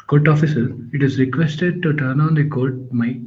Court officer, it is requested to turn on the court mic.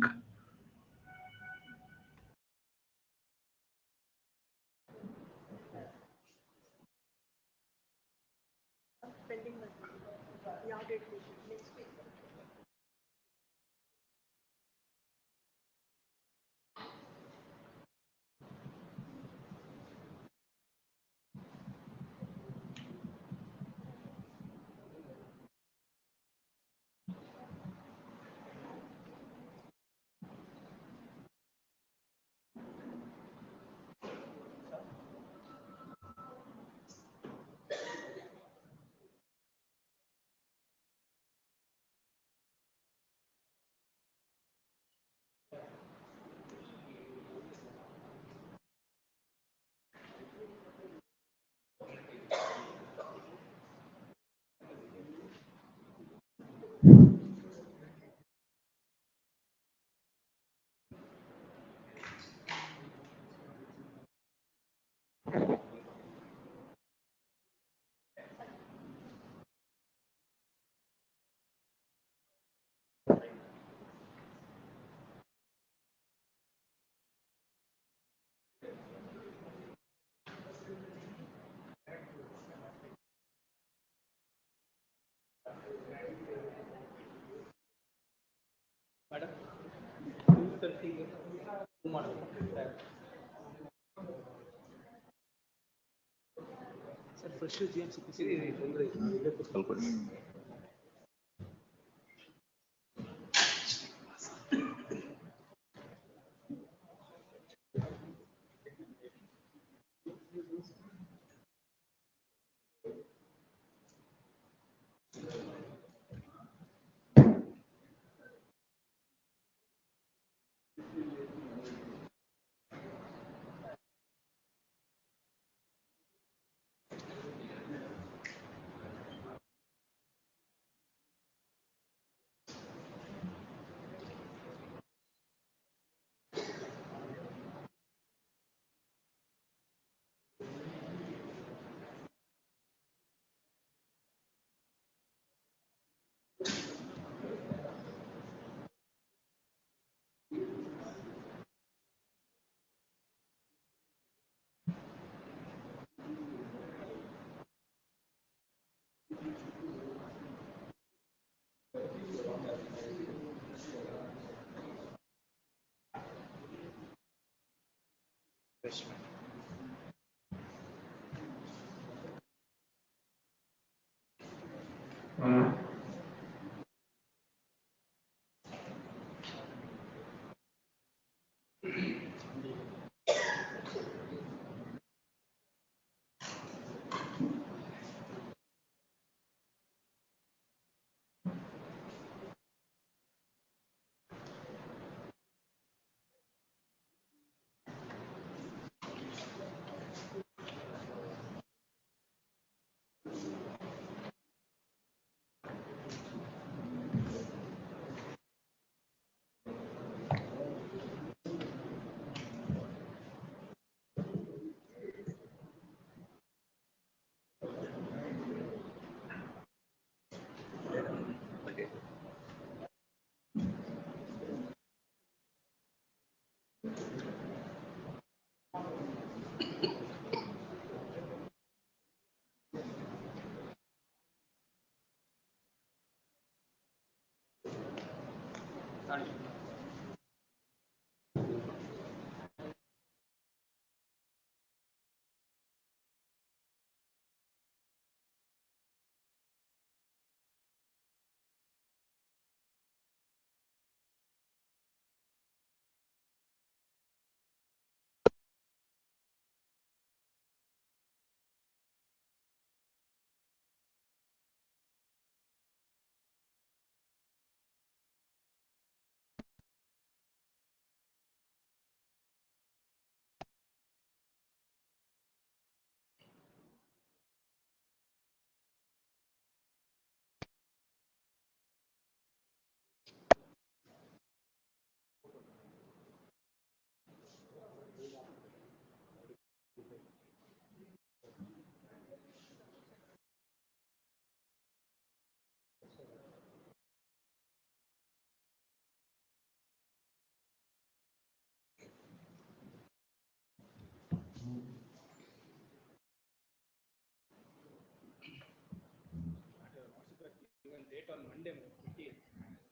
on Monday, 20th,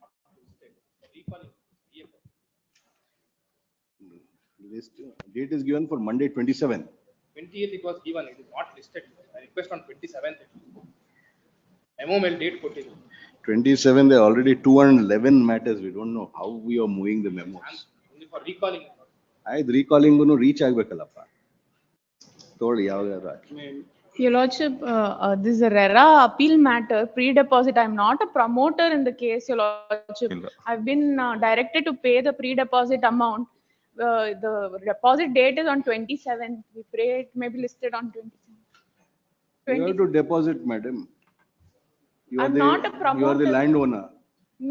not listed. So recalling vehicle. List date is given for Monday 27. 20th it was given, it is not listed. I request on 27th. Memo mail date ಕೊಟ್ಟಿದ್ದು. 27, there are already 211 matters. We don't know how we are moving the memos. Only for recalling. ಆಯ್ತು ರೀಕಾಲಿಂಗು reach ಆಗ್ಬೇಕಲ್ಲಪ್ಪ ತೋಳಿ ಯಾವಾಗ. Your Lordship, this is a RERA appeal matter, pre-deposit. I'm not a promoter in the case, Your Lordship. I've been directed to pay the pre-deposit amount. The deposit date is on 27th. We pray it may be listed on 27th. You have to deposit, madam. You are I'm the, not a promoter. You are the landowner.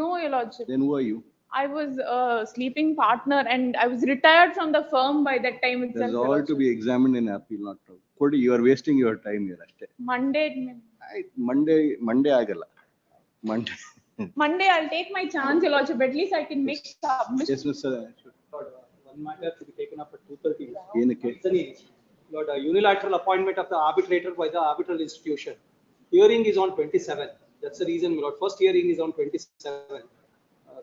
No, Your Lordship. Then who are you? I was a sleeping partner and I was retired from the firm by that time itself. That's all to be examined in appeal, not to. Kodi, you are wasting your time here. Monday Monday ಆಗಲ್ಲ. Monday I'll take my chance, Your Lordship. At least I can make submission. Yes, Mr. One matter to be taken up at 2:30. ಏನಕ್ಕೆ? Lord, a unilateral appointment of the arbitrator by the arbitral institution. Hearing is on 27th. That's the reason, my Lord. First hearing is on 27th.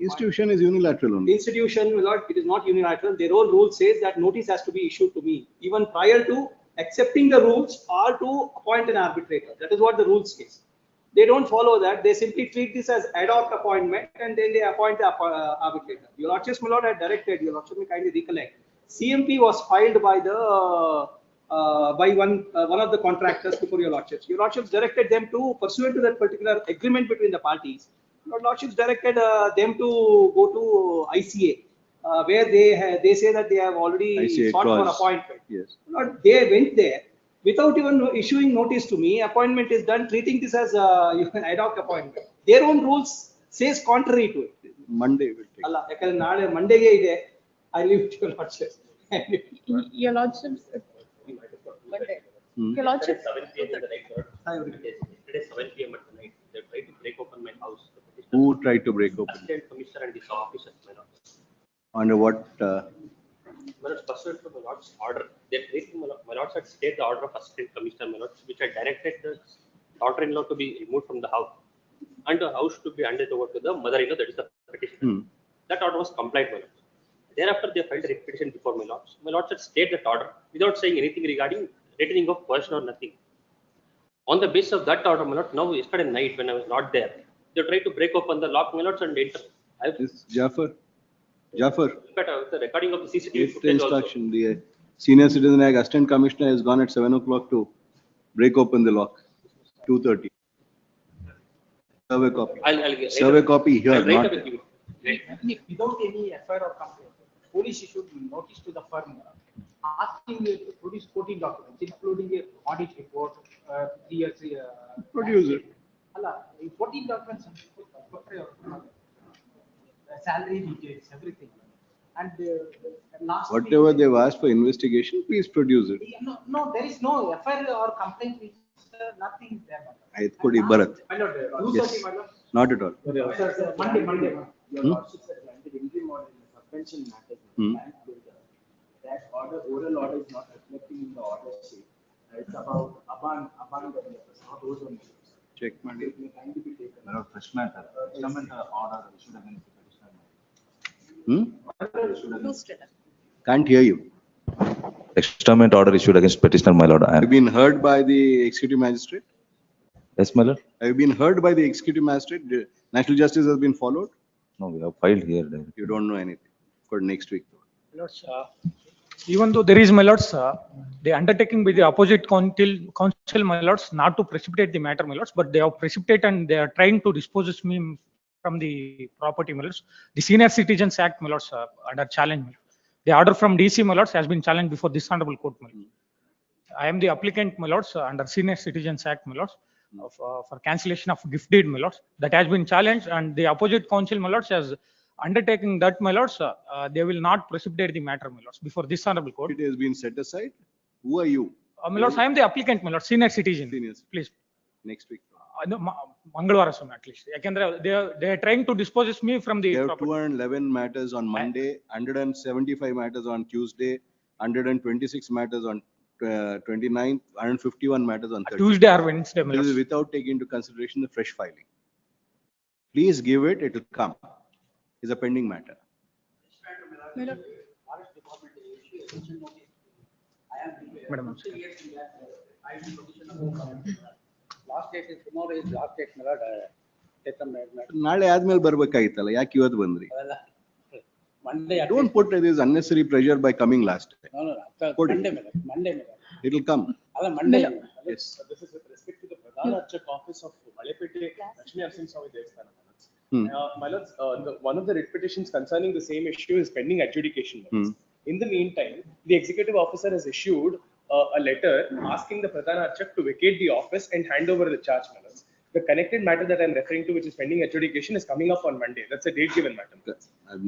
Institution is unilateral only. Institution, my Lord, it is not unilateral. Their own rule says that notice has to be issued to me, even prior to accepting the rules or to appoint an arbitrator. That is what the rules says. They don't follow that. They simply treat this as ad hoc appointment and then they appoint the arbitrator. Your Lordship, my Lord, had directed, Your Lordship, may kindly recollect. CMP was filed by the by one of the contractors before Your Lordships. Your Lordships directed them to, pursuant to that particular agreement between the parties, Your Lordships directed them to go to ICA, where they say that they have already ICA sought clause. for appointment. Yes. Lord, they went there without even issuing notice to me. Appointment is done, treating this as an ad hoc appointment. Their own rules says contrary to it. Monday will take. ಅಲ್ಲ ಯಾಕಂದ್ರೆ ನಾಳೆ ಮಂಡೆಗೆ ಇದೆ. I leave to Your Lordships. Your Lordship. Your Lordship. 7 p.m. in the night, Lord. Yesterday 7 p.m. at the night, they tried to break open my house. Who tried to break open? Assistant Commissioner and his officers, my Lord. Under what? My Lord, pursuant to my Lord's order, they treated my Lord had stayed the order of Assistant Commissioner, my Lord, which had directed the daughter-in-law to be removed from the house and the house to be handed over to the mother-in-law, that is the petitioner. That order was complied, my Lord. Thereafter, they filed a petition before my Lords. My Lords had stayed that order without saying anything regarding returning of possession or nothing. On the basis of that order, my Lord, now yesterday night when I was not there, they tried to break open the lock, my Lords, and enter. This Jaffer. Jaffer. Look at the recording of the CCTV It's the footage instruction. also. The Senior Citizen Act Assistant Commissioner has gone at 7 o'clock to break open the lock. 2:30. Survey copy. I'll Survey copy here, I'll write not up with you. Without any FIR or complaint, police issued notice to the firm asking it to produce 14 documents, including a audit report, 3 years. Produce it. 14 documents, salary details, everything. And last Whatever week, they've asked for investigation, please produce it. No, there is no FIR or complaint, nothing there. It could be Bharat. My lord, Yes. Not at all. Monday. Your Lordship said granted interim order in the suspension matters. That order, oral order is not reflecting in the order sheet. It's about abandonment, not ozone. Check, man. It may kindly be taken. Fresh matter, testament order issued against the petitioner. Can't hear you. Exterminate order issued against petitioner, my lord. Have you been heard by the executive magistrate? Yes, my lord. Have you been heard by the executive magistrate? The national justice has been followed? No, we have filed here. You don't know anything for next week. Lords, even though there is, my lords, the undertaking by the opposite counsel, my lords, not to precipitate the matter, my lords, but they have precipitated and they are trying to dispose me from the property, my lords. The Senior Citizens Act, my lords, under challenge. The order from DC, my lords, has been challenged before this honorable court, my lords. I am the applicant, my lords, under Senior Citizens Act, my lords, for cancellation of gift deed, my lords. That has been challenged, and the opposite counsel, my lords, has undertaking that, my lords, they will not precipitate the matter, my lords, before this honorable court. It has been set aside. Who are you? My lords, I am the applicant, my lords, senior citizen. Senior. Please. Next week. No, Mangalwara, at least. They are trying to dispose me from the There are property. 211 matters on Monday, 175 matters on Tuesday, 126 matters on 29th, 151 matters on 30th. Tuesday or Wednesday, my This is lords. without taking into consideration the fresh filing. Please give it, it will come. It's a pending matter. Madam. Last date is tomorrow is last date, my lord. Take a matter. ನಾಳೆ ಆದ್ಮೇಲೆ ಬರ್ಬೇಕಾಗಿತ್ತಲ್ಲ, ಯಾಕೆ ಇವತ್ತು ಬಂದ್ರಿ? Monday. Don't put this unnecessary pressure by coming last time. No, Put it. Monday, my lord. Monday, my lord. It'll come. Monday. Yes. This is with respect to the Pradhan Archak office of Malepete Lakshmi Narsingh Swami Devasthanam. My lords, one of the writ petitions concerning the same issue is pending adjudication. my lords. In the meantime, the executive officer has issued a letter asking the Pradhan Archak to vacate the office and hand over the charge. my lords. The connected matter that I'm referring to, which is pending adjudication, is coming up on Monday. That's a date given, madam.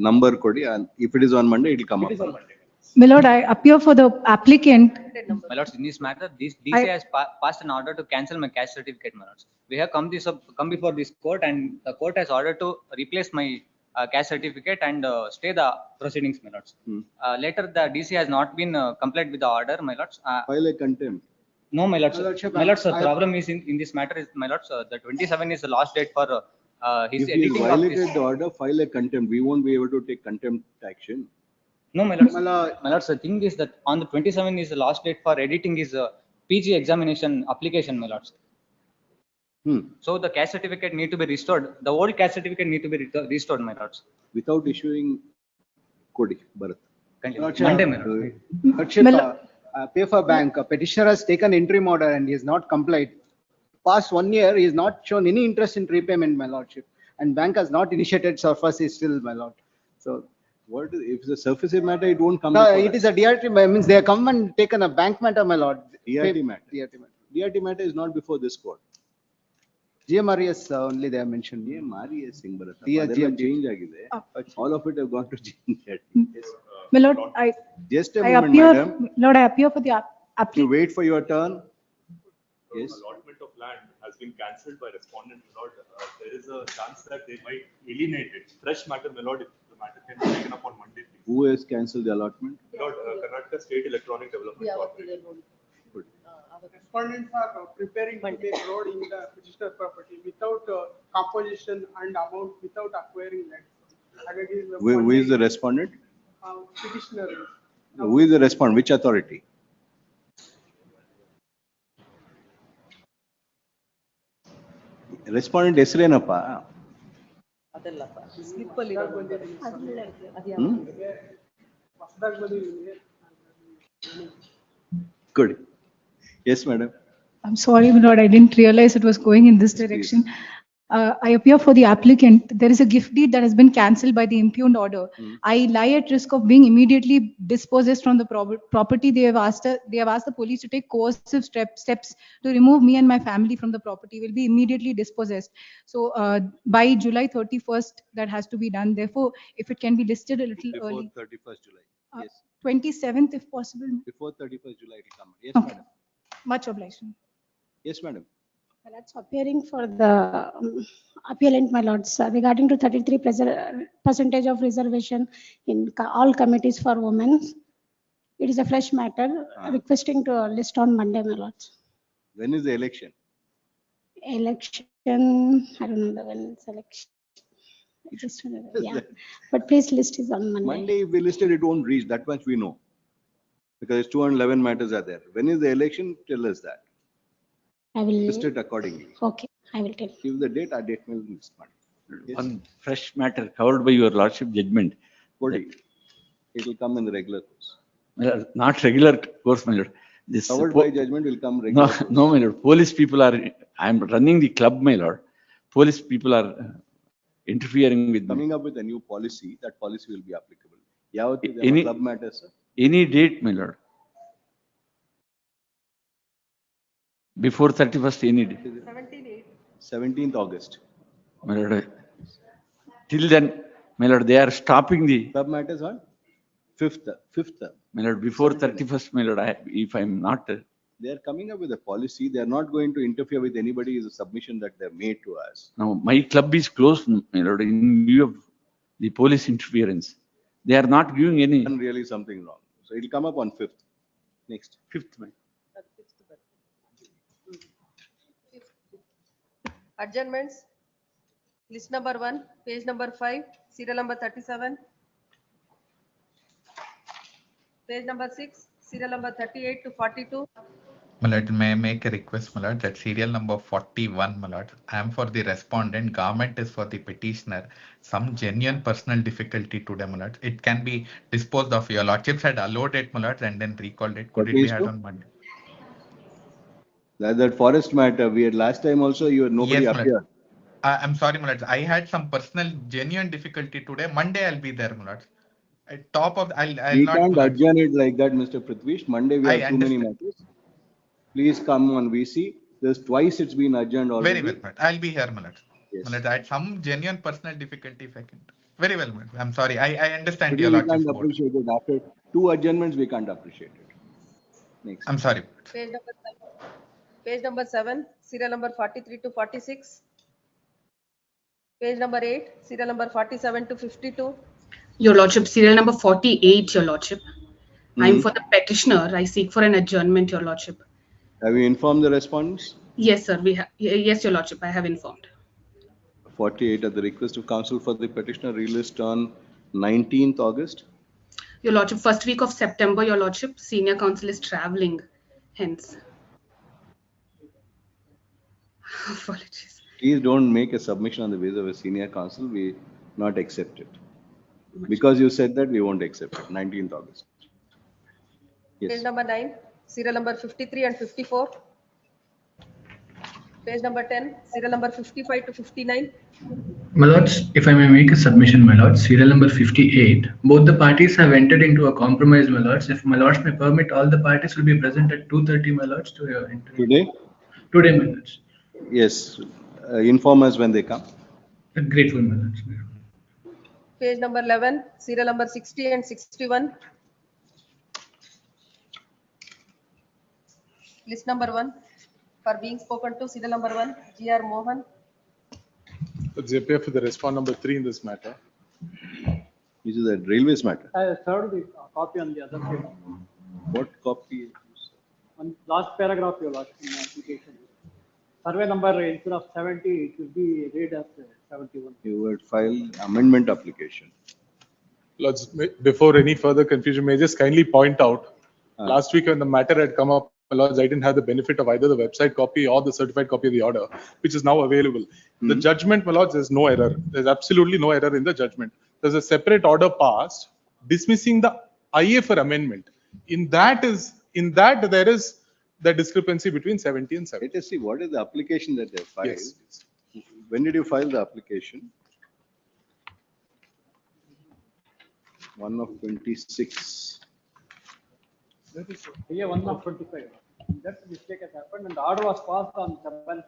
Number kodi, and if it is on Monday, it'll come It up. is on Monday. My lord, I appear for the applicant. My lords, in this matter, this DC has passed an order to cancel my caste certificate, my lords. We have come before this court, and the court has ordered to replace my caste certificate and stay the proceedings, my lords. Later, the DC has not been complied with the order, my lords. File a contempt. No, my lords. My lords, the problem is in this matter is, my lords, the 27 is the last date for his If he editing of violated this. the order, file a contempt. We won't be able to take contempt action. No, my lords. My lords, the thing is that on the 27 is the last date for editing his PG examination application, my lords. So the caste certificate need to be restored. The old caste certificate need to be restored, my lords. Without issuing kodi, Bharat. Monday, my lords. Paper bank, a petitioner has taken interim order and he has not complied. Past 1 year, he has not shown any interest in repayment, my lordship. And bank has not initiated surface still, my lord. So, What is, if it's a surface matter, it won't come. no, before it us. is a DRT, means they have come and taken a bank matter, my lord. DRT matter. DRT matter. DRT matter is not before this court. GMRES only they have mentioned. GMRES Singh Bharat. Yeah, Adella change agide. All of it have gone to GMRES. Yes. My lord, Just a I moment, appear, madam. Lord, I appear for the You applicant. wait for your turn. Yes. Allotment of land has been cancelled by respondent, my lord. There is a chance that they might alienate it. Fresh matter, my lord, if the matter can be taken up on Monday, please. Who has cancelled the allotment? My lord, Karnataka State Electronic Development Corporation. Respondents are preparing to make road in the registered property without composition and amount, without acquiring land. Who is the respondent? Petitioner. Who is the respondent? Which authority? Respondent ಹೆಸರೇನಪ್ಪ? Good. Yes, madam. I'm sorry, my lord, I didn't realize it was going in this direction. I appear for the applicant. There is a gift deed that has been cancelled by the impugned order. I lie at risk of being immediately dispossessed from the property. They have asked the police to take coercive steps to remove me and my family from the property. Will be immediately dispossessed. So by July 31st, that has to be done. Therefore, if it can be listed a little Before early, 31st July. Yes. 27th if possible. Before 31st July it will come. Yes, Okay. madam. Much obliged. Yes, madam. That's appearing for the appellant, my lords, regarding to 33 percentage of reservation in all committees for women. It is a fresh matter, requesting to list on Monday, my lords. When is the election? Election, I don't know when it's election. Yeah, but please list is on Monday. Monday, if we listed, it won't reach. That much we know. Because 211 matters are there. When is the election? Tell us that. I will. List it accordingly. Okay, I will tell. Give the date, our date will respond. Yes. One fresh matter covered by your lordship judgment. Body. It will come in the regular course. Not regular course, my lord. This Covered by judgment will come regular. No, my lord. Police people are, I am running the club, my lord. Police people are interfering with me. Coming up with a new policy, that policy will be applicable. Yavati Any club matters, sir? Any date, my lord. Before 31st, any day. 17th August. My lord, till then, my lord, they are stopping the. Club matters on 5th. My lord, before 31st, my lord, if I'm not. They are coming up with a policy. They are not going to interfere with anybody's submission that they have made to us. Now, my club is closed, my lord, in view of the police interference. They are not giving any. Done really something wrong. So it will come up on 5th. Next. 5th, my. Adjournments. List number 1, page number 5, serial number 37. Page number 6, serial number 38 to 42. My lord, may I make a request, my lord, that serial number 41, my lord. I am for the respondent, government is for the petitioner. Some genuine personal difficulty today, my lord. It can be disposed of. Your lordships had allowed it, my lord, and then recalled it. Could What it be is had to? on Monday? That forest matter, we had last time also, nobody Yes, my lord. appeared. I'm sorry, my lord. I had some personal genuine difficulty today. Monday I'll be there, my lord. At top of, I'll We not, can't my lord. adjourn it like that, Mr. Prithvish. Monday we I have too many understand. matters. Please come on VC. There's twice it's been adjourned Very well, already. my lord. I'll be here, my lord. Yes. My lord, I had some genuine personal difficulty if I can. Very well, my lord. I'm sorry. I understand Today your we lordship's can't board. appreciate it. After 2 adjournments, we can't appreciate it. Next. I'm sorry. Page number 7. Page number 7, serial number 43 to 46. Page number 8, serial number 47 to 52. Your Lordship, serial number 48, Your Lordship. I'm for the petitioner. I seek for an adjournment, Your Lordship. Have you informed the respondents? Yes, sir. Yes, Your Lordship. I have informed. 48 at the request of counsel for the petitioner released on 19th August. Your Lordship, first week of September, Your Lordship. Senior counsel is traveling. Hence. Apologies. Please don't make a submission on the basis of a senior counsel. We not accept it. Because you said that, we won't accept it. 19th August. Yes. Page number 9, serial number 53 and 54. Page number 10, serial number 55 to 59. My lords, if I may make a submission, my lords, serial number 58. Both the parties have entered into a compromise, my lords. If my lords may permit, all the parties will be present at 2:30, my lords, to enter. Today? Today, my lords. Yes. Inform us when they come. Grateful, my lords. Page number 11, serial number 60 and 61. List number 1, for being spoken to, serial number 1, G.R. Mohan. JPF for the respond number 3 in this matter. This is a railways matter. I served the copy on the other side. What copy? On last paragraph, Your Lordship, in the application. Survey number, instead of 70, it should be read as 71. You would file amendment application. Lords, before any further confusion, may I just kindly point out, last week when the matter had come up, Lords, I didn't have the benefit of either the website copy or the certified copy of the order, which is now available. The judgment, my lords, there's no error. There's absolutely no error in the judgment. There's a separate order passed dismissing the IA for amendment. In that there is the discrepancy between 70 and 70. Let us see what is the application that they filed. Yes. When did you file the application? 1 of 26. Yeah, 1 of 25. That mistake has happened, and the order was passed on 7th.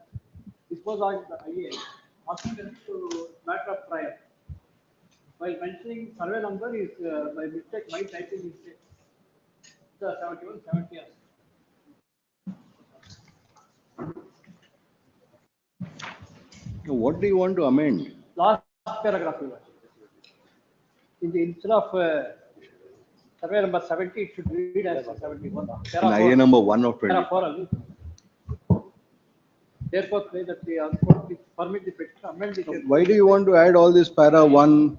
This was on the IA, asking them to matter of trial. While mentioning survey number is by mistake, my typing mistake. The 71, 70. What do you want to amend? Last paragraph. Instead of survey number 70, it should read as 71. IA number 1 of 20. Therefore, say that the permit the petition amend the Why do you want to add all this para 1?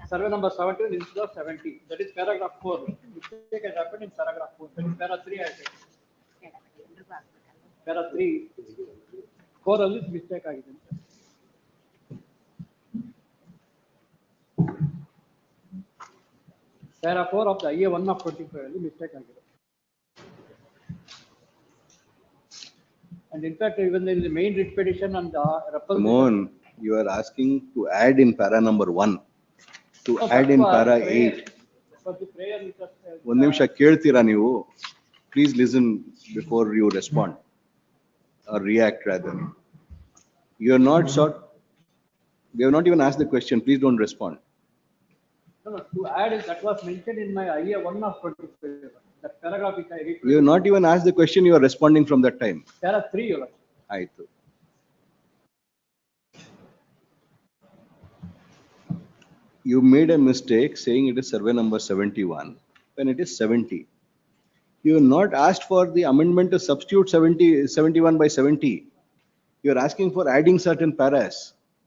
survey number 17 instead of 70? That is paragraph 4. Mistake has happened in paragraph 4. That is para 3. I said. Para 3. 4 only mistake agide. Para 4 of the IA 1 of 25 only mistake agide. And in fact, even in the main writ petition and the Mohan, you are asking to add in para number 1, to add in para 8. For the prayer, it was, ಒಂದು ನಿಮಿಷ ಕೇಳ್ತೀರಾ ನೀವು? Please listen before you respond or react rather. You are not short. We have not even asked the question. Please don't respond. No, to add is that was mentioned in my IA 1 of 25. That paragraph which I read. You have not even asked the question. You are responding from that time. Para 3, Your Lordship. ಆಯ್ತು. You made a mistake saying it is survey number 71 when it is 70. You have not asked for the amendment to substitute 71 by 70. You are asking for adding certain paras.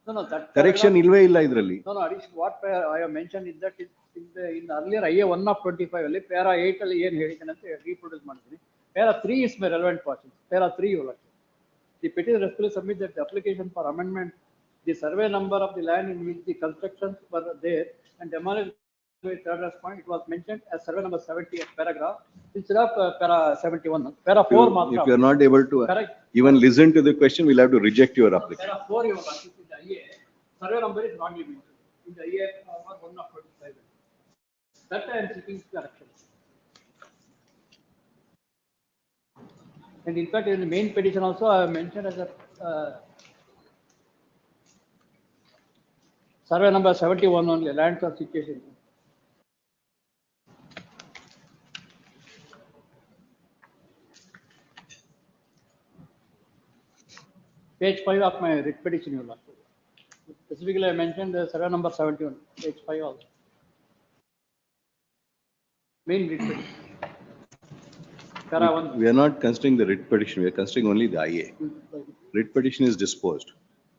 No, no, that. Correction ilve illa idರಲ್ಲಿ. No, no, addition, what I have mentioned is that in the earlier IA 1 of 25 ಅಲ್ಲಿ para 8 ಅಲ್ಲಿ ಏನು ಹೇಳಿದ್ದಾನೆ ಅಂತ reproduce ಮಾಡ್ತೀನಿ. Para 3 is my relevant portion. Para 3 you the petitioner respectfully submit that the application for amendment, the survey number of the land in which the constructions were there and demolished by third point, it was mentioned as survey number 70 of paragraph instead of para 71. Para 4 If you are not able to even listen to the question, we'll have to reject your application. Para 4 in the IA, survey number is not given in the IA 1 of 25. That I am seeking correction. And in fact, in the main petition also, I have mentioned as a survey number 71 only, land classification. Page 5 of my writ petition, you know. Specifically, I mentioned the survey number 71, page 5 also. Main writ petition. We are not considering the writ petition, we are considering only the IA. Writ petition is disposed.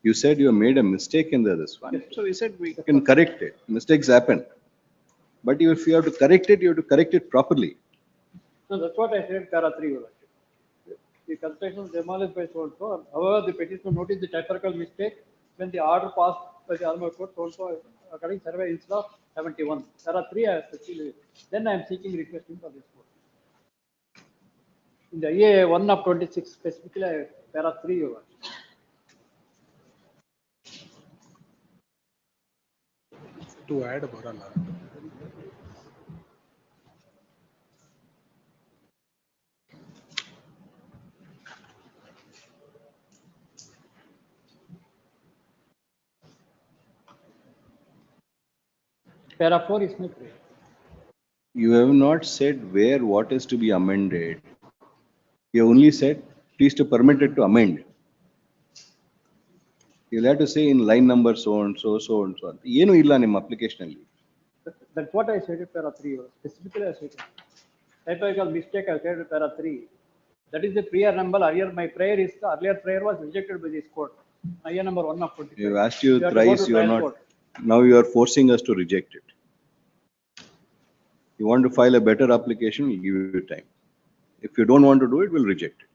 You said you have made a mistake in this one. So we said we can correct it. Mistakes happen. But if you have to correct it, you have to correct it properly. So that's what I said, para 3. The construction was demolished by so-and-so. However, the petitioner noticed the typographical mistake when the order passed by the Alma court, so-and-so according survey instead of 71. Para 3, then I am seeking requesting for this court. In the IA 1 of 26, specifically, para 3 you are. To add a Borala. Para 4 is my prayer. You have not said where what is to be amended. You only said please to permit it to amend. You'll have to say in line number so and so, so and so. Yenu illa nim application alli. That's what I said in para 3. Specifically, I said typographical mistake. I said in para 3. That is the prayer number. Earlier, my prayer is the earlier prayer was rejected by this court. IA number 1 of 25. We have asked you thrice. You are not. Now you are forcing us to reject it. You want to file a better application, we'll give you time. If you don't want to do it, we'll reject it.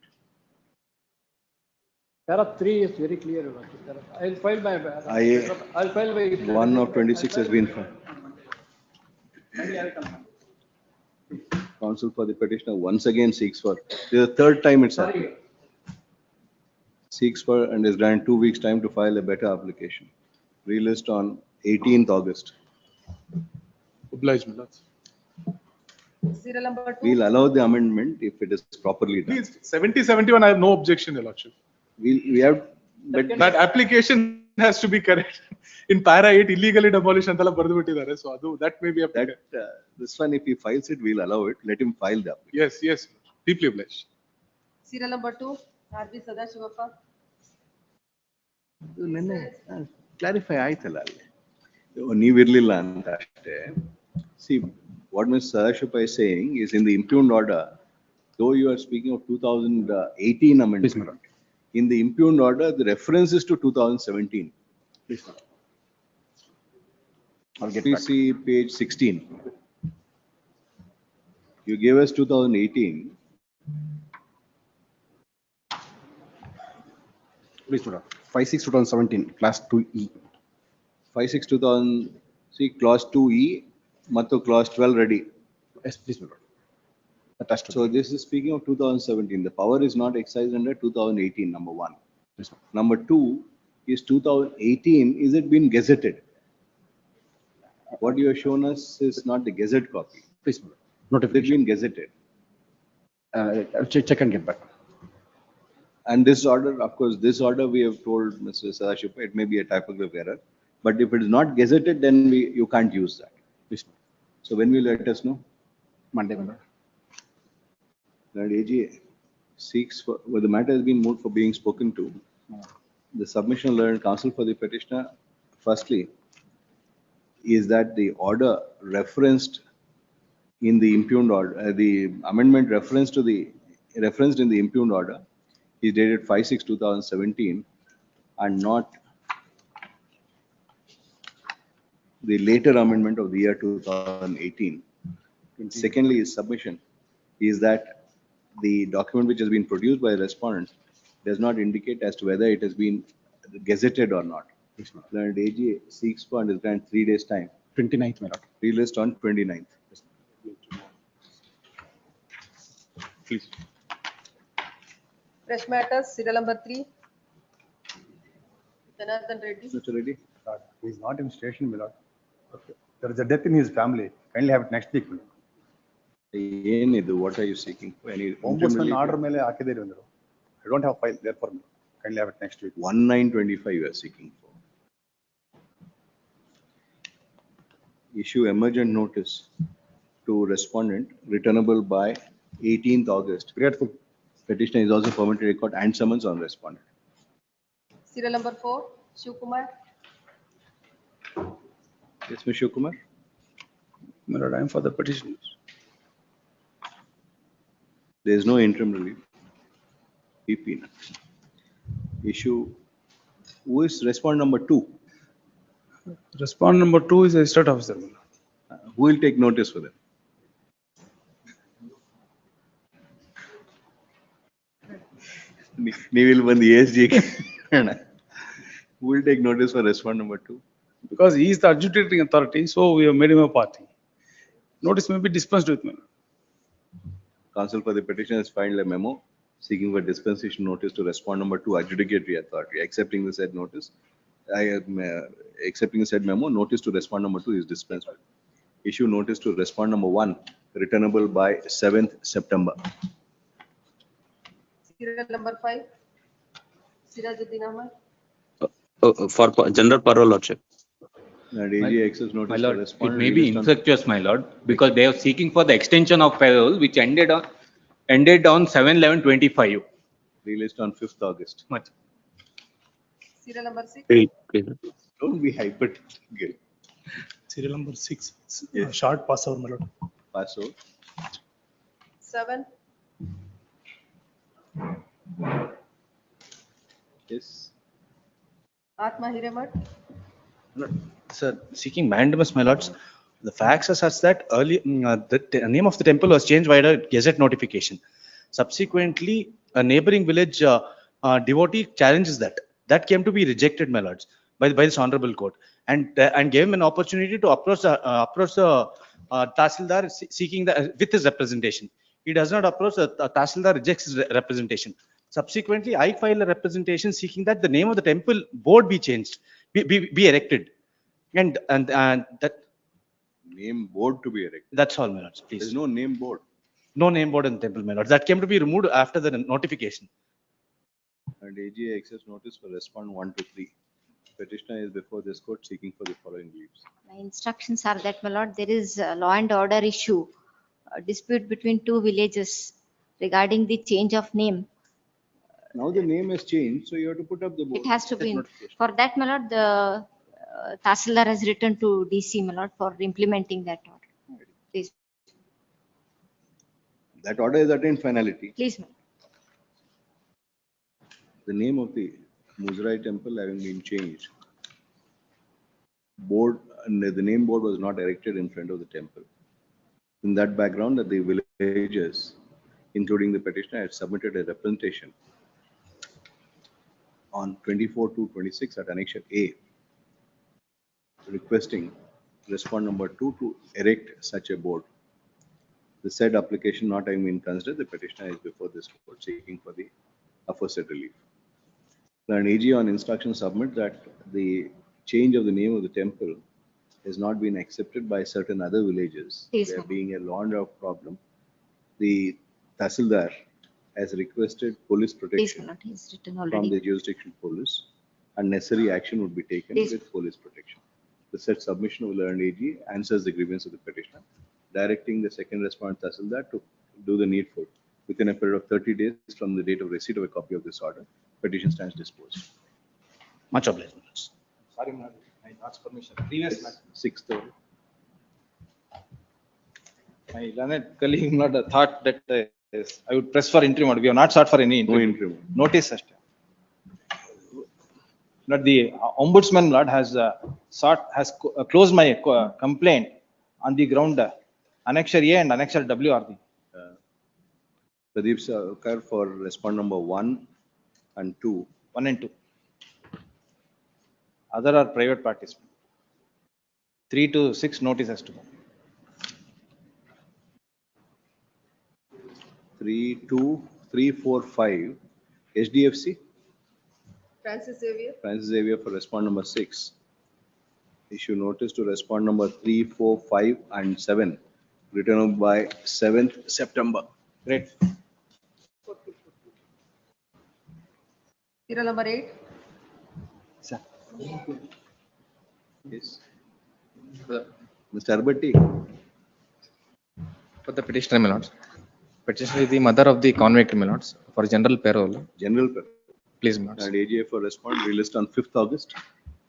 Para 3 is very clear. I'll file my. I'll file my. 1 of 26 has been filed. Counsel for the petitioner once again seeks for. This is the third time it's happened. Seeks for and is granted 2 weeks time to file a better application. Relist on 18th August. Oblige, my lords. Serial number 2. We'll allow the amendment if it is properly done. Please, 70, 71, I have no objection, Your Lordship. We have, but that application has to be correct. In para 8, illegally demolition antala bardu bittidare. So that may be a that this one, if he files it, we'll allow it. Let him file the application. Yes, yes, deeply obliged. Serial number 2, R.B. Sadashivappa. Clarify ಆಯ್ತಲ್ಲ ಅಲ್ಲಿ ನೀವಿರ್ಲಿಲ್ಲ ಅಂತ ಅಷ್ಟೇ. See, what Mr. Sadashivappa is saying is in the impugned order, though you are speaking of 2018 amendment, in the impugned order, the reference is to 2017. Please, Please see page 16. You gave us 2018. Please, madam. 5/6/2017, class 2E. 5/6/2000, see clause 2E, mattu clause 12 ready. Yes, please, madam. So this is speaking of 2017. The power is not exercised under 2018, number 1. Yes, number 2 is 2018. Is it been gazetted? What you have shown us is not the gazette copy. Please, madam. Notification. It's been gazetted. I'll check and get back. And this order, of course, this order we have told Mr. Sadashivappa, it may be a typographical error. But if it is not gazetted, then you can't use that. Please, madam. So when will you let us know? Monday, madam. And AG seeks for, well, the matter has been moved for being spoken to. The submission learned counsel for the petitioner, firstly, is that the order referenced in the impugned order, the amendment referenced in the impugned order is dated 5/6/2017 and not the later amendment of the year 2018. Secondly, is submission is that the document which has been produced by the respondent does not indicate as to whether it has been gazetted or not. Learned AG seeks for and is granted 3 days time. 29th, my lord. Relist on 29th. Please. Fresh matters, serial number 3. Janardhan Reddy. Mr. Reddy? He is not in station, my lord. Okay. There is a death in his family. Kindly have it next week, my lord. Enidu, what are you seeking? Any Ombudsman order ಮೇಲೆ ಹಾಕಿದ್ದೀರಿ ಅಂದ್ರು. I don't have file therefore kindly have it next week. 1925 you are seeking for. Issue emergent notice to respondent returnable by 18th August. Grateful. Petitioner is also permitted to record and summons on respondent. Serial number 4, Shivkumar. Yes, Mr. Kumar. My lord, I am for the petitioners. There is no interim relief. PP. Issue. Who is respondent number 2? Respondent number 2 is a state officer. Who will take notice for them? Neville one the ASG. Who will take notice for respondent number 2? Because he is the adjudicating authority, so we have made him a party. Notice may be dispensed with me. Counsel for the petitioner has filed a memo seeking for dispensation notice to respondent number 2 adjudicatory authority. Accepting the said notice, accepting the said memo, notice to respondent number 2 is dispensed with. Issue notice to respondent number 1, returnable by 7th September. Serial number 5, Sirajuddin Ahmad. For general parole, lordship. And AG access notice My to lord, it respondent. may be released on- infructuous, my lord, because they are seeking for the extension of parole, which ended on 7/11/25. Released on 5th August. Much. Serial number 6. Don't be hypercritical. Serial number 6, short pass over, my lord. Pass over. 7. Yes. Atma Hiremat. Sir, seeking mandamus, my lords. The facts are such that the name of the temple was changed by a gazette notification. Subsequently, a neighboring village devotee challenges that. That came to be rejected, my lords, by this honorable court, and gave him an opportunity to approach the Tahsildar seeking with his representation. He does not approach the Tahsildar, rejects his representation. Subsequently, I filed a representation seeking that the name of the temple board be changed, be erected, and that Name board to be erected. that's all, my lords. Please. There is no name board. No name board in the temple, my lords. That came to be removed after the notification. And AG access notice for respondent 1 to 3. Petitioner is before this court seeking for the following leaves. My instructions are that, my lord, there is a law and order issue, a dispute between two villages regarding the change of name. Now the name has changed, so you have to put up the board. It has to be, for that, my lord, the Tahsildar has written to DC, my lord, for implementing that order. Please, That order is attained finality. please, my lord. The name of the Muzrai temple having been changed. Board, and the name board was not erected in front of the temple. In that background, that the villagers, including the petitioner, had submitted a representation on 24/2/26 at Annexure A, requesting respondent number 2 to erect such a board. The said application not having been considered, the petitioner is before this court seeking for the aforesaid relief. And AG on instruction submit that the change of the name of the temple has not been accepted by certain other villages. Yes, There ma'am. being a law and order problem, the Tahsildar has requested police Please, protection my lord, he's written from already. the jurisdiction police, and necessary action would be taken Yes. with police protection. The said submission of learned AG answers the grievance of the petitioner, directing the second respondent Tahsildar to do the needful within a period of 30 days from the date of receipt of a copy of this order. Petition stands disposed. Much obliged, my lords. Sorry, my lord, I asked permission. Previous matter. 6th. My learned colleague not thought that yes, I would press for interim order. We have not sought for any interim. No interim. Notice. But the ombudsman, Lord, has closed my complaint on the ground Annexure A and Annexure W are the. Pradeep Sarkar for respond number 1 and 2. 1 and 2. Other are private parties. 3 to 6 notice has to go. 3, 2, 3, 4, 5. HDFC, Francis Xavier. Francis Xavier for respond number 6. Issue notice to respond number 3, 4, 5 and 7. Written up by 7th September. Great. Serial number 8. Sir. Yes. Mr. Arbatti. For the petitioner, my lords. Petitioner is the mother of the convict, my lords, for general parole. General parole. Please, my lords. And AGA for respond released on 5th August.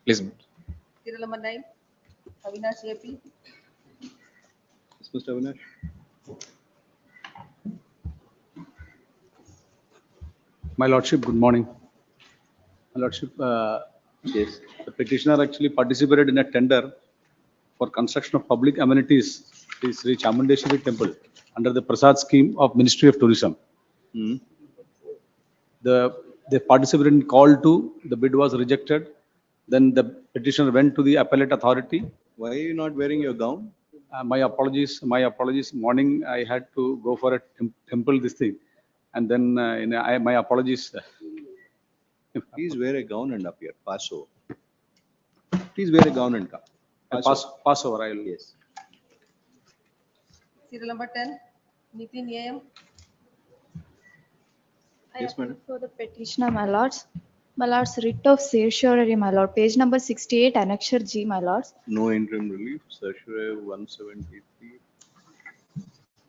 Please, my lords. Serial number 9. Avinash AP. Yes, Mr. Avinash. My lordship, good morning. My lordship, yes. The petitioner actually participated in a tender for construction of public amenities to Sri Chamundeshwari Temple under the Prasad scheme of Ministry of Tourism. They participated in call 2, the bid was rejected. Then the petitioner went to the appellate authority. Why are you not wearing your gown? My apologies. Morning I had to go for a temple this thing. And then my apologies. Please wear a gown and appear. Pass over. Please wear a gown and come. Pass over. I will. Yes. Serial number 10. Nitin AM. Yes, madam. For the petitioner, my lords. My lords, writ of certiorari, my lord. Page number 68, Annexure G, my lords. No interim relief. Certiorari 173.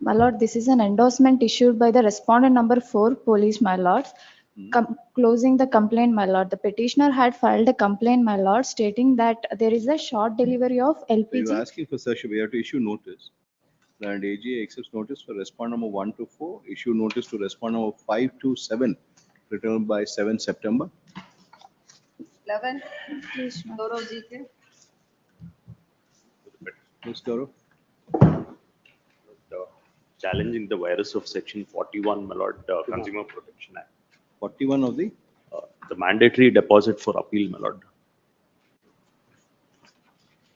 My lord, this is an endorsement issued by the respondent number 4, police, my lords. Closing the complaint, my lord. The petitioner had filed a complaint, my lord, stating that there is a short delivery of LPG. So you are asking for certiorari. We have to issue notice. And AGA accepts notice for respond number 1 to 4. Issue notice to respond number 5 to 7. Returned by 7th September. 11. Gaurav GK. Ms. Gaurav. Challenging the virus of section 41, my lord, Consumer Protection Act. 41 of the? The mandatory deposit for appeal, my lord.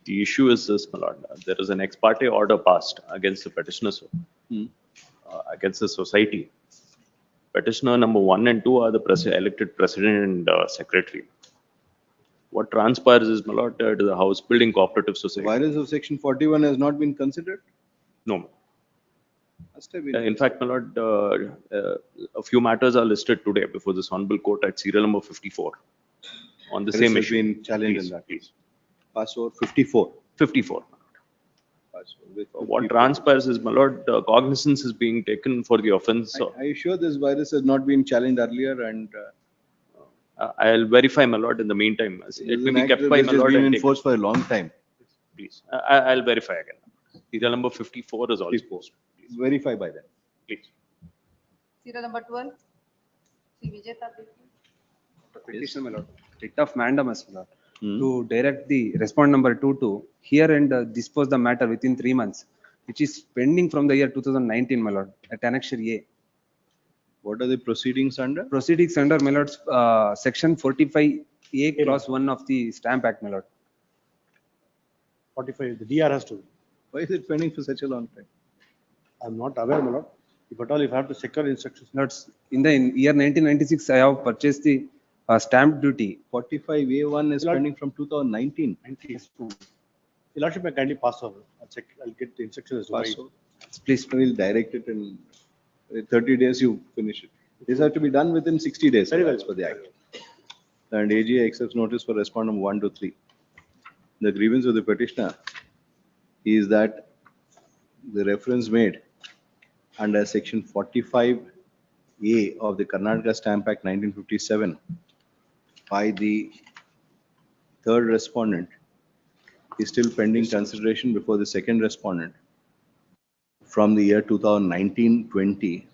The issue is this, my lord. There is an ex parte order passed against the petitioners, against the society. Petitioner number 1 and 2 are the elected president and secretary. What transpires is, my lord, to the House Building Cooperative Society. The virus of section 41 has not been considered? No. Must have been. In fact, my lord, a few matters are listed today before this honorable court at serial number 54 on the There same has issue. been challenged Please, in that. please. Pass over 54. 54. Pass over with What 54. transpires is, my lord, cognizance is being taken for the offence. Are you sure this virus has not been challenged earlier and I'll verify, my lord, in the meantime. It may be kept by my lord. Been and enforced for a long time. Please, I'll verify again. Serial number 54 is also posted. Verify by then. Please. Serial number 12. Sri Vijay Tapiti. Petition, my lord. Writ of mandamus, my lord. To direct the respondent number 2 to hear and dispose the matter within 3 months, which is pending from the year 2019, my lord, at Annexure A. What are the proceedings under? Proceedings under, my lord's section 45A clause 1 of the Stamp Act, my lord. 45, the DR has to. Why is it pending for such a long time? I'm not aware, my lord. If at all, if I have to secure instructions. Lords, in the year 1996, I have purchased the stamp duty. 45A1 is Lord. pending from 2019. Your lordship may kindly pass over. I'll check. I'll get the instructions. Pass over. Please. We'll direct it in 30 days. You finish it. This has to be done within 60 days. Very well. That's for the act. And AGA accepts notice for respondent 1 to 3. The grievance of the petitioner is that the reference made under section 45A of the Karnataka Stamp Act 1957 by the third respondent is still pending consideration before the second respondent from the year 2019-20,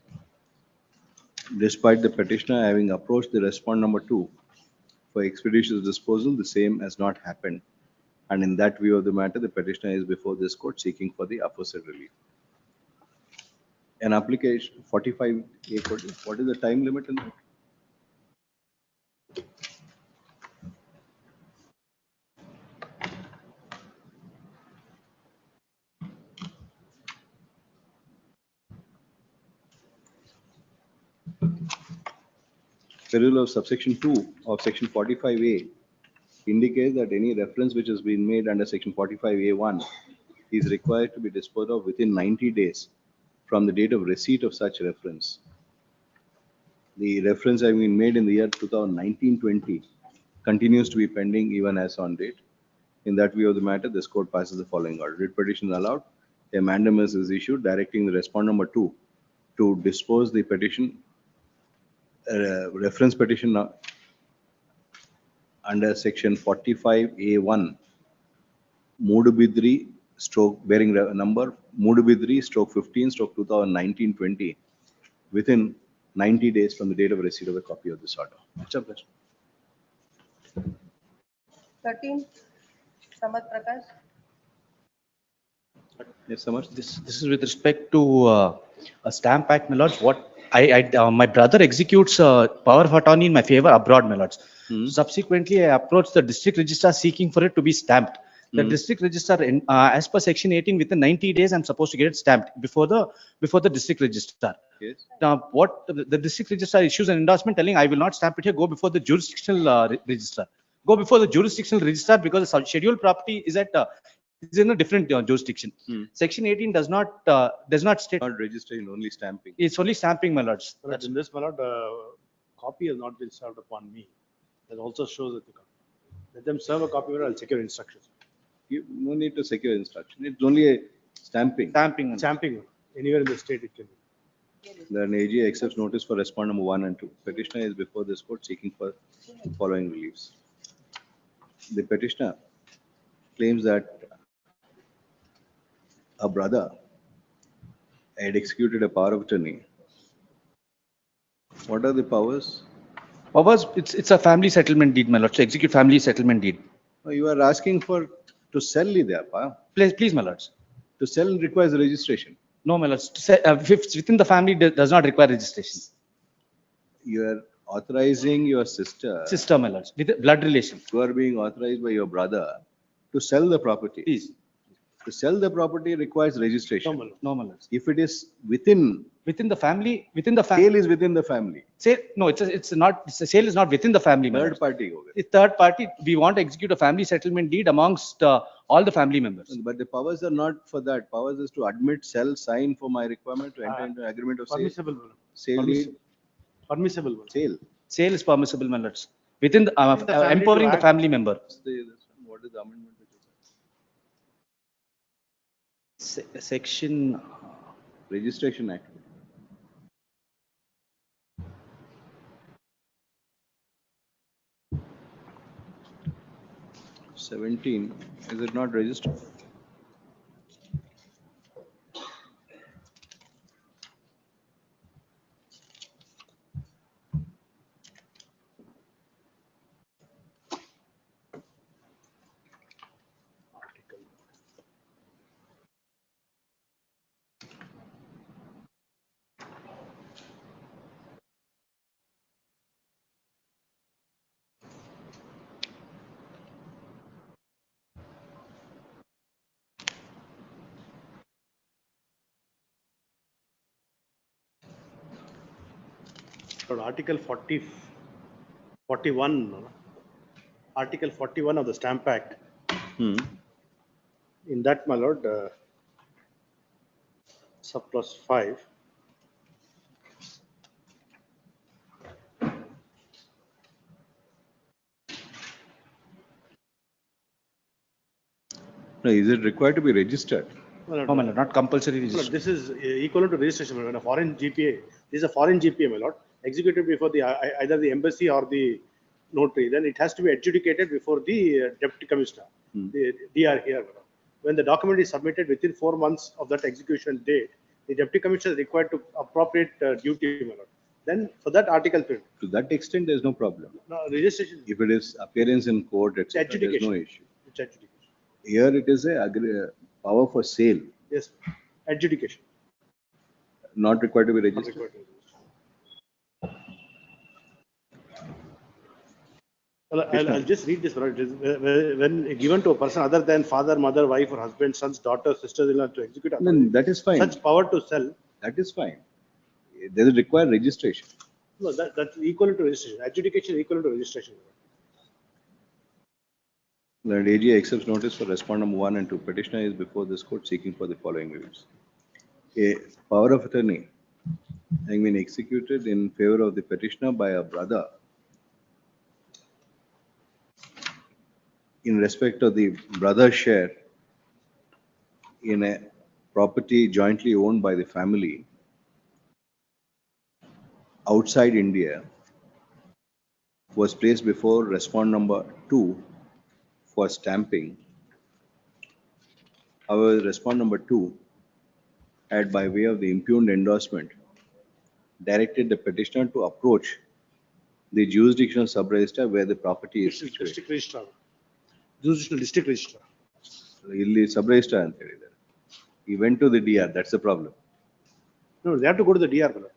despite the petitioner having approached the respondent number 2 For expeditious disposal, the same has not happened. And in that view of the matter, the petitioner is before this court seeking for the aforesaid relief. An application 45A, what is the time limit in that? Schedule of subsection 2 of section 45A indicates that any reference which has been made under section 45A1 is required to be disposed of within 90 days from the date of receipt of such reference. The reference having been made in the year 2019-20 continues to be pending even as on date. In that view of the matter, this court passes the following order. Writ petition allowed. A mandamus is issued directing the respondent number 2 to dispose the petition, reference petition under section 45A1, Mudubidri stroke bearing number Mudubidri stroke 15 stroke 2019-20 within 90 days from the date of receipt of a copy of this order. 13, Samad Prakash. Yes, Samar. This is with respect to a stamp act, my lords. What my brother executes power of attorney in my favor abroad, my lords. Subsequently, I approached the district registrar seeking for it to be stamped. The district registrar, as per section 18, within 90 days, I'm supposed to get it stamped before the district registrar. Yes. Now, what the district registrar issues an endorsement telling I will not stamp it here. Go before the jurisdictional registrar. Go before the jurisdictional registrar because the scheduled property is at is in a different jurisdiction. Section 18 does not state. Not registration, only stamping. It's only stamping, my lords. But in this, my lord, copy has not been served upon me. That also shows that the copy. Let them serve a copy, I'll check your instructions. You no need to secure instruction. It's only a stamping. Stamping, anywhere in the state it can be. The AG accepts notice for respondent number 1 and 2. Petitioner is before this court seeking for following reliefs. The petitioner claims that a brother had executed a power of attorney. What are the powers? Powers, it's a family settlement deed, my lords, to execute family settlement deed. You are asking for to sell the power. Please, my lords. To sell requires registration. No, my lords. To say, if it's within the family does not require registration. You are authorizing your sister. Sister, my lords, with blood relation. You are being authorized by your brother to sell the property. Please. To sell the property requires registration. No, my lords. If it is within the family, sale is within the family. Sale, no, it's not. The sale is not within the family. Third party. It's third party. We want to execute a family settlement deed amongst all the family members. But the powers are not for that. Powers is to admit, sell, sign for my requirement to enter into agreement of sale. Permissible. Sale deed. Permissible. Sale. Sale is permissible, my lords. Within the, empowering the family member. What is the amendment? Section Registration Act. (17) Is it not registered? Article 41, Article 41 of the Stamp Act. In that, my lord, subclause 5. No, is it required to be registered? No, my lord, not compulsory registration. This is equivalent to registration, my lord. A foreign GPA. This is a foreign GPA, my lord, executed before the either the embassy or the notary. Then it has to be adjudicated before the deputy commissioner, the DR here. When the document is submitted within 4 months of that execution date, the deputy commissioner is required to appropriate duty, my lord. then for that article period. To that extent, there's no problem. No, registration, If it is appearance in court, it's etc., there's no adjudication. issue. It's adjudication. Here it is a power for sale, Yes, adjudication. not required to be Not registered. required to register. Well, I'll just read this. Right? It is, when given to a person other than father, mother, wife, or husband, sons, daughter, sisters-in-law to execute authority, Then that is fine. such power to sell. That is fine. Does it require registration? No, that's equal to registration. Adjudication is equal to registration. The AG accepts notice for respondent number 1 and 2. Petitioner is before this court seeking for the following reviews. A power of attorney having been executed in favor of the petitioner by a brother in respect of the brother's share in a property jointly owned by the family outside India was placed before respondent number 2 for stamping. However, respondent number 2 had, by way of the impugned endorsement, directed the petitioner to approach the jurisdictional sub-register where the property is situated. District registrar. Jurisdictional district registrar. Illi sub-register anta ಹೇಳಿದ್ದಾರೆ. He went to the DR, that's the problem. No, they have to go to the DR, my lord.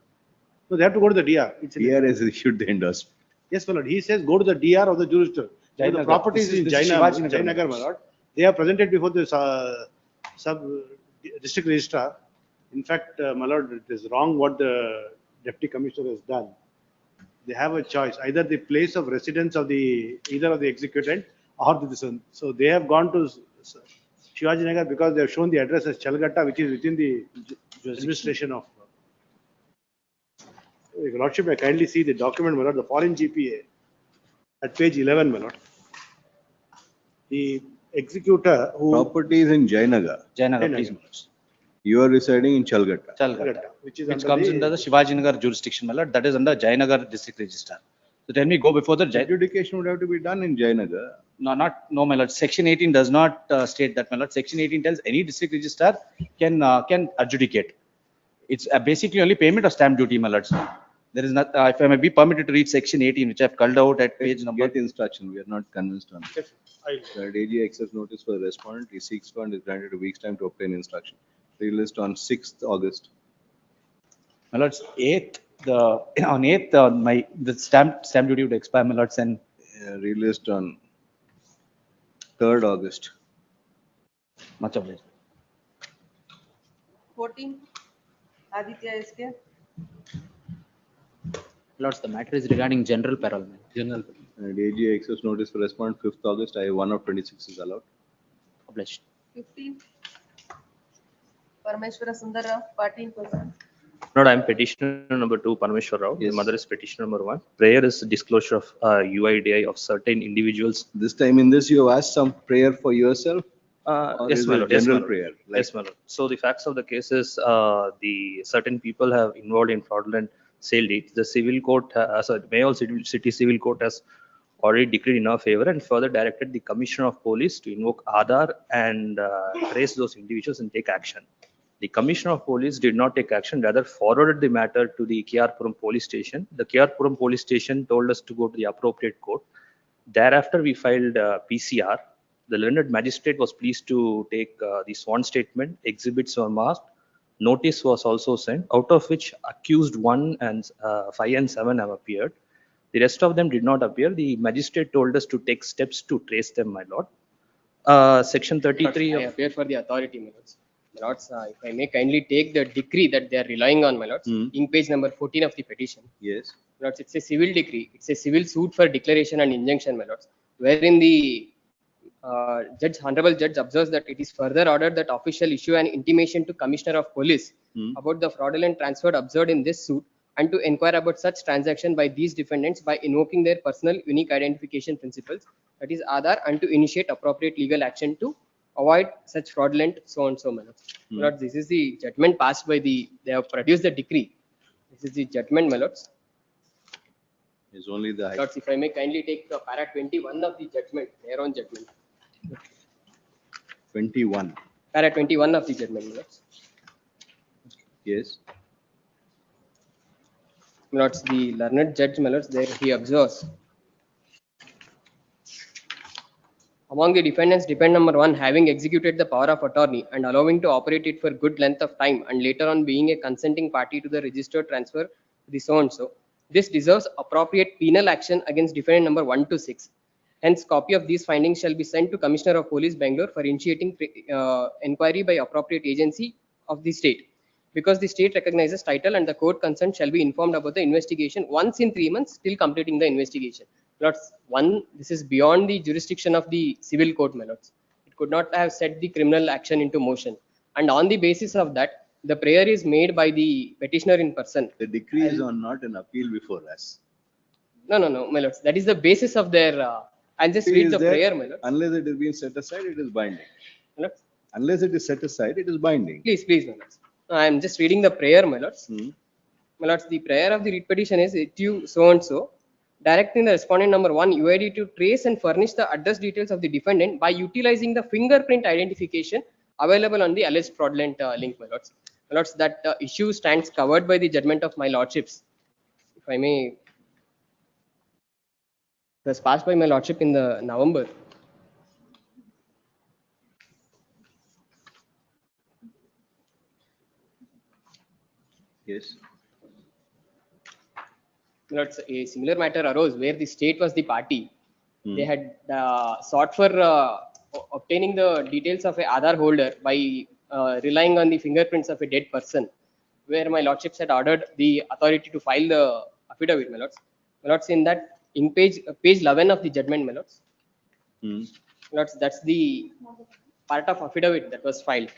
No, they have to go to the DR. DR has issued the endorsement. Yes, my lord. He says go to the DR of the jurisdiction. So the Jayanagar. property is in This is Jayanagar, Shivaji Nagar. my lord. They have presented before the sub district registrar. In fact, my lord, it is wrong what the deputy commissioner has done. They have a choice, either the place of residence of the either of the executant or the son. So they have gone to Shivaji Nagar because they have shown the address as Chalgatta, which is within the administration of. Your Lordship, I kindly see the document, my lord, the foreign GPA at page 11, my lord. The executor who. Property is in Jayanagar. Jayanagar, please. You are residing in Chalgatta. Chalgatta, which is which under comes the- under the Shivaji Nagar jurisdiction, my lord. That is under Jayanagar district register. So tell me, go before the Adjudication would have to be done in Jayanagar. No, no, my lord. Section 18 does not state that, my lord. Section 18 tells any district registrar can adjudicate. It's basically only payment of stamp duty, my lords. There is not, if I may be permitted to read section 18, which I've culled out at page number. Get instruction, we are not convinced on it. The AG accepts notice for the respondent, he seeks for and is granted a week's time to obtain instruction. Released on 6th August. My lords, 8th, on 8th, the stamp duty would expire, my lords, and. Released on 3rd August. Much obliged. 14, Aditya SK. Lords, the matter is regarding general parole. General. AG accepts notice for respondent 5th August, I-1 of 26 is allowed. Obliged. 15, Parameshwara Sundara, party in person. Lord, I am petitioner number 2, Parameshwar Rao. Yes. The mother is petitioner number 1. Prayer is disclosure of UIDI of certain individuals. This time in this, you have asked some prayer for yourself? Or Yes, is my it lord. Yes, my general lord. prayer? Yes, my lord. So the facts of the case is the certain people have involved in fraudulent sale deeds. The civil court, Mayall City Civil Court has already decreed in our favor and further directed the Commissioner of Police to invoke Aadhaar and trace those individuals and take action. The Commissioner of Police did not take action, rather forwarded the matter to the KR-Puram Police Station. The KR-Puram Police Station told us to go to the appropriate court. Thereafter, we filed PCR. The learned magistrate was pleased to take the sworn statement. Exhibits were masked. Notice was also sent, out of which accused 1 and 5 and 7 have appeared. The rest of them did not appear. The magistrate told us to take steps to trace them, my lord. Section 33 I of appear for the authority, my lords. My lords, if I may kindly take the decree that they are relying on, my lords, in page number 14 of the petition. Yes. My lords, it's a civil decree. It's a civil suit for declaration and injunction, my lords, wherein the honorable judge observes that it is further ordered that official issue an intimation to Commissioner of Police about the fraudulent transfer observed in this suit and to inquire about such transaction by these defendants by invoking their personal unique identification principles, that is Aadhaar, and to initiate appropriate legal action to avoid such fraudulent so and so manner. My lords, this is the judgment passed by they have produced the decree. This is the judgment, my lords. Is only the high. Lords, if I may kindly take para 21 of the judgment, their own judgment. 21. Para 21 of the judgment, my lords. Yes. my lords, the learned judge, my lords, there he observes. Among the defendants, defendant number 1 having executed the power of attorney and allowing to operate it for good length of time and later on being a consenting party to the registered transfer to the so and so. This deserves appropriate penal action against defendant number 1 to 6. Hence, copy of these findings shall be sent to Commissioner of Police, Bangalore, for initiating inquiry by appropriate agency of the state. Because the state recognizes title and the court consent shall be informed about the investigation once in 3 months till completing the investigation. Lords, this is beyond the jurisdiction of the civil court, my lords. It could not have set the criminal action into motion. And on the basis of that, the prayer is made by the petitioner in person. The decree is on not an appeal before us. No, my lords. That is the basis of their. I'll just read the prayer, my lords. Unless it is being set aside, it is binding. My lords. Unless it is set aside, it is binding. Please, my lords. I am just reading the prayer, my lords. My lords, the prayer of the writ petition is to so and so, directing the respondent number 1 UID to trace and furnish the address details of the defendant by utilizing the fingerprint identification available on the alleged fraudulent link, my lords. My lords, that issue stands covered by the judgment of my lordships. If I may, it was passed by my lordship in the November. Yes. Lords, a similar matter arose where the state was the party. They had sought for obtaining the details of a Aadhaar holder by relying on the fingerprints of a dead person, where my lordships had ordered the authority to file the affidavit, my lords. My lords, in that, in page 11 of the judgment, my lords. Lords, that's the part of affidavit that was filed.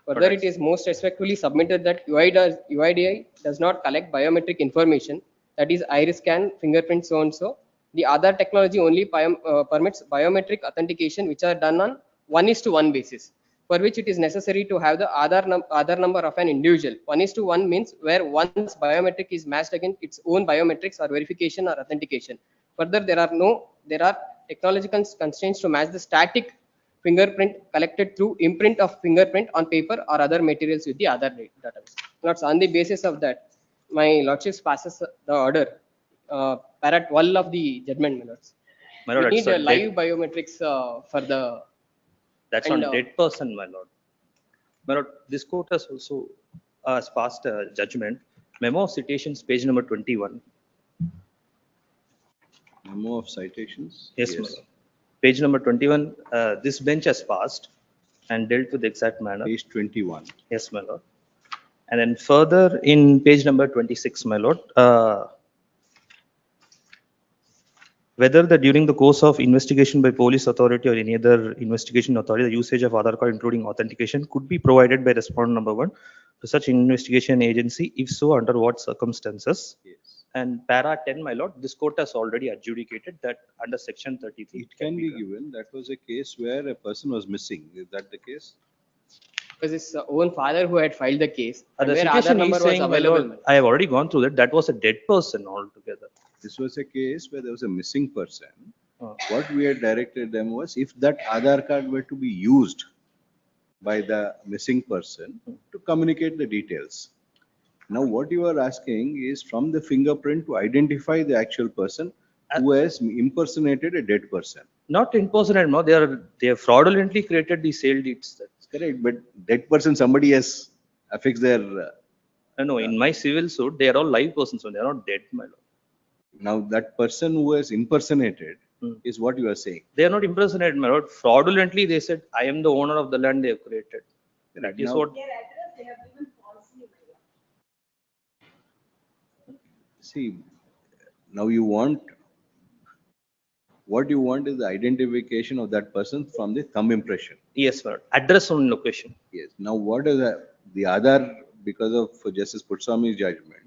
Further, it is most respectfully submitted that UIDI does not collect biometric information, that is iris scan, fingerprint, so and so. The Aadhaar technology only permits biometric authentication, which are done on 1:1 basis, for which it is necessary to have the Aadhaar number of an individual. 1:1 means where one's biometric is matched against its own biometrics or verification or authentication. Further, there are technological constraints to match the static fingerprint collected through imprint of fingerprint on paper or other materials with the Aadhaar database. Lords, on the basis of that, my lordships passes the order, para 12 of the judgment, my lords. My lord, We need that's a live biometrics for the. That's on dead person, my lord. My lord, this court has also passed a judgment. Memo of citations, page number 21. Memo of citations? Yes, my lord. Page number 21, this bench has passed and dealt with the exact manner. Page 21. Yes, my lord. And then further in page number 26, my lord, whether during the course of investigation by police authority or any other investigation authority, the usage of Aadhaar card, including authentication, could be provided by respondent number 1 to such investigation agency, if so, under what circumstances? Yes. And para 10, my lord, this court has already adjudicated that under section 33. It can be given. That was a case where a person was missing. Is that the case? Because his own father who had filed the case, The where citation Aadhaar number is was saying, my available. lord, I have already gone through that. That was a dead person altogether. This was a case where there was a missing person. What we had directed them was, if that Aadhaar card were to be used by the missing person to communicate the details. Now, what you are asking is from the fingerprint to identify the actual person who has impersonated a dead person. Not impersonate, no. They have fraudulently created the sale deeds. That's correct, but dead person, somebody has affixed their. No, in my civil suit, they are all live persons, so they are not dead, my lord. Now, that person who has impersonated is what you are saying. They are not impersonated, my lord. Fraudulently, they said, I am the owner of the land they have created. That is what. See, now you want, what you want is the identification of that person from the thumb impression. Yes, sir. Address on location. Yes. Now, what is the other, because of Justice Putswami's judgment,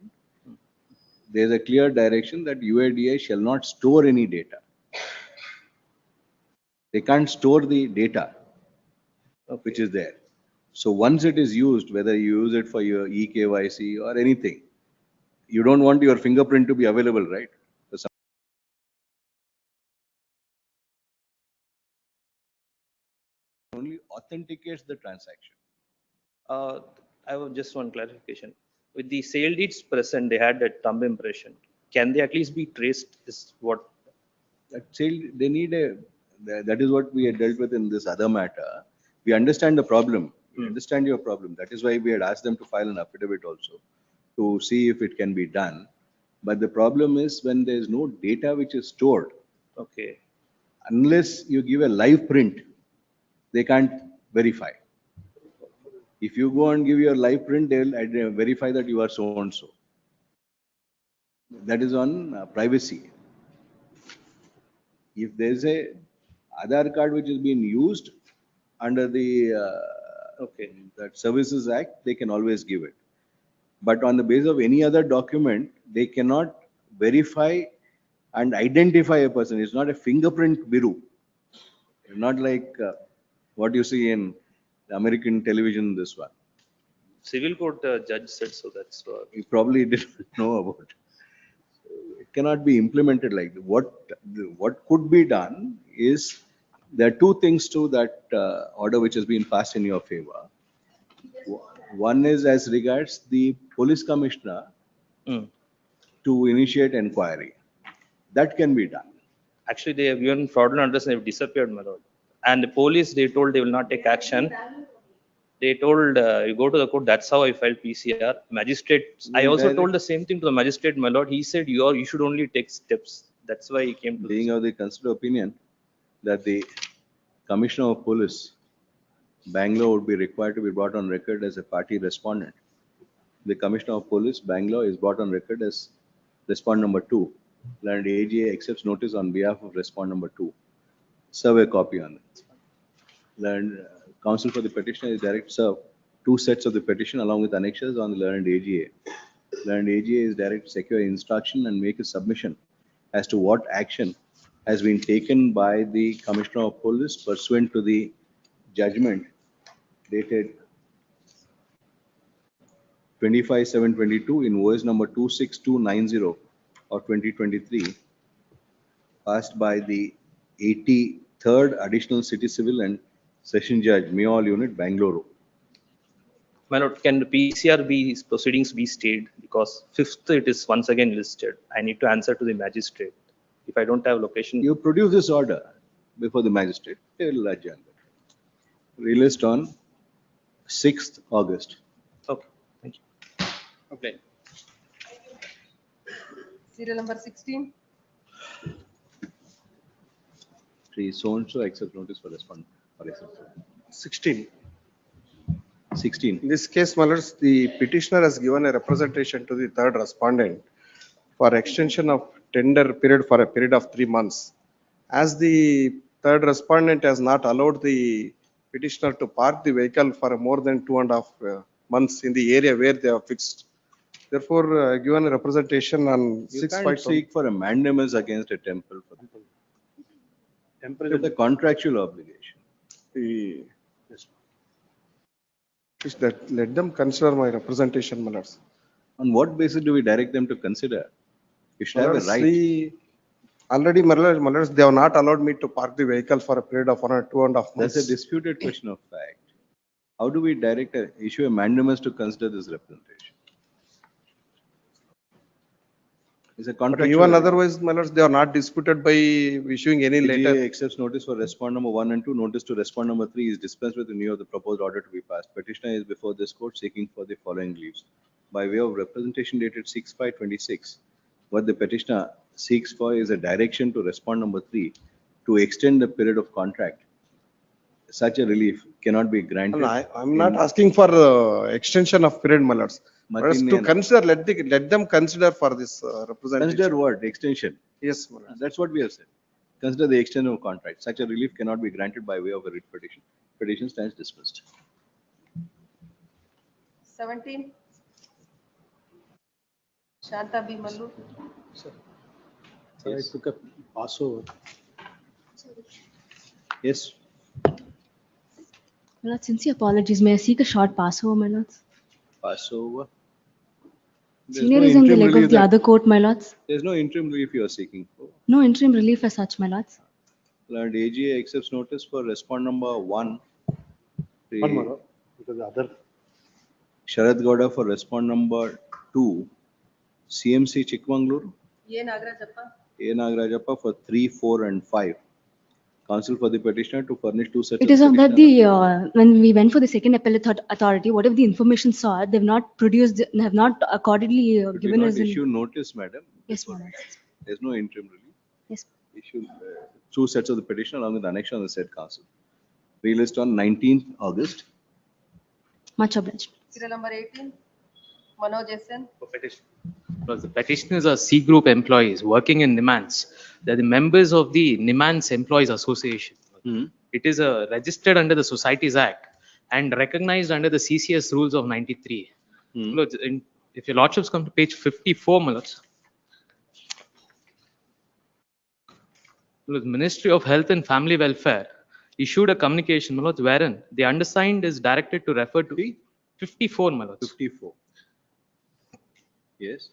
there is a clear direction that UIDI shall not store any data. They can't store the data which is there. So once it is used, whether you use it for your eKYC or anything, you don't want your fingerprint to be available, right? Only authenticates the transaction. I have just one clarification. With the sale deeds present, they had a thumb impression. Can they at least be traced? Is what That sale, they need a, that is what we had dealt with in this other matter. We understand the problem. We understand your problem. That is why we had asked them to file an affidavit also to see if it can be done. But the problem is when there is no data which is stored, okay. unless you give a live print, they can't verify. If you go and give your live print, they will verify that you are so and so. That is on privacy. If there is a Aadhaar card which is being used under the that Services Act, they can always give it. But on the basis of any other document, they cannot verify and identify a person. It's not a fingerprint bureau. Not like what you see in American television, this one. Civil court judge said so. That's what. You probably didn't know about. It cannot be implemented like that. What could be done is there are two things to that order which has been passed in your favor. One is as regards the police commissioner to initiate inquiry. That can be done. Actually, they have given fraudulent address and they've disappeared, my lord. And the police, they told they will not take action. They told you go to the court. That's how I filed PCR. Magistrate, I also told the same thing to the magistrate, my lord. He said you should only take steps. That's why he came to. Being of the considered opinion that the commissioner of police, Bangalore, would be required to be brought on record as a party respondent. The commissioner of police, Bangalore, is brought on record as respondent number 2. And AGA accepts notice on behalf of respondent number 2. Serve a copy on it. Learned counsel for the petitioner is direct serve 2 sets of the petition along with annexures on the learned AGA. Learned AGA is direct secure instruction and make a submission as to what action has been taken by the commissioner of police pursuant to the judgment dated 25/7/22 in OS number 26290 of 2023, passed by the 83rd Additional City Civil and Session Judge, Mayall Unit, Bangalore. My lord, can the PCR proceedings be stayed? Because 5th it is once again listed. I need to answer to the magistrate. If I don't have location. You produce this order before the magistrate, they will adjourn. Released on 6th August. Okay, thank you. Okay. Serial number 16. So-and-so accepts notice for respondent. 16. 16. In this case, my lords, the petitioner has given a representation to the third respondent for extension of tender period for a period of 3 months. As the third respondent has not allowed the petitioner to park the vehicle for more than 2.5 months in the area where they are fixed. Therefore, given a representation on You 6 can't seek for a mandamus against a temple. Temple is a contractual obligation. Is that let them consider my representation, my lords. On what basis do we direct them to consider? You should My have a lords, right. Already, my lords, they have not allowed me to park the vehicle for a period of 1 or 2.5 months. That's a disputed question of fact. How do we issue a mandamus to consider this representation? It's a But contractual. even otherwise, my lords, they are not disputed by issuing any AGA letter. accepts notice for respondent number 1 and 2. Notice to respondent number 3 is dispensed with the view of the proposed order to be passed. Petitioner is before this court seeking for the following leaves. By way of representation dated 6/5/26, what the petitioner seeks for is a direction to respondent number 3 to extend the period of contract. Such a relief cannot be granted. I'm not asking for extension of period, my lords. Whereas to consider, let them consider for this representation. Consider what? Extension. Yes, my lords. That's what we have said. Consider the extension of contract. Such a relief cannot be granted by way of a writ petition. Petition stands dismissed. 17. Shanta B. Mallu. I took a Passover. Yes. My lord, sincere apologies. May I seek a short Passover, my lords? Passover. Senior is in the leg of the other court, my lords. There's no interim relief you are seeking for. No interim relief as such, my lords. Learned AGA accepts notice for respondent number 1. One more, because the other. Sharad Gowda for respond number 2, CMC Chikmagalur, A. Nagarajappa. A. Nagarajappa for 3, 4 and 5. Counsel for the petitioner to furnish 2 sets It of is on that petitioner. when we went for the second appellate authority, whatever the information sought, they've not produced, they have not accordingly But we given not us. issue notice, madam. Yes, madam. There's no interim release. Yes. Issue 2 sets of the petition along with the annex on the said counsel. Released on 19th August. Much obliged. Serial number 18, Manoj SN. Because the petitioners are C group employees working in NIMANS. They're the members of the NIMANS Employees Association. It is registered under the Societies Act and recognized under the CCS rules of 93. If your lordships come to page 54, my lords. The Ministry of Health and Family Welfare issued a communication, my lords, wherein the undersigned is directed to refer to 54, my lords. 54. Yes.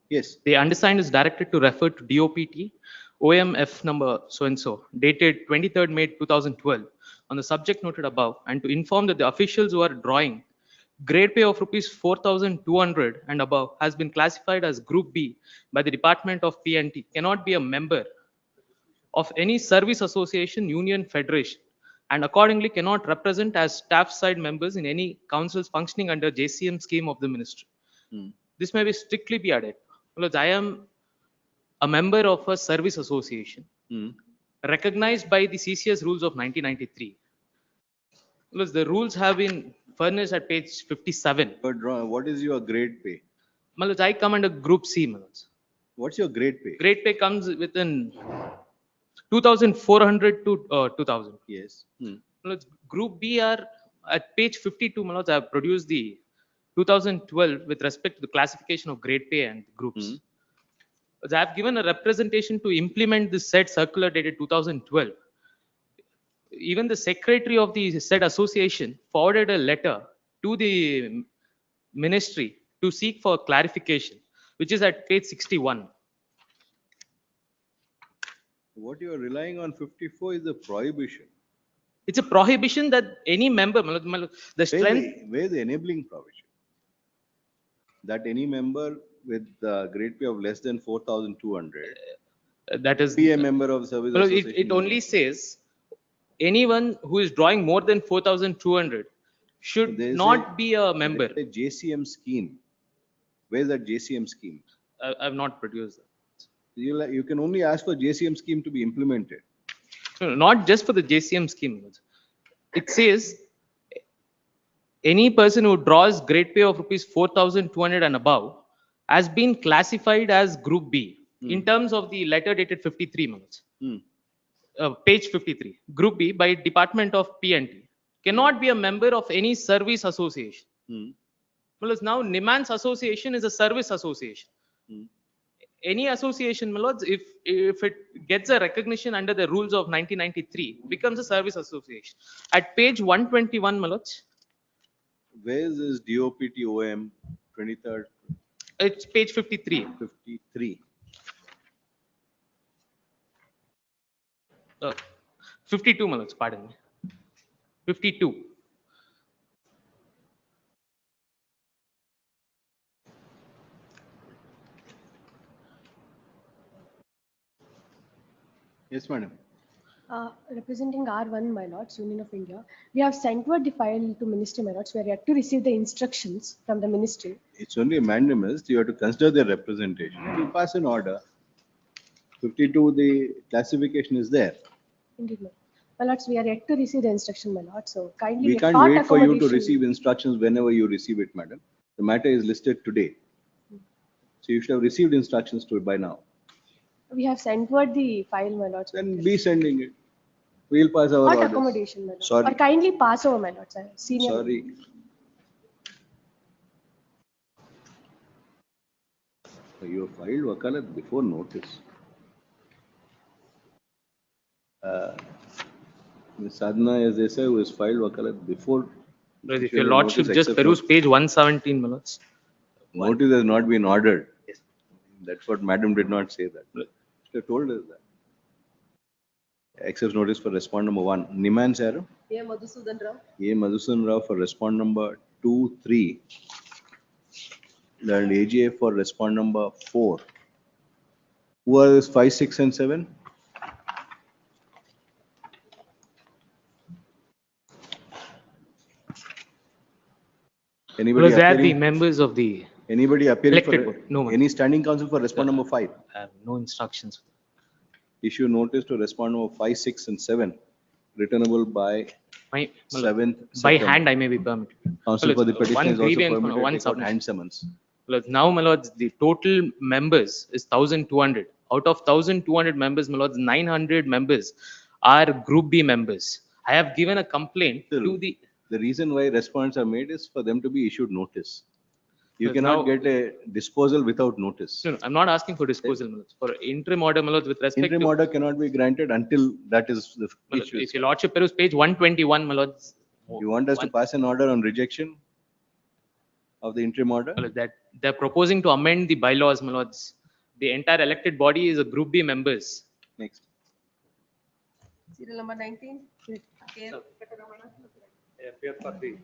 Yes. The undersigned is directed to refer to DOPT OMF number so and so, dated 23rd May 2012, on the subject noted above, and to inform that the officials who are drawing grade pay of rupees 4,200 and above has been classified as Group B by the Department of P&T, cannot be a member of any service association, union, federation, and accordingly cannot represent as staff side members in any councils functioning under JCM scheme of the ministry. This may be strictly be added. Because I am a member of a service association recognized by the CCS rules of 1993. Because the rules have been furnished at page 57. But what is your grade pay? Malaj, I come under Group C. Malaj. What's your grade pay? Grade pay comes within 2,400 to 2,000. Yes. Malaj, Group B are at page 52. Malaj, I have produced the 2012 with respect to the classification of grade pay and groups. I have given a representation to implement this said circular dated 2012. Even the secretary of the said association forwarded a letter to the ministry to seek for clarification, which is at page 61. What you are relying on 54 is the prohibition. It's a prohibition that any member, the strength. Where the enabling provision? That any member with the grade pay of less than 4,200. That is be a member of service association. It only says anyone who is drawing more than 4,200 should not be a member. A JCM scheme. Where's that JCM scheme? I have not produced that. You can only ask for JCM scheme to be implemented. No, not just for the JCM scheme. It says any person who draws grade pay of rupees 4,200 and above has been classified as Group B in terms of the letter dated 53 minutes. Page 53. Group B by Department of P&T cannot be a member of any service association. Well, now NIMANS association is a service association. Any association, Milords, if it gets a recognition under the rules of 1993, becomes a service association. At page 121, Milords. Where is this DOPT OM 23rd? It's page 53. 53. 52, Milords, pardon me. 52. Yes, madam. Representing R1, my lords, Union of India, we have sent word the file to Ministry, my lords. We are yet to receive the instructions from the Ministry. It's only a mandamus. You have to consider their representation. You pass an order. 52, the classification is there. Indeed, my lords, we are yet to receive the instruction, my lords. So kindly. We can't wait for you to receive instructions whenever you receive it, madam. The matter is listed today. So you should have received instructions to it by now. We have sent word the file, my lords. Then be sending it. We'll pass our What orders. accommodation, my lords? Sorry. Or kindly pass over, my lords. Senior. Sorry. You filed wakalat before notice. Ms. Sadhana, as they say, who has filed wakalat before. If your lordship just peruse page 117, Milords. Notice has not been ordered. Yes. That's what madam did not say that. She told us that. Access notice for respondent number 1. NIMANS error? A. Madhusudan Rao. A. Madhusudan Rao for respond number 2, 3. And AGA for respond number 4. Who are these 5, 6, and 7? Anybody Because they are the appearing? members of the Anybody appearing for elected body. No one. any standing counsel for respond number 5? I have no instructions. Issue notice to respond number 5, 6, and 7, returnable by My, 7th by September. hand, I may be permitted. Counsel for the petition one is also grievance, permitted one to take out submission. hand summons. Well, now, my lords, the total members is 1,200. Out of 1,200 members, my lords, 900 members are Group B members. I have given a complaint to the. The reason why response are made is for them to be issued notice. You Yes, cannot now- get a disposal without notice. No, I'm not asking for disposal, my lords. For interim order, my lords, with respect Interim to. order cannot be granted until that is the My lords, issue. if your lordship peruse page 121, my lords. You want us to pass an order on rejection of the interim order? My lords, that they're proposing to amend the bylaws, my lords. The entire elected body is a Group B members. Next. Serial number 19. K. I appear for the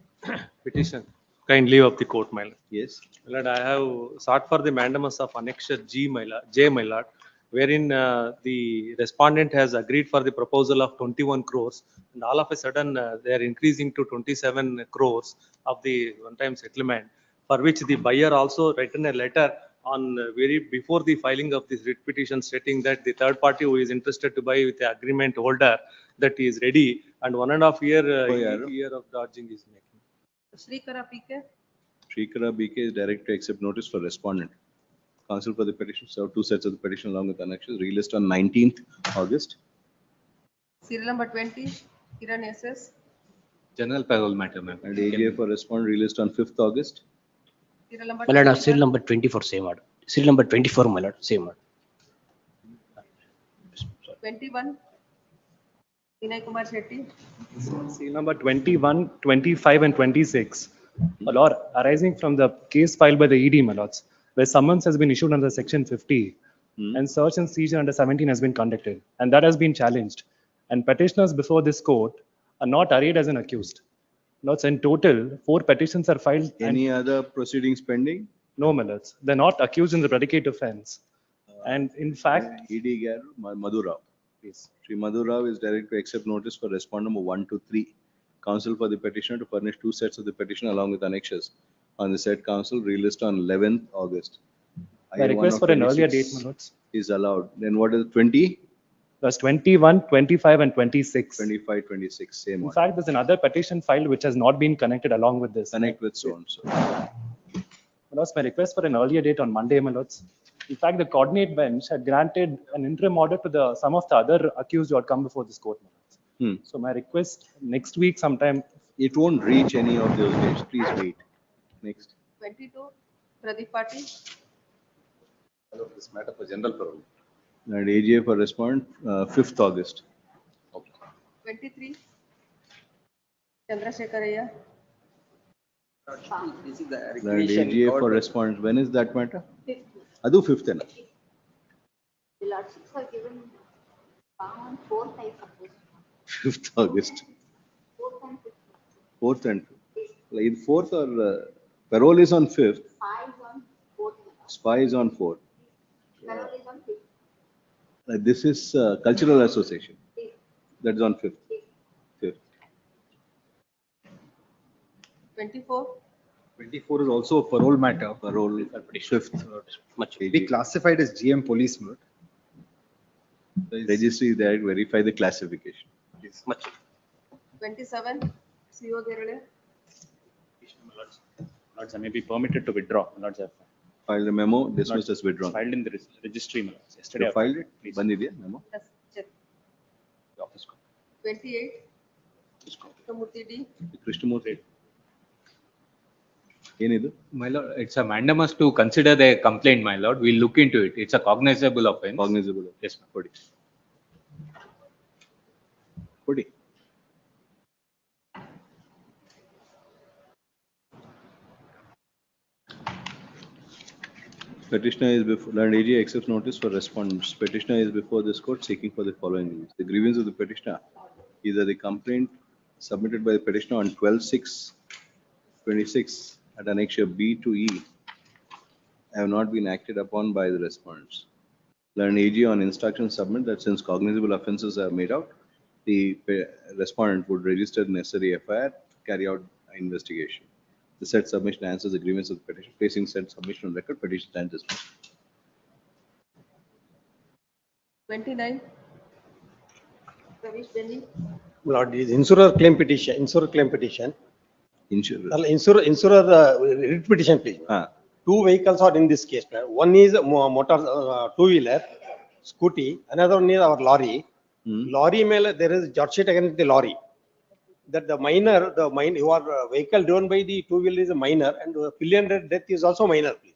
petition. Kind leave of the court, my lord. Yes. My lord, I have sought for the mandamus of annexure J, my lord, wherein the respondent has agreed for the proposal of 21 crores, and all of a sudden they are increasing to 27 crores of the one-time settlement, for which the buyer also written a letter on very before the filing of this writ petition, stating that the third party who is interested to buy with the agreement holder that he is ready, and 1.5 year of dodging is making. Srikara PK. Srikara BK is directed to accept notice for respondent. Counsel for the petition served 2 sets of the petition along with annexures, relist on 19th August. Serial number 20. Kiran SS. General parole matter, ma'am. And AGA for respondent relist on 5th August. Serial number My lord, 21. serial number 24, same order. Serial number 24, my lord, same order. 21. Vinay Kumar Shetty. Seal number 21, 25, and 26. My lord, arising from the case filed by the ED, my lords, where summons has been issued under section 50 and search and seizure under 17 has been conducted, and that has been challenged. And petitioners before this court are not arrayed as an accused. Lords, in total, 4 petitions are filed. Any other proceedings pending? No, my lords. They're not accused in the predicate offense. And in fact. ED Garu, Madhu Rao. Yes. Sri Madhu Rao is directed to accept notice for respondent number 1 to 3. Counsel for the petitioner to furnish 2 sets of the petition along with annexures on the said counsel relist on 11th August. I request for an earlier date, my lords. Is allowed. Then what is 20? That's 21, 25, and 26. 25, 26, same In one. fact, there's another petition filed which has not been connected along with this. Connect with so and so. My lords, my request for an earlier date on Monday, my lords. In fact, the coordinate bench had granted an interim order to some of the other accused who had come before this court, my lords. So my request next week sometime. It won't reach any of those dates. Please wait. Next. 22. Pradeep Patil. This matter for general parole. And AGA for respondent 5th August. 23. Chandrasekharaya. This is the And recreation AGA for court. respondent. When is that matter? Adu 5th. The lordships are given on 4th, I suppose. 5th August. 4th and 5th. Like 4th or parole is on 5th. Spy is on 4th. This is cultural association. That is on 5th. 5th. 24. 24 is also a parole matter. Parole 5th. Be classified as GM police mode. Registry is there to verify the classification. Yes, much. 27. CO Gerule. Lords, I may be permitted to withdraw. Lords, I've Filed a memo, dismissed as withdrawn. filed in the registry, my lords. Yesterday. You I filed it? Please. Bandidiya memo? Yes, check. The office copy. 28. Krishnamurthy D. Krishnamurthy. Enidu? My lord, it's a mandamus to consider the complaint, my lord. We'll look into it. It's a cognizable offense. Cognizable. Yes, ma'am. Kodi. Kodi. Petitioner is before, and AG accepts notice for respondents. Petitioner is before this court seeking for the following reasons. The grievance of the petitioner, either the complaint submitted by the petitioner on 12/6/26 at annexure B to E have not been acted upon by the respondents. Learned AG on instruction submit that since cognizable offences are made out, the respondent would register necessary FIR, carry out investigation. The said submission answers the grievance of the petition. Placing said submission on record, petition stands dismissed. 29. Ravish Delhi. Lord, is insurer claim petition, insurer claim petition. Insurer. Insurer writ petition, please. Two vehicles are in this case. One is motor two-wheeler, scooty. Another one is our lorry. Lorry mail, there is charge sheet against the lorry. That the minor, your vehicle driven by the two-wheeler is a minor, and pillion death is also minor, please.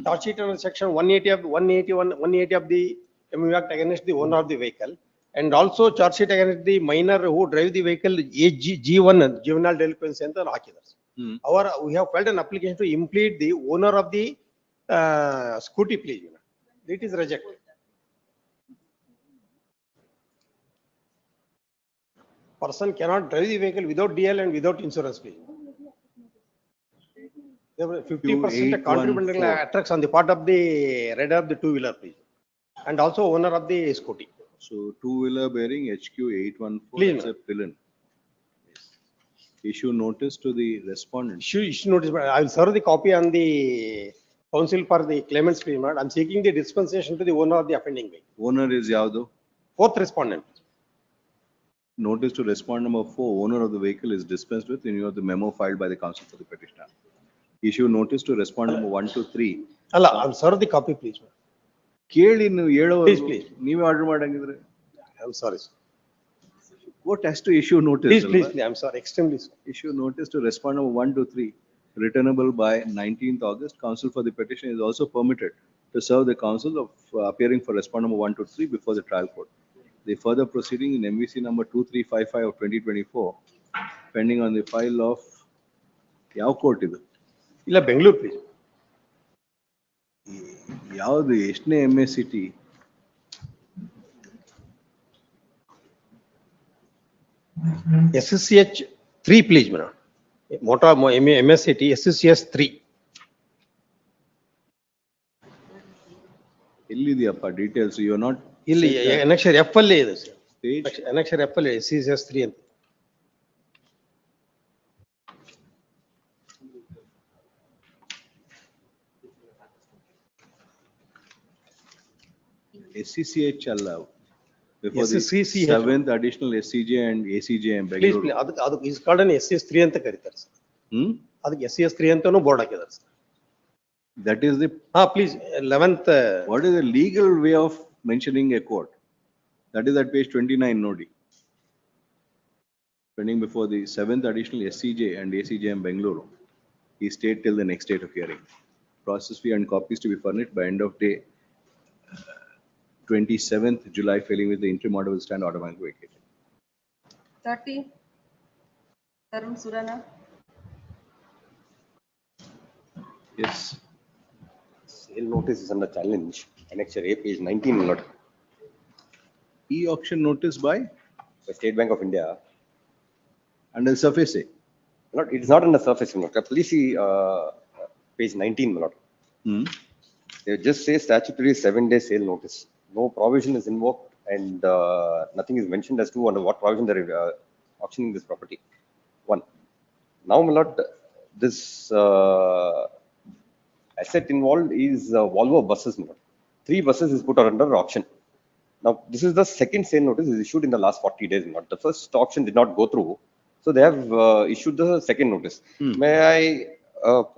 Charge sheet under section 180 of 180 of the MU Act against the owner of the vehicle, and also charge sheet against the minor who drive the vehicle G1 juvenile delinquency ಅಂತ ಹಾಕಿದ್ದಾರೆ. We have filed an application to implead the owner of the scooty, please. It is rejected. Person cannot drive the vehicle without DL and without insurance, please. 50% contributing attracts on the part of the rider of the two-wheeler, please, and also owner of the scooty. So two-wheeler bearing HQ 814 Please, is a pillion. Issue notice to the respondent. Issue notice. I will serve the copy on the counsel for the claimants, please. I am seeking the dispensation to the owner of the offending vehicle. Owner is Yavdo. Fourth respondent. Notice to respondent number 4, owner of the vehicle is dispensed with in view of the memo filed by the counsel for the petitioner. Issue notice to respondent number 1 to 3. Allah, I will serve the copy, please. ಕೇಳಿ ನೀವು Please, please. ನೀವೇ order ಮಾಡಂಗಿದ್ರೆ. I am sorry, sir. Court has to issue notice. Please, I am sorry, extremely sorry. Issue notice to respondent number 1 to 3, returnable by 19th August. Counsel for the petition is also permitted to serve the counsel of appearing for respondent number 1 to 3 before the trial court. The further proceeding in MVC number 2355 of 2024, pending on the file of ಯಾವ court ಇದು? ಇಲ್ಲ Bengaluru, please. ಯಾವುದು ಎಷ್ಟನೇ MSCT? SCH 3, please, madam. Motor MSCT SCH 3. ಎಲ್ಲಿದೆಯಪ್ಪ details? ಯು ನಾಟ್ ಇಲ್ಲಿ annexure F ಅಲ್ಲೇ ಇದೆ ಸರ್. annexure F ಅಲ್ಲೇ SCH 3 ಅಂತ. SCCH ಅಲ್ಲ. Before the SCCH. 7th additional SCJ and ACJ in Please, Bangalore. ಅದಕ್ಕೆ is called an SCH 3 ಅಂತ ಕರೀತಾರೆ ಸರ್. ಅದಕ್ಕೆ SCH 3 ಅಂತಾನೂ ಬೋರ್ಡ್ ಹಾಕಿದ್ದಾರೆ sir. That is the. Please, 11th. What is the legal way of mentioning a court? That is at page 29, Nodi. Pending before the 7th additional SCJ and ACJ in Bangalore. He stayed till the next date of hearing. Process fee and copies to be furnished by end of day 27th July, failing with the interim order will stand automatically vacated. 30. Tarun Surana. Yes. Sale notice is under challenge. Annexure A, page 19, Lord. E-auction notice by? The State Bank of India. Under the surface A? Lord, it is not under surface, Lord. Please see page 19, Lord. They just say statutory 7-day sale notice. No provision is invoked and nothing is mentioned as to under what provision they are auctioning this property. One. Now, my lord, this asset involved is Volvo buses, my lord. 3 buses is put under auction. Now, this is the second sale notice is issued in the last 40 days, my lord. The first auction did not go through, so they have issued the second notice. May I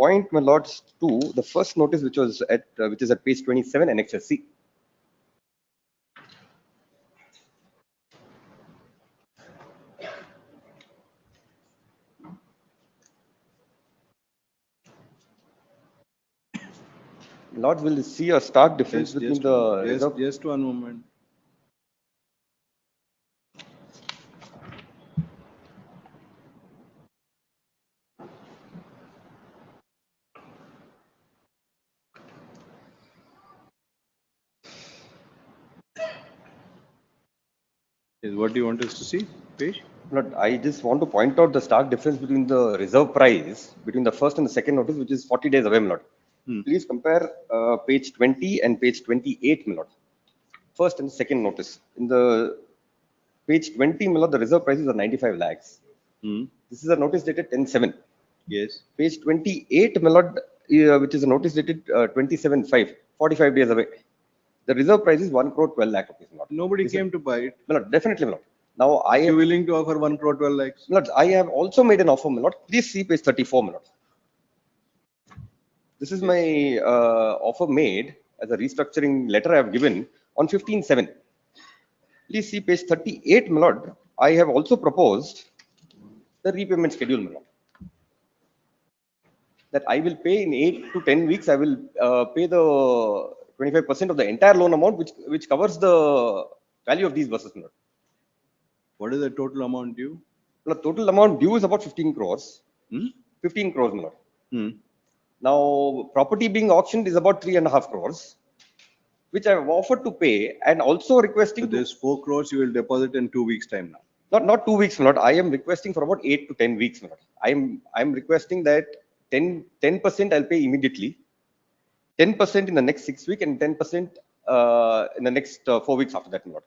point, my lords, to the first notice, which is at page 27, annexure C. Lords, will see a stark difference between the. Just one moment. What do you want us to see? Page? Lord, I just want to point out the stark difference between the reserve price between the first and the second notice, which is 40 days away, my lord. Please compare page 20 and page 28, my lord. First and second notice. In the page 20, my lord, the reserve prices are 95 lakhs. This is a notice dated 10/7. Yes. Page 28, my lord, which is a notice dated 27/5, 45 days away. The reserve price is 1 crore 12 lakh rupees, my lord. Nobody This came is, to buy it. my lord, definitely, my lord. Now, I You am willing to offer 1 crore 12 lakhs? my lord, I have also made an offer, my lord. Please see page 34, my lord. This is my offer made as a restructuring letter I have given on 15/7. Please see page 38, my lord. I have also proposed the repayment schedule, my lord. That I will pay in 8 to 10 weeks. I will pay the 25% of the entire loan amount, which covers the value of these buses, my lord. What is the total amount due? The total amount due is about 15 crores. 15 crores, my lord. Now, property being auctioned is about 3.5 crores, which I have offered to pay and also requesting. So there's 4 crores you will deposit in 2 weeks time now. Not 2 weeks, my lord. I am requesting for about 8 to 10 weeks, my lord. I'm requesting that 10% I'll pay immediately, 10% in the next 6 weeks, and 10% in the next 4 weeks after that, my lord.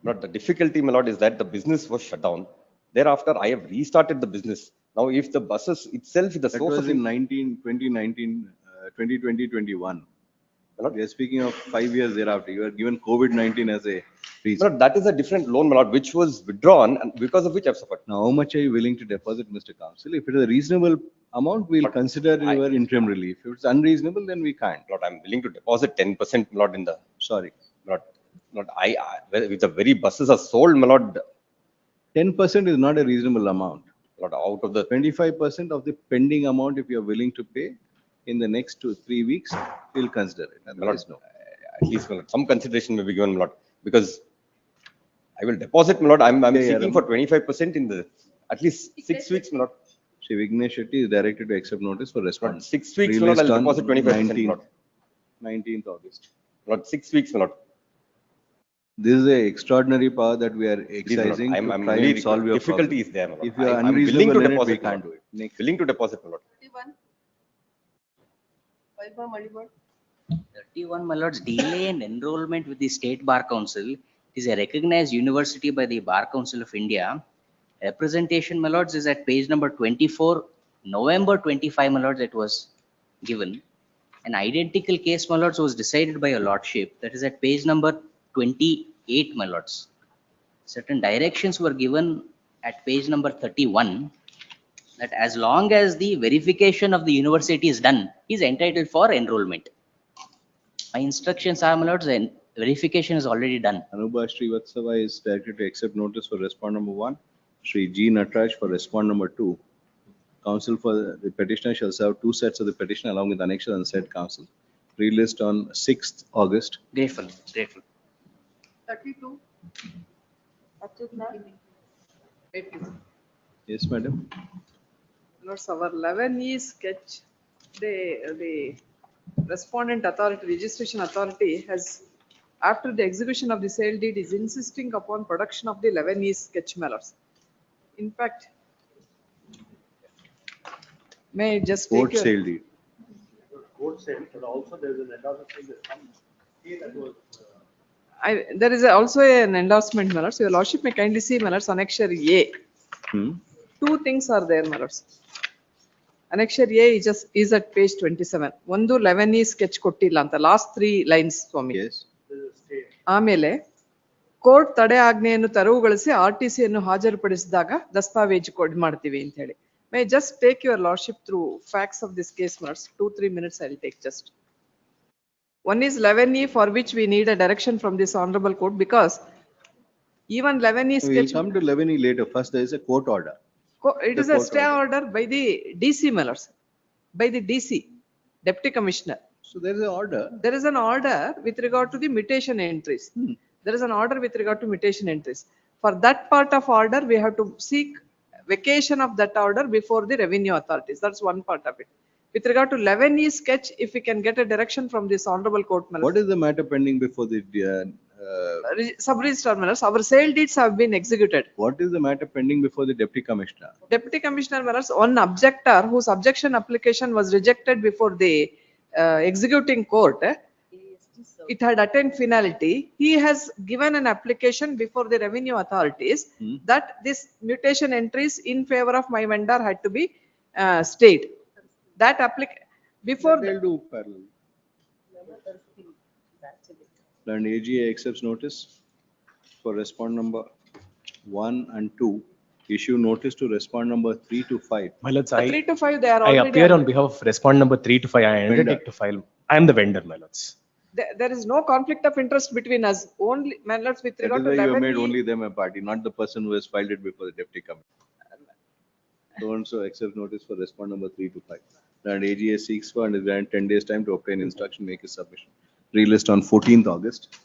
Not the difficulty, my lord, is that the business was shut down. Thereafter, I have restarted the business. Now, if the buses itself is the That source was of in 2019, 2020, 21. We are speaking of 5 years thereafter. You are given COVID-19 as a reason. But that is a different loan, my lord, which was withdrawn and because of which I've suffered. Now, how much are you willing to deposit, Mr. Counsel? If it is a reasonable amount, we'll consider your interim relief. If it's unreasonable, then we can't. Lord, I'm willing to deposit 10%, my lord, in the. Sorry. Lord, if the very buses are sold, my lord. 10% is not a reasonable amount. Lord, out of the 25% of the pending amount, if you are willing to pay in the next 2 3 weeks, we'll consider it. Otherwise, no. At least, my lord, some consideration may be given, my lord, because I will deposit, my lord. I'm seeking for 25% in the at least 6 weeks, my lord. Shri Vignesh Shetty is directed to accept notice for response. 6 weeks, my lord, I'll deposit 25%, my lord. 19th August. Lord, 6 weeks, my lord. This is an extraordinary power that we are exercising I'm to try really and solve your difficulty problem. is there, my lord. If you are I'm willing unreasonable to in it, deposit, we my can't do lord. it. Next. Willing to deposit, my lord. 31, my lords, delay in enrollment with the State Bar Council is a recognized university by the Bar Council of India. Representation, my lords, is at page number 24, November 25, my lords, it was given. An identical case, my lords, was decided by a lordship. That is at page number 28, my lords. Certain directions were given at page number 31 that as long as the verification of the university is done, he is entitled for enrollment. My instructions are, my lords, and verification is already done. Anubha Srivatsava is directed to accept notice for respond number 1. Shri G. Nataraj for respond number 2. Counsel for the petitioner shall serve 2 sets of the petition along with annexure and said counsel. Released on 6th August. Grateful, grateful. 32. Yes, madam. Lords, our 11E sketch, the respondent authority, registration authority has, after the execution of the sale deed, is insisting upon production of the 11E sketch, my lords. In fact, may I just take Court your. sale deed. Court sale, but also there's an endorsement saying that some say that was. There is also an endorsement, my lords. Your lordship may kindly see, my lords, annexure A. Two things are there, my lords. Annexure A is at page 27. One 11E sketch kottilla anta last 3 lines, Swami. Yes. ಆಮೇಲೆ court ತಡೆ ಆಜ್ಞೆಯನ್ನು ತೆರವುಗೊಳಿಸಿ RTC ಯನ್ನು ಹಾಜರುಪಡಿಸಿದಾಗ ದಸ್ತಾವೇಜು ಕೊಡ್ ಮಾಡ್ತೀವಿ ಅಂತ ಹೇಳಿ. May I just take your lordship through facts of this case, my lords. 2-3 minutes I will take just. One is 11E, for which we need a direction from this honorable court, because even 11E sketch. We'll come to 11E later. First, there is a court order. It is a stay order by the DC, my lords, by the DC, Deputy Commissioner. So there is an order. There is an order with regard to the mutation entries. There is an order with regard to mutation entries. For that part of order, we have to seek vacation of that order before the revenue authorities. That's one part of it. With regard to 11E sketch, if we can get a direction from this honorable court, my lords. What is the matter pending before the Sub-registrar, my lords, our sale deeds have been executed. What is the matter pending before the deputy commissioner? Deputy Commissioner, my lords, one objector whose objection application was rejected before the executing court, it had attained finality. He has given an application before the revenue authorities that this mutation entries in favor of my vendor had to be stayed. That before. They'll do parallel. And AGA accepts notice for respond number 1 and 2. Issue notice to respond number 3 to 5. My lords, 3 to 5, they are I already. appear on behalf of respond number 3 to 5. I undertake to file. I am the vendor, my lords. There is no conflict of interest between us. Only, my lords, with That regard is to why you have 11, made only them a party, not the person who has filed it before the deputy commissioner. So and so accepts notice for respond number 3 to 5. And AGA seeks for and is granted 10 days time to obtain instruction, make his submission. Relist on 14th August.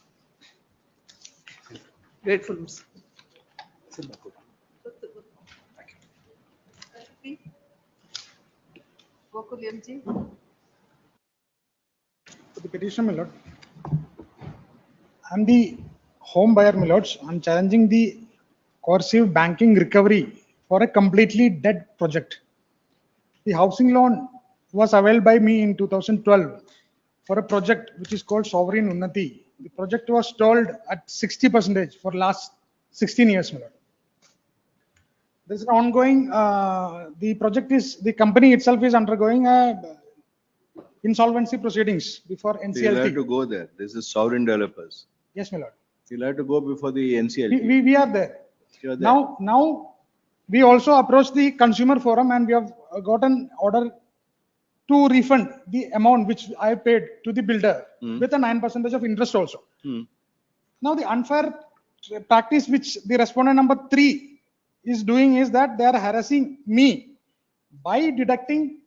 Grateful. Gokul MG. The petition, my lord. I'm the home buyer, my lords. I'm challenging the coercive banking recovery for a completely dead project. The housing loan was availed by me in 2012 for a project which is called Sovereign Unnati. The project was stalled at 60% for last 16 years, my lord. There's an ongoing, the company itself is undergoing insolvency proceedings before So you'll have NCLT. to go there. This is sovereign developers. Yes, my lord. You'll have to go before the NCLT. We are there. You're there. Now we also approached the consumer forum and we have got an order to refund the amount which I paid to the builder with a 9% of interest also. Now the unfair practice which the respondent number 3 is doing is that they are harassing me by deducting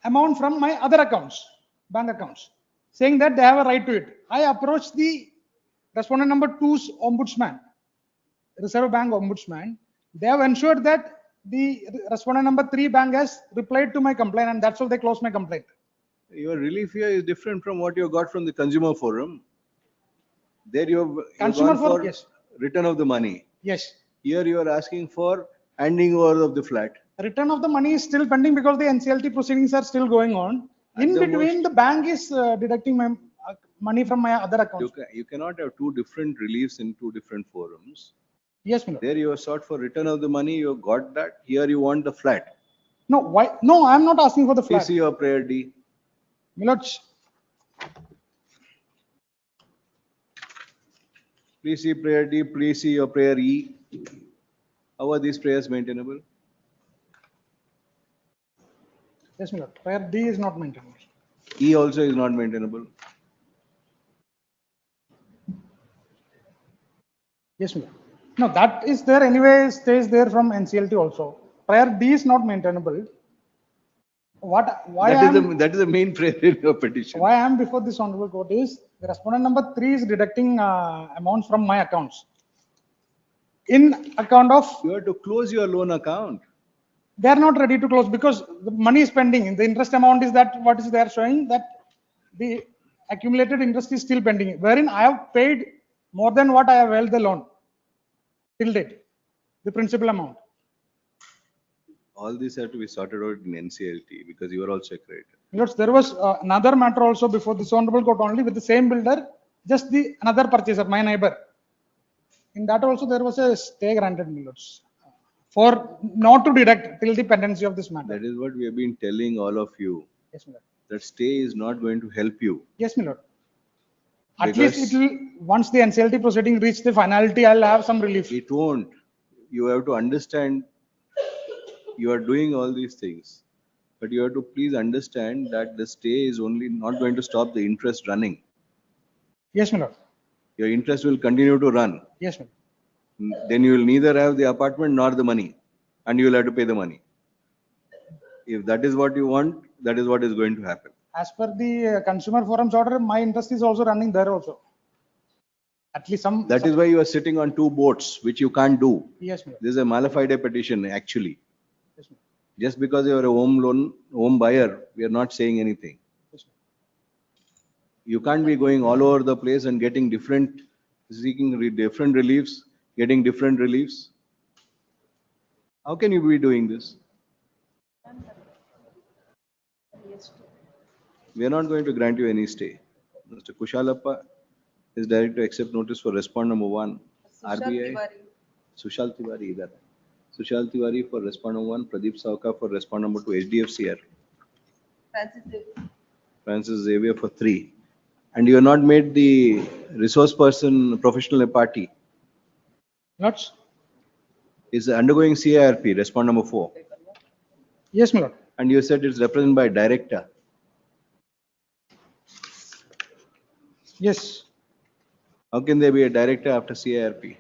amount from my other accounts, bank accounts, saying that they have a right to it. I approached the respondent number 2's ombudsman, Reserve Bank ombudsman. They have ensured that the respondent number 3 bank has replied to my complaint and that's why they closed my complaint. Your relief here is different from what you got from the consumer forum. There you've Consumer gone forum, for yes. return of the money. Yes. Here you are asking for handing over of the flat. Return of the money is still pending because the NCLT proceedings are still going on. In between, the bank is deducting my money from my other accounts. You cannot have two different reliefs in two different forums. Yes, my lord. There you have sought for return of the money, you got that. Here you want the flat. No, why? No, I'm not asking for the flat. Please see your prayer D. My lords, Please see prayer D, please see your prayer E. How are these prayers maintainable? yes, my lord. Prayer D is not maintained. E also is not maintainable. Yes, my lord. No, that is there anyway, stays there from NCLT also. Prayer D is not maintainable. Why That is the main prayer in your petition. why I am before this honorable court is the respondent number 3 is deducting amounts from my accounts. In account of. You have to close your loan account. They are not ready to close because the money is pending. The interest amount is that what is there showing that the accumulated interest is still pending, wherein I have paid more than what I have held the loan till date, the principal amount. All these have to be sorted out in NCLT because you are also accredited. Because there was another matter also before this honorable court only with the same builder, just the another purchaser, my neighbor. In that also there was a stay granted, Milords, for not to deduct till the pendency of this matter. That is what we have been telling all of you. Yes, my lord. That stay is not going to help you. Yes, my lord. At Because least it will, once the NCLT proceeding reach the finality, I'll have some relief. It won't. You have to understand you are doing all these things, but you have to please understand that the stay is only not going to stop the interest running. Yes, my lord. Your interest will continue to run. Yes, my lord. Then you will neither have the apartment nor the money, and you will have to pay the money. If that is what you want, that is what is going to happen. As per the consumer forum's order, my interest is also running there also. At least some. That is why you are sitting on two boats, which you can't do. Yes, my lord. This is a mala fide petition, actually. Yes, my lord. Just because you are a home buyer, we are not saying anything. Yes, You can't be going all over the place and getting different seeking different reliefs, getting different reliefs. How can you be doing this? We are not going to grant you any stay. Mr. Kushalappa is directed to accept notice for respond number 1, Sushant RBI. Tiwari. Sushal Tiwari either. Sushal Tiwari for respond number 1, Pradeep Sauka for respond number 2, HDFCR. Francis Xavier. Francis Xavier for 3. And you have not made the resource person professional a party. Lords? Is undergoing CIRP, respond number 4. Yes, my lord. And you said it's represented by director. Yes. How can there be a director after CIRP?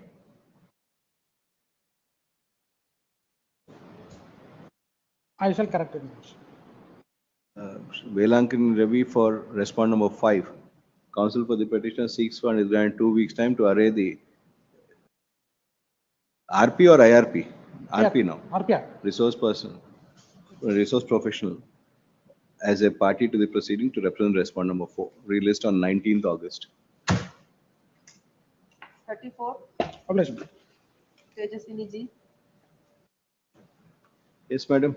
I shall correct it. Velankan Ravi for respond number 5. Counsel for the petitioner seeks for and is granted 2 weeks time to array the RP or IRP? RP now. RPR. Resource person, resource professional as a party to the proceeding to represent respond number 4. Released on 19th August. 34. Obligation. Tejaswini Ji. Yes, madam.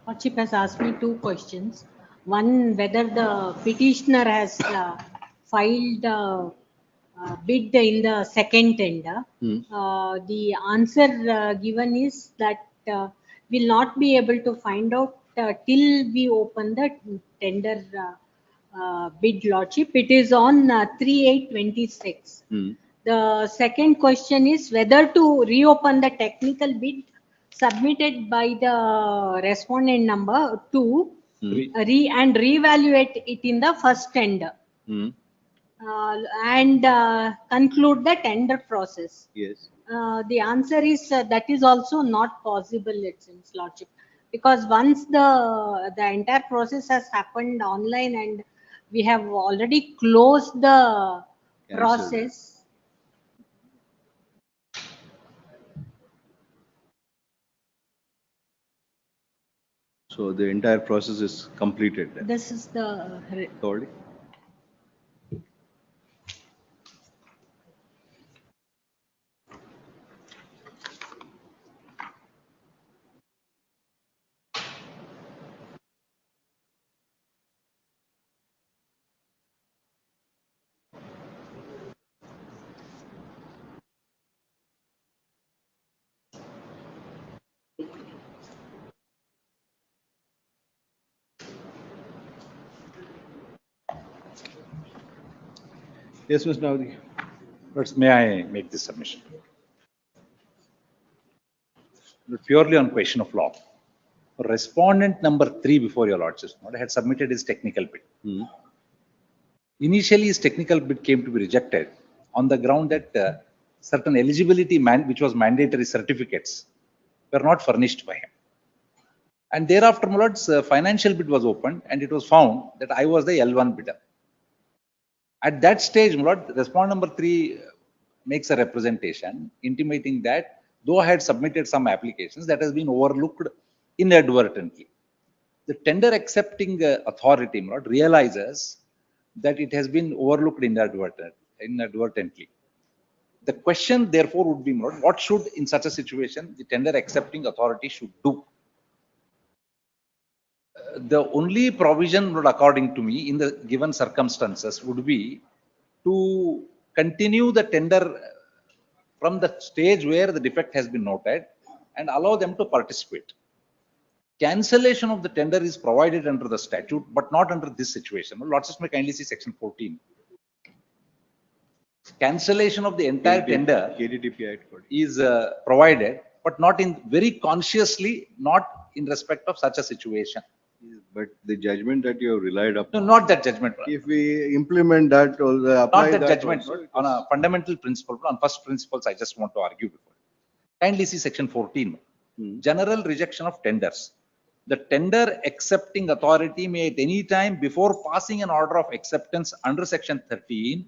Lordship has asked me 2 questions. One, whether the petitioner has filed bid in the second tender. The answer given is that we'll not be able to find out till we open the tender bid, Lordship. It is on 3/8/26. The second question is whether to reopen the technical bid submitted by the respondent number 2 and reevaluate it in the first tender and conclude the tender process. Yes. The answer is that is also not possible, it seems, Lordship, because once the entire process has happened online and we have already closed the process. So the entire process is completed. This is the Sorry. Yes, Ms. Navdi. May I make this submission? Purely on question of law. Respondent number 3 before your lordship had submitted his technical bid. Initially, his technical bid came to be rejected on the ground that certain eligibility which was mandatory certificates were not furnished by him. And thereafter, my lords, financial bid was opened and it was found that I was the L1 bidder. At that stage, my lord, respondent number 3 makes a representation intimating that though I had submitted some applications, that has been overlooked inadvertently. The tender accepting authority, my lord, realizes that it has been overlooked inadvertently. The question therefore would be, my lord, what should in such a situation the tender accepting authority should do? The only provision, according to me, in the given circumstances would be to continue the tender from the stage where the defect has been noted and allow them to participate. Cancellation of the tender is provided under the statute, but not under this situation. Lordships may kindly see section 14. Cancellation of the entire tender is provided, but not in very consciously, not in respect of such a situation. But the judgment that you have relied upon. No, not that judgment. If we implement that or apply not that that judgment also, on a fundamental principle. On first principles, I just want to argue before. Kindly see section 14. General rejection of tenders. The tender accepting authority may at any time before passing an order of acceptance under section 13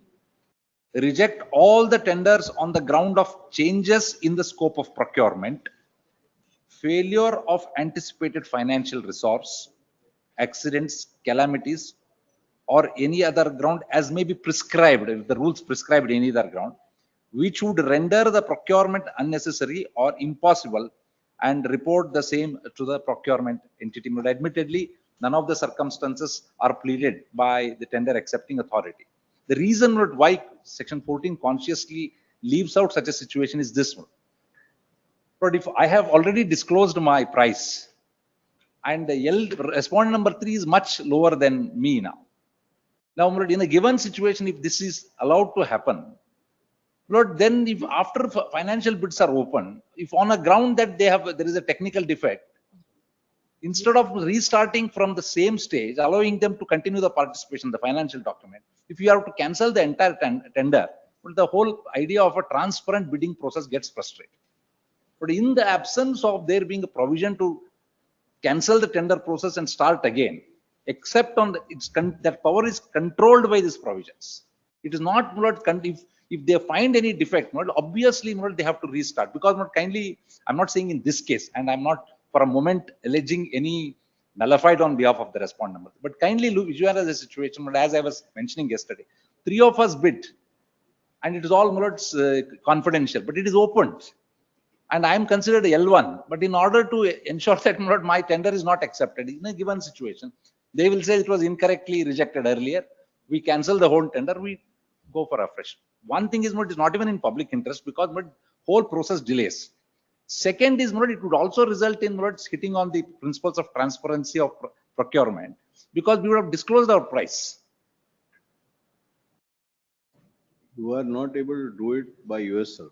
reject all the tenders on the ground of changes in the scope of procurement, failure of anticipated financial resource, accidents, calamities, or any other ground as may be prescribed, if the rules prescribed any other ground, which would render the procurement unnecessary or impossible, and report the same to the procurement entity. But admittedly, none of the circumstances are pleaded by the tender accepting authority. The reason why section 14 consciously leaves out such a situation is this one. But if I have already disclosed my price and the respondent number 3 is much lower than me now. Now, in a given situation, if this is allowed to happen, Lord, then if after financial bids are open, if on a ground that there is a technical defect, instead of restarting from the same stage, allowing them to continue the participation, the financial document, if you have to cancel the entire tender, well, the whole idea of a transparent bidding process gets frustrated. But in the absence of there being a provision to cancel the tender process and start again, except on that power is controlled by these provisions. It is not, if they find any defect, obviously they have to restart, because kindly, I'm not saying in this case, and I'm not for a moment alleging any nullified on behalf of the respondent number, but kindly look, visualize a situation, as I was mentioning yesterday, 3 of us bid, and it is all confidential, but it is opened. And I am considered L1, but in order to ensure that my tender is not accepted in a given situation, they will say it was incorrectly rejected earlier. We cancel the whole tender, we go for a fresh. One thing is, it is not even in public interest, because whole process delays. Second is, it would also result in hitting on the principles of transparency of procurement, because we would have disclosed our price. You are not able to do it by yourself.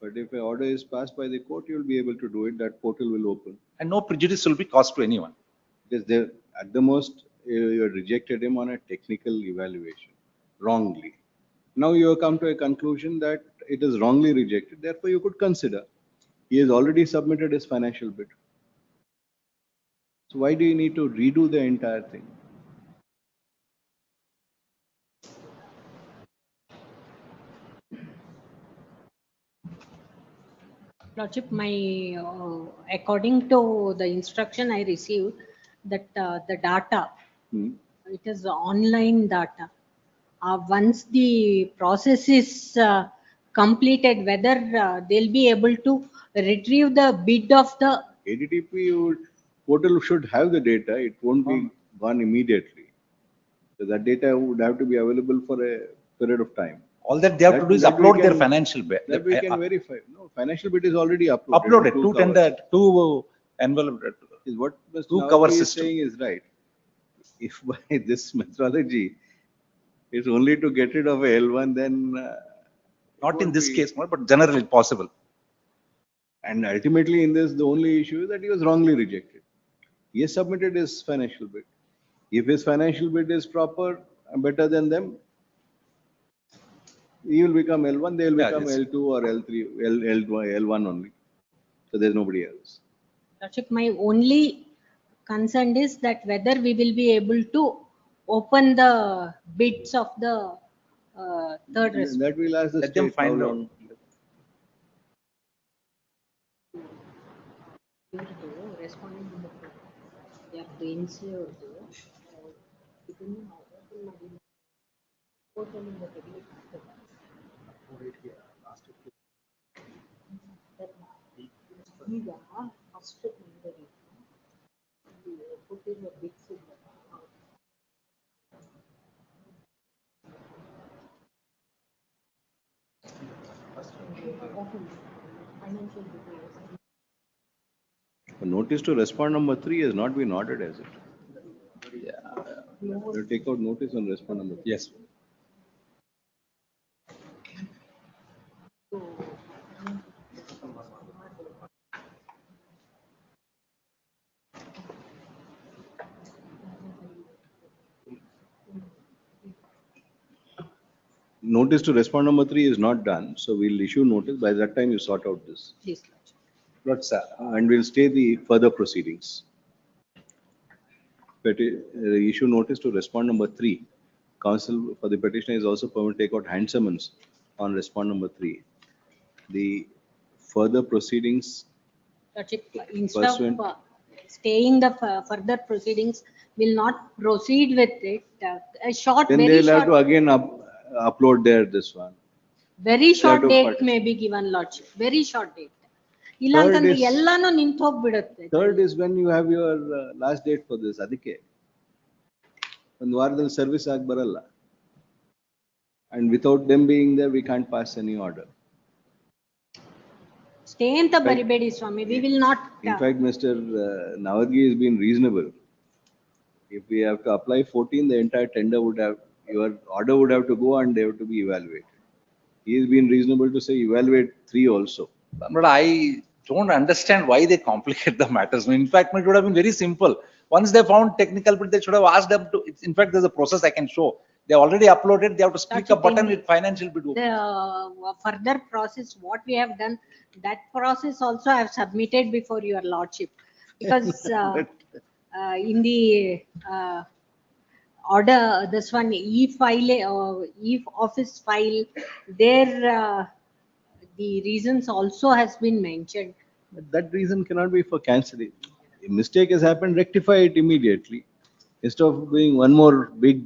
But if an order is passed by the court, you will be able to do it. That portal will open. And no prejudice will be caused to anyone. Because there, at the most, you rejected him on a technical evaluation, wrongly. Now you have come to a conclusion that it is wrongly rejected. Therefore, you could consider. He has already submitted his financial bid. So why do you need to redo the entire thing? Lordship, according to the instruction I received, that the data, it is online data. Once the process is completed, whether they'll be able to retrieve the bid of the ADTP portal should have the data. It won't be gone immediately. So that data would have to be available for a period of time. All that they have to do is upload their financial bid. That we can verify. No, financial bid is already uploaded. Two envelope. Is what two cover Navati is system. saying is right. If by this methodology, it's only to get rid of a L1, then not in this case, but generally possible. And ultimately, in this, the only issue is that he was wrongly rejected. He has submitted his financial bid. If his financial bid is proper, better than them, he will become L1, they will become L2 or L3, L1 only. So there's nobody else. Lordship, my only concern is that whether we will be able to open the bids of the third respondent. That will ask the Let them find out. A notice to respond number 3 has not been ordered, has it? Yeah. You take out notice on respond number 3. Yes. Notice to respond number 3 is not done, so we'll issue notice. By that time, you sort out this. Please, And we'll stay the further proceedings. Issue notice to respond number 3. Counsel for the petitioner is also permitted to take out hand summons on respond number 3. The further proceedings. Lordship, instead of staying the further proceedings, will not proceed with it. A short, Then very they'll have to short, again upload this one. very short to date participate. may be given, Lordship, very short date. ಇಲ್ಲ Third ಅಂತಂದ್ರೆ is- ಎಲ್ಲಾನು ನಿಂತು ಹೋಗ್ಬಿಡುತ್ತೆ. Third is when you have your last date for this. ಅದಕ್ಕೆ ಒಂದು ವಾರದಲ್ಲಿ service ಆಗಿ ಬರಲ್ಲ. And without them being there, we can't pass any order. Stay ಅಂತ ಬರಿಬೇಡಿ ಸ್ವಾಮಿ, we will not. In fact, Mr. Nawadgi has been reasonable. If we have to apply 14, the entire tender would have, your order would have to go and they have to be evaluated. He has been reasonable to say evaluate 3 also. But I don't understand why they complicate the matters. In fact, it would have been very simple. Once they found technical bit, they should have asked them to. In fact, there's a process I can show. They already uploaded. They have to click a button with financial bit. The further process, what we have done, that process also I have submitted before your Lordship. Because in the order, this one e-file, e-office file, there the reasons also has been mentioned. But that reason cannot be for cancelling. A mistake has happened, rectify it immediately. Instead of doing one more big,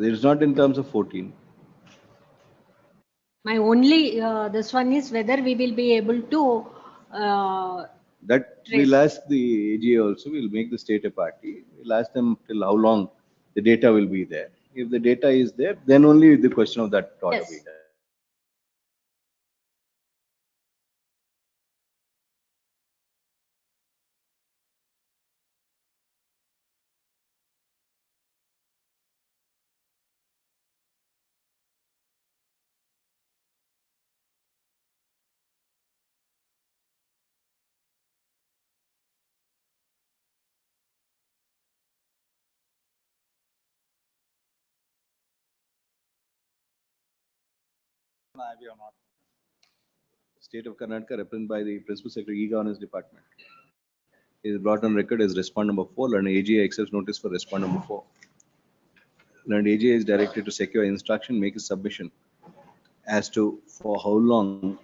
it's not in terms of 14. My only, this one is whether we will be able to That we'll ask the AGA also, we'll make the state a party. We'll ask them till how long the data will be there. If the data is there, then only the question of that order Yes. will be there. State of Karnataka, represented by the Principal Secretary, E-Governance Department, is brought on record as respond number 4, and AGA accepts notice for respond number 4. And AGA is directed to secure instruction, make a submission as to for how long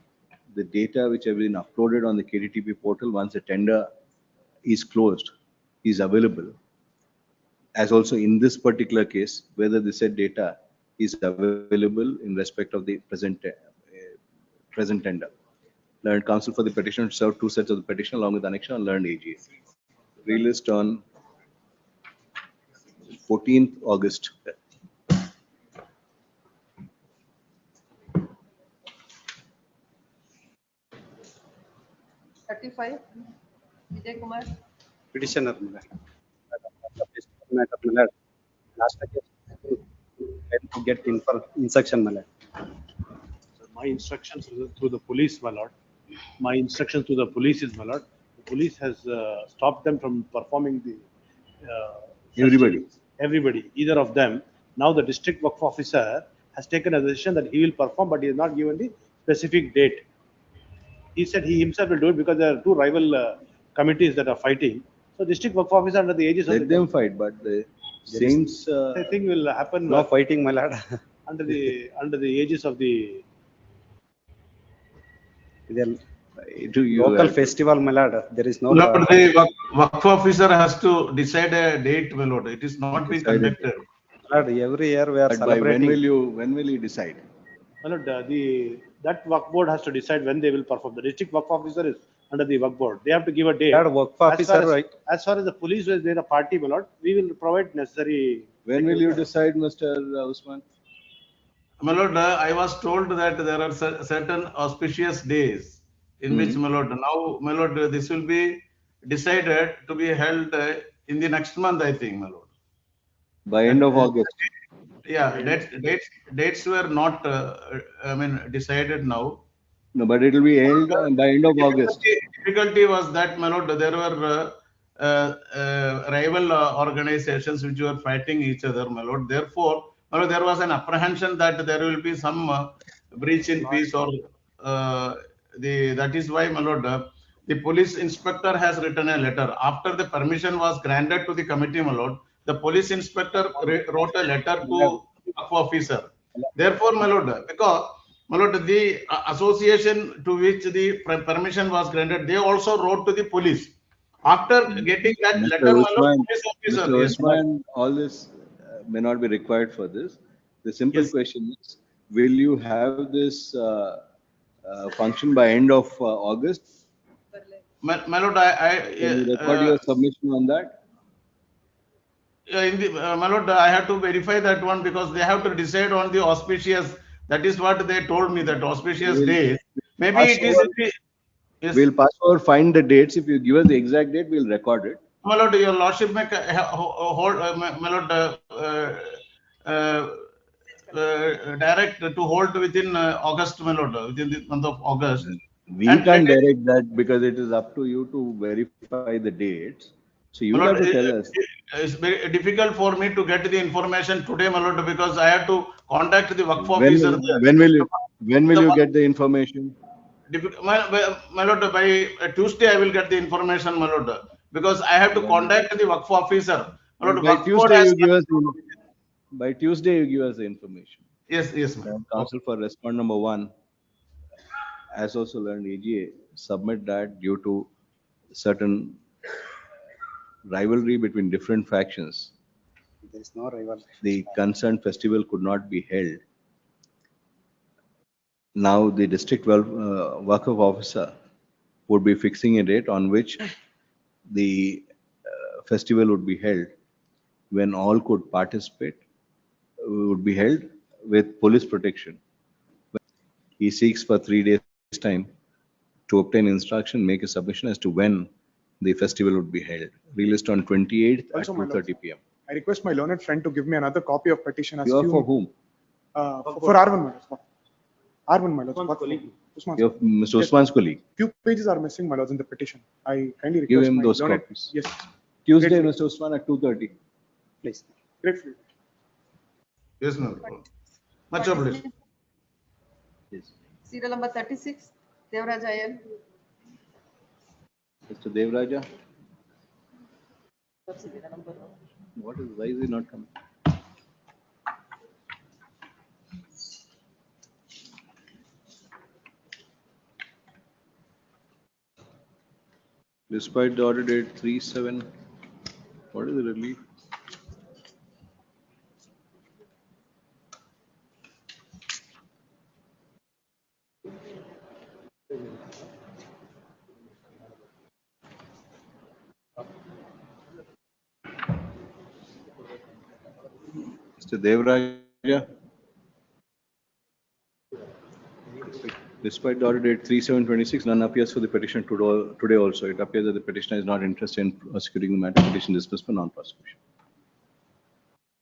the data which have been uploaded on the KDTP portal once the tender is closed is available. As also in this particular case, whether the said data is available in respect of the present tender. Learned counsel for the petitioner to serve 2 sets of the petition along with annexure and learned AGA. Released on 14th August. Thirty-five, Vijay Kumar. Petitioner. Matter, last to get instruction. So my instructions through the police, my lord. My instructions to the police is, my lord. The police has stopped them from performing the. Everybody, either of them. Now the district work officer has taken a decision that he will perform, but he has not given the specific date. He said he himself will do it because there are 2 rival committees that are fighting. So district work officer under the aegis of Let them fight, but the since I think will happen. No fighting, my lord. Under the aegis of the. Local festival, my lord. There is no. Lord, the work officer has to decide a date, my lord. It is not be conducted. Lord, every year we are But by celebrating. when will you decide? My lord, that work board has to decide when they will perform. The district work officer is under the work board. They have to give a date. Lord, work officer, right? As far as the police is there a party, my lord, we will provide necessary. When will you decide, Mr. Usman? My lord, I was told that there are certain auspicious days in which, my lord, now, my lord, this will be decided to be held in the next month, I think, my lord. By end of August. Yeah, dates were not, decided now. No, but it will be held by end of August. Difficulty was that, my lord, there were rival organizations which were fighting each other, my lord. Therefore, my lord, there was an apprehension that there will be some breach in peace or that is why, my lord, the police inspector has written a letter. After the permission was granted to the committee, my lord, the police inspector wrote a letter to officer. Therefore, my lord, because my lord, the association to which the permission was granted, they also wrote to the police After getting that Mr. letter, my lord, Usman, police officer, Mr. yes, my lord. Usman, all this may not be required for this. The simple question is, will you have this function by end of August? My lord, Can you record your submission on that? my lord, I have to verify that one because they have to decide on the auspicious. That is what they told me, that auspicious We'll days. Maybe pass it is. over- Yes. We'll pass over, find the dates. If you give us the exact date, we'll record it. My lord, your lordship may hold, my lord, uh, direct to hold within August, my lord, within the month of August. We And can't direct that because it is up to you to verify the dates. So you my have lord, to tell us. it's very difficult for me to get the information today, my lord, because I have to contact the Waqf When officer. when will you get the information? My lord, by Tuesday I will get the information, my lord, because I have to contact the Waqf officer. My lord, By Waqf board Tuesday has. you give us by Tuesday you give us the information. Yes, yes, ma'am. And counsel for respond number 1, as also learned AGA, submit that due to certain rivalry between different factions, There is no rival. the concerned festival could not be held. Now the district Waqf officer would be fixing a date on which the festival would be held, when all could participate, would be held with police protection. He seeks for 3 days time to obtain instruction, make a submission as to when the festival would be held. Released on 28th at Also, my lord, 2:30 p.m. I request my learned friend to give me another copy of petition as You are few- for whom? For R1, my lord. R1, my lord. Usman's You're Mr. Usman's colleague. Few pages are missing, my lords, in the petition. I kindly request Give him my those learned- copies. Yes. Tuesday, Gratefully. Mr. Usman at 2:30. Please. Gratefully. Yes, ma'am. Much obliged. Yes. Serial number 36, Devraj Iyer. Mr. Devraja, why is he not coming? Despite the order date 3/7, what is the relief? Mr. Devraja, despite the order date 3/7/26, none appears for the petition today also. It appears that the petitioner is not interested in prosecuting the matter. Petition dismissed for non-prosecution.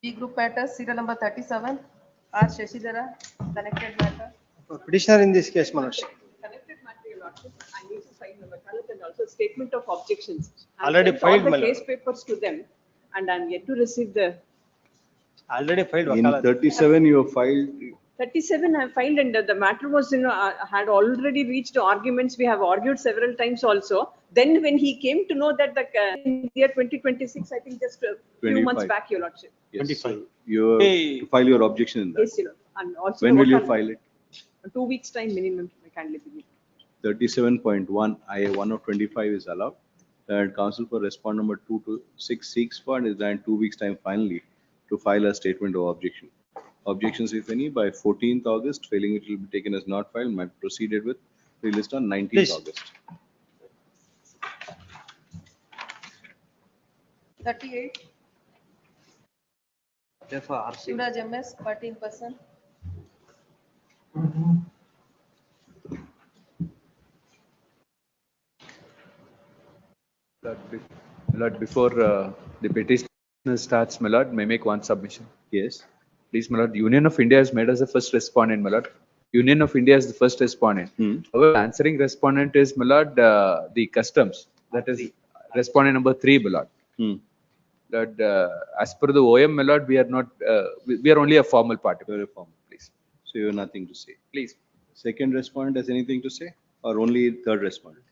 B group matters, serial number 37, R Shashidhara, connected matter. Petitioner in this case, my lordship. Connected matter, your lordship, I need to sign the Vakalat and also statement of objections. I've Already sent all filed, the my case lord. papers to them and I'm yet to receive the Already filed In Vakalat. 37, you have filed. 37 I filed and the matter was, had already reached arguments. We have argued several times also. Then when he came to know that the year 2026, I think just a few months 25. back, your lordship. Yes. 25. So you have to file your objection in that. Yes, your lord. And also When will what you happened- file it? 2 weeks time minimum, I kindly believe. 37.1 IA 1 of 25 is allowed. And counsel for respond number 2 to 6 seeks for and is granted 2 weeks time finally to file a statement of objection. Objections, if any, by 14th August, failing it will be taken as not filed, might proceeded with released on 19th Please. August. 38, Therefore, RC. Shivraj MS, 14%. Lord, before the petition starts, my lord, may I make one submission? Yes. Please, my lord, Union of India has made us the first respondent, my lord. Union of India is the first respondent. Our answering respondent is, my lord, the customs. That is respondent number 3, my lord. Lord, as per the OM, my lord, we are not, we are only a formal party. Very formal. Please. So you have nothing to say. Please. Second respondent has anything to say, or only third respondent?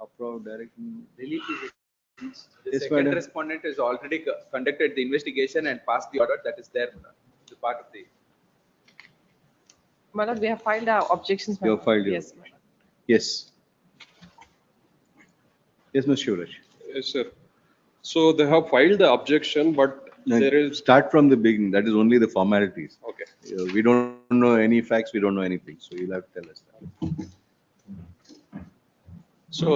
Approved direction. The Yes, second madam. respondent has already conducted the investigation and passed the order that is there, my lord. The part of the. My lord, we have filed our objections. my You lord. have filed your Yes, my lord. Yes. Yes, Mr. Shivraj. Yes, sir. So they have filed the objection, but No, there is, start from the beginning. That is only the formalities. okay. We don't know any facts. We don't know anything. So you'll have to tell us that. So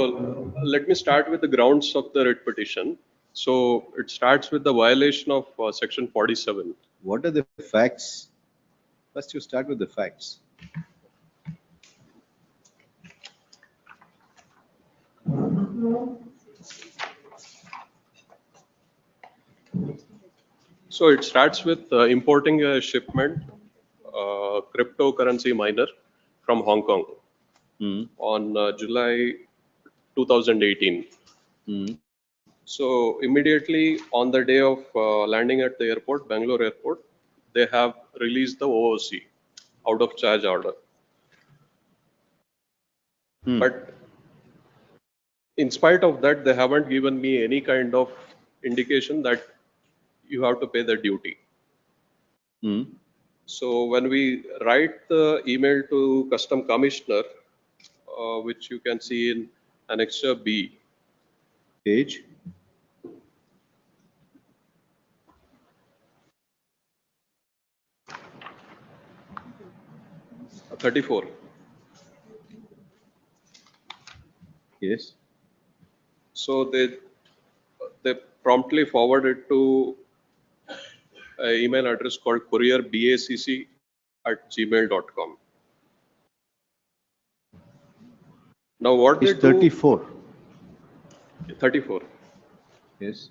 let me start with the grounds of the writ petition. So it starts with the violation of section 47. What are the facts? First, you start with the facts. So it starts with importing a shipment, cryptocurrency miner from Hong Kong on July 2018. So immediately on the day of landing at the airport, Bangalore airport, they have released the OOC, out of charge order. But in spite of that, they haven't given me any kind of indication that you have to pay the duty. So when we write the email to Custom Commissioner, which you can see in Annexure B. Page? Uh, 34. Yes. So they promptly forwarded to an email address called courierbacc@gmail.com. Now what they It's do? 34. 34. Yes.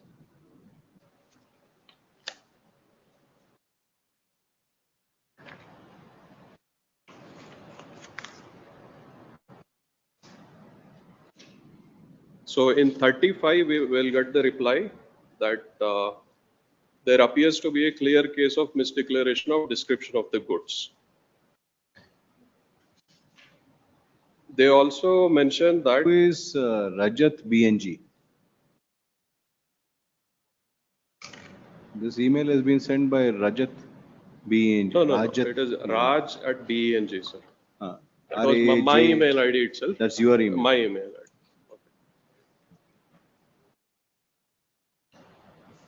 So in 35, we will get the reply that there appears to be a clear case of misdeclaration of description of the goods. They also mentioned that. Who is Rajat BNG? This email has been sent by Rajat BNG. No, Rajat it is Raj at BNG, sir. That was R-A-J. my email ID itself. That's your email. My email ID.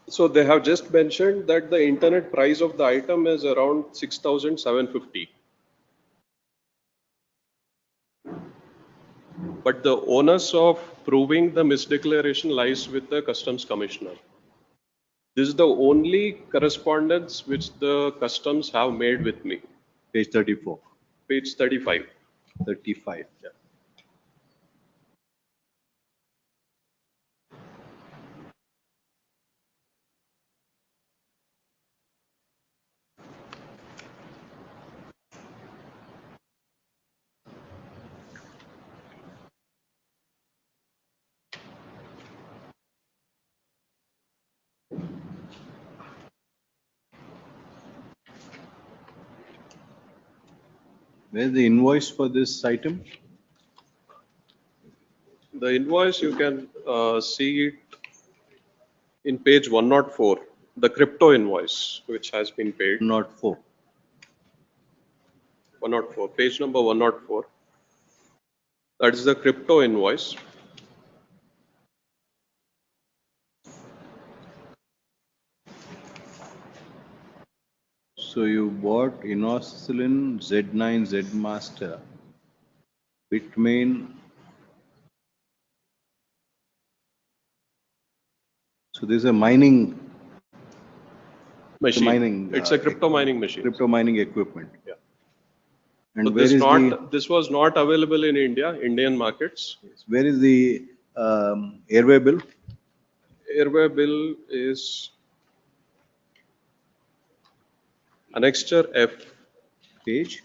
So they have just mentioned that the internet price of the item is around 6,750. But the onus of proving the misdeclaration lies with the Customs Commissioner. This is the only correspondence which the Customs have made with me. Page 34. Page 35. 35. Yeah. Where's the invoice for this item? The invoice, you can see it in page 104, the crypto invoice, which has been paid. 104. 104, page number 104. That is the crypto invoice. So you bought Inoxacilin Z9 Z Master, Bitmain. So this is a mining Machine. It's a crypto mining machine. Crypto mining equipment. Yeah. And So where this is this was not available in India, Indian markets. where is the airway bill? Airway bill is Annexure F. Page?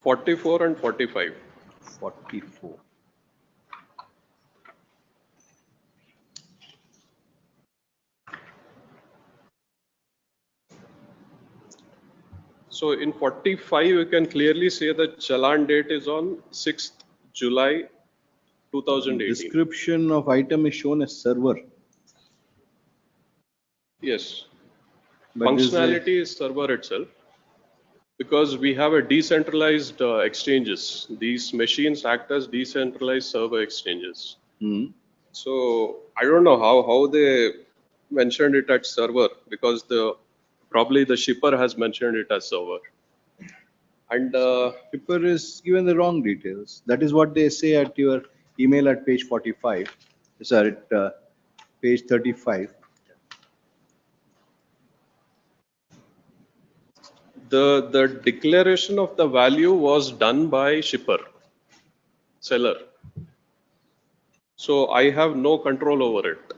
'44 and 45. 44. So in 45, you can clearly say the challan date is on 6th July 2018. Description of item is shown as server. Yes. But this is a- Functionality is server itself. Because we have a decentralized exchanges. These machines act as decentralized server exchanges. So I don't know how they mentioned it at server, because probably the shipper has mentioned it as server. And Shipper is given the wrong details. That is what they say at your email at page 45. Sorry, at page 35. the declaration of the value was done by shipper, seller. So I have no control over it.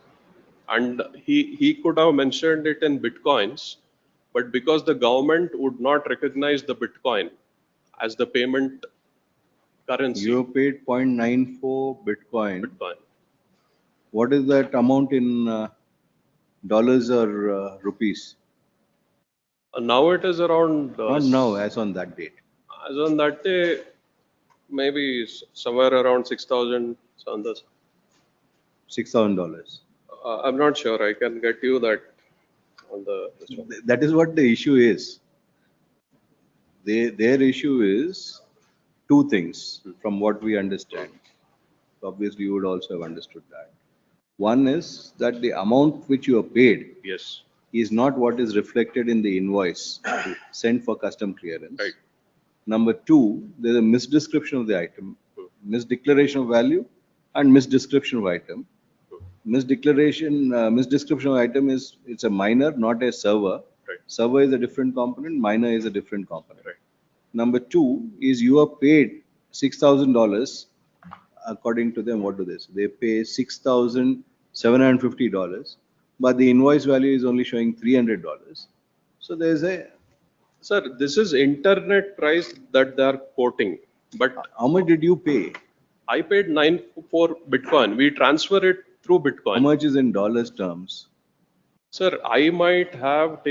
And he could have mentioned it in bitcoins, but because the government would not recognize the bitcoin as the payment currency. You paid 0.94 Bitcoin. What is that amount in dollars or rupees? Now it is around. Not now, as on that date. As on that day, maybe somewhere around 6,000. $6,000. I'm not sure. I can get you that on this one. That is what the issue is. Their issue is two things, from what we understand. Obviously, you would also have understood that. One is that the amount which you have paid Yes. is not what is reflected in the invoice sent for custom clearance. Right. Number two, there's a misdescription of the item, misdeclaration of value and misdescription of item. Misdescription of item is, it's a minor, not a server. Right. Server is a different component, minor is a different component. Right. Number two is you are paid $6,000. According to them, what do they say? They pay $6,750, but the invoice value is only showing $300. So there's a. Sir, this is internet price that they are quoting. But how much did you pay? I paid 9 for Bitcoin. We transfer it through Bitcoin. How much is in dollars terms? Sir, I might have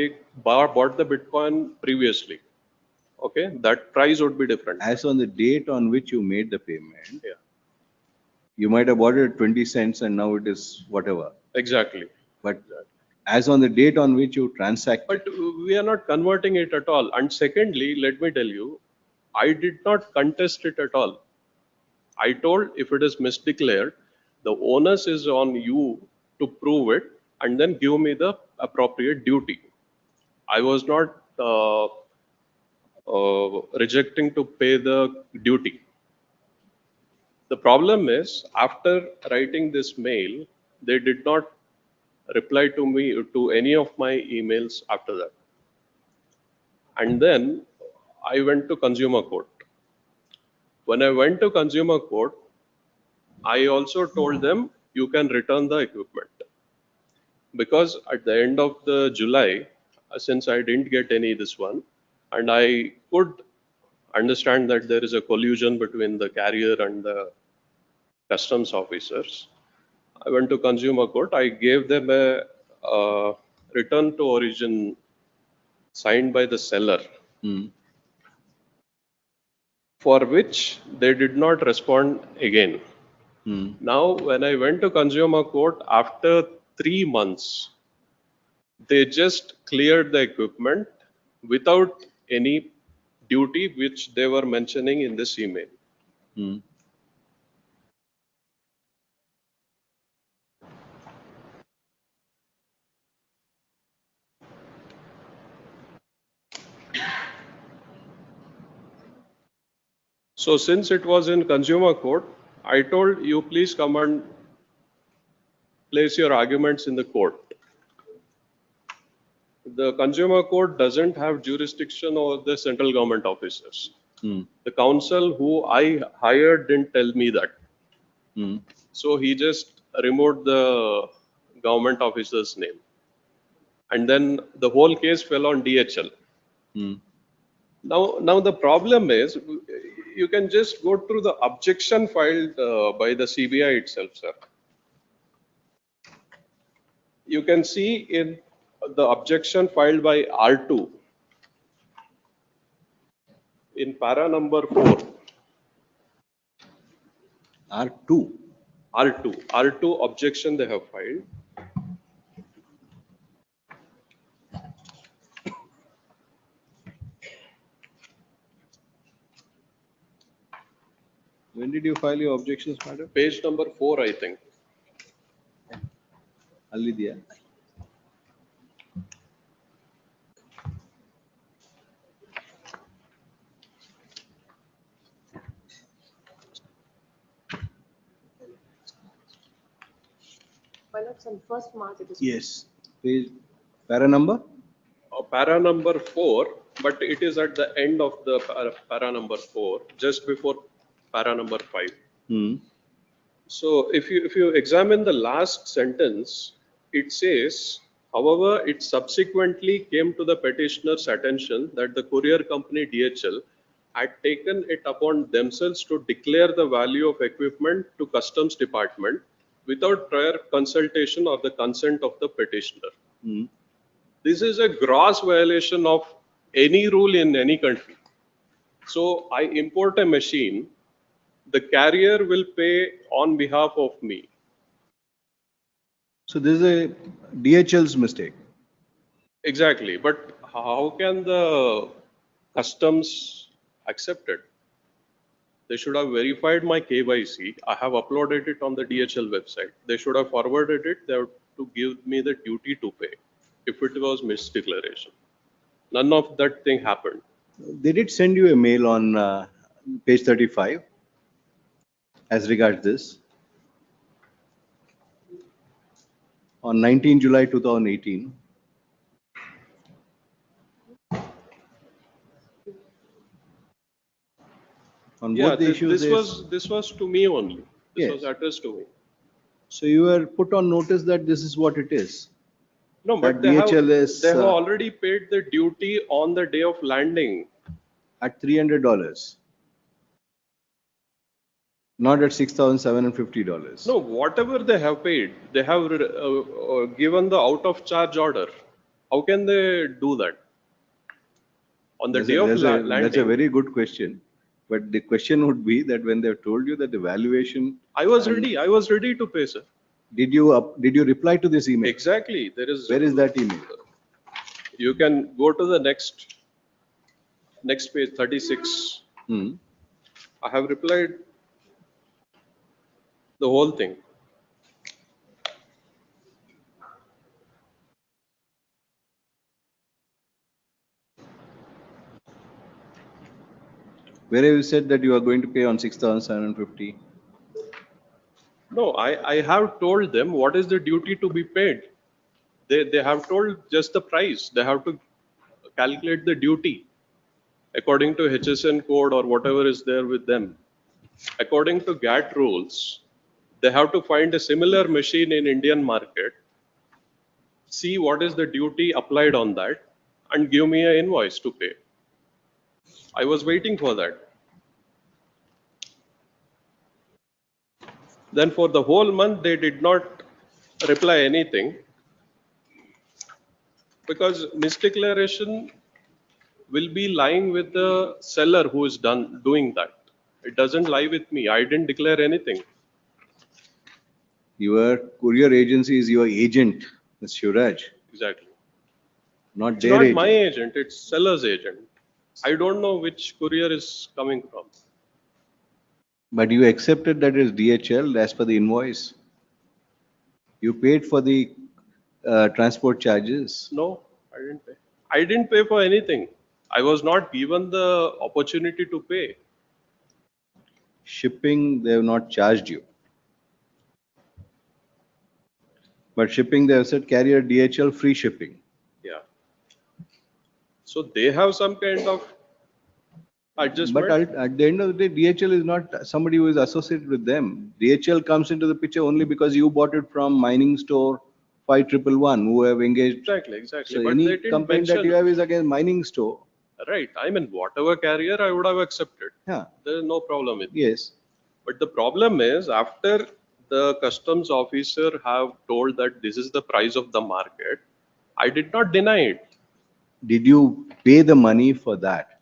bought the Bitcoin previously. Okay, that price would be different. As on the date on which you made the payment, yeah, you might have bought it at 20 cents and now it is whatever. Exactly. But as on the date on which you transact. But we are not converting it at all. And secondly, let me tell you, I did not contest it at all. I told if it is misdeclared, the onus is on you to prove it and then give me the appropriate duty. I was not rejecting to pay the duty. The problem is, after writing this mail, they did not reply to me to any of my emails after that. And then I went to consumer court. When I went to consumer court, I also told them you can return the equipment. Because at the end of the July, since I didn't get any this one, and I could understand that there is a collusion between the carrier and the customs officers, I went to consumer court. I gave them a return to origin signed by the seller, for which they did not respond again. Now, when I went to consumer court after 3 months, they just cleared the equipment without any duty which they were mentioning in this email. So since it was in consumer court, I told you please come and place your arguments in the court. The consumer court doesn't have jurisdiction over the central government officers. The counsel who I hired didn't tell me that. So he just removed the government officer's name. And then the whole case fell on DHL. Now the problem is, you can just go through the objection filed by the CBI itself, sir. You can see in the objection filed by R2, in para number 4. R2? R2 objection they have filed. When did you file your objections, madam? Page number 4, I think. Alidia. My lords, on 1st March it is. Yes. Page, para number? Para number 4, but it is at the end of the para number 4, just before para number 5. So if you examine the last sentence, it says, however, it subsequently came to the petitioner's attention that the courier company DHL had taken it upon themselves to declare the value of equipment to customs department without prior consultation or the consent of the petitioner. This is a gross violation of any rule in any country. So I import a machine, the carrier will pay on behalf of me. So this is a DHL's mistake. Exactly, but how can the customs accept it? They should have verified my KYC. I have uploaded it on the DHL website. They should have forwarded it. They have to give me the duty to pay if it was misdeclaration. None of that thing happened. They did send you a mail on page 35 as regards this on 19 July 2018. On both the issues, this was to me only. This Yes. was addressed to me. So you were put on notice that this is what it is. No, but That DHL is they have already paid the duty on the day of landing. at $300, not at $6,750. No, whatever they have paid, they have given the out of charge order. How can they do that? On the day of landing. That's a very good question. But the question would be that when they've told you that the valuation. I was ready to pay, sir. Did you reply to this email? Exactly. There is. Where is that email? You can go to the next page, 36. I have replied the whole thing. Where have you said that you are going to pay on 6,750? No, I have told them what is the duty to be paid. They have told just the price. They have to calculate the duty according to HSN code or whatever is there with them. According to GATT rules, they have to find a similar machine in Indian market, see what is the duty applied on that, and give me an invoice to pay. I was waiting for that. Then for the whole month, they did not reply anything because misdeclaration will be lying with the seller who is doing that. It doesn't lie with me. I didn't declare anything. Your courier agency is your agent, Ms. Shivraj. Exactly. Not It's their not agent. my agent, it's seller's agent. I don't know which courier is coming from. But you accepted that it's DHL as per the invoice. You paid for the transport charges. No, I didn't pay. I didn't pay for anything. I was not given the opportunity to pay. Shipping, they have not charged you. But shipping, they have said carrier DHL free shipping. Yeah. So they have some kind of adjustment. But at the end of the day, DHL is not somebody who is associated with them. DHL comes into the picture only because you bought it from mining store 5111 who have engaged. Exactly. So But any they didn't complaint that mention. you have is against mining store. Right. I mean, whatever carrier I would have accepted. Yeah. There is no problem with it. Yes. But the problem is after the customs officer have told that this is the price of the market, I did not deny it. Did you pay the money for that?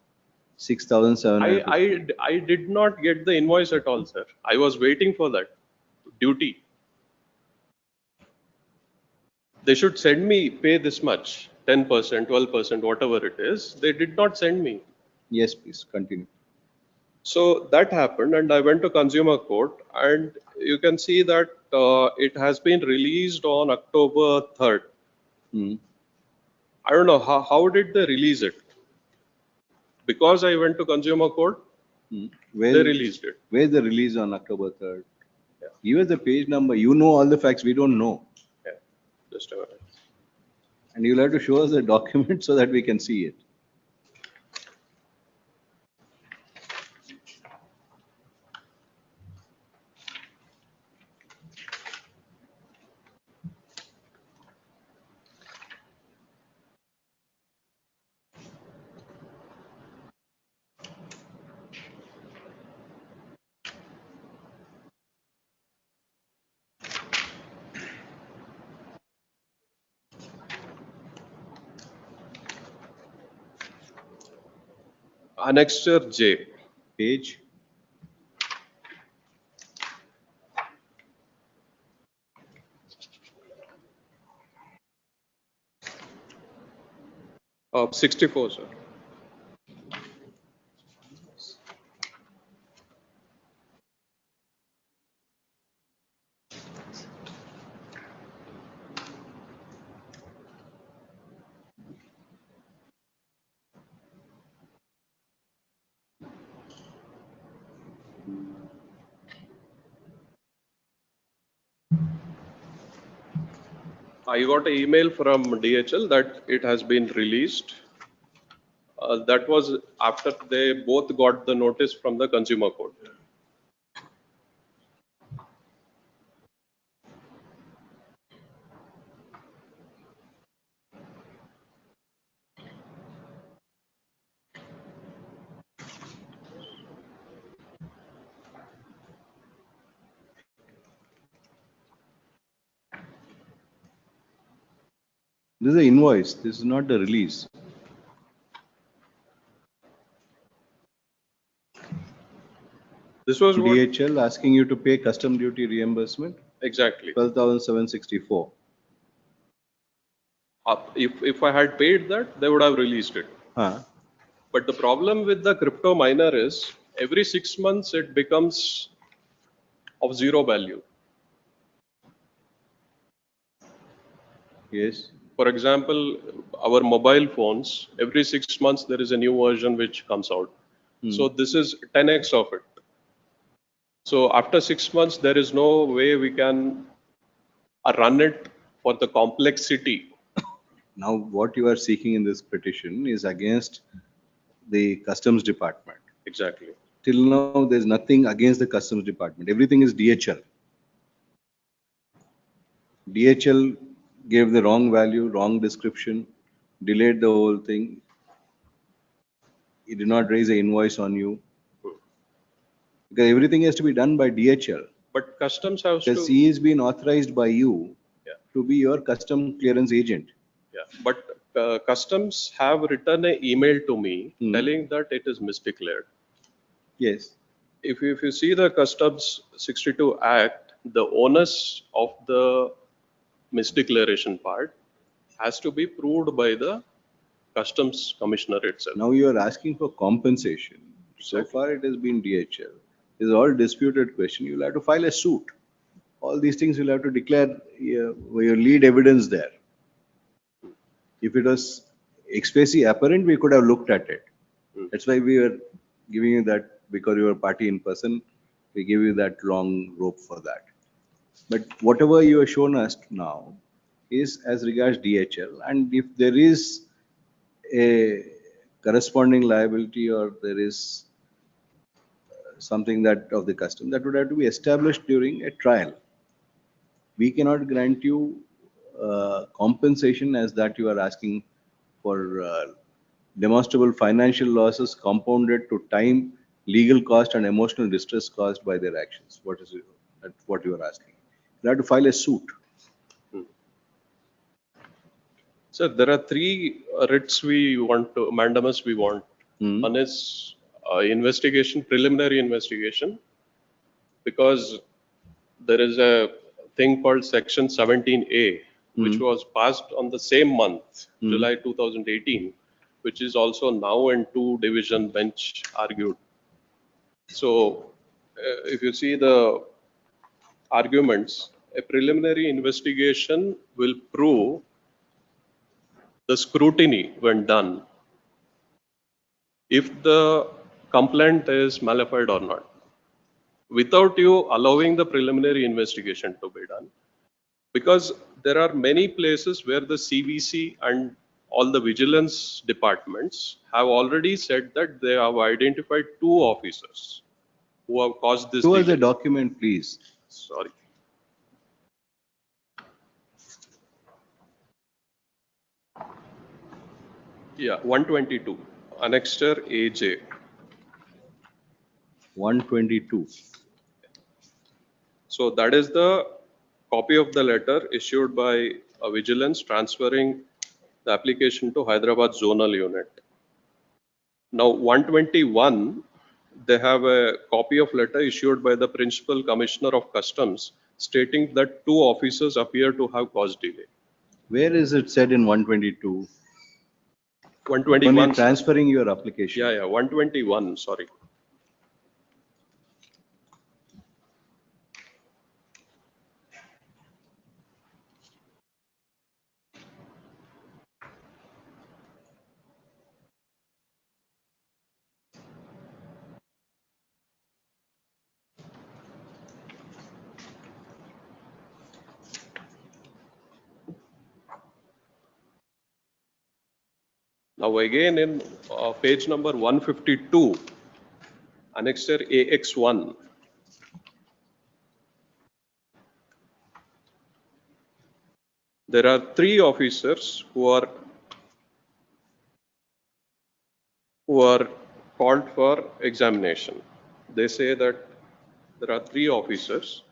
6,700. I did not get the invoice at all, sir. I was waiting for that duty. They should send me pay this much, 10%, 12%, whatever it is. They did not send me. Yes, please continue. So that happened, and I went to consumer court, and you can see that it has been released on October 3rd. I don't know how did they release it? Because I went to consumer court, they released it. Where's the release on October 3rd? Give us the page number. You know all the facts. We don't know. Yeah, just a minute. And you'll have to show us the document so that we can see it. Annexure J. Page. Of 64, sir. I got an email from DHL that it has been released. That was after they both got the notice from the consumer court. This is an invoice. This is not the release. This was what? DHL asking you to pay custom duty reimbursement. Exactly. 12,764. If I had paid that, they would have released it. But the problem with the crypto miner is every 6 months it becomes of zero value. Yes. For example, our mobile phones, every 6 months there is a new version which comes out. So this is 10x of it. So after 6 months, there is no way we can run it for the complexity. Now, what you are seeking in this petition is against the customs department. Exactly. Till now, there's nothing against the customs department. Everything is DHL. DHL gave the wrong value, wrong description, delayed the whole thing. It did not raise an invoice on you. Because everything has to be done by DHL. But customs has Because to. he is being authorized by you to be your custom clearance agent. Yeah. But customs have written an email to me telling that it is misdeclared. Yes. If you see the Customs 62 Act, the onus of the misdeclaration part has to be proved by the Customs Commissioner itself. Now you are asking for compensation. So far it has been DHL. This is all disputed question. You'll have to file a suit. All these things you'll have to declare your lead evidence there. If it was expressly apparent, we could have looked at it. That's why we were giving you that, because you were party in person, we give you that long rope for that. But whatever you have shown us now is as regards DHL, and if there is a corresponding liability or there is something that of the custom, that would have to be established during a trial. We cannot grant you compensation as that you are asking for demonstrable financial losses compounded to time, legal cost and emotional distress caused by their actions. That's what you are asking. You have to file a suit. So there are three writs we want to, mandamus we want. One is investigation, preliminary investigation, because there is a thing called Section 17A, which was passed on the same month, July 2018, which is also now in two division bench argued. So if you see the arguments, a preliminary investigation will prove the scrutiny when done if the complaint is malified or not. Without you allowing the preliminary investigation to be done, because there are many places where the CVC and all the vigilance departments have already said that they have identified 2 officers who have caused this Show us the delay. document, please. Sorry. Yeah, 122, Annexure AJ. 122. So that is the copy of the letter issued by a vigilance transferring the application to Hyderabad zonal unit. Now 121, they have a copy of letter issued by the Principal Commissioner of Customs stating that 2 officers appear to have caused delay. Where is it said in 122? 121. Only transferring your application. Yeah, 121, sorry. Now again in page number 152, Annexure AX1, there are 3 officers who are called for examination. They say that there are 3 officers.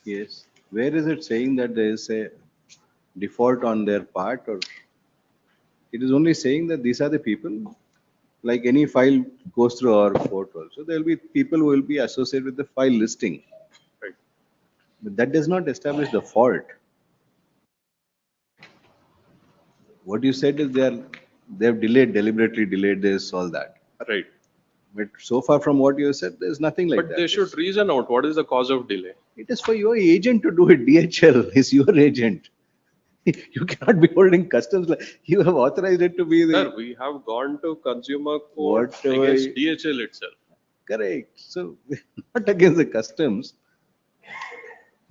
Yes. Where is it saying that there is a default on their part, or it is only saying that these are the people? Like any file goes through our court also, there will be people who will be associated with the file listing. Right. But that does not establish the fault. What you said is they have deliberately delayed this, all that. Right. But so far from what you said, there's nothing like But that. they should reason out what is the cause of delay. It is for your agent to do it. DHL is your agent. You cannot be holding customs. You have authorized it to be the. Sir, we have gone to consumer court Whatever against DHL itself. Correct. So not against the customs.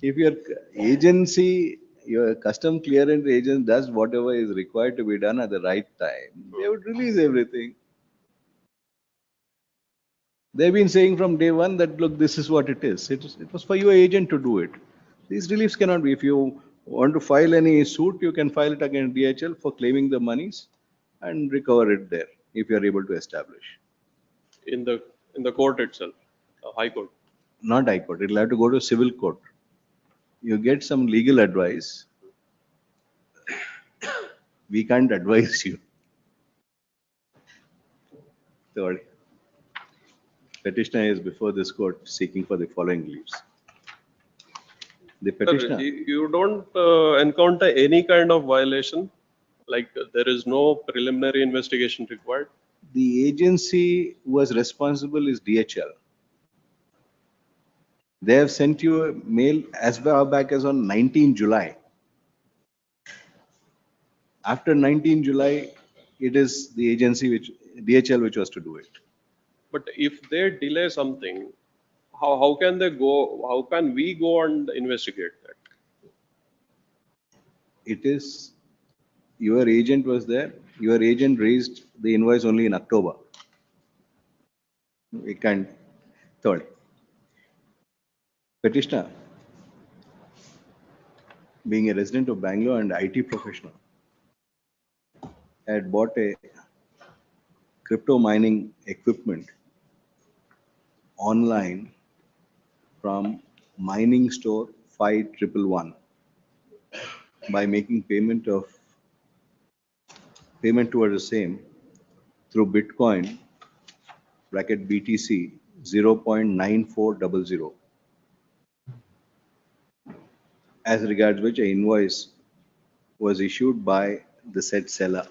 If your agency, your custom clearance agent does whatever is required to be done at the right time, they would release everything. They've been saying from day one that, look, this is what it is. It was for your agent to do it. These reliefs cannot be. If you want to file any suit, you can file it against DHL for claiming the monies and recover it there if you are able to establish. In the court itself, High Court. Not High Court. It'll have to go to civil court. You get some legal advice. We can't advise you. Third, petitioner is before this court seeking for the following leaves. The petitioner. Sir, you don't encounter any kind of violation, like there is no preliminary investigation required. The agency who was responsible is DHL. They have sent you a mail as far back as on 19 July. After 19 July, it is the agency DHL which was to do it. But if they delay something, how can they go? How can we go and investigate that? It is your agent was there. Your agent raised the invoice only in October. We can't. Third, petitioner, being a resident of Bangalore and IT professional, had bought a crypto mining equipment online from mining store 5111 by making payment towards the same through Bitcoin bracket BTC 0.9400, as regards which an invoice was issued by the said seller.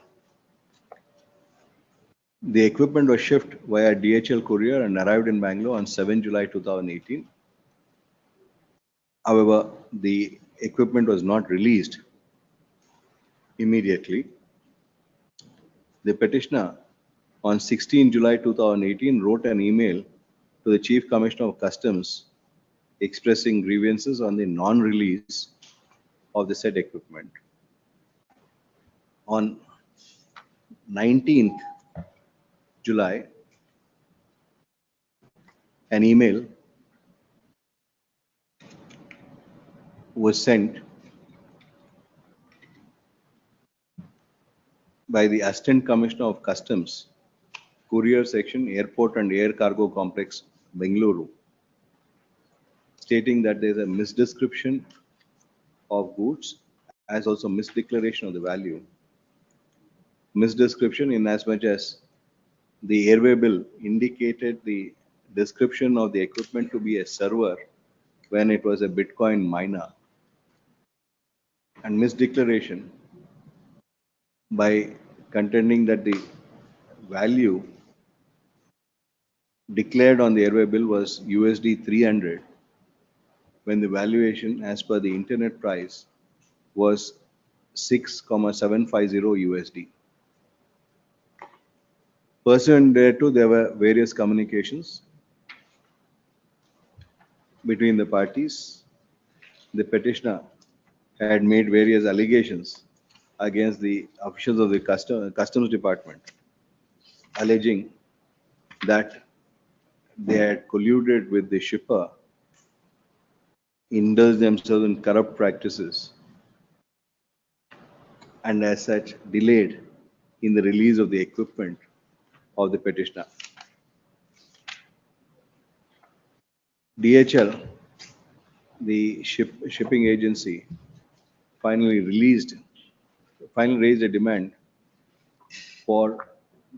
The equipment was shipped via DHL courier and arrived in Bangalore on 7 July 2018. However, the equipment was not released immediately. The petitioner on 16 July 2018 wrote an email to the Chief Commissioner of Customs expressing grievances on the non-release of the said equipment. On 19th July, an email was sent by the Assistant Commissioner of Customs, Courier Section, Airport and Air Cargo Complex, Bengaluru, stating that there is a misdescription of goods as also misdeclaration of the value. Misdescription in as much as the airway bill indicated the description of the equipment to be a server when it was a Bitcoin miner, and misdeclaration by contending that the value declared on the airway bill was USD 300 when the valuation as per the internet price was 6,750 USD. Pursuant thereto, there were various communications between the parties. The petitioner had made various allegations against the officials of the customs department, alleging that they had colluded with the shipper, indulged themselves in corrupt practices, and as such delayed in the release of the equipment of the petitioner. DHL, the shipping agency, finally raised a demand for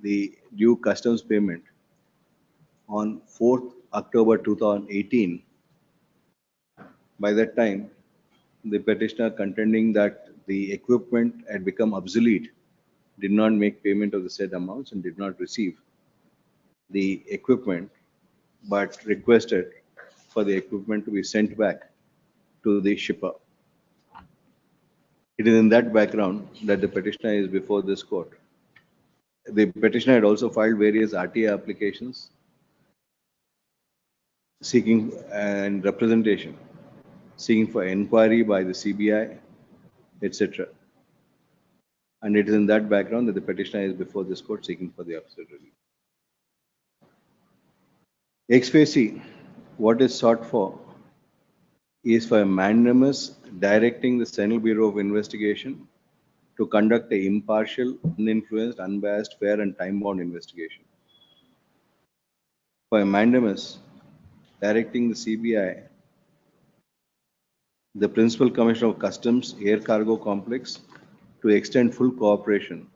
the due customs payment on 4th October 2018. By that time, the petitioner contending that the equipment had become obsolete did not make payment of the said amounts and did not receive the equipment, but requested for the equipment to be sent back to the shipper. It is in that background that the petitioner is before this court. The petitioner had also filed various RTA applications seeking and representation, seeking for inquiry by the CBI, etc. And it is in that background that the petitioner is before this court seeking for the officer relief. Ex facie, what is sought for is for a mandamus directing the Central Bureau of Investigation to conduct an impartial, uninfluenced, unbiased, fair and time-bound investigation. For a mandamus directing the CBI, the Principal Commissioner of Customs, Air Cargo Complex, to extend full cooperation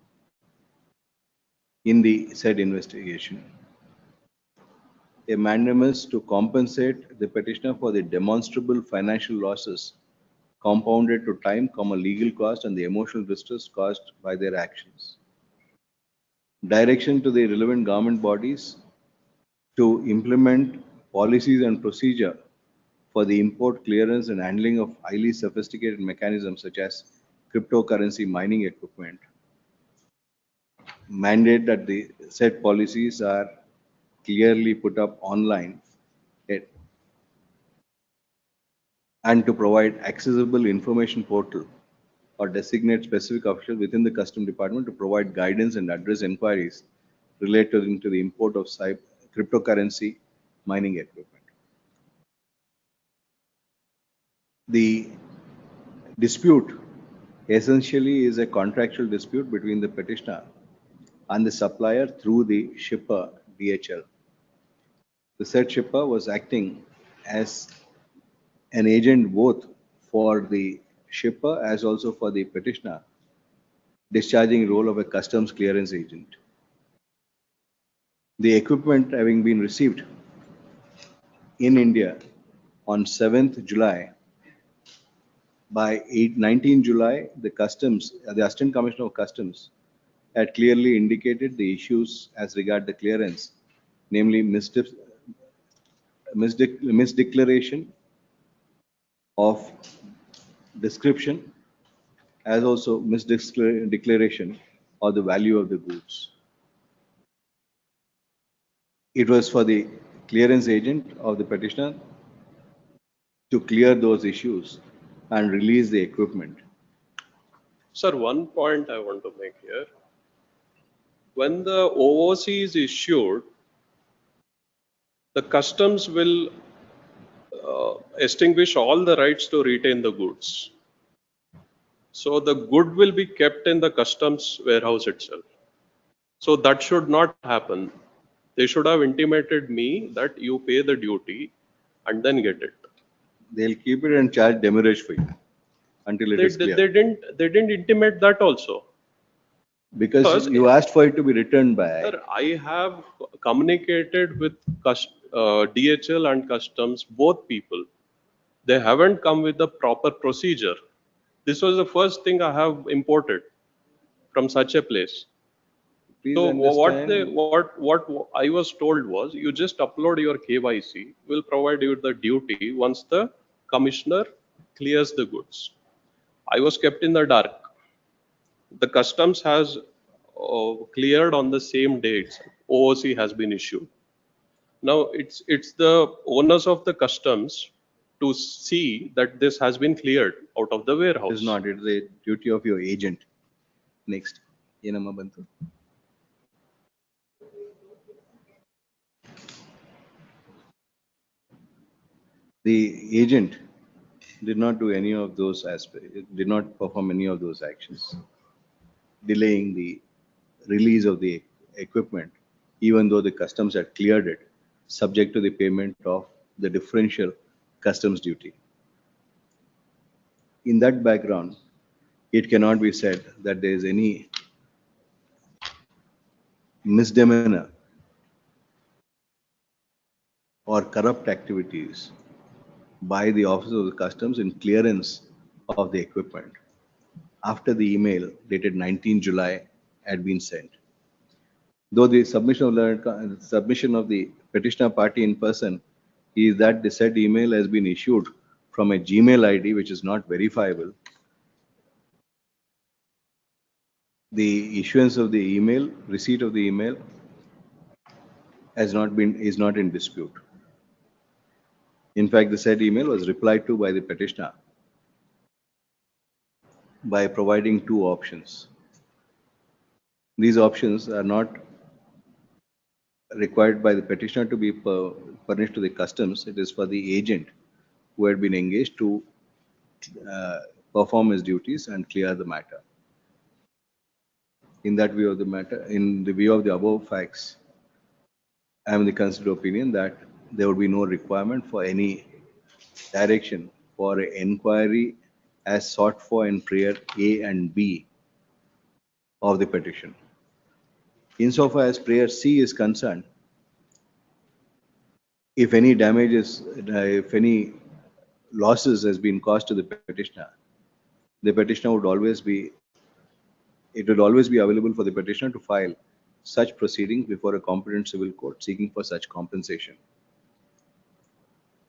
in the said investigation. A mandamus to compensate the petitioner for the demonstrable financial losses compounded to time, legal cost and the emotional distress caused by their actions. Direction to the relevant government bodies to implement policies and procedure for the import, clearance and handling of highly sophisticated mechanisms such as cryptocurrency mining equipment. Mandate that the said policies are clearly put up online and to provide accessible information portal or designate specific official within the custom department to provide guidance and address inquiries related to the import of cryptocurrency mining equipment. The dispute essentially is a contractual dispute between the petitioner and the supplier through the shipper DHL. The said shipper was acting as an agent both for the shipper as also for the petitioner, discharging the role of a customs clearance agent. The equipment having been received in India on 7th July, by 19 July, the Assistant Commissioner of Customs had clearly indicated the issues as regard the clearance, namely misdeclaration of description, as also misdeclaration of the value of the goods. It was for the clearance agent of the petitioner to clear those issues and release the equipment. Sir, one point I want to make here. When the OOC is issued, the customs will extinguish all the rights to retain the goods. So the good will be kept in the customs warehouse itself. So that should not happen. They should have intimated me that you pay the duty and then get it. They'll keep it and charge demurrage for you until it is clear. They didn't intimate that also. Because you asked for it to be returned by. Sir, I have communicated with DHL and customs, both people. They haven't come with the proper procedure. This was the first thing I have imported from such a place. Please so understand. what I was told was, you just upload your KYC. We'll provide you the duty once the commissioner clears the goods. I was kept in the dark. The customs has cleared on the same dates. OOC has been issued. Now it's the owners of the customs to see that this has been cleared out of the warehouse. It's not. It's the duty of your agent. Next. Yenama Bantu. The agent did not do any of those aspects, did not perform any of those actions, delaying the release of the equipment, even though the customs had cleared it, subject to the payment of the differential customs duty. In that background, it cannot be said that there is any misdemeanor or corrupt activities by the Office of the Customs in clearance of the equipment after the email dated 19 July had been sent. Though the submission of the petitioner party in person is that the said email has been issued from a Gmail ID which is not verifiable, the issuance of the email, receipt of the email is not in dispute. In fact, the said email was replied to by the petitioner by providing two options. These options are not required by the petitioner to be furnished to the customs. It is for the agent who had been engaged to perform his duties and clear the matter. In that view of the matter, in the view of the above facts, I am the considered opinion that there would be no requirement for any direction for an inquiry as sought for in prayer A and B of the petition. Insofar as prayer C is concerned, if any damages, if any losses has been caused to the petitioner would always be, it will always be available for the petitioner to file such proceedings before a competent civil court seeking for such compensation.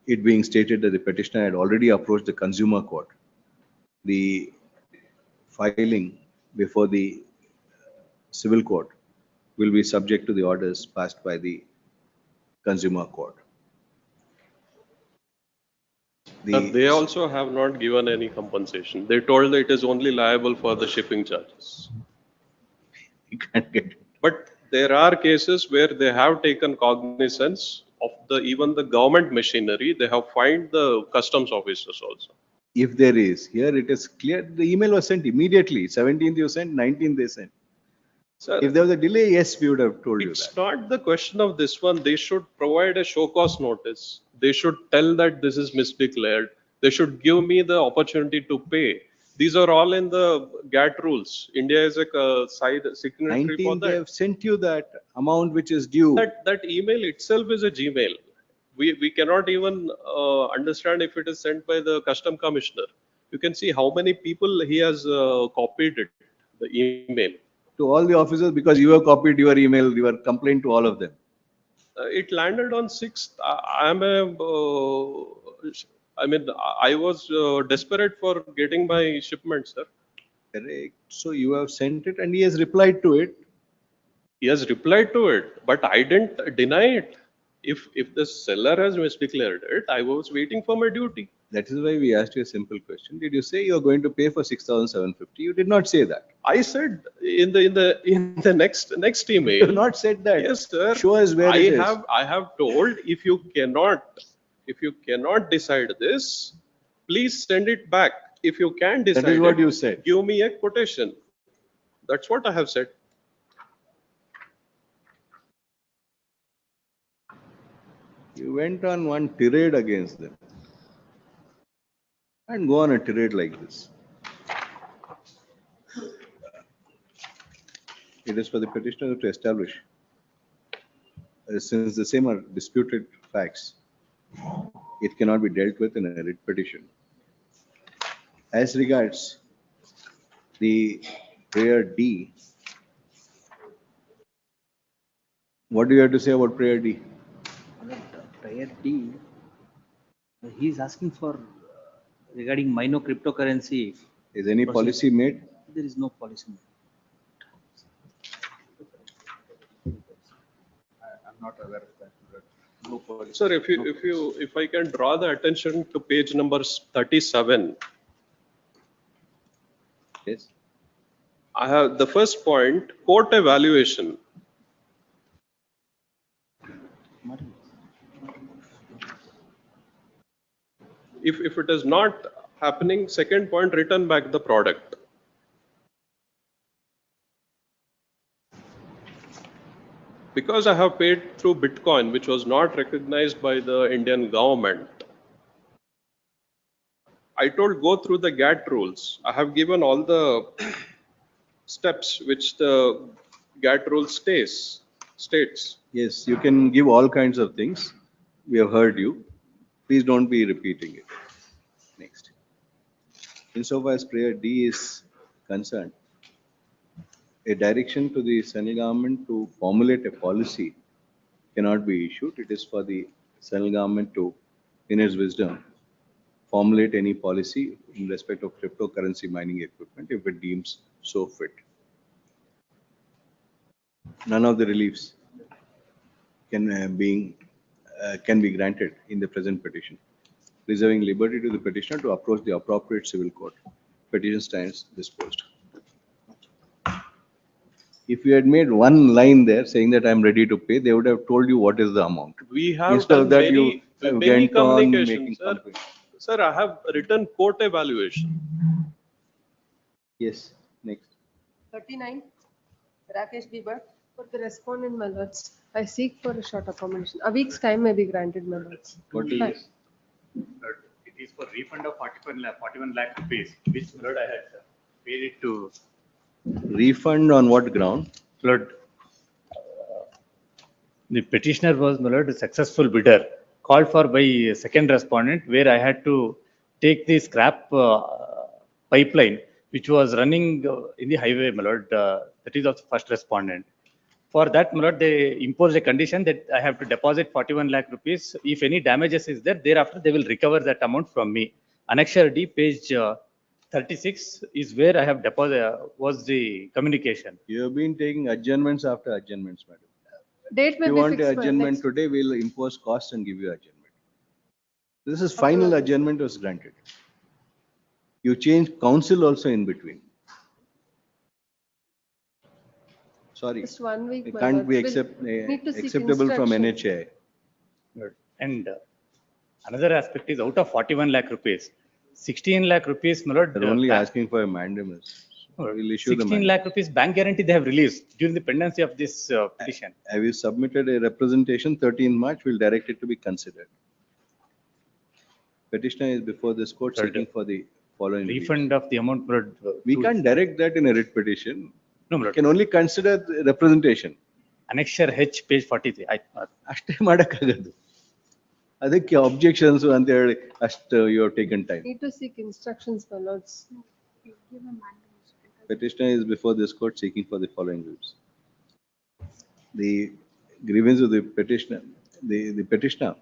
It being stated that the petitioner had already approached the consumer court, the filing before the civil court will be subject to the orders passed by the consumer court. They also have not given any compensation. They told that it is only liable for the shipping charges. You can't get it. But there are cases where they have taken cognizance of even the government machinery. They have fined the customs officers also. If there is, here it is clear, the email was sent immediately. 17th you sent, 19th they sent. Sir, if there was a delay, yes, we would have told you that. It's not the question of this one. They should provide a show cause notice. They should tell that this is misdeclared. They should give me the opportunity to pay. These are all in the GATT rules. India is a signatory for 19th that. they have sent you that amount which is due. That email itself is a Gmail. We cannot even understand if it is sent by the custom commissioner. You can see how many people he has copied it, the email, To all the officers, because you have copied your email, your complaint to all of them. It landed on 6th. I mean, I was desperate for getting my shipment, sir. Correct. So you have sent it and he has replied to it. He has replied to it, but I didn't deny it. If the seller has misdeclared it, I was waiting for my duty. That is why we asked you a simple question. Did you say you are going to pay for 6,750? You did not say that. I said in the next email. You have not said that. Yes, sir. Show us where it is. I have told if you cannot decide this, please send it back. If you can decide, That is what it, you said. give me a quotation. That's what I have said. You went on one tirade against them. And go on a tirade like this. It is for the petitioner to establish, since the same are disputed facts, it cannot be dealt with in a writ petition. As regards the prayer D, what do you have to say about prayer D? Prayer D, he is asking for regarding minor cryptocurrency. Is any process. policy made? There is no policy made. I'm not aware of that. No policy. Sir, if I can draw the attention to page number 37. Yes. I have the first point, court evaluation. If it is not happening, second point, return back the product. Because I have paid through Bitcoin, which was not recognized by the Indian government, I told go through the GATT rules. I have given all the steps which the GATT rule states. Yes, you can give all kinds of things. We have heard you. Please don't be repeating it. Next. Insofar as prayer D is concerned, a direction to the central government to formulate a policy cannot be issued. It is for the central government to, in its wisdom, formulate any policy in respect of cryptocurrency mining equipment if it deems so fit. None of the reliefs can be granted in the present petition, reserving liberty to the petitioner to approach the appropriate civil court. Petition stands disposed. If you had made one line there saying that I'm ready to pay, they would have told you what is the amount. We have Instead of that, many you went on communications, making sir. complaints. Sir, I have written court evaluation. Yes, next. 39, Rakesh Bibert. For the respondent, my lords, I seek for a short accommodation. A week's time may be granted, my lords. What is Fine. this? It is for refund of 41 lakh rupees, which Lord I had paid it to. Refund on what ground? Lord, the petitioner was, my Lord, a successful bidder, called for by second respondent, where I had to take the scrap pipeline, which was running in the highway, my Lord, that is of the first respondent. For that, my Lord, they imposed a condition that I have to deposit 41 lakh rupees. If any damages is there, thereafter they will recover that amount from me. Annexure D, page 36 is where I have deposited, was the communication. You have been taking adjournments after adjournments, madam. Date may If you be want fixed an for adjournment next. today, we'll impose costs and give you adjournment. This is final adjournment was granted. You changed counsel also in between. Sorry. Just 1 week, It my can't lords. be We'll need to seek acceptable from instructions. NHI. And another aspect is out of 41 lakh rupees, 16 lakh rupees, my Lord, They're only asking for a mandamus. We'll issue the 16 mandamus. lakh rupees bank guarantee they have released during the pendency of this petition. Have you submitted a representation 13 March? We'll direct it to be considered. Petitioner is before this court Sir, seeking for the following. Refund of the amount. My Lord, We can't direct that in a writ petition. No, my We Lord. can only consider the representation. Annexure H, page 43. ಅಷ್ಟೇ ಮಾಡಕ್ಕಾಗದು. ಅದಕ್ಕೆ objections ಅಂತ ಹೇಳಿ ಅಷ್ಟು you have taken time. Need to seek instructions, my lords. petitioner is before this court seeking for the following groups. The grievance of the petitioner, the petitioner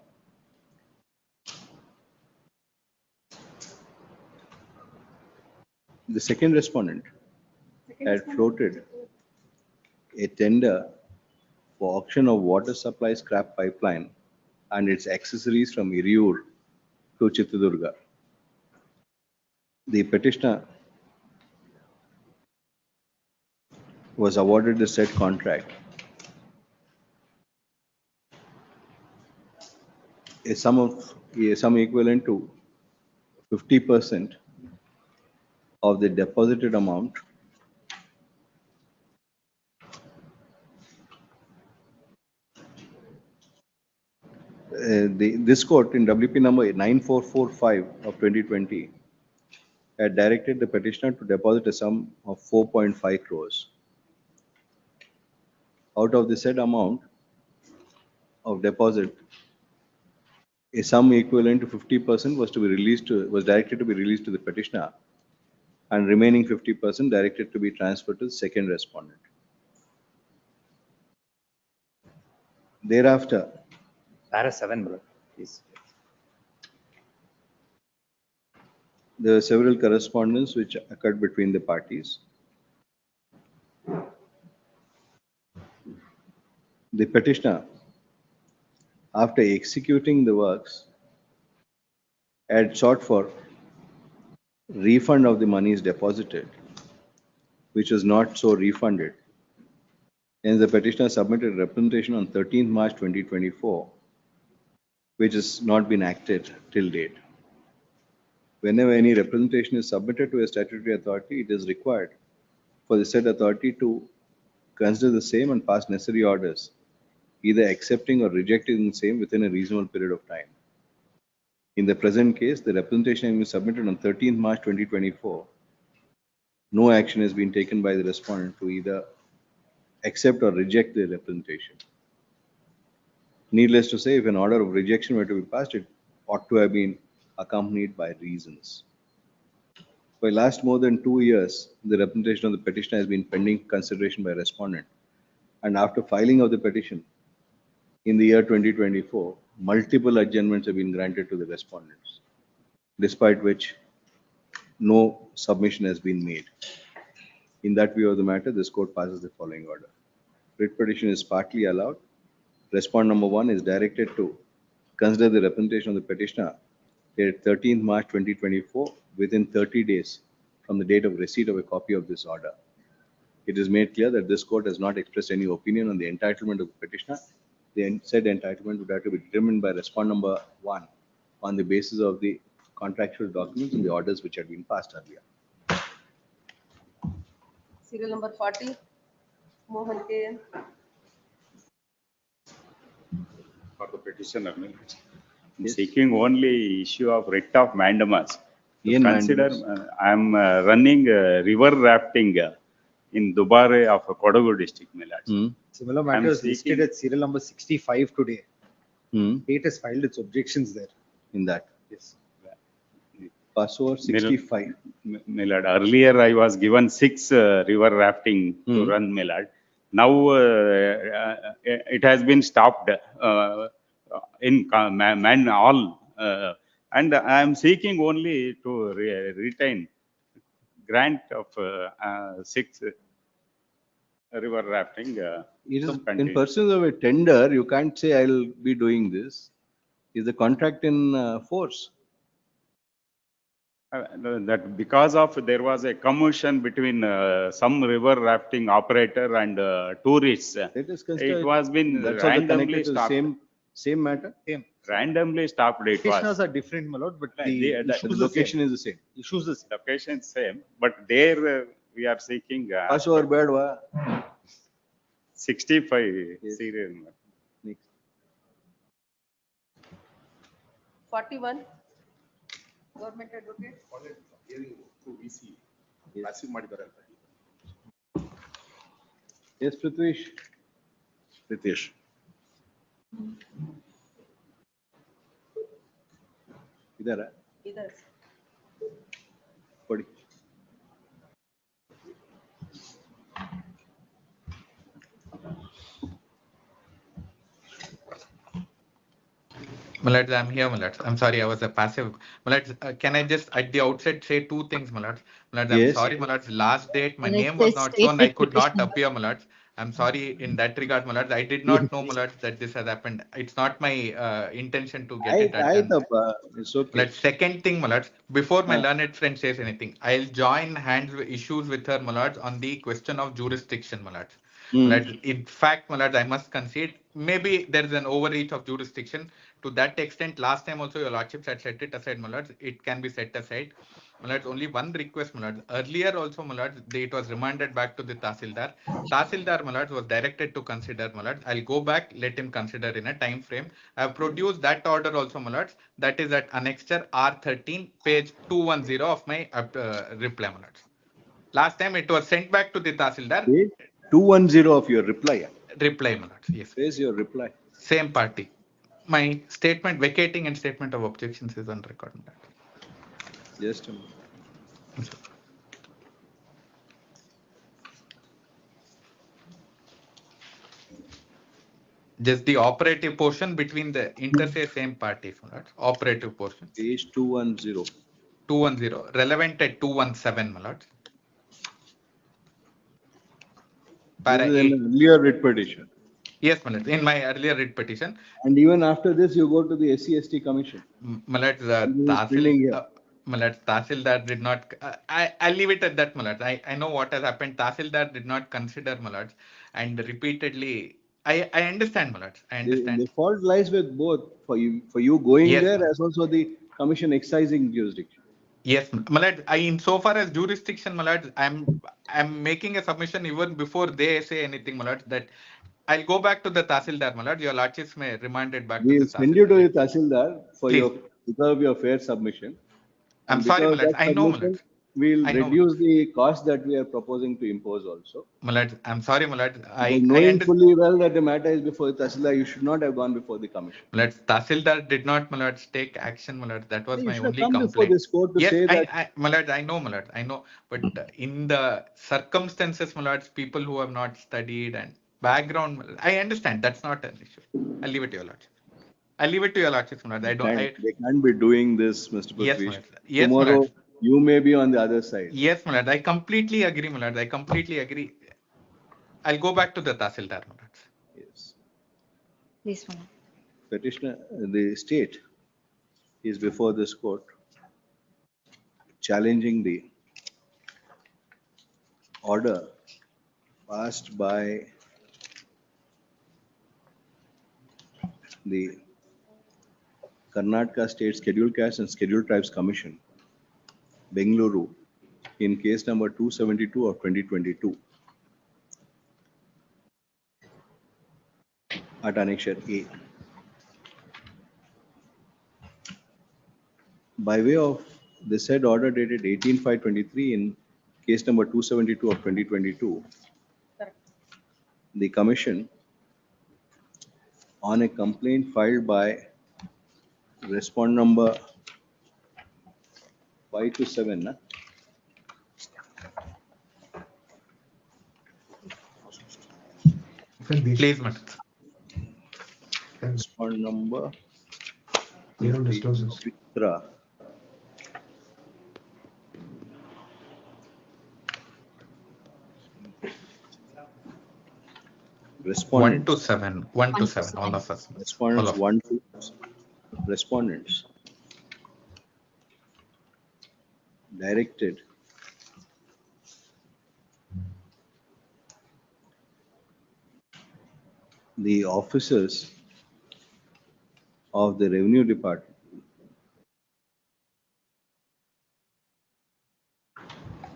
the second respondent had floated a tender for auction of water supply scrap pipeline and its accessories from Iriyur to Chitradurga. The petitioner was awarded the said contract. A sum equivalent to 50% of the deposited amount this court in WP number 9445 of 2020 had directed the petitioner to deposit a sum of 4.5 crores. Out of the said amount of deposit, a sum equivalent to 50% was directed to be released to the petitioner, and remaining 50% directed to be transferred to the second respondent. Thereafter, Para 7, brother, please. there were several correspondence which occurred between the parties. The petitioner, after executing the works, had sought for refund of the monies deposited, which was not so refunded. Hence, the petitioner submitted representation on 13th March 2024, which has not been acted till date. Whenever any representation is submitted to a statutory authority, it is required for the said authority to consider the same and pass necessary orders, either accepting or rejecting the same within a reasonable period of time. In the present case, the representation has been submitted on 13th March 2024. No action has been taken by the respondent to either accept or reject the representation. Needless to say, if an order of rejection were to be passed, it ought to have been accompanied by reasons. For the last more than 2 years, the representation of the petitioner has been pending consideration by respondent. And after filing of the petition in the year 2024, multiple adjournments have been granted to the respondents, despite which no submission has been made. In that view of the matter, this court passes the following order. Writ petition is partly allowed. Respondent number 1 is directed to consider the representation of the petitioner dated 13th March 2024 within 30 days from the date of receipt of a copy of this order. It is made clear that this court has not expressed any opinion on the entitlement of the petitioner. The said entitlement would have to be determined by respondent number 1 on the basis of the contractual documents and the orders which had been passed earlier. Serial number 40, Mohan KN. For the petitioner, seeking only issue of writ of mandamus. Consider, I am running river rafting in Dubare of Kodagu district, my lord. Similar matter is listed at serial number 65 today. State has filed its objections there. In that? Yes. Passover 65. My lord, earlier I was given 6 river rafting to run, my lord. Now it has been stopped in man all, and I am seeking only to retain grant of 6 river rafting. It is in pursuance of a tender. You can't say I'll be doing this. Is the contract in force? That because of there was a commotion between some river rafting operator and tourists. It was been randomly stopped. Same matter? Same. Randomly stopped. It Petitioners was. are different, my lord, but The location is the same. Issues the same. Location same, but there we are seeking Passover badwa. 65 serial. 41, government advocate. Yes, Prithvish. Pritesh. इधर है इधर पढ़ी Malad, I'm here, Malad. I'm sorry, I was a passive. Malad, can I just at the outset say two things, Malad? Malad, I'm Yes. sorry, Malad. Last date, my And it name was says not state shown. I with could not petition. appear, Malad. I'm sorry in that regard, Malad. I did not know, Malad, that this has happened. It's not my intention to get it that done. It's okay. Malad, second thing, Malad, before my Ah. learned friend says anything, I'll join hands with issues with her, Malad, on the question of jurisdiction, Malad. Malad, in fact, Malad, I must concede, maybe there is an overreach of jurisdiction. To that extent, last time also your lordships had set it aside, Malad. It can be set aside. Malad, only one request, Malad. Earlier also, Malad, it was remanded back to the Tahsildar. Tahsildar, Malad, was directed to consider, Malad. I'll go back, let him consider in a time frame. I have produced that order also, Malad. That is at annexure R13, page 210 of my reply, Malad. Last time it was sent back to the Tahsildar. 210 of your reply. Reply, Malad. Yes. Where's your reply? Same party. My statement vacating and statement of objections is on record. Just a minute. Just the operative portion between the inter se same parties. Malad. Operative portion. Page 210. 210. Relevant at 217, Malad. Para This is an 8. earlier writ petition. Yes, Malad. In my earlier writ petition. And even after this, you go to the SC/ST commission. Malad, Tahsildar did not. I'll leave it at that, Malad. I know what has happened. Tahsildar did not consider, Malad, and repeatedly. I understand, Malad. I understand. The fault lies with both for you going Yes, there Malad. as also the commission excising jurisdiction. Yes, Malad. Insofar as jurisdiction, Malad, I'm making a submission even before they say anything, Malad. That I'll go back to the Tahsildar, Malad. Your lordships may remand it back to We'll the send you to Tahsildar. the Tahsildar for Please. because of your fair submission. I'm And sorry, because Malad. that I know, Malad. submission, we'll I know, reduce the cost that we are proposing to impose also. Malad, I'm sorry, Malad. But I knowing understand. fully well that the matter is before the Tahsildar, you should not have gone before the commission. Malad, Tahsildar did not, Malad, take action, Malad. That was You my should have only come before complaint. this court to Yes, say that. Malad, I know, Malad, I know. But in the circumstances, Malad, people who have not studied and background, Malad, I understand. That's not an issue. I'll leave it to your lordship. I'll leave it to your lordship, Malad. They can't be doing this, Mr. Yes, Prithvish. Malad. Yes, Tomorrow, Malad. you may be on the other side. Yes, Malad. I completely agree, Malad. I completely agree. I'll go back to the Tahsildar, Malad. Yes. This one. Petitioner, the state is before this court challenging the order passed by the Karnataka State Scheduled Castes and Scheduled Tribes Commission, Bengaluru, in case number 272 of 2022 at Annexure A. By way of the said order dated 18/5/23 in case number 272 of 2022, the commission on a complaint filed by respondent number 5 to 7, na? Please, Malad. Respondent number You don't disclose this. Vitra. Respondents. 1 to 7. 1 to 7. All of us. Respondents All of 1 to respondents directed the officers of the Revenue Department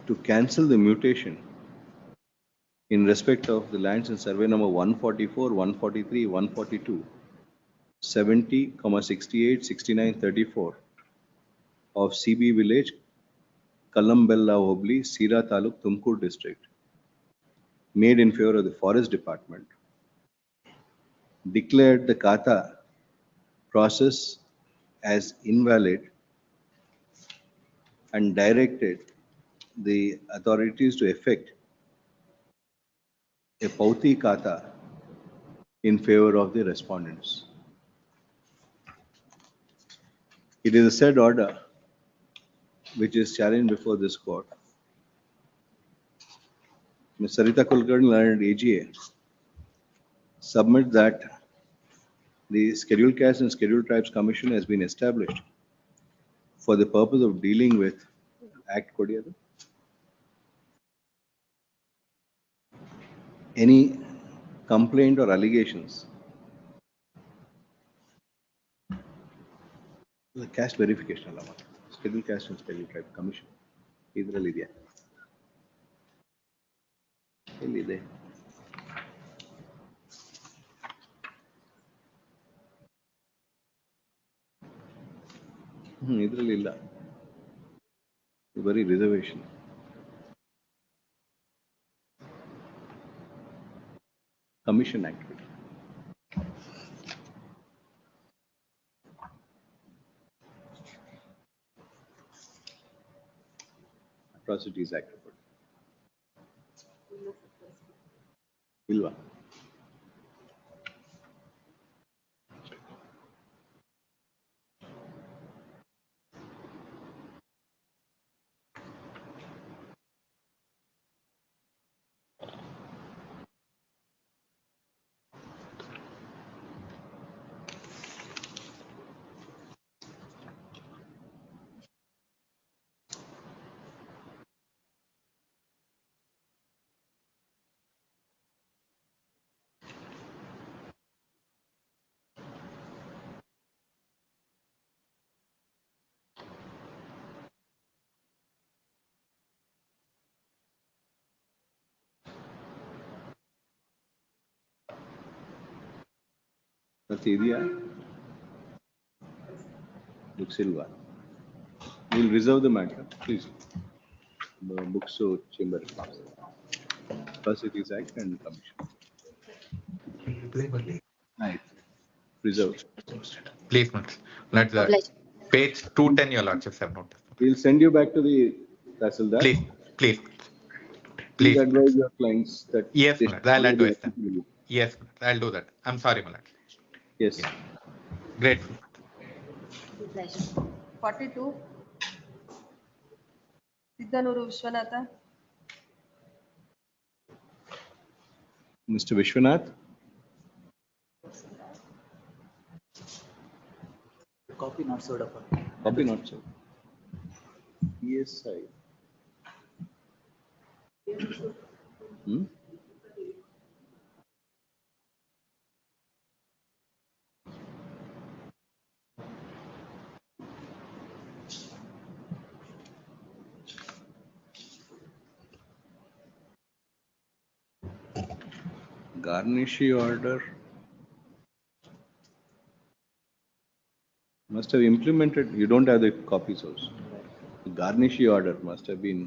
to cancel the mutation in respect of the lands in survey number 144, 143, 142, 70, 68, 69, 34 of CB Village, Kalambella Hobli, Sira Taluk, Tumkur District, made in favor of the Forest Department, declared the Kata process as invalid and directed the authorities to effect a Pauti Kata in favor of the respondents. It is a said order which is challenged before this court. Ms. Sarita Kulkarni, learned AGA, submit that the Scheduled Caste and Scheduled Tribes Commission has been established for the purpose of dealing with Act Kodiyada. Any complaint or allegations? The caste verification ಅಲ್ಲ Scheduled Caste and Scheduled Tribe Commission ಇದರಲ್ಲಿ ಇದೆಯಾ? ಎಲ್ಲಿದೆ? ಇದರಲ್ಲಿ ಇಲ್ಲ. ಬರೀ reservation. Commission activity. Atrocities Act. ಇಲ್ವಾ? ಮತ್ತೆ ಇದೆಯಾ? Books ilva. We'll reserve the matter, please. The books so chamber. Proceedings Act and Commission. Right. Reserved. Please, let's page 210, your lordships have noticed. We'll send you back to the Tahsildar. Please. Please advise your clients that. Yes, I'll advise them. Yes, I'll do that. I'm sorry, Malad. Yes. Yeah. Grateful. 42. Siddanuru Vishwanatha. Mr. Vishwanath. Copy not served upon. Copy not served. Yes, I. Garnishi order must have implemented. You don't have the copies also. The Garnishi order must have been.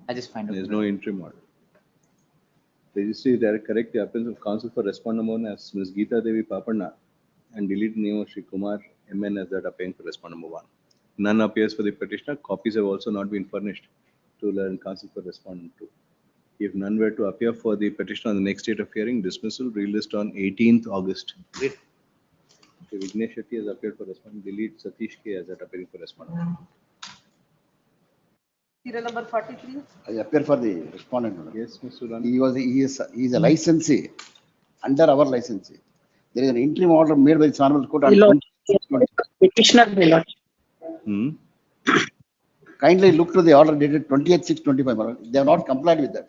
I just find out. There's no interim order. Registry direct correct the appearance of counsel for respondent one as Ms. Geeta Devi Papanna and delete the name of Shri Kumar MN as that appearing for respondent number 1. None appears for the petitioner. Copies have also not been furnished to learn counsel for respondent 2. If none were to appear for the petitioner on the next date of hearing, dismissal, relist on 18th August. Great. Vignesh Shetty has appeared for respondent. Delete Satish K as that appearing for respondent. Serial number 43. I appear for the respondent. Yes, Mr. Ran. He is a licensee under our licensee. There is an interim order made by the Honorable Court on petitioner. Kindly look to the order dated 20th/6/25. They have not complied with that.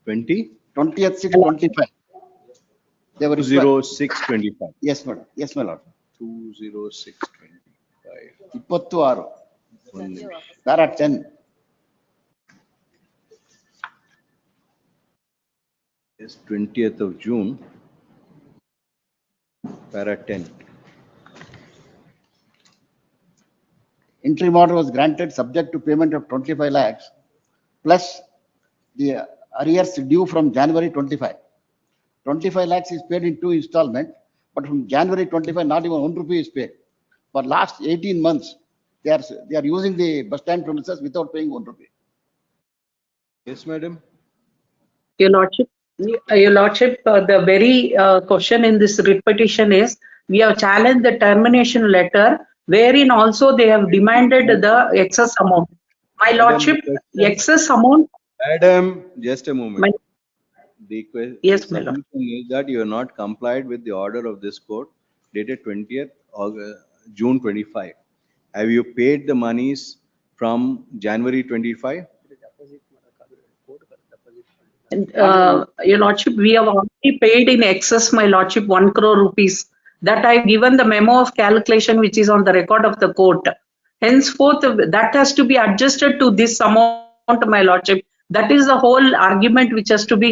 20th/6/25. They were 20625. Yes, madam. Yes, my lord. 20625. 26. Para 10. Yes, 20th of June. Para 10. Interim order was granted subject to payment of 25 lakhs plus the arrears due from January 25. 25 lakhs is paid in 2 installments, but from January 25, not even 1 rupee is paid. For last 18 months, they are using the bus stand premises without paying 1 rupee. Yes, madam. Your lordship, the very question in this writ petition is, we have challenged the termination letter wherein also they have demanded the excess amount. My Madam, lordship, the question- excess amount, Madam, just a moment. my, The yes, my lord. submission is that you have not complied with the order of this court dated 20th June 25. Have you paid the monies from January 25? Your lordship, we have already paid in excess, my lordship, 1 crore rupees. That I've given the memo of calculation which is on the record of the court. Henceforth, that has to be adjusted to this amount, my lordship. That is the whole argument which has to be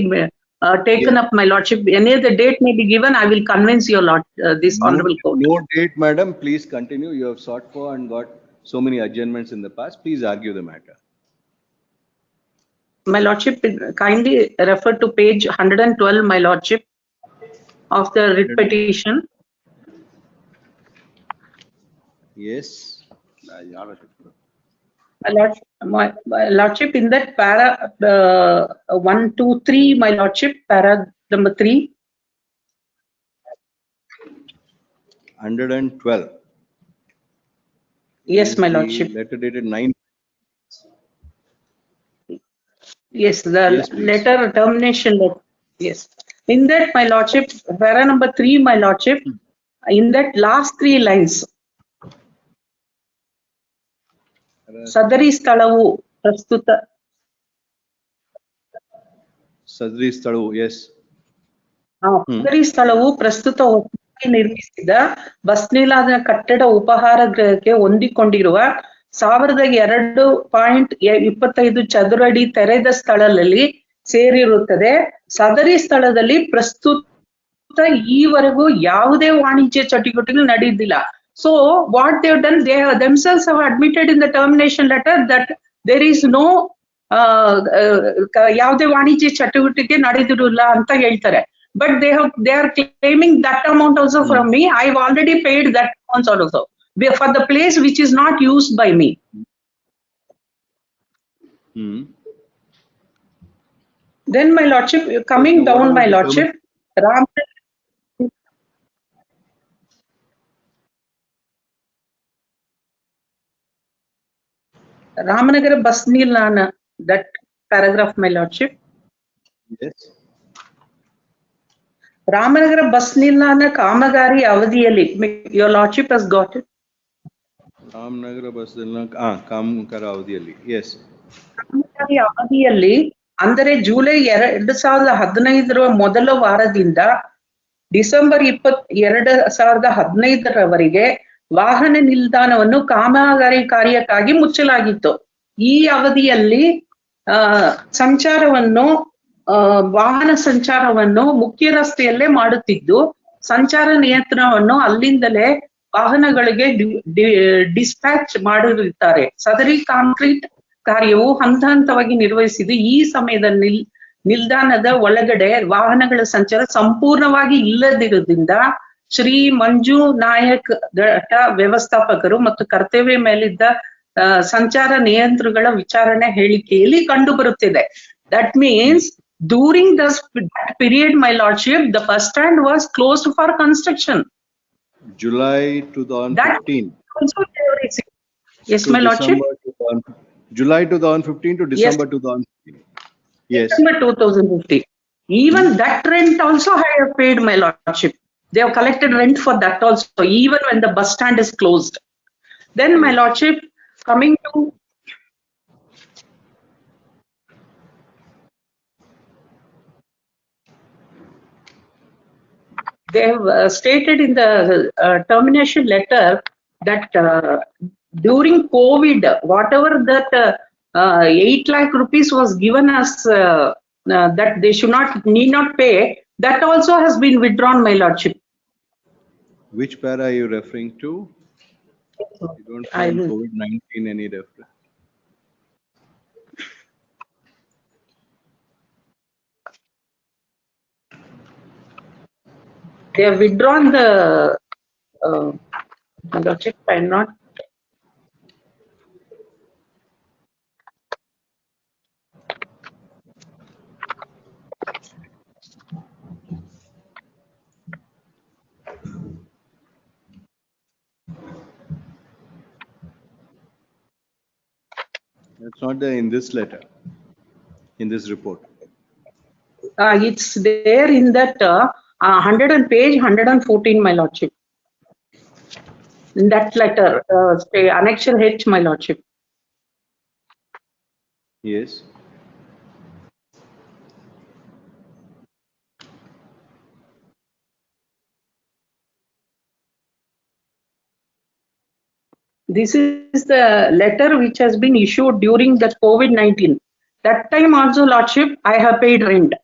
taken up, my lordship. Any other date may be given, I will convince your lord, this honorable court. No date, madam. Please continue. You have sought for and got so many adjournments in the past. Please argue the matter. My lordship, kindly refer to page 112, my lordship, of the writ petition. Yes. My lordship, in that para 1, 2, 3, my lordship, para number 3. 112. Yes, my lordship. Letter dated 9. Yes, the Yes, please. letter termination letter. Yes. In that, my lordship, para number 3, my lordship, in that last 3 lines, Sadari Stalavu Prastuta. Sadri Stalavu, yes. ಸದರಿ ಸ್ಥಳವು ಪ್ರಸ್ತುತ ಹೊಸದಾಗಿ ನಿರ್ಮಿಸಿದ bus ನಿಲ್ದಾಣ ಕಟ್ಟಡ ಉಪಹಾರ ಗೃಹಕ್ಕೆ ಹೊಂದಿಕೊಂಡಿರುವ 12.25 ಚದುರಡಿ ತೆರೆದ ಸ್ಥಳದಲ್ಲಿ ಸೇರಿರುತ್ತದೆ. ಸದರಿ ಸ್ಥಳದಲ್ಲಿ ಪ್ರಸ್ತುತ ಈವರೆಗೂ ಯಾವುದೇ ವಾಣಿಜ್ಯ ಚಟುವಟಿಕೆ ನಡೆದಿಲ್ಲ. So what they have done, they have themselves have admitted in the termination letter that there is no ಯಾವುದೇ ವಾಣಿಜ್ಯ ಚಟುವಟಿಕೆ ನಡೆದಿರಲಿಲ್ಲ ಅಂತ ಹೇಳ್ತಾರೆ. But they are claiming that amount also from me. I've already paid that amount also for the place which is not used by me. Then my lordship, coming down, my lordship, Ramanagara bus nilana, that paragraph, my lordship. Yes. Ramanagara bus nilana Kamagari avadiyalli, your lordship has got it. Ramanagara bus nilana Kamagari avadiyalli, yes. Kamagari avadiyalli, ಅಂದರೆ July 2015 ಮೊದಲ ವಾರದಿಂದ December 22, 2015 ವಾಹನ ನಿಲ್ದಾಣವನ್ನು ಕಾಮಗಾರಿ ಕಾರ್ಯಕ್ಕಾಗಿ ಮುಚ್ಚಲಾಗಿತ್ತು. ಈ ಅವಧಿಯಲ್ಲಿ ಸಂಚಾರವನ್ನು ವಾಹನ ಸಂಚಾರವನ್ನು ಮುಖ್ಯ ರಸ್ತೆಯಲ್ಲೇ ಮಾಡುತ್ತಿದ್ದು, ಸಂಚಾರ ನಿಯಂತ್ರಣವನ್ನು ಅಲ್ಲಿಂದಲೇ ವಾಹನಗಳಿಗೆ ಡಿಸ್ಪ್ಯಾಚ್ ಮಾಡಿರುತ್ತಾರೆ. ಸದರಿ ಕಾಂಕ್ರೀಟ್ ಕಾರ್ಯವು ಹಂತ ಹಂತವಾಗಿ ನಿರ್ವಹಿಸಿದ್ದು, ಈ ಸಮಯದಲ್ಲಿ ನಿಲ್ದಾಣದ ಒಳಗಡೆ ವಾಹನಗಳ ಸಂಚಾರ ಸಂಪೂರ್ಣವಾಗಿ ಇಲ್ಲದಿರುವುದರಿಂದ ಶ್ರೀ ಮಂಜು ನಾಯಕ್ ವ್ಯವಸ್ಥಾಪಕರು ಮತ್ತು ಕರ್ತವ್ಯ ಮೇಲಿದ್ದ ಸಂಚಾರ ನಿಯಂತ್ರಣಗಳ ವಿಚಾರಣೆ ಹೇಳಿಕೆಯಲ್ಲಿ ಕಂಡು ಬರುತ್ತಿದೆ. That means during that period, my lordship, the bus stand was closed for construction. July 2015. Yes, my lordship. July 2015 to December 2015. Yes. December 2015. Even that rent also I have paid, my lordship. They have collected rent for that also, even when the bus stand is closed. Then, my lordship, coming to they have stated in the termination letter that during COVID, whatever that 8 lakh rupees was given as that they need not pay, that also has been withdrawn, my lordship. Which para are you referring to? You don't find COVID-19 any reference. They have withdrawn the lordship. I'm not. It's not there in this letter, in this report. It's there in that 100 page 114, my lordship. In that letter, say annexure H, my lordship. Yes. This is the letter which has been issued during the COVID-19. That time also, lordship, I have paid rent.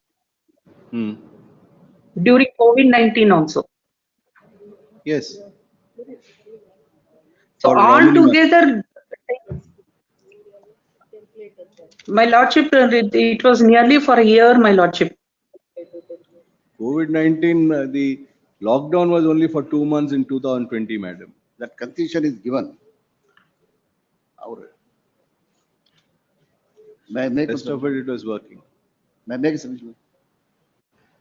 During COVID-19 also. Yes. So For how all many months? together, my lordship, it was nearly for a year, my lordship. COVID-19, the lockdown was only for 2 months in 2020, madam. That concession is given. May I make Rest of it was working. May I make a submission?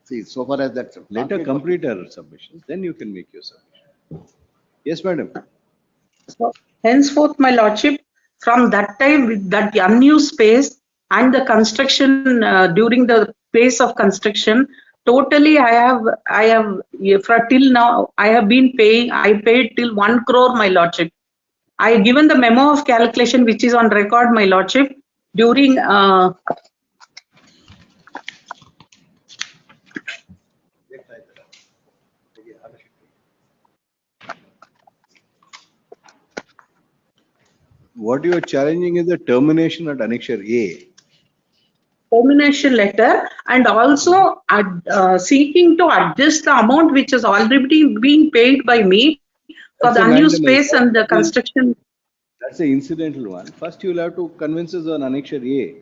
See, so far as that. Let her complete her submissions, then you can make your submission. Yes, madam. So henceforth, my lordship, from that time with that unused space and the construction during the phase of construction, totally I have for till now I have been paying. I paid till 1 crore, my lordship. I have given the memo of calculation which is on record, my lordship, during What you are challenging is the termination at annexure A. termination letter and also seeking to adjust the amount which is already being paid by me for That's the a unused mandamus. space and the construction. That's the incidental one. First, you will have to convince us on annexure A,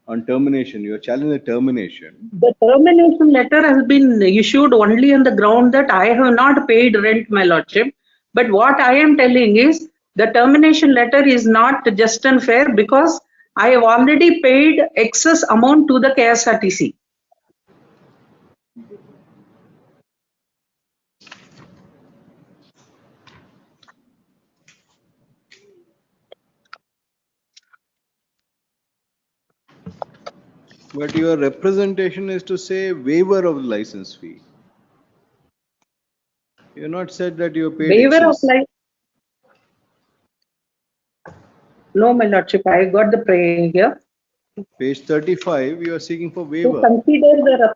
on termination. You are challenging the termination. The termination letter has been issued only on the ground that I have not paid rent, my lordship. But what I am telling is the termination letter is not just and fair because I have already paid excess amount to the KSRTC. But your representation is to say waiver of the license fee. You have not said that you paid Waiver of excess. license. No, my lordship, I got the prayer here. Page 35, you are seeking for To waiver. consider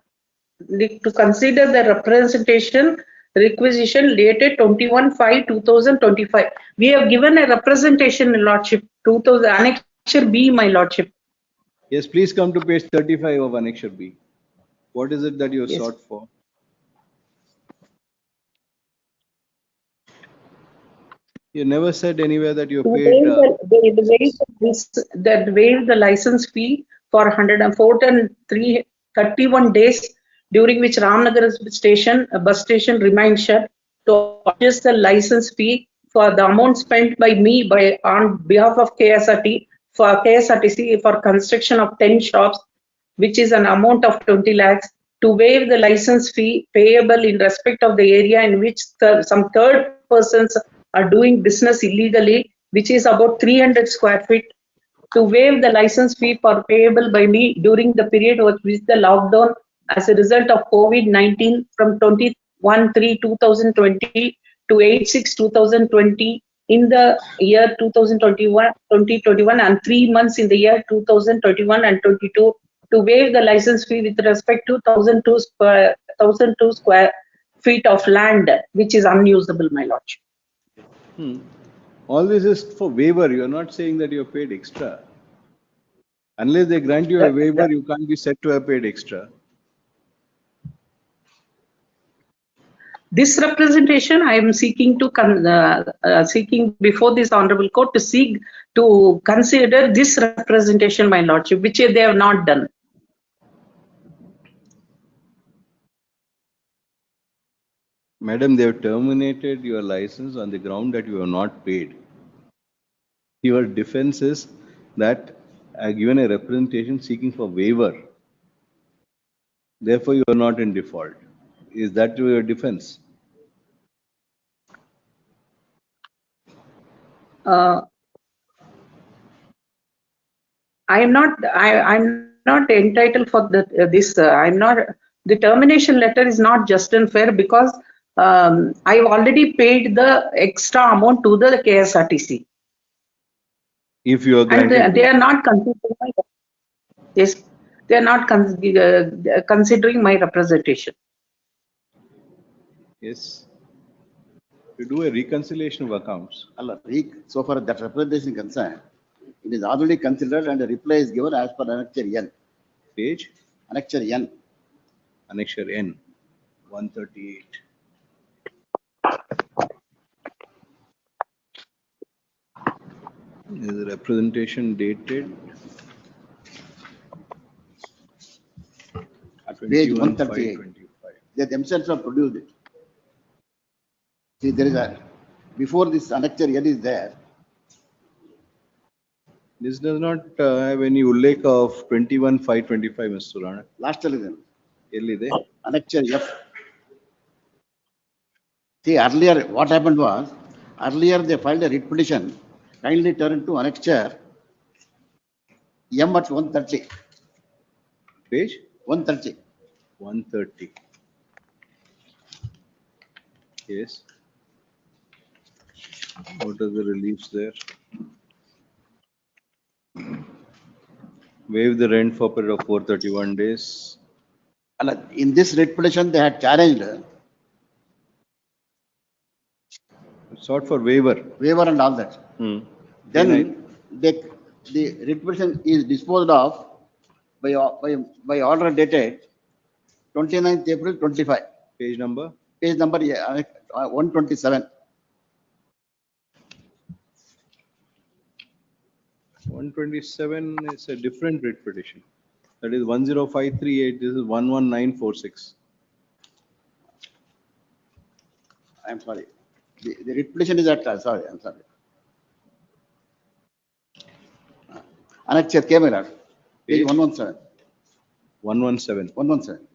the representation requisition dated 21/5/2025. We have given a representation, lordship, 2000 annexure B, my lordship. Yes, please come to page 35 of annexure B. What is it that you Yes. sought for? You never said anywhere that you To paid. waive the license fee for 131 days during which Ramnagar station, bus station remained shut, to adjust the license fee for the amount spent by me on behalf of KSRTC for construction of 10 shops, which is an amount of 20 lakhs, to waive the license fee payable in respect of the area in which some third persons are doing business illegally, which is about 300 square feet, to waive the license fee for payable by me during the period of which the lockdown as a result of COVID-19 from 21/3/2020 to 8/6/2020 in the year 2021 and 3 months in the year 2021 and 22, to waive the license fee with respect to 1,002 square feet of land which is unusable, my lordship. All this is for waiver. You are not saying that you have paid extra. Unless they grant you a waiver, you can't be said to have paid extra. This representation I am seeking to seeking before this honorable court to consider this representation, my lordship, which they have not done. Madam, they have terminated your license on the ground that you have not paid. Your defense is that I have given a representation seeking for waiver. Therefore, you are not in default. Is that your defense? I'm not entitled for this. I'm not, the termination letter is not just and fair because I've already paid the extra amount to the KSRTC. If you are And granted. they are not considering my, yes, they are not considering my representation. Yes. You do a reconciliation of accounts. So far that representation is concerned, it is already considered and a reply is given as per Annexure N. Page? Annexure N. Annexure N, 138. Is the representation dated? At page 138. They themselves have produced it. See, there is a, before this Annexure N is there. This does not have any ullekha of 21,525, Mr. Rana. Last television. Ellide? Annexure F. See, earlier what happened was, earlier they filed a writ petition, kindly turned to Annexure M at 130. Page? 130. 130. Yes. What are the reliefs there? Waive the rent for a period of 431 days. In this writ petition, they had challenged. Sought for waiver. Waiver and all that. Then the writ petition is disposed of by order dated 29th April 25. Page number? Page number 127. 127 is a different writ petition. That is 10538. This is 11946. I'm sorry. The writ petition is at, sorry, I'm sorry. Annexure camera. Page 117. 117. 117.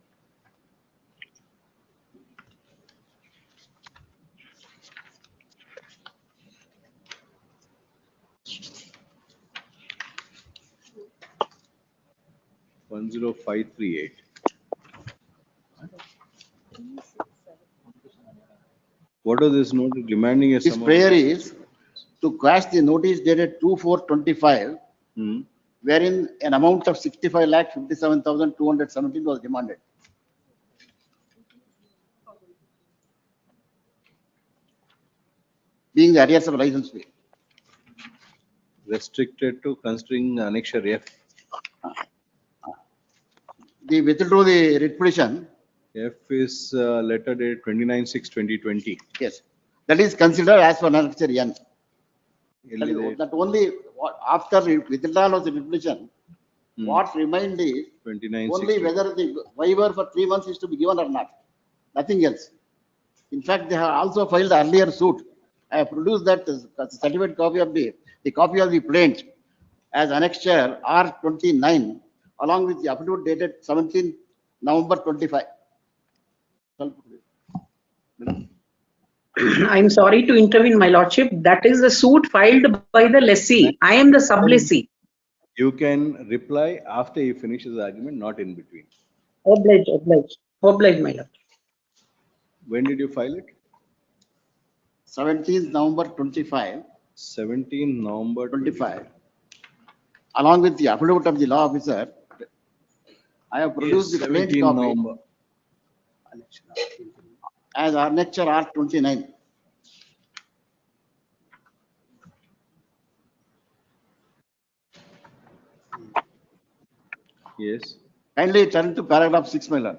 One 10538. What is this note demanding a This sum of? prayer is to quash the notice dated 2/4/25, wherein an amount of 65,57,217 was demanded. Being the arrears of license fee. Restricted to considering Annexure F. They withdrew the writ petition. F is letter dated 29/6/2020. Yes. That is considered as per Annexure N. That only after withdrawal of the writ petition, what remained is only whether the waiver for 3 months is to be given or not. Nothing else. In fact, they have also filed earlier suit. I have produced that certificate copy of the copy of the plaint as Annexure R29 along with the affidavit dated 17 November 25. I'm sorry to intervene, my lordship. That is the suit filed by the lessee. I am the sublessee. You can reply after he finishes the argument, not in between. Oblige, my lord. When did you file it? 17th November 25. 17 November 25. Along with the affidavit of the law officer, I have produced the plaint copy November. as Annexure R29. Yes. Kindly turn to paragraph 6, my lord.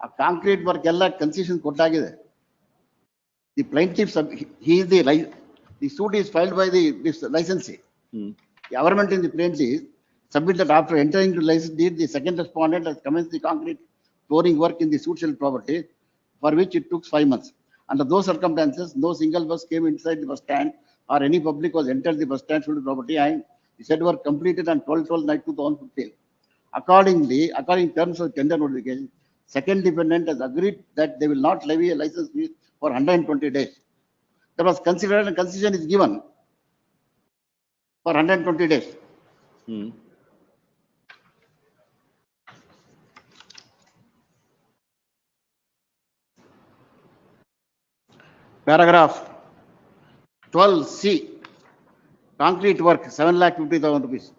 A concrete work ella concession kottagide. The plaintiff, he is the suit is filed by this licensee. The government in the plaintiff submit that after entering into license deed, the second respondent has commenced the concrete flooring work in the suit shell property, for which it took 5 months. Under those circumstances, no single bus came inside the bus stand or any public was entered the bus stand through the property, and the said work completed on 12/12/2015. Accordingly, according terms of tender notification, second defendant has agreed that they will not levy a license fee for 120 days. That was considered and concession is given for 120 days. Hmm. Paragraph 12C, concrete work, 7,50,000 rupees.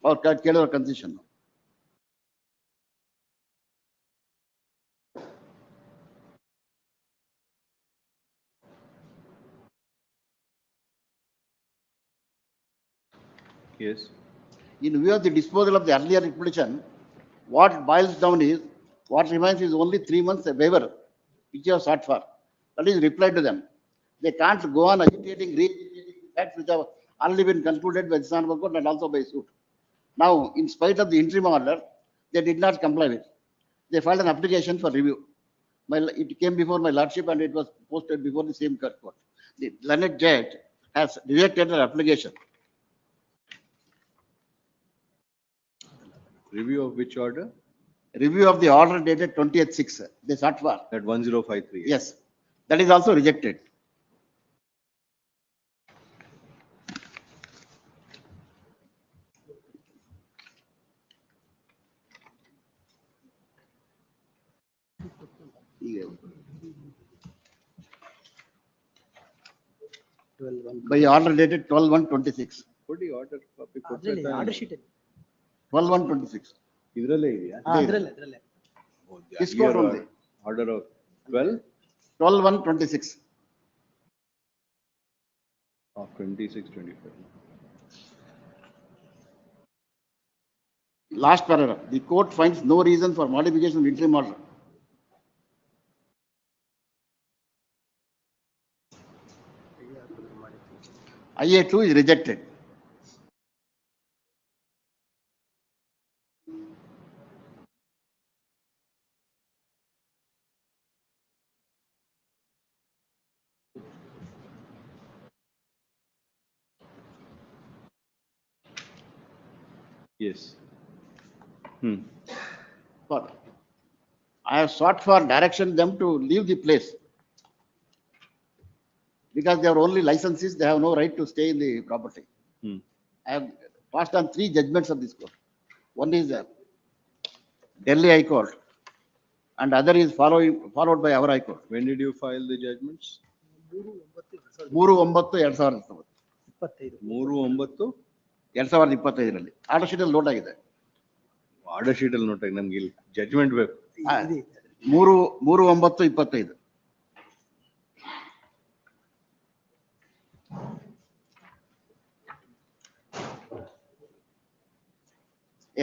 Or Kedar concession. Yes. In view of the disposal of the earlier repetition, what boils down is, what remains is only 3 months a waiver, which you have sought for. That is replied to them. They can't go on agitating, re-agitating facts which have already been concluded by the Honorable Court and also by suit. Now, in spite of the interim order, they did not comply with. They filed an application for review. It came before my lordship and it was posted before the same court. The learned judge has rejected their application. Review of which order? Review of the order dated 20th/6. They sought for. That 1053. Yes. That is also rejected. By order dated 12/1/26. ಕೊಡಿ order copy order sheet 12/1/26. ಇದರಲ್ಲೇ ಇದೆಯಾ? ಅದ್ರಲ್ಲೇ This court only. Order of 12 12/1/26. of 26/25. Last paragraph. The court finds no reason for modification of interim order. IA2 is rejected. Yes. Hmm. But I have sought for direction them to leave the place. Because they are only licenses, they have no right to stay in the property. Hmm. I have passed on 3 judgments of this court. One is Delhi High Court and other is followed by our High Court. When did you file the judgments? 3/9/2019. 3/9/2025. Order sheet ಅಲ್ಲಿ note ಆಗಿದೆ. Order sheet ಅಲ್ಲಿ note ಆಗಿದೆ. ನಮ್ಗೆ ಇಲ್ಲಿ judgment ಬೇಕು. 3/9/25.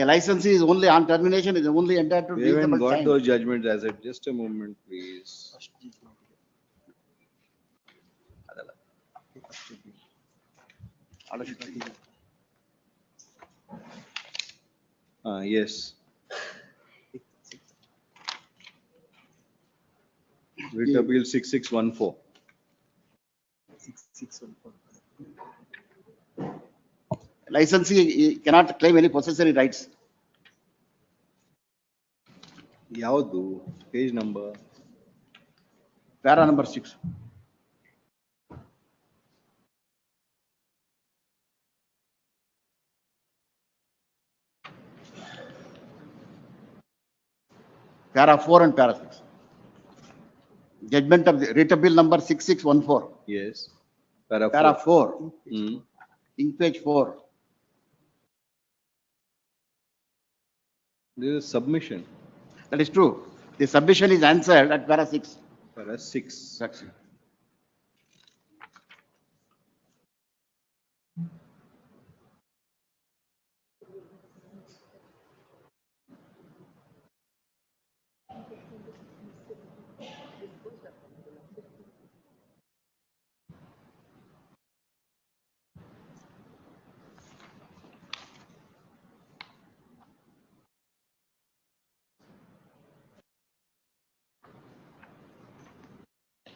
A licensee is only on termination is only entitled to We haven't reasonable got time. those judgments as it. Just a moment, please. Order sheet. Yes. Writ appeal 6614. 6614. Licensee cannot claim any possessory rights. ಯಾವುದು? Page number? Para number 6. Para 4 and para 6. Judgment of the writ appeal number 6614. Yes. Para 4. Para 4. Hmm. In page 4. This is submission. That is true. The submission is answered at para 6. Para 6.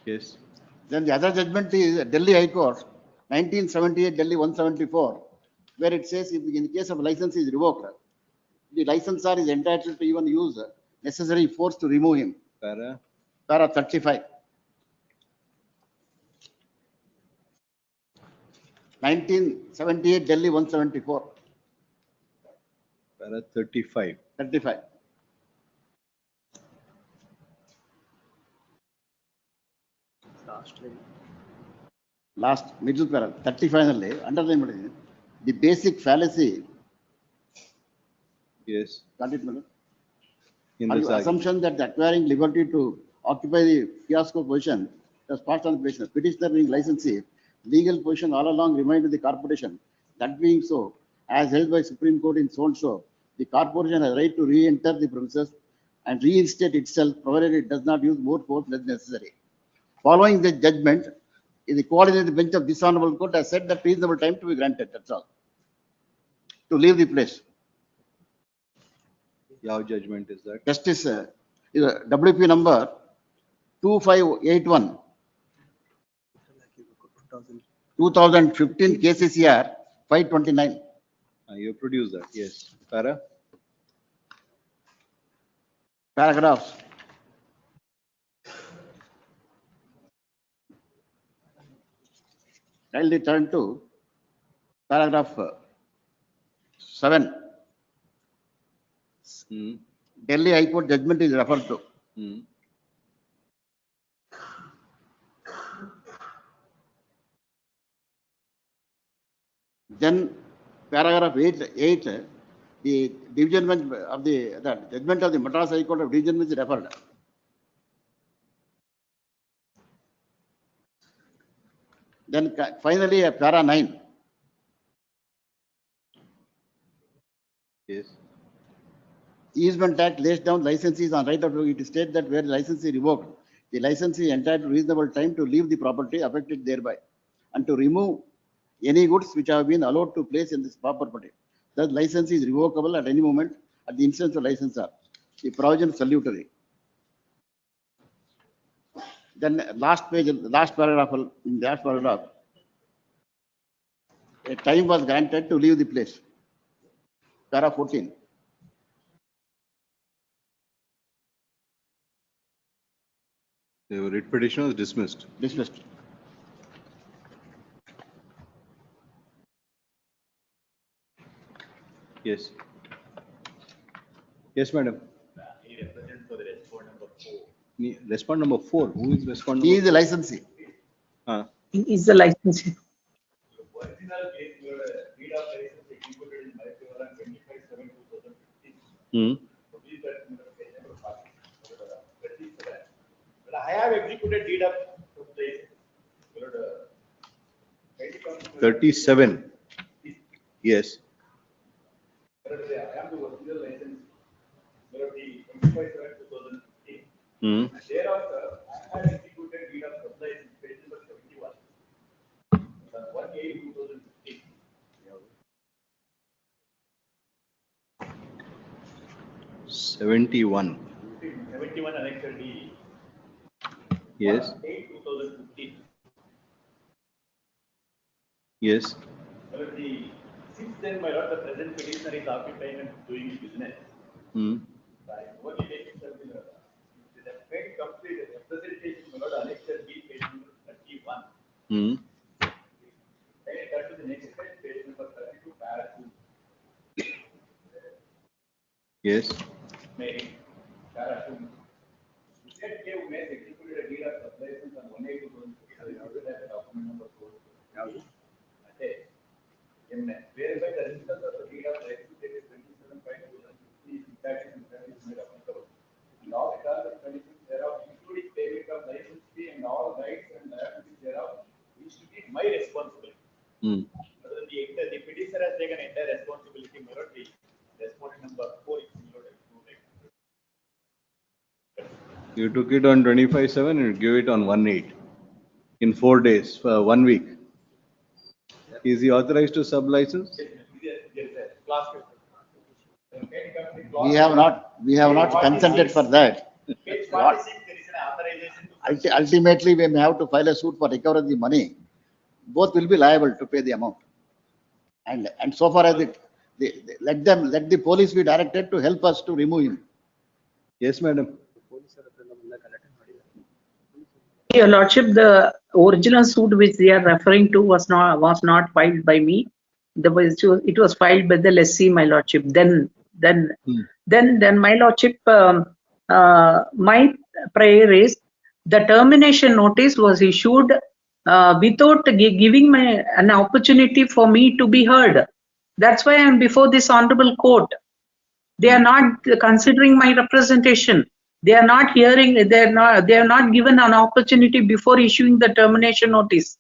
Yes. Then the other judgment is Delhi High Court, 1978 Delhi 174, where it says if in case of license is revoked, the licensor is entitled to even use necessary force to remove him. Para 35. 1978 Delhi 174. Para 35. 35. Last middle para 35 ನಲ್ಲಿ underline ಮಾಡಿದ್ದೀನಿ. The basic fallacy. Yes. Got it, madam? In this Assumption that acquiring liberty to occupy the fiasco position as part of the petitioner. Petitioner being licensee, legal position all along remained with the corporation. That being so, as held by Supreme Court in so and so, the corporation has right to re-enter the premises and reinstate itself, provided it does not use more force than necessary. Following the judgment, the coordinated bench of this honorable court has said that reasonable time to be granted. That's all. To leave the place. ಯಾವ judgment is that? Justice WP number 2581 2015 KCCR 529. You produce that. Yes. Para? Paragraphs. Kindly turn to paragraph 7. Delhi High Court judgment is referred to. Then paragraph 8, the division bench of the judgment of the Madras High Court of Division Bench is referred. Then finally para 9. Yes. Easement Act lays down licensees on right of it states that where licensee revoked, the licensee entitled to reasonable time to leave the property affected thereby and to remove any goods which have been allowed to place in this property. Thus, license is revocable at any moment at the instance of licensor. The provision is salutary. Then last page, last paragraph, in that paragraph, a time was granted to leave the place. Para 14. The writ petition was dismissed. Dismissed. Yes. Yes, madam. Respond number 4. Who is respond number? He is the licensee. He is the licensee. I have executed deed of place. 37. Yes. I am the original license. Thereafter, I have executed deed of supply in page number 71. 1/8/2015. 71. 71 Annexure D. Yes. 1/8/2015. Yes. Since then, my lord, the present petitioner is occupying and doing business. By only making something the fact complete representation, my lord, Annexure D, page number 31. Can you turn to the next page, page number 32, para 2. Yes. May, para 2. State gave may executed a deed of sublicense on 1/8/2015. Document number 4. Whereby the results of the deed of license dated 27/5/2015 is made applicable. And all the terms and conditions thereof, including payment of license fee and all rights and liabilities thereof, is to be my responsibility. The petitioner has taken entire responsibility. Respondent number 4 is included. You took it on 25/7 and give it on 1/8 in 4 days for 1 week. Is he authorized to sub-license? We have not consented for that. Ultimately, we may have to file a suit for recovery of the money. Both will be liable to pay the amount. And so far as let the police be directed to help us to remove him. Yes, madam. Your Lordship, the original suit which they are referring to was not filed by me. It was filed by the lessee, my Lordship. Then, my Lordship, my prayer is the termination notice was issued without giving an opportunity for me to be heard. That's why I am before this honorable court. They are not considering my representation. They are not hearing. They are not given an opportunity before issuing the termination notice.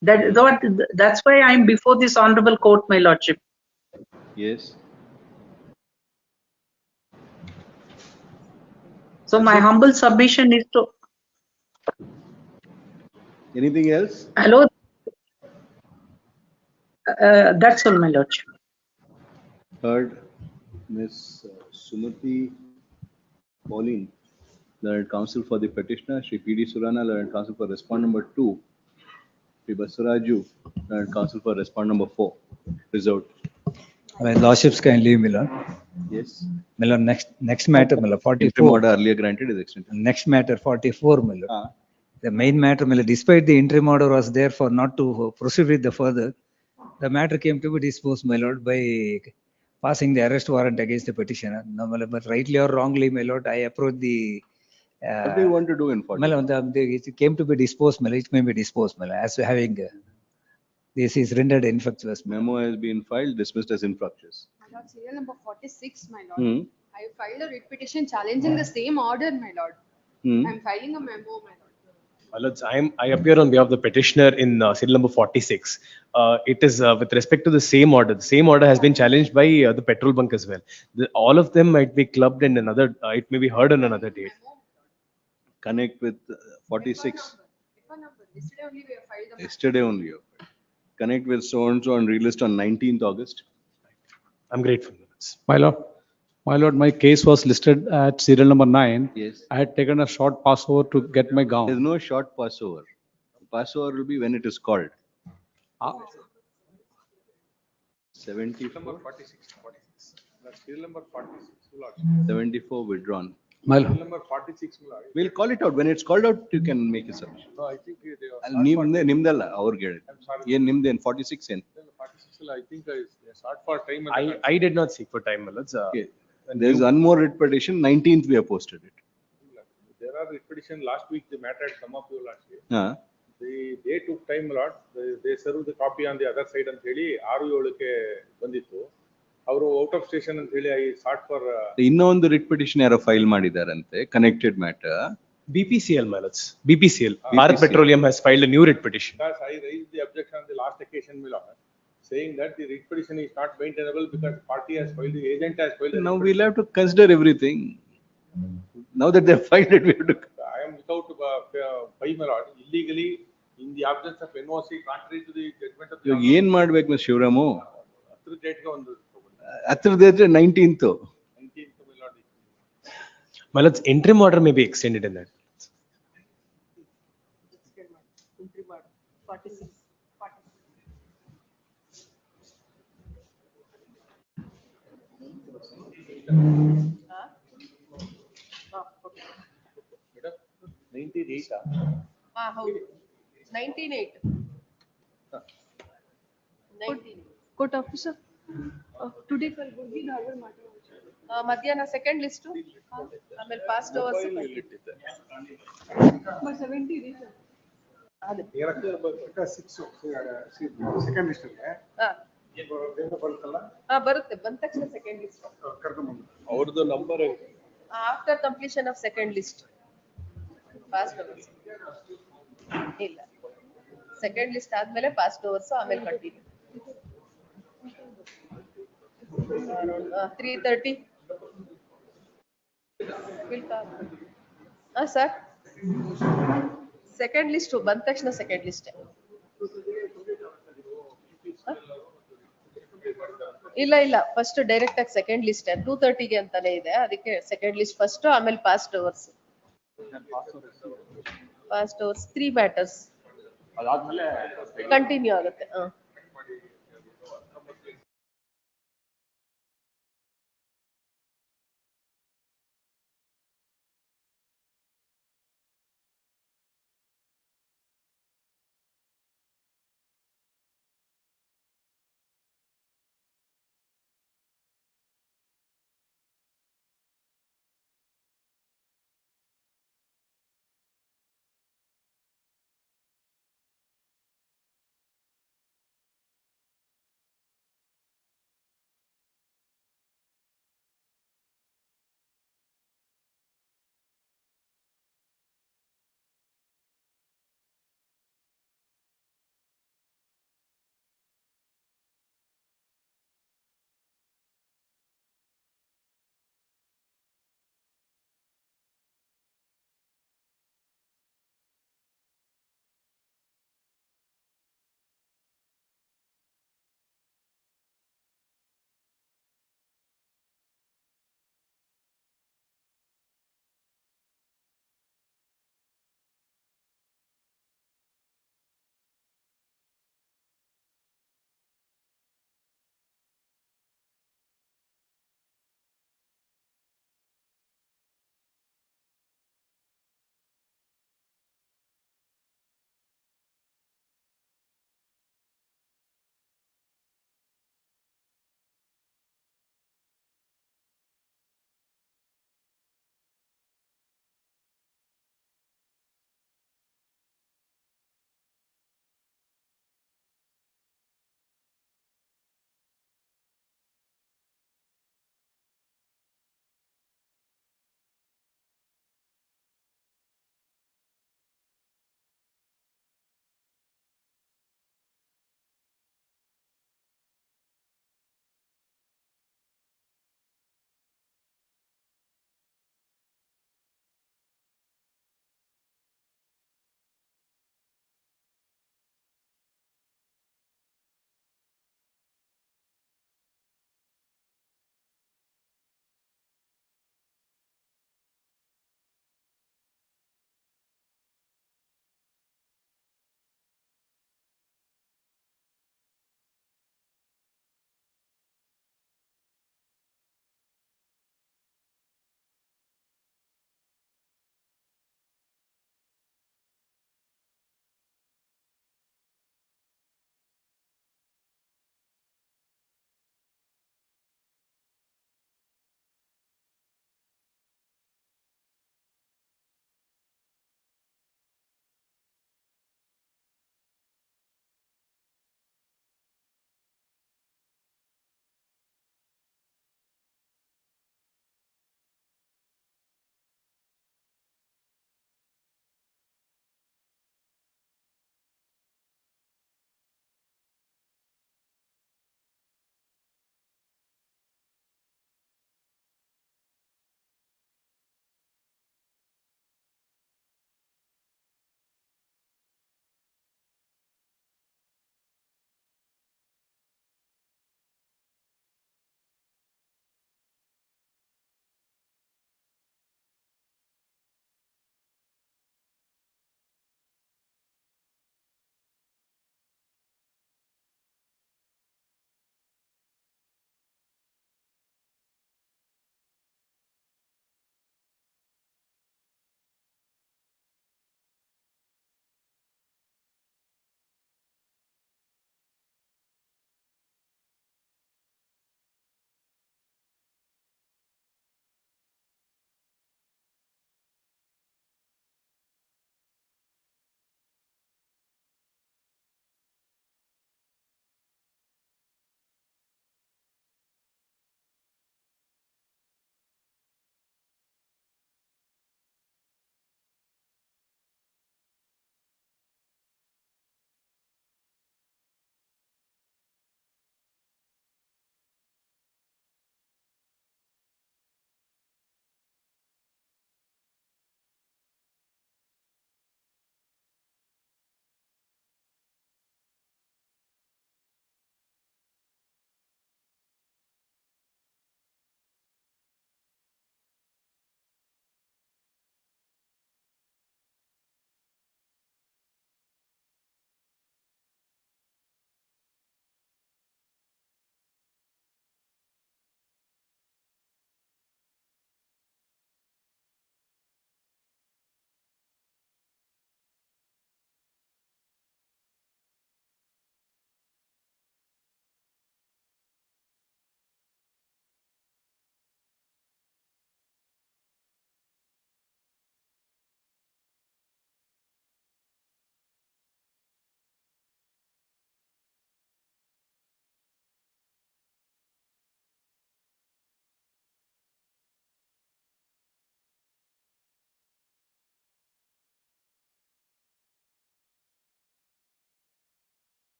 That's why I am before this honorable court, my Lordship. Yes. So my humble submission is to. Anything else? Hello. That's all, my Lordship. Heard Ms. Sumati Pauline, Learned Counsel for the petitioner, Shri P.D. Surana, Learned Counsel for respondent number 2, Shri Basaraju, Learned Counsel for respondent number 4. Reserved. My Lordships can leave, Miller. Yes. Miller, next matter, Miller, 44. Interim order earlier granted is extended. Next matter, 44, Miller. The main matter, Miller, despite the interim order was there for not to proceed with the further, the matter came to be disposed, my lord, by passing the arrest warrant against the petitioner. No, my lord, but rightly or wrongly, my lord, I approached the. What do you want to do in 40? My lord, it came to be disposed, my lord, it may be disposed, my lord, as to having this is rendered infructuous. Memo has been filed, dismissed as infructuous. My lord, serial number 46, my lord. I filed a writ petition challenging the same order, my lord. I'm filing a memo, my lord. My lords, I appear on behalf of the petitioner in serial number 46. It is with respect to the same order. The same order has been challenged by the petrol bunk as well. All of them might be clubbed in another, it may be heard on another date. Connect with 46. Yesterday only we have filed the Yesterday only. Connect with so and so and relist on 19th August. I'm grateful. My lord, my case was listed at serial number 9. Yes. I had taken a short passover to get my gown. There's no short passover. Passover will be when it is called. 74. 74 withdrawn. My lord. Number 46. We'll call it out. When it's called out, you can make a submission. No, I think they Nimdala, our gate. Yeah, Nimden 46 in. 46. I think I sought for time. I did not seek for time, my lords. Okay. There's one more writ petition. 19th we have posted it. There are writ petition last week. The matter had come up last year. They took time a lot. They served the copy on the other side and ಹೇಳಿ 6-7ಕ್ಕೆ ಬಂದಿತ್ತು. ಅವರು out of station ಅಂತ ಹೇಳಿ I sought for ಇನ್ನೊಂದು writ petition ಯಾರೋ file ಮಾಡಿದಾರಂತೆ connected matter BPCL, my lords. BPCL. Bharat Petroleum has filed a new writ petition. Because I raised the objection on the last occasion, my lord, saying that the writ petition is not maintainable because the party has filed, the agent has filed. Now we'll have to consider everything. Now that they have filed it, we have to. I am without pay, my lord, illegally in the absence of NOC, contrary to the judgment of the. ಏನ್ ಮಾಡ್ಬೇಕು miss Shivaramu? ಹತ್ರ ಡೇಟ್ಗೆ ಒಂದು ಹತ್ರದಿದ್ರೆ 19th. My lords, interim order may be extended in that. Interim order 46. Okay. 98. ಹೌದು 19-8. 19. Court officer, today for Gurgi Dhagar matter. ಮಧ್ಯಾಹ್ನ second list ಆಮೇಲೆ past overs But 70 reason. Second list ಬರುತ್ತೆ ಬಂದ ತಕ್ಷಣ ಸೆಕೆಂಡ್ ಲಿಸ್ಟ್ ಅವ್ರದ್ದು number after completion of second list past overs ಇಲ್ಲ second list ಆದ್ಮೇಲೆ past overs ಆಮೇಲೆ ಕಂಟಿನ್ಯೂ 3:30 ಸರ್ ಸೆಕೆಂಡ್ ಲಿಸ್ಟ್ ಬಂದ ತಕ್ಷಣ ಸೆಕೆಂಡ್ ಲಿಸ್ಟ್ ಇಲ್ಲ ಫಸ್ಟ್ ಡೈರೆಕ್ಟ್ ಆಗಿ ಸೆಕೆಂಡ್ ಲಿಸ್ಟ್ 2:30ಗೆ ಅಂತಾನೆ ಇದೆ ಅದಕ್ಕೆ ಸೆಕೆಂಡ್ ಲಿಸ್ಟ್ ಫಸ್ಟ್ ಆಮೇಲೆ ಪಾಸ್ಟ್ ಓವರ್ಸ್ 3 ಮ್ಯಾಟರ್ಸ್ ಕಂಟಿನ್ಯೂ ಆಗುತ್ತೆ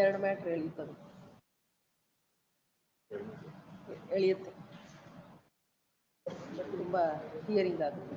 ಎರಡು ಮ್ಯಾಟ್ರ್ ಎಳೀತದೆ ಎಳೆಯುತ್ತೆ ಬಟ್ ತುಂಬಾ ಹಿಯರಿಂಗ್ ಆಗುತ್ತೆ.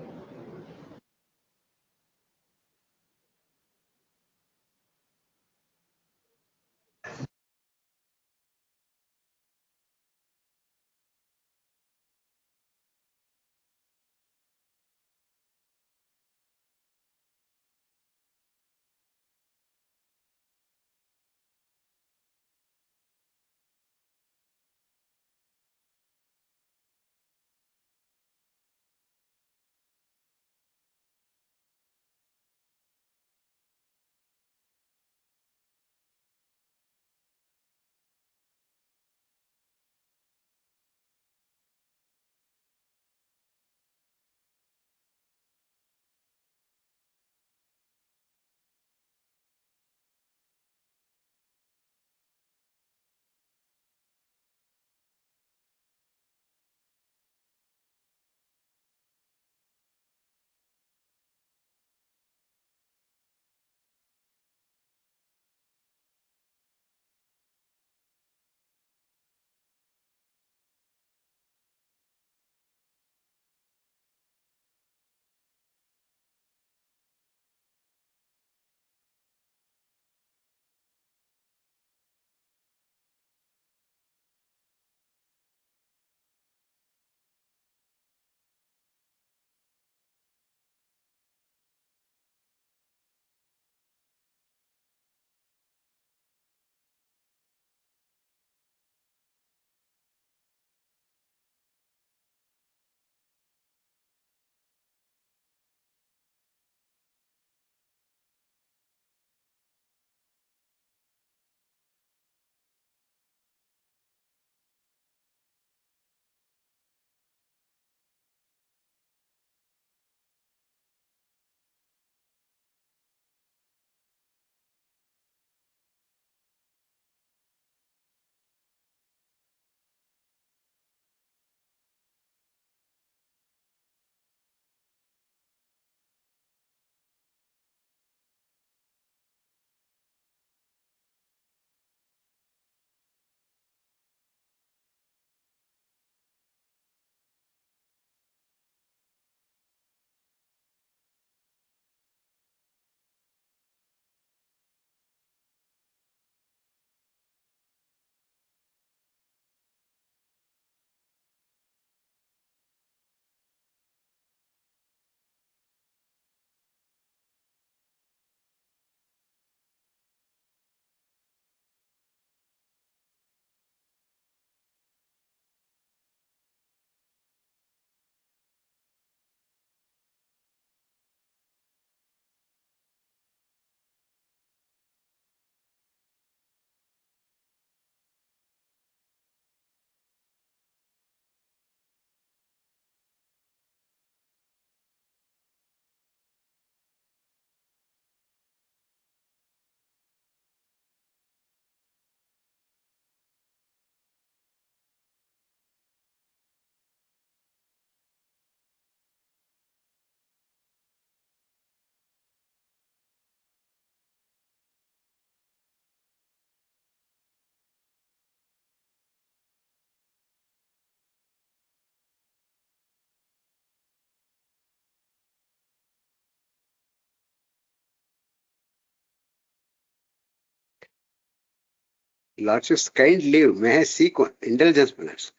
Lordships, kind leave. May I seek indulgence, my lords?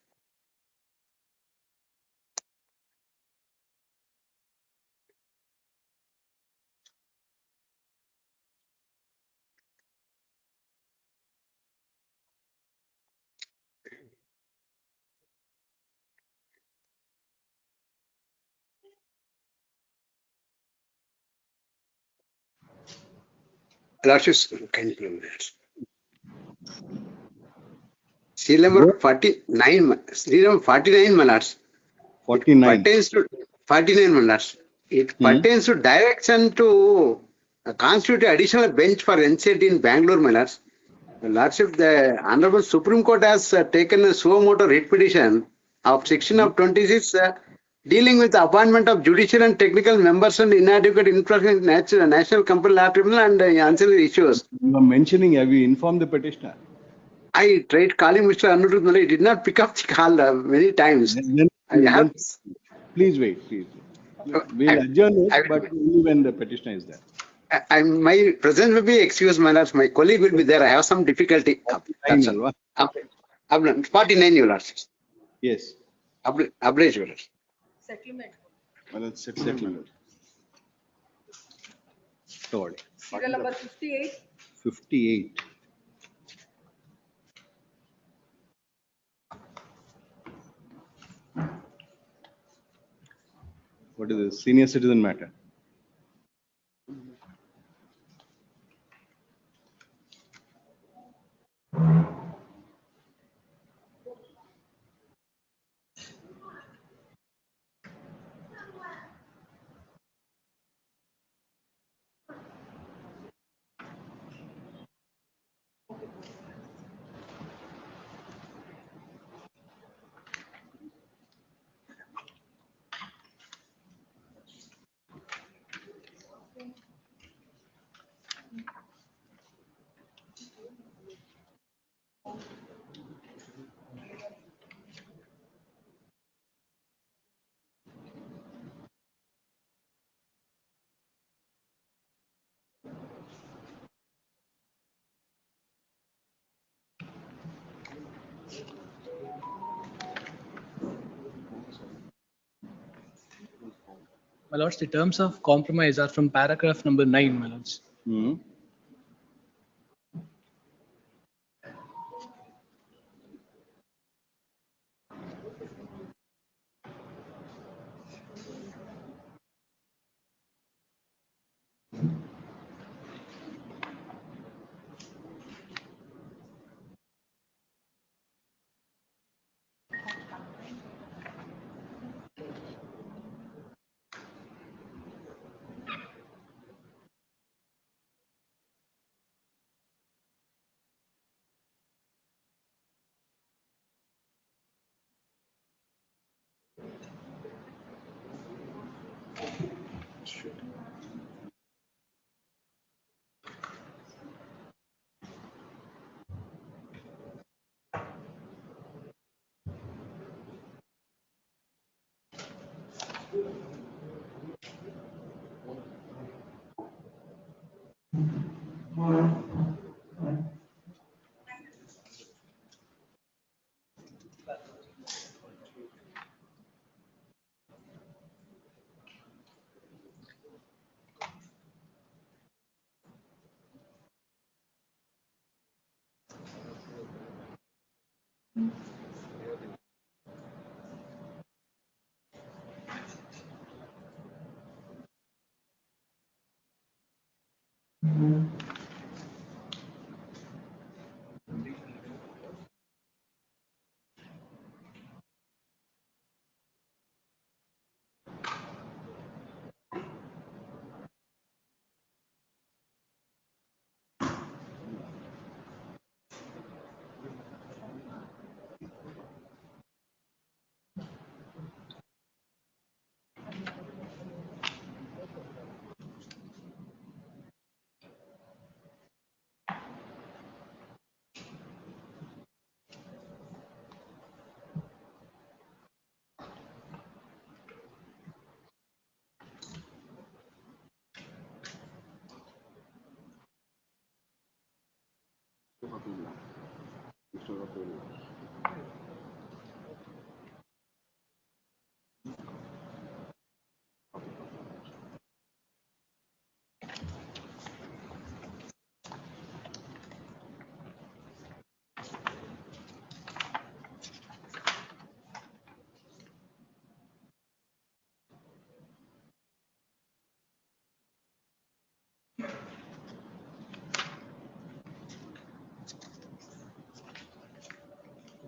Lordships, kind leave, my lords. Serial number 49, serial number 49, my lords. 49. Pertains to 49, my lords. It pertains to direction to constitute additional bench for NCT in Bangalore, my lords. The Lordship, the Honorable Supreme Court has taken a suo motu writ petition of section of 26 dealing with the appointment of judicial and technical members and inadequate infrastructure in National Company Law Tribunal and ancillary issues. You are mentioning, have you informed the petitioner? I tried calling Mr. Anirudh Malay. He did not pick up the call many times. Please wait, please. We'll adjourn it, but only when the petitioner is there. My presence will be excused, my lords. My colleague will be there. I have some difficulty. That's all. 49, your lords. Yes. Average, your lords. Settlement. Settlement. Sorry. Serial number 58. 58. What is this? Senior citizen matter. My lords, the terms of compromise are from paragraph number 9, my lords.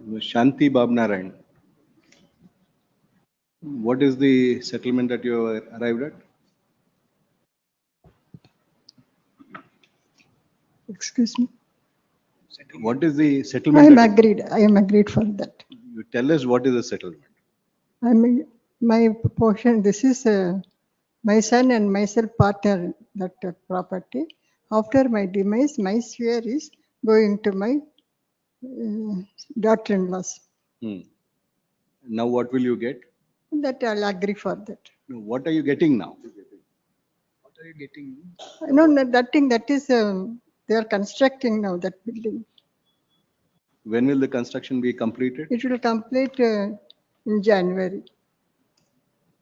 Shanti Babnarayan. What is the settlement that you have arrived at? Excuse me. What is the I settlement? am that- agreed. I am agreed for that. You tell us what is the settlement. I mean, my portion, this is my son and myself partner that property. After my demise, my share is going to my daughter-in-laws. Now what will you get? That I'll agree for that. No, what are you getting now? What are you getting? No, no, that thing that is, they are constructing now that building. When will the construction be completed? It will complete in January.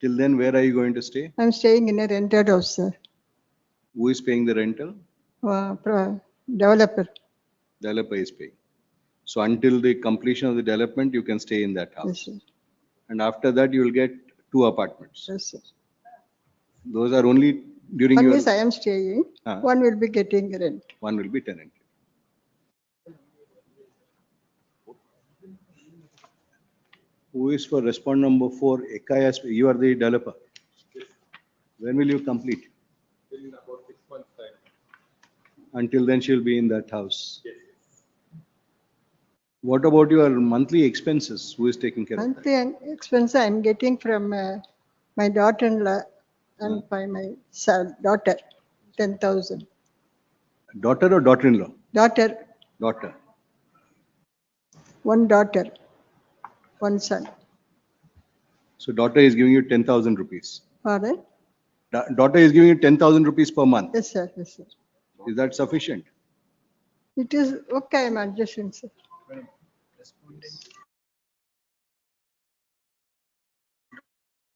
Till then, where are you going to stay? I'm staying in a rented house, sir. Who is paying the rental? Developer. Developer is paying. So until the completion of the development, you can stay in that house. Yes, sir. And after that, you will get 2 apartments. Yes, sir. Those are only during One your. is I am staying. One will be getting rent. One will be tenant. Who is for respond number 4? Ekayas, you are the developer. When will you complete? In about 6 months' time. Until then, she'll be in that house. Yes. What about your monthly expenses? Who is taking care of that? Monthly expense I'm getting from my daughter-in-law and by my son, daughter, 10,000. Daughter or daughter-in-law? Daughter, Daughter. one daughter, one son. So daughter is giving you 10,000 rupees. Pardon? Daughter is giving you 10,000 rupees per month. Yes, sir. Yes, sir. Is that sufficient? It is okay. I'm adjusting, sir.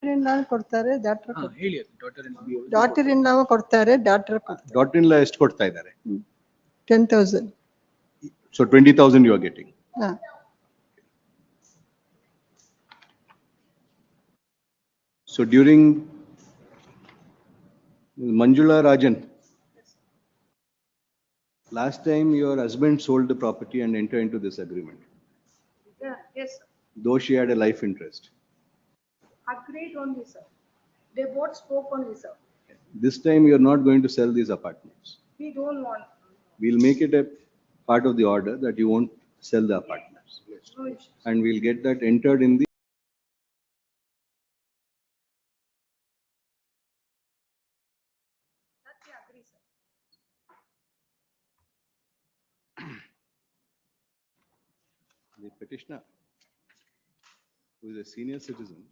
Daughter-in-law ಕೊಡ್ತಾರೆ, daughter ಹೇಳಿ ಅದು daughter-in-law. daughter-in-law ಕೊಡ್ತಾರೆ, daughter ಕೊಡ್ತಾರೆ. Daughter-in-law ಎಷ್ಟು ಕೊಡ್ತಾ ಇದ್ದಾರೆ? 10,000. So 20,000 you are getting. So during Manjula Rajan, last time your husband sold the property and entered into this agreement, Yeah, yes, sir. though she had a life interest. Agreed only, sir. They both spoke only, sir. This time you are not going to sell these apartments. We don't want. We'll make it a part of the order that you won't sell the apartments. No issues. And we'll get that entered in the That we agree, sir. the petitioner, who is a senior citizen,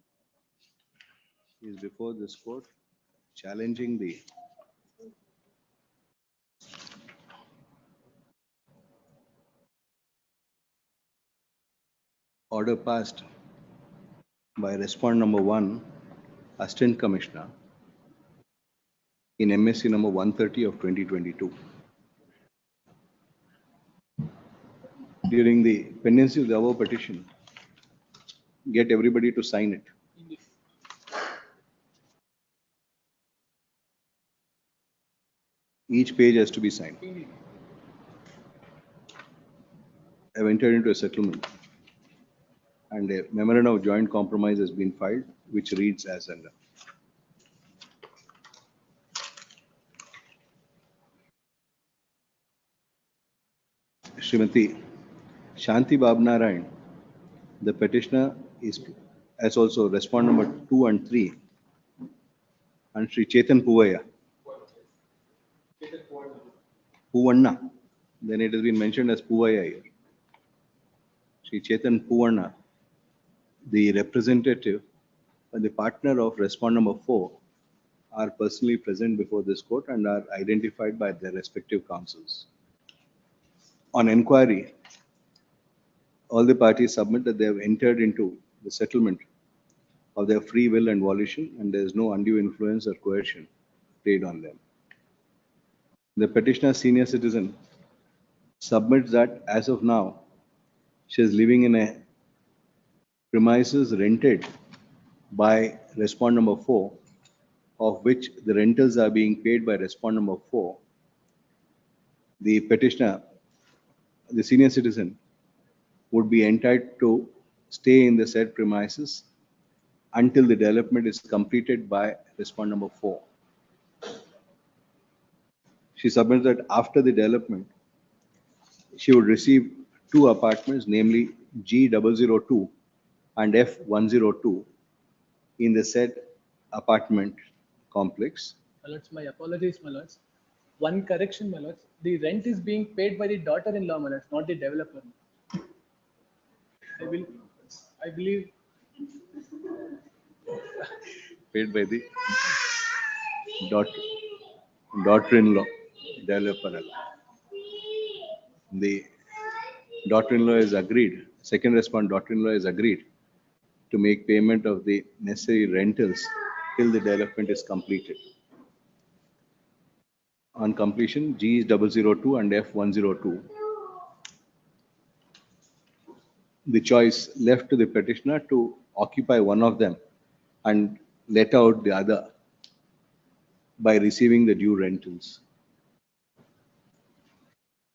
is before this court challenging the order passed by respond number 1, Assistant Commissioner, in MSC number 130 of 2022. During the pendency of the above petition, get everybody to sign it. Each page has to be signed. I've entered into a settlement and a memorandum of joint compromise has been filed, which reads as under. Srimati Shanti Babnarayan, the petitioner, is as also respond number 2 and 3, and Sri Chetan Puvaya. Puvanna. Then it has been mentioned as Puvaya here. Sri Chetan Puvanna, the representative and the partner of respond number 4, are personally present before this court and are identified by their respective counsels. On inquiry, all the parties submit that they have entered into the settlement of their free will and volition, and there is no undue influence or coercion laid on them. The petitioner, senior citizen, submits that as of now, she is living in a premises rented by respond number 4, of which the rentals are being paid by respond number 4. The petitioner, the senior citizen, would be entitled to stay in the said premises until the development is completed by respondent number 4. She submits that after the development, she would receive 2 apartments, namely G002 and F102 in the said apartment complex. My lords, my apologies, my lords. One correction, my lords. The rent is being paid by the daughter-in-law, my lords, not the developer. I believe. Paid by the daughter-in-law developer. The daughter-in-law is agreed, second respondent daughter-in-law is agreed to make payment of the necessary rentals till the development is completed. On completion, G002 and F102, the choice left to the petitioner to occupy one of them and let out the other by receiving the due rentals.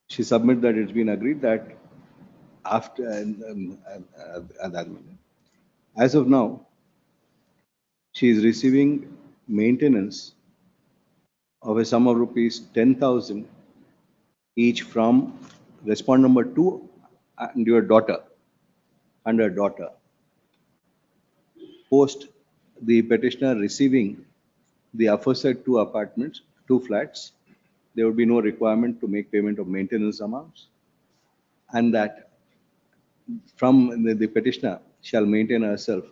She submits that it's been agreed that after as of now, she is receiving maintenance of a sum of rupees 10,000 each from respondent number 2 and your daughter and her daughter. Post the petitioner receiving the aforesaid 2 apartments, 2 flats, there would be no requirement to make payment of maintenance amounts, and that from the petitioner shall maintain herself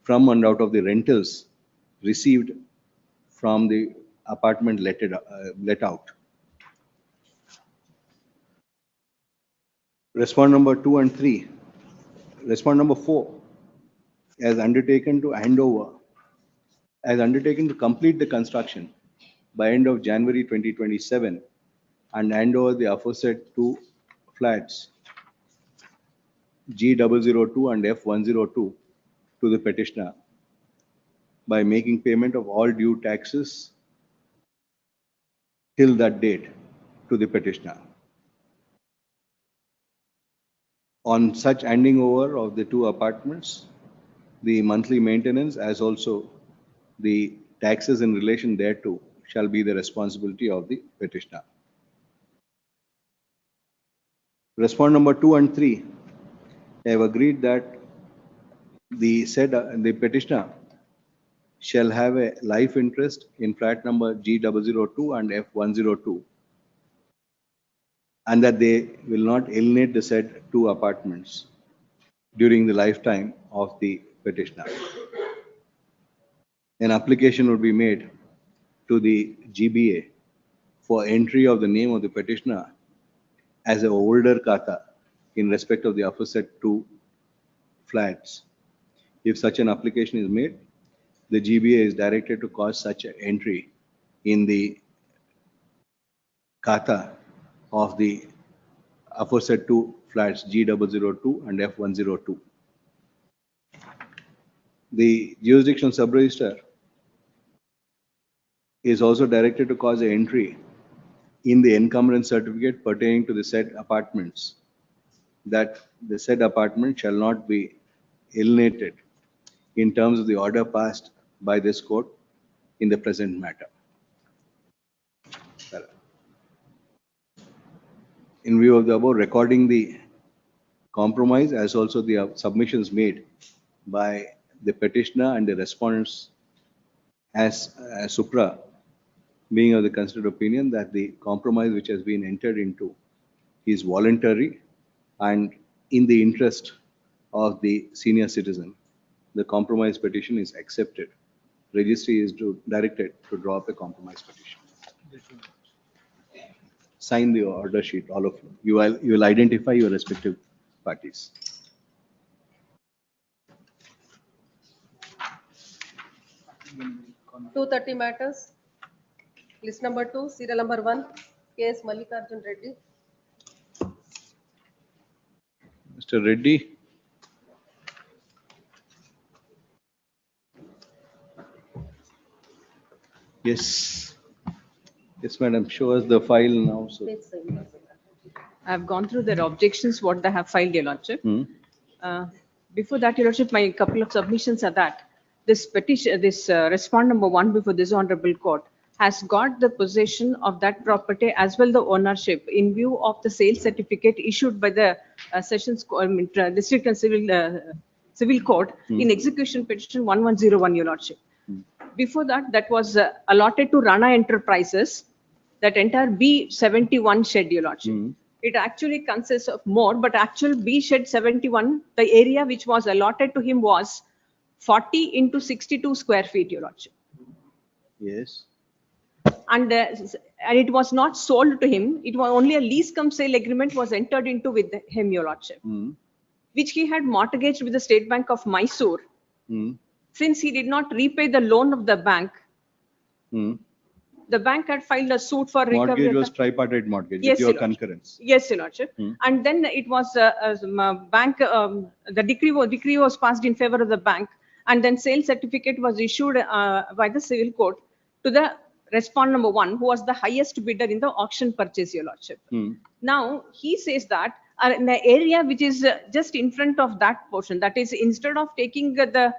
from and out of the rentals received from the apartment let out. Respondent number 2 and 3. Respondent number 4 has undertaken to complete the construction by end of January 2027 and hand over the aforesaid 2 flats G002 and F102 to the petitioner by making payment of all due taxes till that date to the petitioner. On such handing over of the 2 apartments, the monthly maintenance as also the taxes in relation thereto shall be the responsibility of the petitioner. Respondent number 2 and 3 have agreed that the petitioner shall have a life interest in flat number G002 and F102, and that they will not alienate the said 2 apartments during the lifetime of the petitioner. An application would be made to the GBA for entry of the name of the petitioner as a older kata in respect of the aforesaid 2 flats. If such an application is made, the GBA is directed to cause such an entry in the kata of the aforesaid 2 flats G002 and F102. The jurisdiction sub-register is also directed to cause an entry in the encumbrance certificate pertaining to the said apartments, that the said apartment shall not be alienated in terms of the order passed by this court in the present matter. In view of the above, recording the compromise as also the submissions made by the petitioner and the respondents as supra, being of the considered opinion that the compromise which has been entered into is voluntary and in the interest of the senior citizen, the compromise petition is accepted. Registry is directed to draw up a compromise petition. Sign the order sheet, all of you. You will identify your respective parties. Two 30 matters. List number 2, serial number 1, case Mallikarjun Reddy. Mr. Reddy. Yes. Yes, madam. Show us the file now. So. I've gone through their objections, what they have filed, Your Lordship. Hmm. Before that, Your Lordship, my couple of submissions are that this petition, this respond number 1 before this honorable court has got the possession of that property as well the ownership in view of the sale certificate issued by the district and civil court in execution petition 1101, Your Lordship. Before that, that was allotted to Rana Enterprises, that entire B71 shed, Your Lordship. It actually consists of more, but actual B shed 71, the area which was allotted to him was 40 into 62 square feet, Your Lordship. Yes. And it was not sold to him. It was only a lease cum sale agreement was entered into with him, Your Lordship, which he had mortgaged with the State Bank of Mysore. Since he did not repay the loan of the bank, the bank had filed a suit for recovery. Mortgage was tripartite mortgage Yes, with your Your Lordship. concurrence. Yes, Your Lordship. And then it was bank. The decree was passed in favor of the bank, and then sale certificate was issued by the civil court to the respond number 1, who was the highest bidder in the auction purchase, Your Lordship. Now he says that in the area which is just in front of that portion, that is, instead of taking the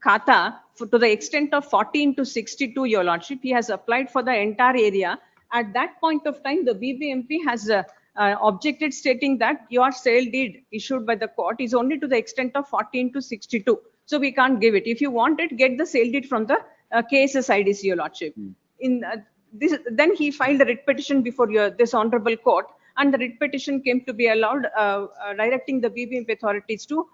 khata to the extent of 40 into 62, Your Lordship, he has applied for the entire area. At that point of time, the BBMP has objected, stating that your sale deed issued by the court is only to the extent of 40 into 62. So we can't give it. If you want it, get the sale deed from the KSSIDC, Your Lordship. Then he filed a writ petition before this honorable court, and the writ petition came to be allowed, directing the BBMP authorities to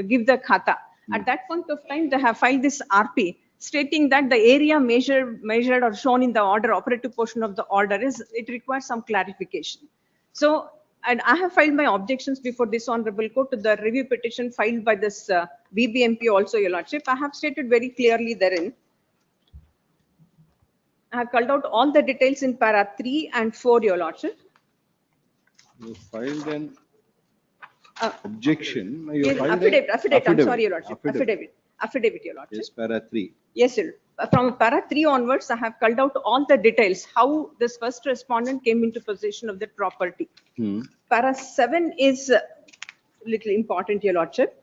give the khata. At that point of time, they have filed this RP, stating that the area measured or shown in the order, operative portion of the order, it requires some clarification. So, and I have filed my objections before this honorable court to the review petition filed by this BBMP also, Your Lordship. I have stated very clearly therein. I have called out all the details in para 3 and 4, Your Lordship. You filed an objection. You Yes, filed affidavit. I'm sorry, Your Lordship. Affidavit, Your Lordship. Yes, para 3. Yes, sir. From para 3 onwards, I have called out all the details, how this first respondent came into possession of that property. Para 7 is little important, Your Lordship.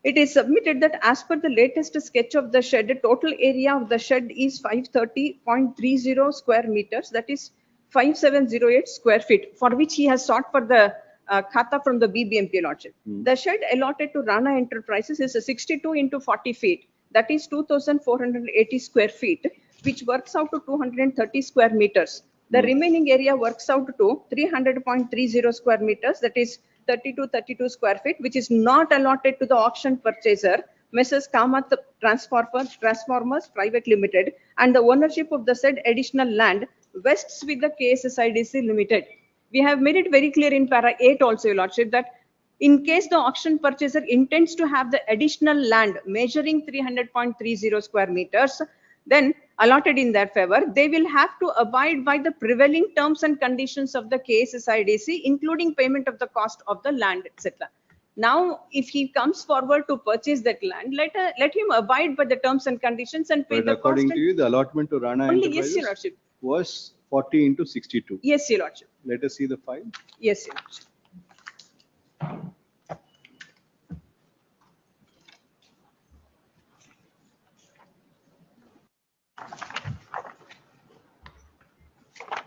It is submitted that as per the latest sketch of the shed, the total area of the shed is 530.30 square meters, that is 5708 square feet, for which he has sought for the khata from the BBMP, Lordship. The shed allotted to Rana Enterprises is a 62 into 40 feet, that is 2480 square feet, which works out to 230 square meters. The remaining area works out to 300.30 square meters, that is 32 square feet, which is not allotted to the auction purchaser, Messrs. Kamath Transformers Private Limited, and the ownership of the said additional land vests with the KSSIDC Limited. We have made it very clear in para 8 also, Your Lordship, that in case the auction purchaser intends to have the additional land measuring 300.30 square meters, then allotted in their favor, they will have to abide by the prevailing terms and conditions of the KSSIDC, including payment of the cost of the land, etc. Now, if he comes forward to purchase that land, let him abide by the terms and conditions and pay But the according cost. to you, the allotment to Rana Only, Enterprises yes, Your Lordship. was 40 into 62. Yes, Your Lordship. Let us see the file. Yes, Your Lordship.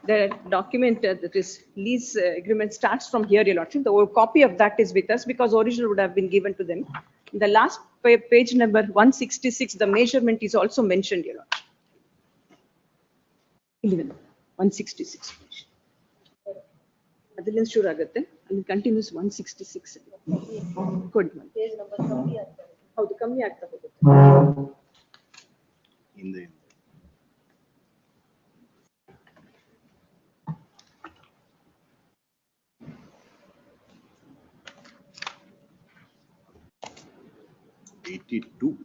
The document that is lease agreement starts from here, Your Lordship. The copy of that is with us because original would have been given to them. In the last page number 166, the measurement is also mentioned, Your Lordship. 166. Adilin sure agate. And continues 166. Good one. Page number 30. How the kammi agta hogutte. In the 82.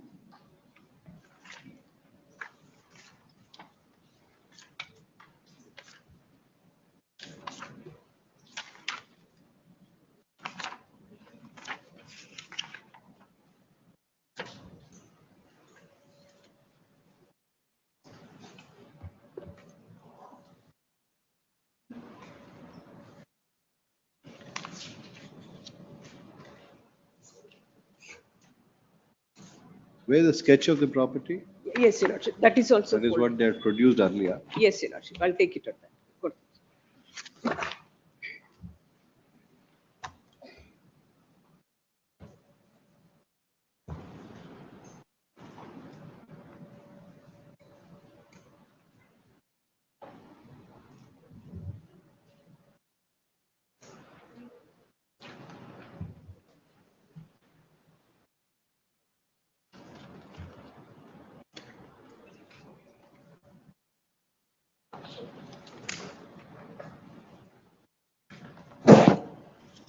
Where is the sketch of the property? Yes, Your Lordship. That is also. That is folded. what they had produced earlier. Yes, Your Lordship. I'll take it at that. Good.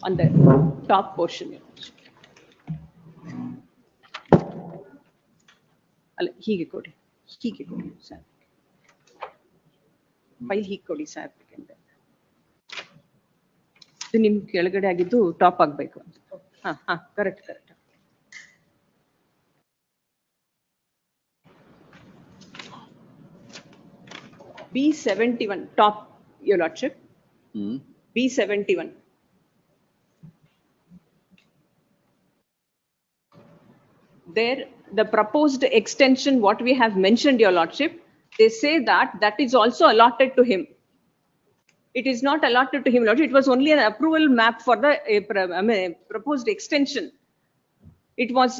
On the top portion, Your Lordship. ಅಲ್ಲ ಹೀಗೆ ಕೊಡಿ sir file ಹೀಗೆ ಕೊಡಿ sir ಇದು ನಿಮ್ ಕೆಳಗಡೆ ಆಗಿದ್ದು top ಆಗ್ಬೇಕು ಅಂತ ಹಾ correct B71 top, Your Lordship. B71. There, the proposed extension, what we have mentioned, Your Lordship, they say that is also allotted to him. It is not allotted to him, Lordship. It was only an approval map for the proposed extension. It was,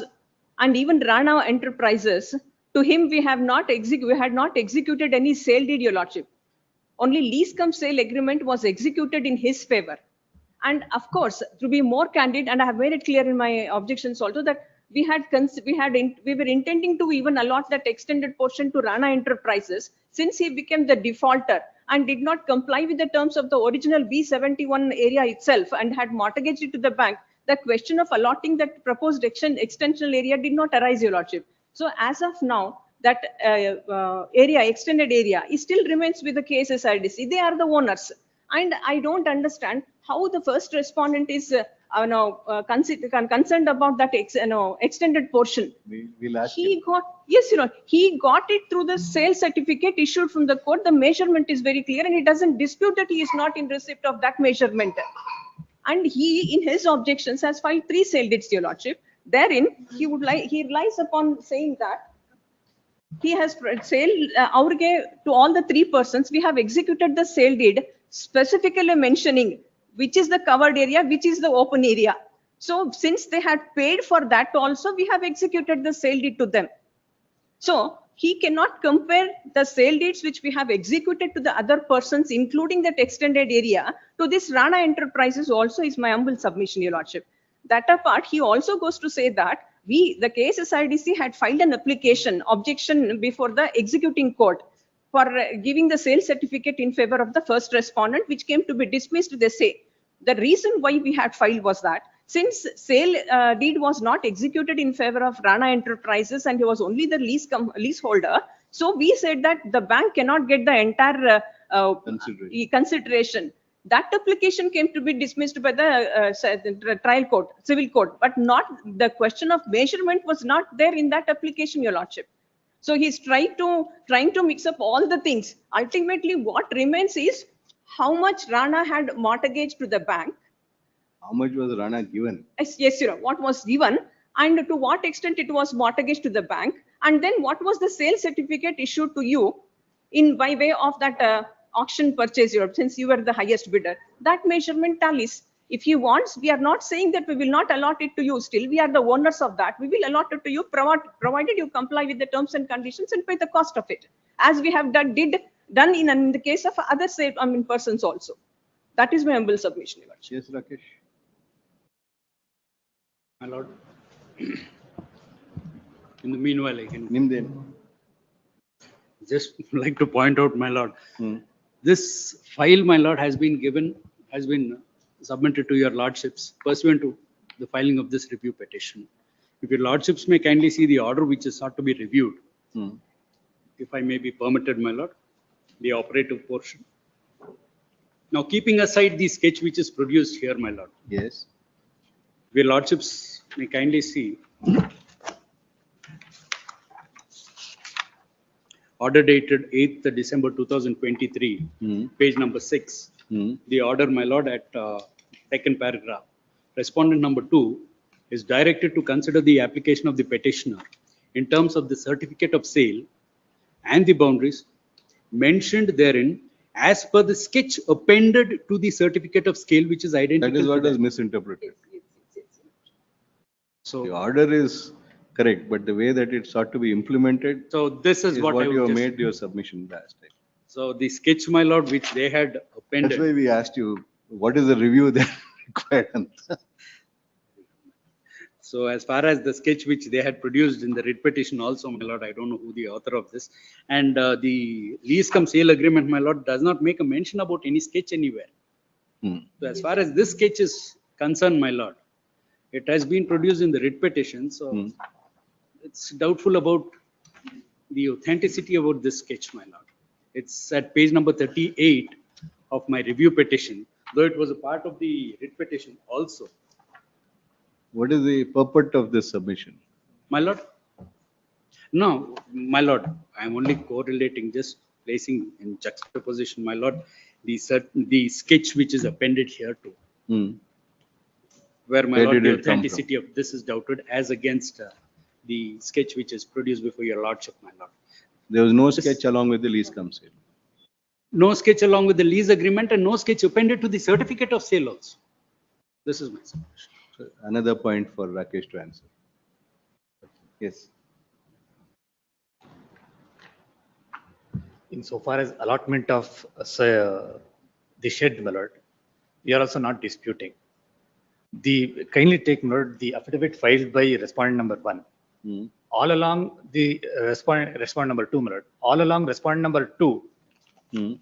and even Rana Enterprises, to him we had not executed any sale deed, Your Lordship. Only lease cum sale agreement was executed in his favor. And of course, to be more candid, and I have made it clear in my objections also that we were intending to even allot that extended portion to Rana Enterprises since he became the defaulter and did not comply with the terms of the original B71 area itself and had mortgaged it to the bank. The question of allotting that proposed extensional area did not arise, Your Lordship. So as of now, that area, extended area, it still remains with the KSSIDC. They are the owners. And I don't understand how the first respondent is concerned about that extended portion. He got it through the sale certificate issued from the court. The measurement is very clear and he doesn't dispute that he is not in receipt of that measurement. And he, in his objections, has filed 3 sale deeds, Your Lordship. Therein, he relies upon saying that he has sale to all the 3 persons. We have executed the sale deed specifically mentioning which is the covered area, which is the open area. So since they had paid for that also, we have executed the sale deed to them. So he cannot compare the sale deeds which we have executed to the other persons, including that extended area, to this Rana Enterprises also is my humble submission, Your Lordship. That apart, he also goes to say that the KSSIDC had filed an objection before the executing court for giving the sale certificate in favor of the first respondent, which came to be dismissed. They say the reason why we had filed was that since sale deed was not executed in favor of Rana Enterprises and he was only the leaseholder, so we said that the bank cannot get the entire consideration. That application came to be dismissed by the trial court, civil court, but not the question of measurement was not there in that application, Your Lordship. So he's trying to mix up all the things. Ultimately, what remains is how much Rana had mortgaged to the bank. How much was Rana given? Yes, Your Honor, what was given and to what extent it was mortgaged to the bank. And then what was the sale certificate issued to you by way of that auction purchase, Your Honor, since you were the highest bidder. That measurement tallies. If he wants, we are not saying that we will not allot it to you. Still, we are the owners of that. We will allot it to you, provided you comply with the terms and conditions and pay the cost of it, as we have done in the case of other persons also. That is my humble submission, Your Lordship. Yes, Rakesh. My Lord, in the meanwhile, I can just like to point out, my Lord, this file, my Lord, has been submitted to your Lordships pursuant to the filing of this review petition. If your Lordships may kindly see the order which is sought to be reviewed, if I may be permitted, my Lord, the operative portion. Now, keeping aside the sketch which is produced here, my Lord. Yes. Your Lordships may kindly see order dated 8th December 2023, page number 6. The order, my Lord, at second paragraph. Respondent number 2 is directed to consider the application of the petitioner in terms of the certificate of sale and the boundaries mentioned therein as per the sketch appended to the certificate of scale, which is identical. That is what to is that. misinterpreted. So the order is correct, but the way that it sought to be implemented So this is what I you would have just- made your submission last time. So the sketch, my lord, which they had appended. That's why we asked you, what is the review that required? So as far as the sketch which they had produced in the writ petition also, my lord, I don't know who the author of this. And the lease cum sale agreement, my lord, does not make a mention about any sketch anywhere. So as far as this sketch is concerned, my lord, it has been produced in the writ petition. So it's doubtful about the authenticity about this sketch, my lord. It's at page number 38 of my review petition, though it was a part of the writ petition also. What is the purport of this submission? My lord? No, my lord, I'm only correlating, just placing in juxtaposition, my lord, the sketch which is appended here to, where my Where lord, did the it come from? authenticity of this is doubted as against the sketch which is produced before your lordship, my lord. There was no sketch along with the lease cum sale. No sketch along with the lease agreement and no sketch appended to the certificate of sale also. This is my submission. So another point for Rakesh to answer. Yes. Insofar as allotment of the shed, my lord, we are also not disputing. Kindly take note the affidavit filed by respondent number 1. All along the respondent number 2, my lord, all along respondent number 2,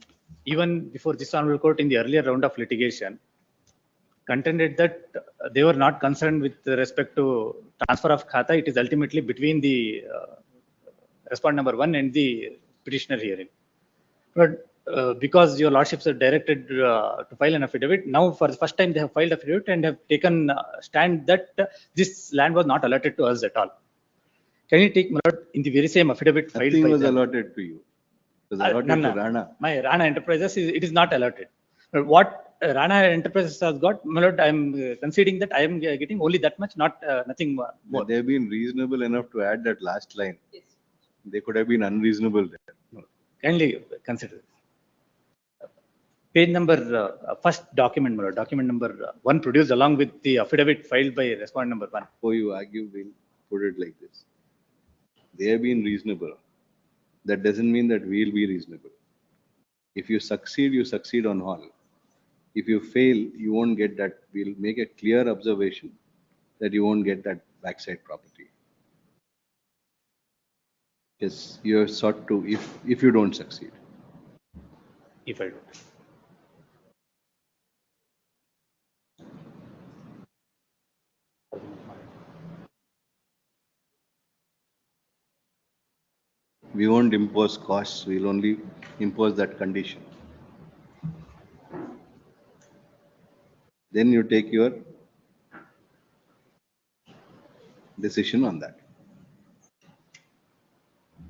even before this honorable court in the earlier round of litigation, contended that they were not concerned with respect to transfer of khata. It is ultimately between the respondent number 1 and the petitioner hearing. But because your lordships are directed to file an affidavit, now for the first time they have filed affidavit and have taken stand that this land was not allotted to us at all. Can you take, my lord, in the very same affidavit filed Nothing by was them? allotted to you. It was allotted No, to Rana. My Rana Enterprises, it is not allotted. What Rana Enterprises has got, my lord, I am conceding that I am getting only that much, not nothing more. They have been reasonable enough to add that last line. Yes. They could have been unreasonable there. Kindly consider it. Page number, first document, my lord, document number 1 produced along with the affidavit filed by respondent number 1. Before you argue, we'll put it like this. They have been reasonable. That doesn't mean that we'll be reasonable. If you succeed on all. If you fail, you won't get that. We'll make a clear observation that you won't get that backside property. Yes, you have sought to, if you don't succeed. If I do. We won't impose costs, we'll only impose that condition. Then you take your decision on that.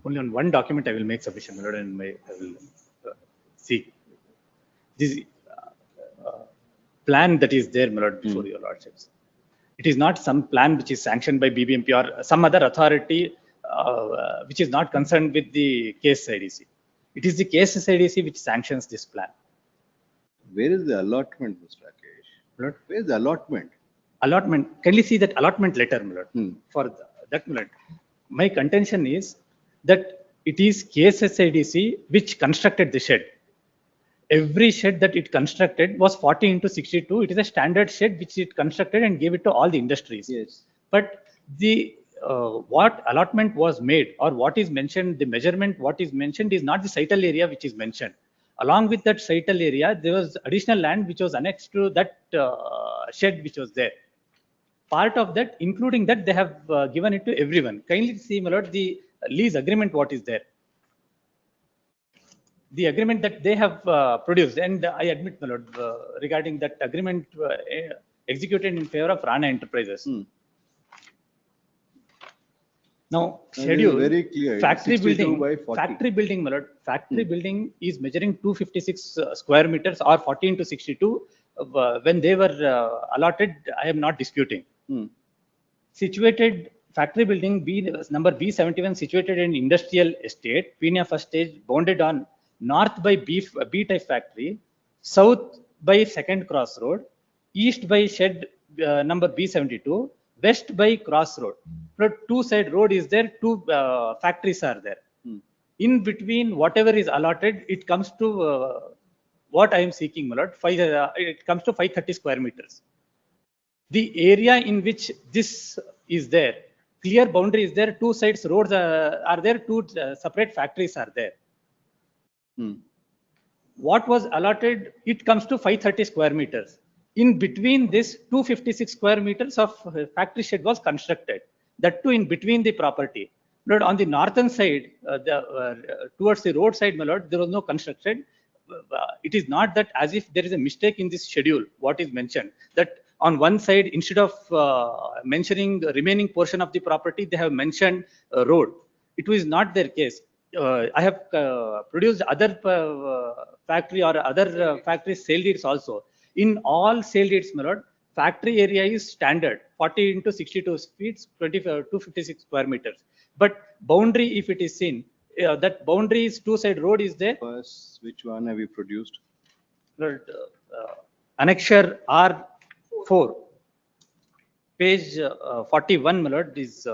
Only on one document I will make submission, my lord, and I will seek this plan that is there, my lord, before your lordships. It is not some plan which is sanctioned by BBMP or some other authority which is not concerned with the case IDC. It is the case IDC which sanctions this plan. Where is the allotment, Mr. Rakesh? Lord? Where is the allotment? Allotment. Can you see that allotment letter, my lord? For that, my lord. My contention is that it is KSSIDC which constructed the shed. Every shed that it constructed was 40 into 62. It is a standard shed which it constructed and gave it to all the industries. Yes. But the what allotment was made or what is mentioned, the measurement what is mentioned is not the sital area which is mentioned. Along with that sital area, there was additional land which was annexed to that shed which was there. Part of that, including that, they have given it to everyone. Kindly see, my lord, the lease agreement what is there. The agreement that they have produced, and I admit, my lord, regarding that agreement executed in favor of Rana Enterprises. Now, schedule very clear. factory 62 building, by 40. factory building, my lord, factory building is measuring 256 square meters or 40 into 62. When they were allotted, I am not disputing. Situated factory building B number B71 situated in industrial estate, Pina first stage, bounded on north by B type factory, south by second crossroad, east by shed number B72, west by crossroad. Two side road is there, two factories are there. In between, whatever is allotted, it comes to what I am seeking, my lord. It comes to 530 square meters. The area in which this is there, clear boundary is there, two sides roads are there, two separate factories are there. What was allotted, it comes to 530 square meters. In between this, 256 square meters of factory shed was constructed. That too in between the property. But on the northern side, towards the road side, my lord, there was no construction. It is not that as if there is a mistake in this schedule, what is mentioned, that on one side, instead of mentioning the remaining portion of the property, they have mentioned road. It was not their case. I have produced other factory or other factory sale deeds also. In all sale deeds, my lord, factory area is standard 40 into 62 feet, 256 square meters. But boundary, if it is seen, that boundary is two side road is there. First, which one have you produced? Annexure R4, page 41, my lord, is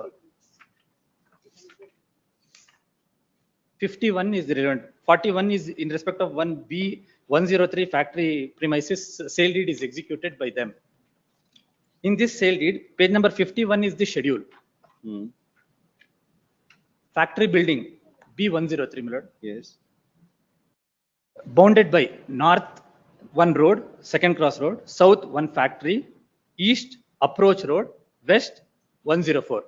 51 is relevant. 41 is in respect of 1B 103 factory premises sale deed is executed by them. In this sale deed, page number 51 is the schedule. Factory building B103, my lord. Yes. Bounded by north one road, second cross road, south one factory, east approach road, west 104.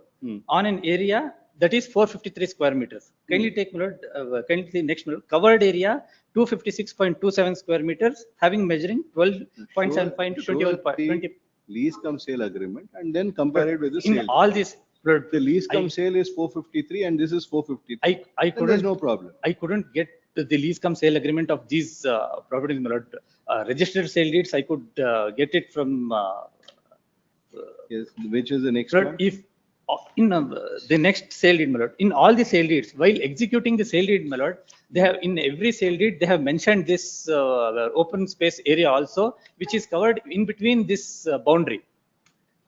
On an area that is 453 square meters. Kindly take, my lord, kindly next, my lord, covered area 256.27 square meters, having measuring 12.75 to 21.20. Lease cum sale agreement and then compare it with the In sale. all this, The lease cum sale is 453 and this is 453. I couldn't. There's no problem. I couldn't get the lease cum sale agreement of these properties, my lord. Registered sale deeds, I could get it from. Yes, which is the next But one? if in the next sale deed, my lord, in all the sale deeds, while executing the sale deed, my lord, they have in every sale deed they have mentioned this open space area also, which is covered in between this boundary.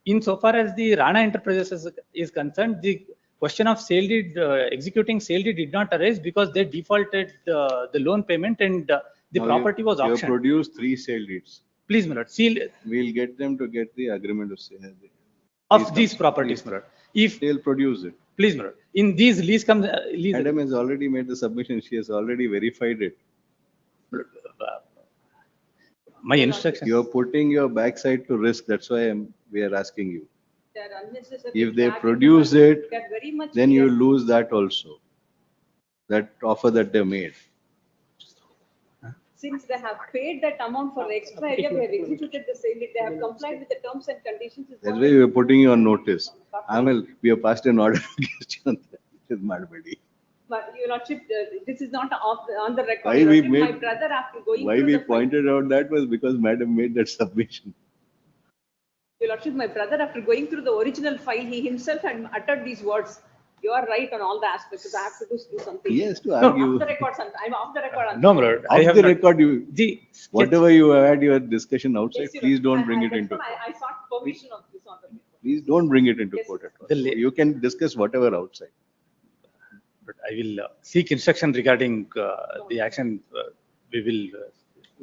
Insofar as the Rana Enterprises is concerned, the question of sale deed, executing sale deed did not arise because they defaulted the loan payment and the Now property was you have auctioned. produced 3 sale deeds. Please, my lord, seal We'll get them to get the agreement of sale. of these properties, my lord. If they'll produce it. Please, my lord, in these lease comes Madam has already made the submission. She has already verified it. My instruction. You're putting your backside to risk. That's why we are asking you. If they produce it, then you lose that also. That offer that they made. Since they have paid that amount for the extra area, we have executed the sale, they have complied with the terms and conditions. That's why we are putting you on notice. We have passed an order against you on that. It is mad, buddy. But your lordship, this is not on the record. Why we My made? brother after going Why through we the pointed out that was because Madam made that submission. Your lordship, my brother after going through the original file, he himself had uttered these words. You are right on all the aspects. So I have to do something. Yes, to argue. Off the record, I'm off the record. No, my lord. Off the record, whatever you had your discussion outside, Yes, please don't bring it into. I sought permission of this on the record. Please don't bring it into court at all. You can discuss whatever outside. But I will seek instruction regarding the action. We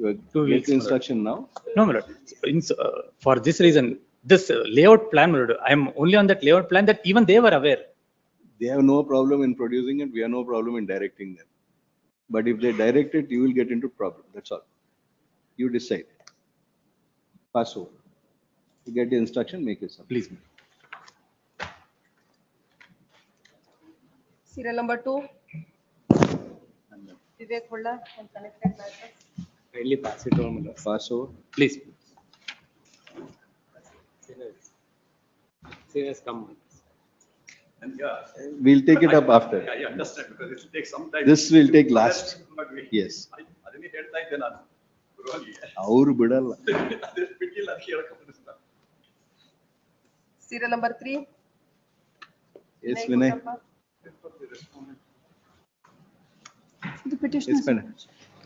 will 2 weeks. Instruction now? No, my lord. For this reason, this layout plan, my lord, I am only on that layout plan that even they were aware. They have no problem in producing it. We have no problem in directing them. But if they direct it, you will get into problem. That's all. You decide. Pass over. You get the instruction, make it. Please. Serial number 2. Vivek Hulla and connected matters. Kindly pass it on, my lord. Pass over. Please. Seniors come. And We'll take it up after. I understand because it will take some time. This will take last. Yes. Aur bidalla. Serial number 3. Yes, Vinay. The petitioner. Yes, madam.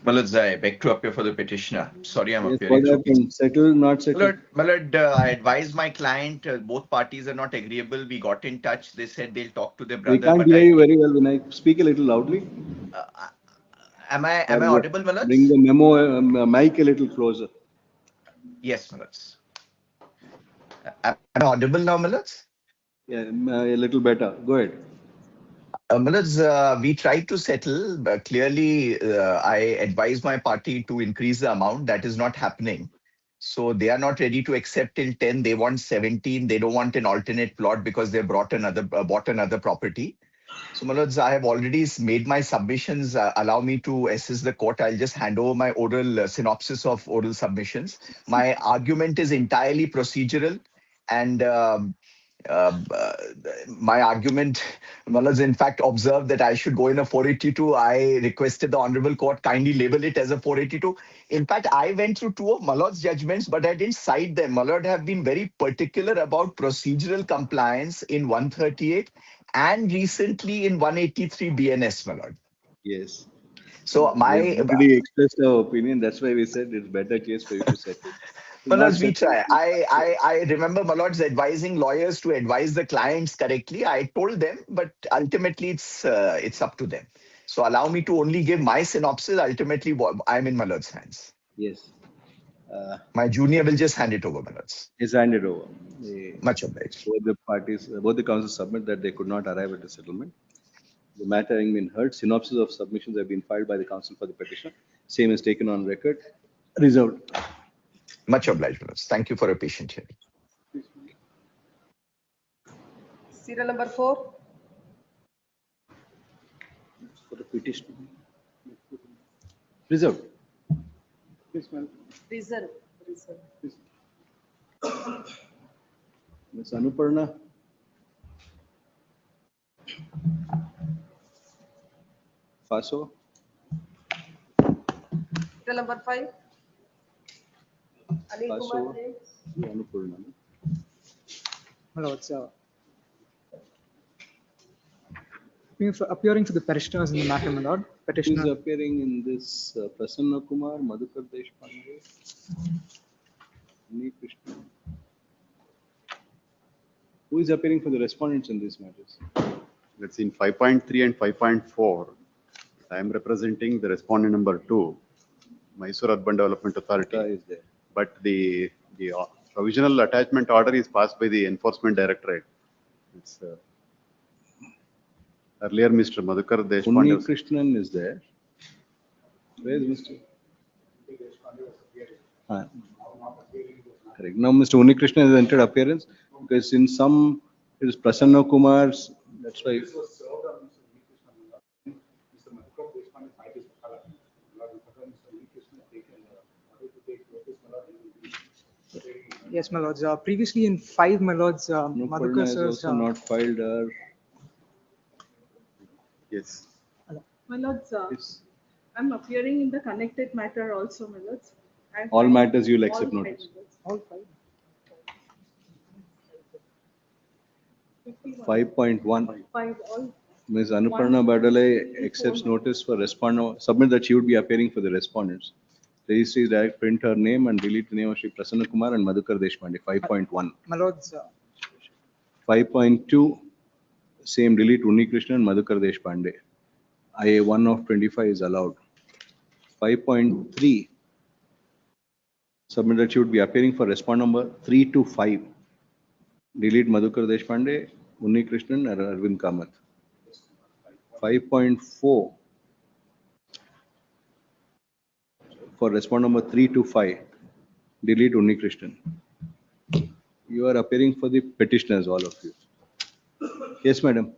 Malad, I beg to appear for the petitioner. Sorry, I'm Yes, appearing what through. happened? Settled, not settled? Malad, I advised my client, both parties are not agreeable. We got in touch. They said they'll talk to their We brother, can't but hear I you very well, Vinay. Speak a little loudly. am I audible, Malad? Bring the memo mic a little closer. Yes, Malad. Am I audible now, Malad? Yeah, a little better. Go ahead. Manoj, we tried to settle, but clearly I advised my party to increase the amount. That is not happening. So they are not ready to accept till 10. They want 17. They don't want an alternate plot because they bought another property. So Manoj, I have already made my submissions. Allow me to assist the court. I'll just hand over my oral synopsis of oral submissions. My argument is entirely procedural, and my argument, Manoj, in fact, observed that I should go in a 482. I requested the Honorable Court kindly label it as a 482. In fact, I went through two of Malod's judgments, but I didn't cite them. Malod have been very particular about procedural compliance in 138 and recently in 183 BNS, Malod. Yes. So We already expressed our opinion. That's why we said it's better case for you to settle. Malod, we try. I remember Malod's advising lawyers to advise the clients correctly. I told them, but ultimately it's up to them. So allow me to only give my synopsis. Ultimately, I'm in Malod's hands. Yes. My junior will just hand it over, Malod's. Is handed over. Much obliged. Both the parties, both the councils submit that they could not arrive at a settlement. The matter having been heard, synopsis of submissions have been filed by the council for the petition. Same is taken on record. Reserved. Much obliged, Manoj. Thank you for your patient hearing. Serial number 4. For the petition. Reserved. Yes, ma'am. Reserve. Ms. Anuparna. Faso. Serial number 5. Anil Kumar. Faso. Anuparna. Hello, it's appearing for the petitioners in the matter, my lord. Petitioner. Who is appearing in this? Prasanna Kumar, Madhukar Deshpande, Uni Krishna. Who is appearing for the respondents in these matters? That's in 5.3 and 5.4. I am representing the respondent number 2, Mysore Urban Development Authority. Is there. But the provisional attachment order is passed by the Enforcement Directorate. It's earlier Mr. Madhukar Deshpande. Uni Krishnan is there. Where is Mr. Correct. Now Mr. Uni Krishnan has entered appearance because in some it is Prasanna Kumar's. That's why. Yes, my lords. Previously in 5, my lords, Madhukar has sir. also not filed her. Yes. My lords, I'm appearing in the connected matter also, my lords. All matters you'll accept notice. All 5. 5.1. 5 all. Ms. Anuparna Badale accepts notice for respondent. Submit that she would be appearing for the respondents. Registry direct print her name and delete the name of Shri Prasanna Kumar and Madhukar Deshpande. 5.1. My lords. 5.2. Same delete Uni Krishnan and Madhukar Deshpande. IA 1 of 25 is allowed. 5.3. Submit that she would be appearing for respondent number 3 to 5. Delete Madhukar Deshpande, Uni Krishnan and Arvind Kamath. 5.4. For respondent number 3 to 5. Delete Uni Krishnan. You are appearing for the petitioners, all of you. Yes, madam.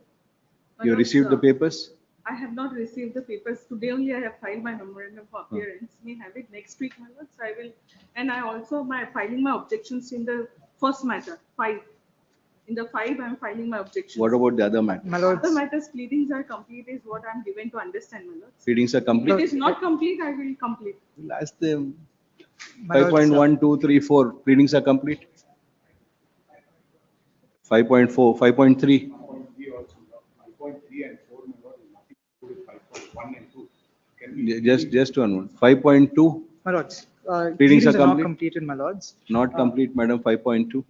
You received the papers? I have not received the papers. Today only I have filed my memorandum of appearance. May have it next week, my lords. I will, and I also filing my objections in the first matter, 5. In the 5, I am filing my objections. What about the other matters? Other matters, pleadings are complete is what I am given to understand, my lords. Pleadings are complete? If it is not complete, I will complete. We'll ask them. 5.1, 2, 3, 4. Pleadings are complete. 5.4, 5.3. 1 and 2. Can we? Just one. 5.2. My lords, Readings are are not complete? completed, my lords. Not complete, madam. 5.2.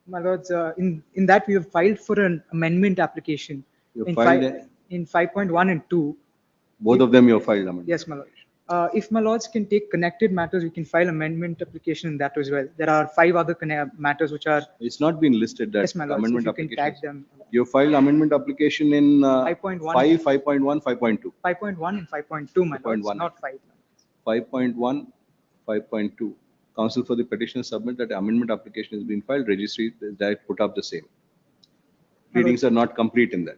My lords, in that we have filed for an amendment application. You in filed in 5.1 and 2. Both of them you have filed amendment. Yes, my lord. If my lords can take connected matters, we can file amendment application in that as well. There are 5 other matters which are. It's not been listed that Yes, my lords, amendment if you can application. tag them. You filed amendment application in 5.1. 5, 5.1, 5.2. 5.1 and 5.2, my lords, 5.1. not 5. 5.1, 5.2. Counsel for the petitioner submit that amendment application has been filed, registry that put up the same. Readings are not complete in that.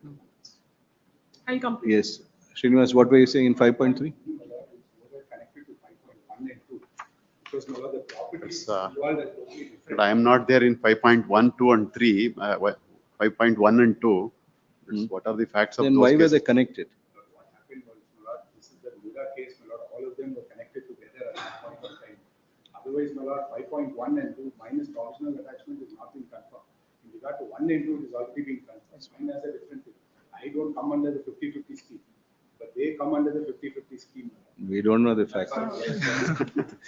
I'll complete. Yes. Srinivas, what were you saying in 5.3? Because now the properties It's, involved are totally different. I am not there in 5.1, 2 and 3, 5.1 and 2. What are the facts of Then those why were cases? they connected? What happened was, my lord, this is the Mula case, my lord, all of them were connected together at that point of time. Otherwise, my lord, 5.1 and 2 minus provisional attachment is not being confirmed. In regard to 1 and 2, it is already being confirmed. Mine has a different thing. I don't come under the 50-50 scheme, but they come under the 50-50 scheme. We don't know the facts.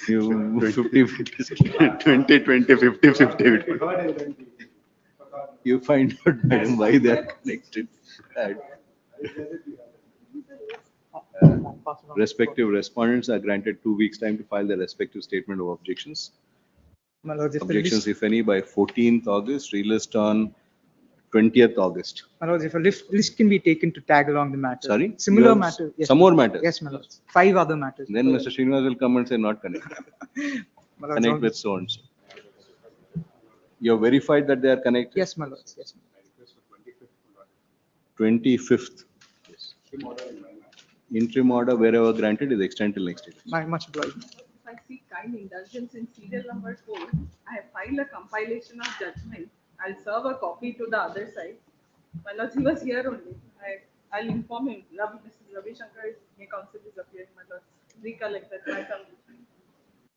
You 50-50, 20-20, 50-50. You find out, madam, why they are connected. Respective respondents are granted 2 weeks' time to file their respective statement of objections. My lords, if a Objections, list, if any, by 14th August, relist on 20th August. my lords, if a list can be taken to tag along the matter. Sorry? Similar You have matter. Yes, some my more lord. matters? Yes, my lords. 5 other matters. Then Mr. Srinivas will come and say not connected. My lords, Connect all- with so and so. You have verified that they are connected? Yes, my lords. Yes. 25th. Yes. Interim order wherever granted is extended till next day. My much obliged. If I seek kind indulgence in serial number 4, I have filed a compilation of judgment. I'll serve a copy to the other side. My lord, he was here only. I'll inform him. Mrs. Ravi Shankar's counsel is appearing. My lord, recollect that.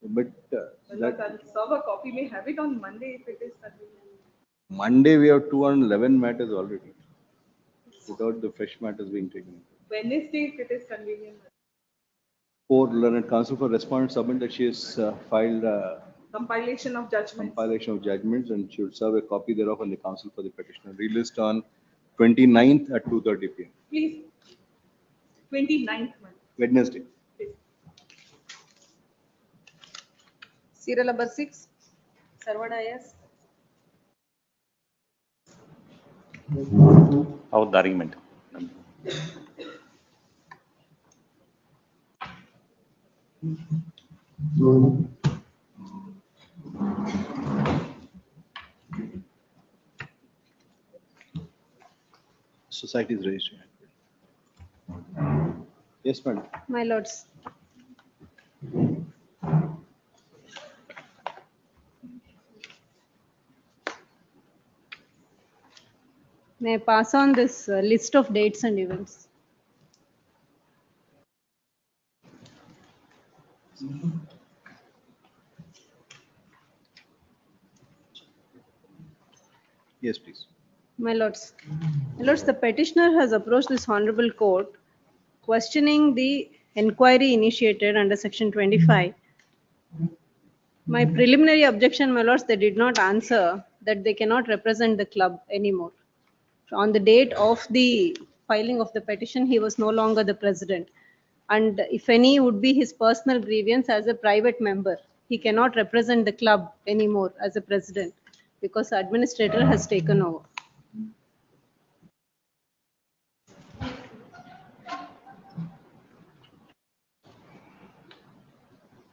But My lord, I'll serve a copy. May have it on Monday if it is convenient. Monday we have 211 matters already, without the fresh matters being taken. Wednesday if it is convenient. 4, learned counsel for respondent submit that she has filed Compilation of judgments. compilation of judgments and she would serve a copy thereof on the counsel for the petitioner. Relist on 29th at 2:30 p.m. Please. 29th month. Wednesday. Serial number 6, Sarvada, yes. Of the argument. Society is registered. Yes, madam. My lords. May I pass on this list of dates and events? Yes, please. My lords. My lords, the petitioner has approached this honorable court questioning the inquiry initiated under section 25. My preliminary objection, my lords, they did not answer that they cannot represent the club anymore. On the date of the filing of the petition, he was no longer the president. And if any would be his personal grievance as a private member, he cannot represent the club anymore as a president because the administrator has taken over.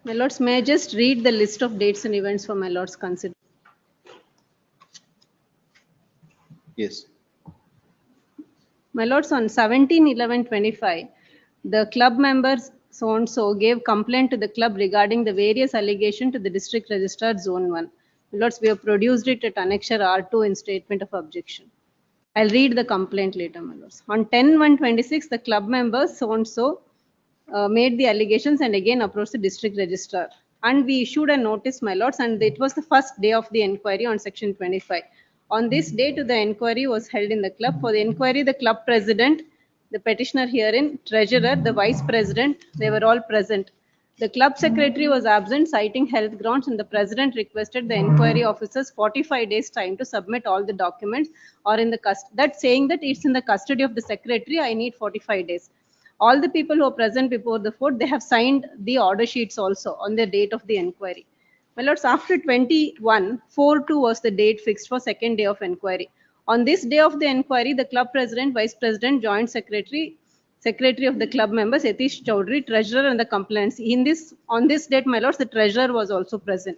My lords, may I just read the list of dates and events for my lords consider? Yes. My lords, on 17/11/25, the club members so-and-so gave complaint to the club regarding the various allegations to the district registrar zone 1. My lords, we have produced it at annexure R2 in statement of objection. I'll read the complaint later, my lords. On 10/1/26, the club members so-and-so made the allegations and again approached the district registrar. And we issued a notice, my lords, and it was the first day of the inquiry on section 25. On this day, the inquiry was held in the club. For the inquiry, the club president, the petitioner herein, treasurer, the vice president, they were all present. The club secretary was absent, citing health grounds, and the president requested the inquiry officers 45 days time to submit all the documents, or in the that saying that it's in the custody of the secretary, I need 45 days. All the people who are present before the court, they have signed the order sheets also on the date of the inquiry. My lords, after 21/4/2 was the date fixed for second day of inquiry. On this day of the inquiry, the club president, vice president, joint secretary of the club members, Yatish Chowdhury, treasurer, and the complainants. On this date, my lords, the treasurer was also present.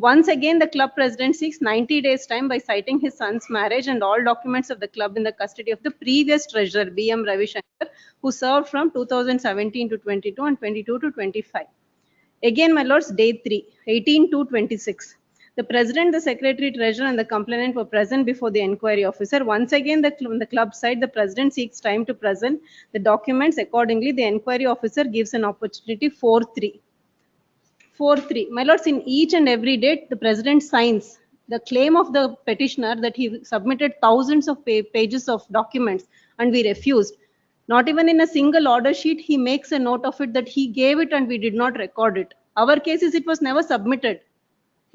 Once again, the club president seeks 90 days time by citing his son's marriage and all documents of the club in the custody of the previous treasurer, B.M. Ravi Shankar, who served from 2017 to 22 and 22 to 25. Again, my lords, day 3, 18/2/26. The president, the secretary, treasurer, and the complainant were present before the inquiry officer. Once again, on the club side, the president seeks time to present the documents. Accordingly, the inquiry officer gives an opportunity 4/3. 4/3. My lords, in each and every date, the president signs the claim of the petitioner that he submitted thousands of pages of documents and we refused. Not even in a single order sheet, he makes a note of it that he gave it and we did not record it. Our case is it was never submitted.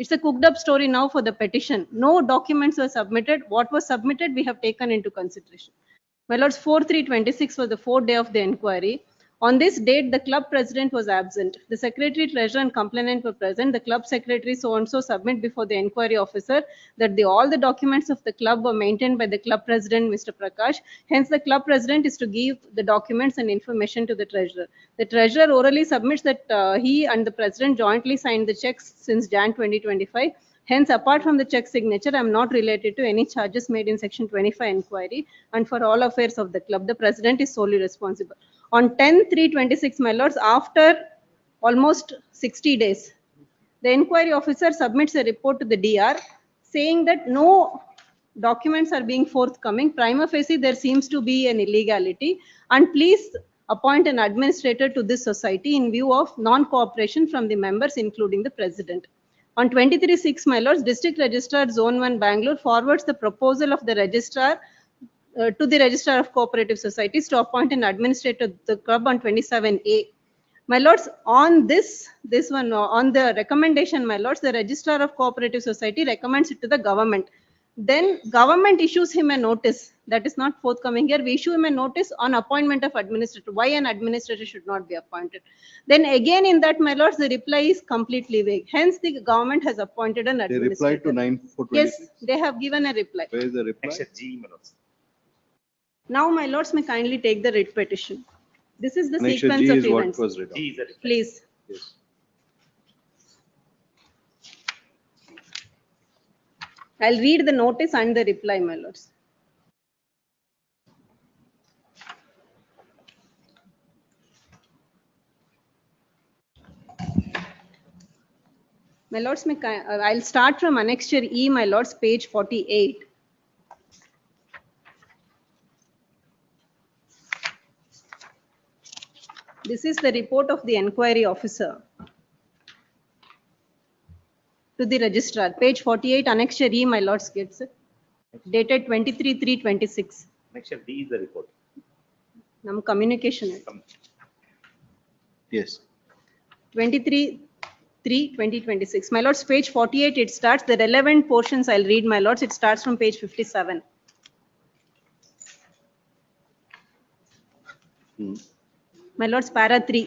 It's a cooked up story now for the petition. No documents were submitted. What was submitted, we have taken into consideration. My lords, 4/3/26 was the fourth day of the inquiry. On this date, the club president was absent. The secretary, treasurer, and complainant were present. The club secretary so-and-so submit before the inquiry officer that all the documents of the club were maintained by the club president, Mr. Prakash. Hence, the club president is to give the documents and information to the treasurer. The treasurer orally submits that he and the president jointly signed the checks since Jan 2025. Hence, apart from the check signature, I am not related to any charges made in Section 25 inquiry, and for all affairs of the club, the president is solely responsible. On 10/3/26, my lords, after almost 60 days, the inquiry officer submits a report to the DR saying that no documents are being forthcoming. Prima facie, there seems to be an illegality, and please appoint an administrator to this society in view of non-cooperation from the members, including the president. On 23/6, my lords, District Registrar Zone 1 Bangalore forwards the proposal of the registrar to the Registrar of Cooperative Societies to appoint an administrator to the club on 27A. My lords, on this one, on the recommendation, my lords, the Registrar of Cooperative Society recommends it to the government. Then government issues him a notice that is not forthcoming here. We issue him a notice on appointment of administrator. Why an administrator should not be appointed? Then again in that, my lords, the reply is completely vague. Hence, the government has appointed an administrator. They replied to 9/4/26? Yes, they have given a reply. Where is the reply? G, my lords. Now, my lords, may kindly take the writ petition. This is the Annexure sequence G of is what events. was read out. G is the reply. Please. Yes. I'll read the notice and the reply, my lords. My lords, I'll start from Annexure E, my lords, page 48. This is the report of the inquiry officer to the registrar. Page 48, Annexure E, my lords, gets it. Dated 23/3/26. Annexure D is the report. Nam communication. Yes. 23/3/2026. My lords, page 48, it starts. The relevant portions I'll read, my lords. It starts from page 57. My lords, para 3.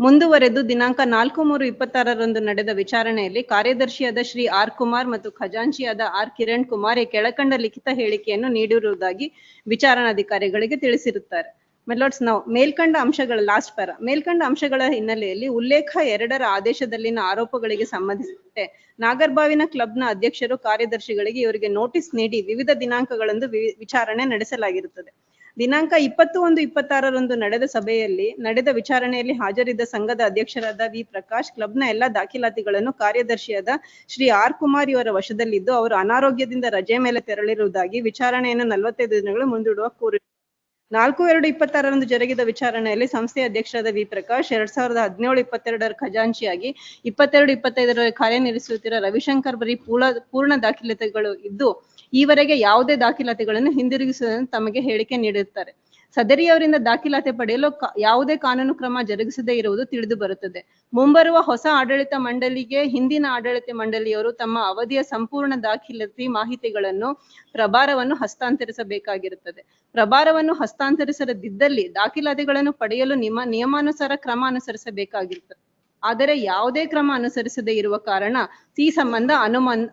ಮುಂದುವರೆದು ದಿನಾಂಕ 4/3/26ರಂದು ನಡೆದ ವಿಚಾರಣೆಯಲ್ಲಿ ಕಾರ್ಯದರ್ಶಿಯಾದ Shri R Kumar ಮತ್ತು ಖಜಾಂಚಿಯಾದ R Kiran Kumar ಈ ಕೆಳಕಂಡ ಲಿಖಿತ ಹೇಳಿಕೆಯನ್ನು ನೀಡಿರುವುದಾಗಿ ವಿಚಾರಣಾಧಿಕಾರಿಗಳಿಗೆ ತಿಳಿಸಿರುತ್ತಾರೆ. My lords, now ಮೇಲ್ಕಂಡ ಅಂಶಗಳ ಲಾಸ್ಟ್ ಪ್ಯಾರಾ ಮೇಲ್ಕಂಡ ಅಂಶಗಳ ಹಿನ್ನೆಲೆಯಲ್ಲಿ ಉಲ್ಲೇಖ 2ರ ಆದೇಶದಲ್ಲಿನ ಆರೋಪಗಳಿಗೆ ಸಂಬಂಧಿಸಿದಂತೆ ನಾಗರ್ಬಾವಿನ ಕ್ಲಬ್ನ ಅಧ್ಯಕ್ಷರು ಕಾರ್ಯದರ್ಶಿಗಳಿಗೆ ಇವರಿಗೆ ನೋಟಿಸ್ ನೀಡಿ ವಿವಿಧ ದಿನಾಂಕಗಳಂದು ವಿಚಾರಣೆ ನಡೆಸಲಾಗಿರುತ್ತದೆ. ದಿನಾಂಕ 21/26ರಂದು ನಡೆದ ಸಭೆಯಲ್ಲಿ ನಡೆದ ವಿಚಾರಣೆಯಲ್ಲಿ ಹಾಜರಿದ್ದ ಸಂಘದ ಅಧ್ಯಕ್ಷರಾದ ವಿ ಪ್ರಕಾಶ್ ಕ್ಲಬ್ನ ಎಲ್ಲ ದಾಖಲಾತಿಗಳನ್ನು ಕಾರ್ಯದರ್ಶಿಯಾದ ಶ್ರೀ ಆರ್ ಕುಮಾರ್ ಇವರ ವಶದಲ್ಲಿದ್ದು ಅವರು ಅನಾರೋಗ್ಯದಿಂದ ರಜೆ ಮೇಲೆ ತೆರಳಿರುವುದಾಗಿ ವಿಚಾರಣೆಯನ್ನು 45 ದಿನಗಳು ಮುಂದೂಡುವ ಕೋರಿದ್ದಾರೆ. 4/2/26ರಂದು ಜರುಗಿದ ವಿಚಾರಣೆಯಲ್ಲಿ ಸಂಸ್ಥೆಯ ಅಧ್ಯಕ್ಷರಾದ ವಿ ಪ್ರಕಾಶ್ 2017-22ರ ಖಜಾಂಚಿಯಾಗಿ 22-25ರಲ್ಲಿ ಕಾರ್ಯನಿರ್ವಹಿಸುತ್ತಿರುವ ರವಿಶಂಕರ್ ಬರೀ ಪೂರ್ಣ ದಾಖಲಾತಿಗಳು ಇದ್ದು ಈವರೆಗೆ ಯಾವುದೇ ದಾಖಲಾತಿಗಳನ್ನು ಹಿಂದಿರುಗಿಸುವುದನ್ನು ತಮಗೆ ಹೇಳಿಕೆ ನೀಡಿರುತ್ತಾರೆ. ಸದರಿಯವರಿಂದ ದಾಖಲಾತಿ ಪಡೆಯಲು ಯಾವುದೇ ಕಾನೂನು ಕ್ರಮ ಜರುಗಿಸದೇ ಇರುವುದು ತಿಳಿದು ಬರುತ್ತದೆ. ಮುಂಬರುವ ಹೊಸ ಆಡಳಿತ ಮಂಡಳಿಗೆ ಹಿಂದಿನ ಆಡಳಿತ ಮಂಡಳಿಯವರು ತಮ್ಮ ಅವಧಿಯ ಸಂಪೂರ್ಣ ದಾಖಲಾತಿ ಮಾಹಿತಿಗಳನ್ನು ಪ್ರಭಾರವನ್ನು ಹಸ್ತಾಂತರಿಸಬೇಕಾಗಿರುತ್ತದೆ. ಪ್ರಭಾರವನ್ನು ಹಸ್ತಾಂತರಿಸದಿದ್ದಲ್ಲಿ ದಾಖಲಾತಿಗಳನ್ನು ಪಡೆಯಲು ನಿಯಮಾನುಸಾರ ಕ್ರಮ ಅನುಸರಿಸಬೇಕಾಗಿರುತ್ತದೆ. ಆದರೆ ಯಾವುದೇ ಕ್ರಮ ಅನುಸರಿಸದೇ ಇರುವ ಕಾರಣ ಈ ಸಂಬಂಧ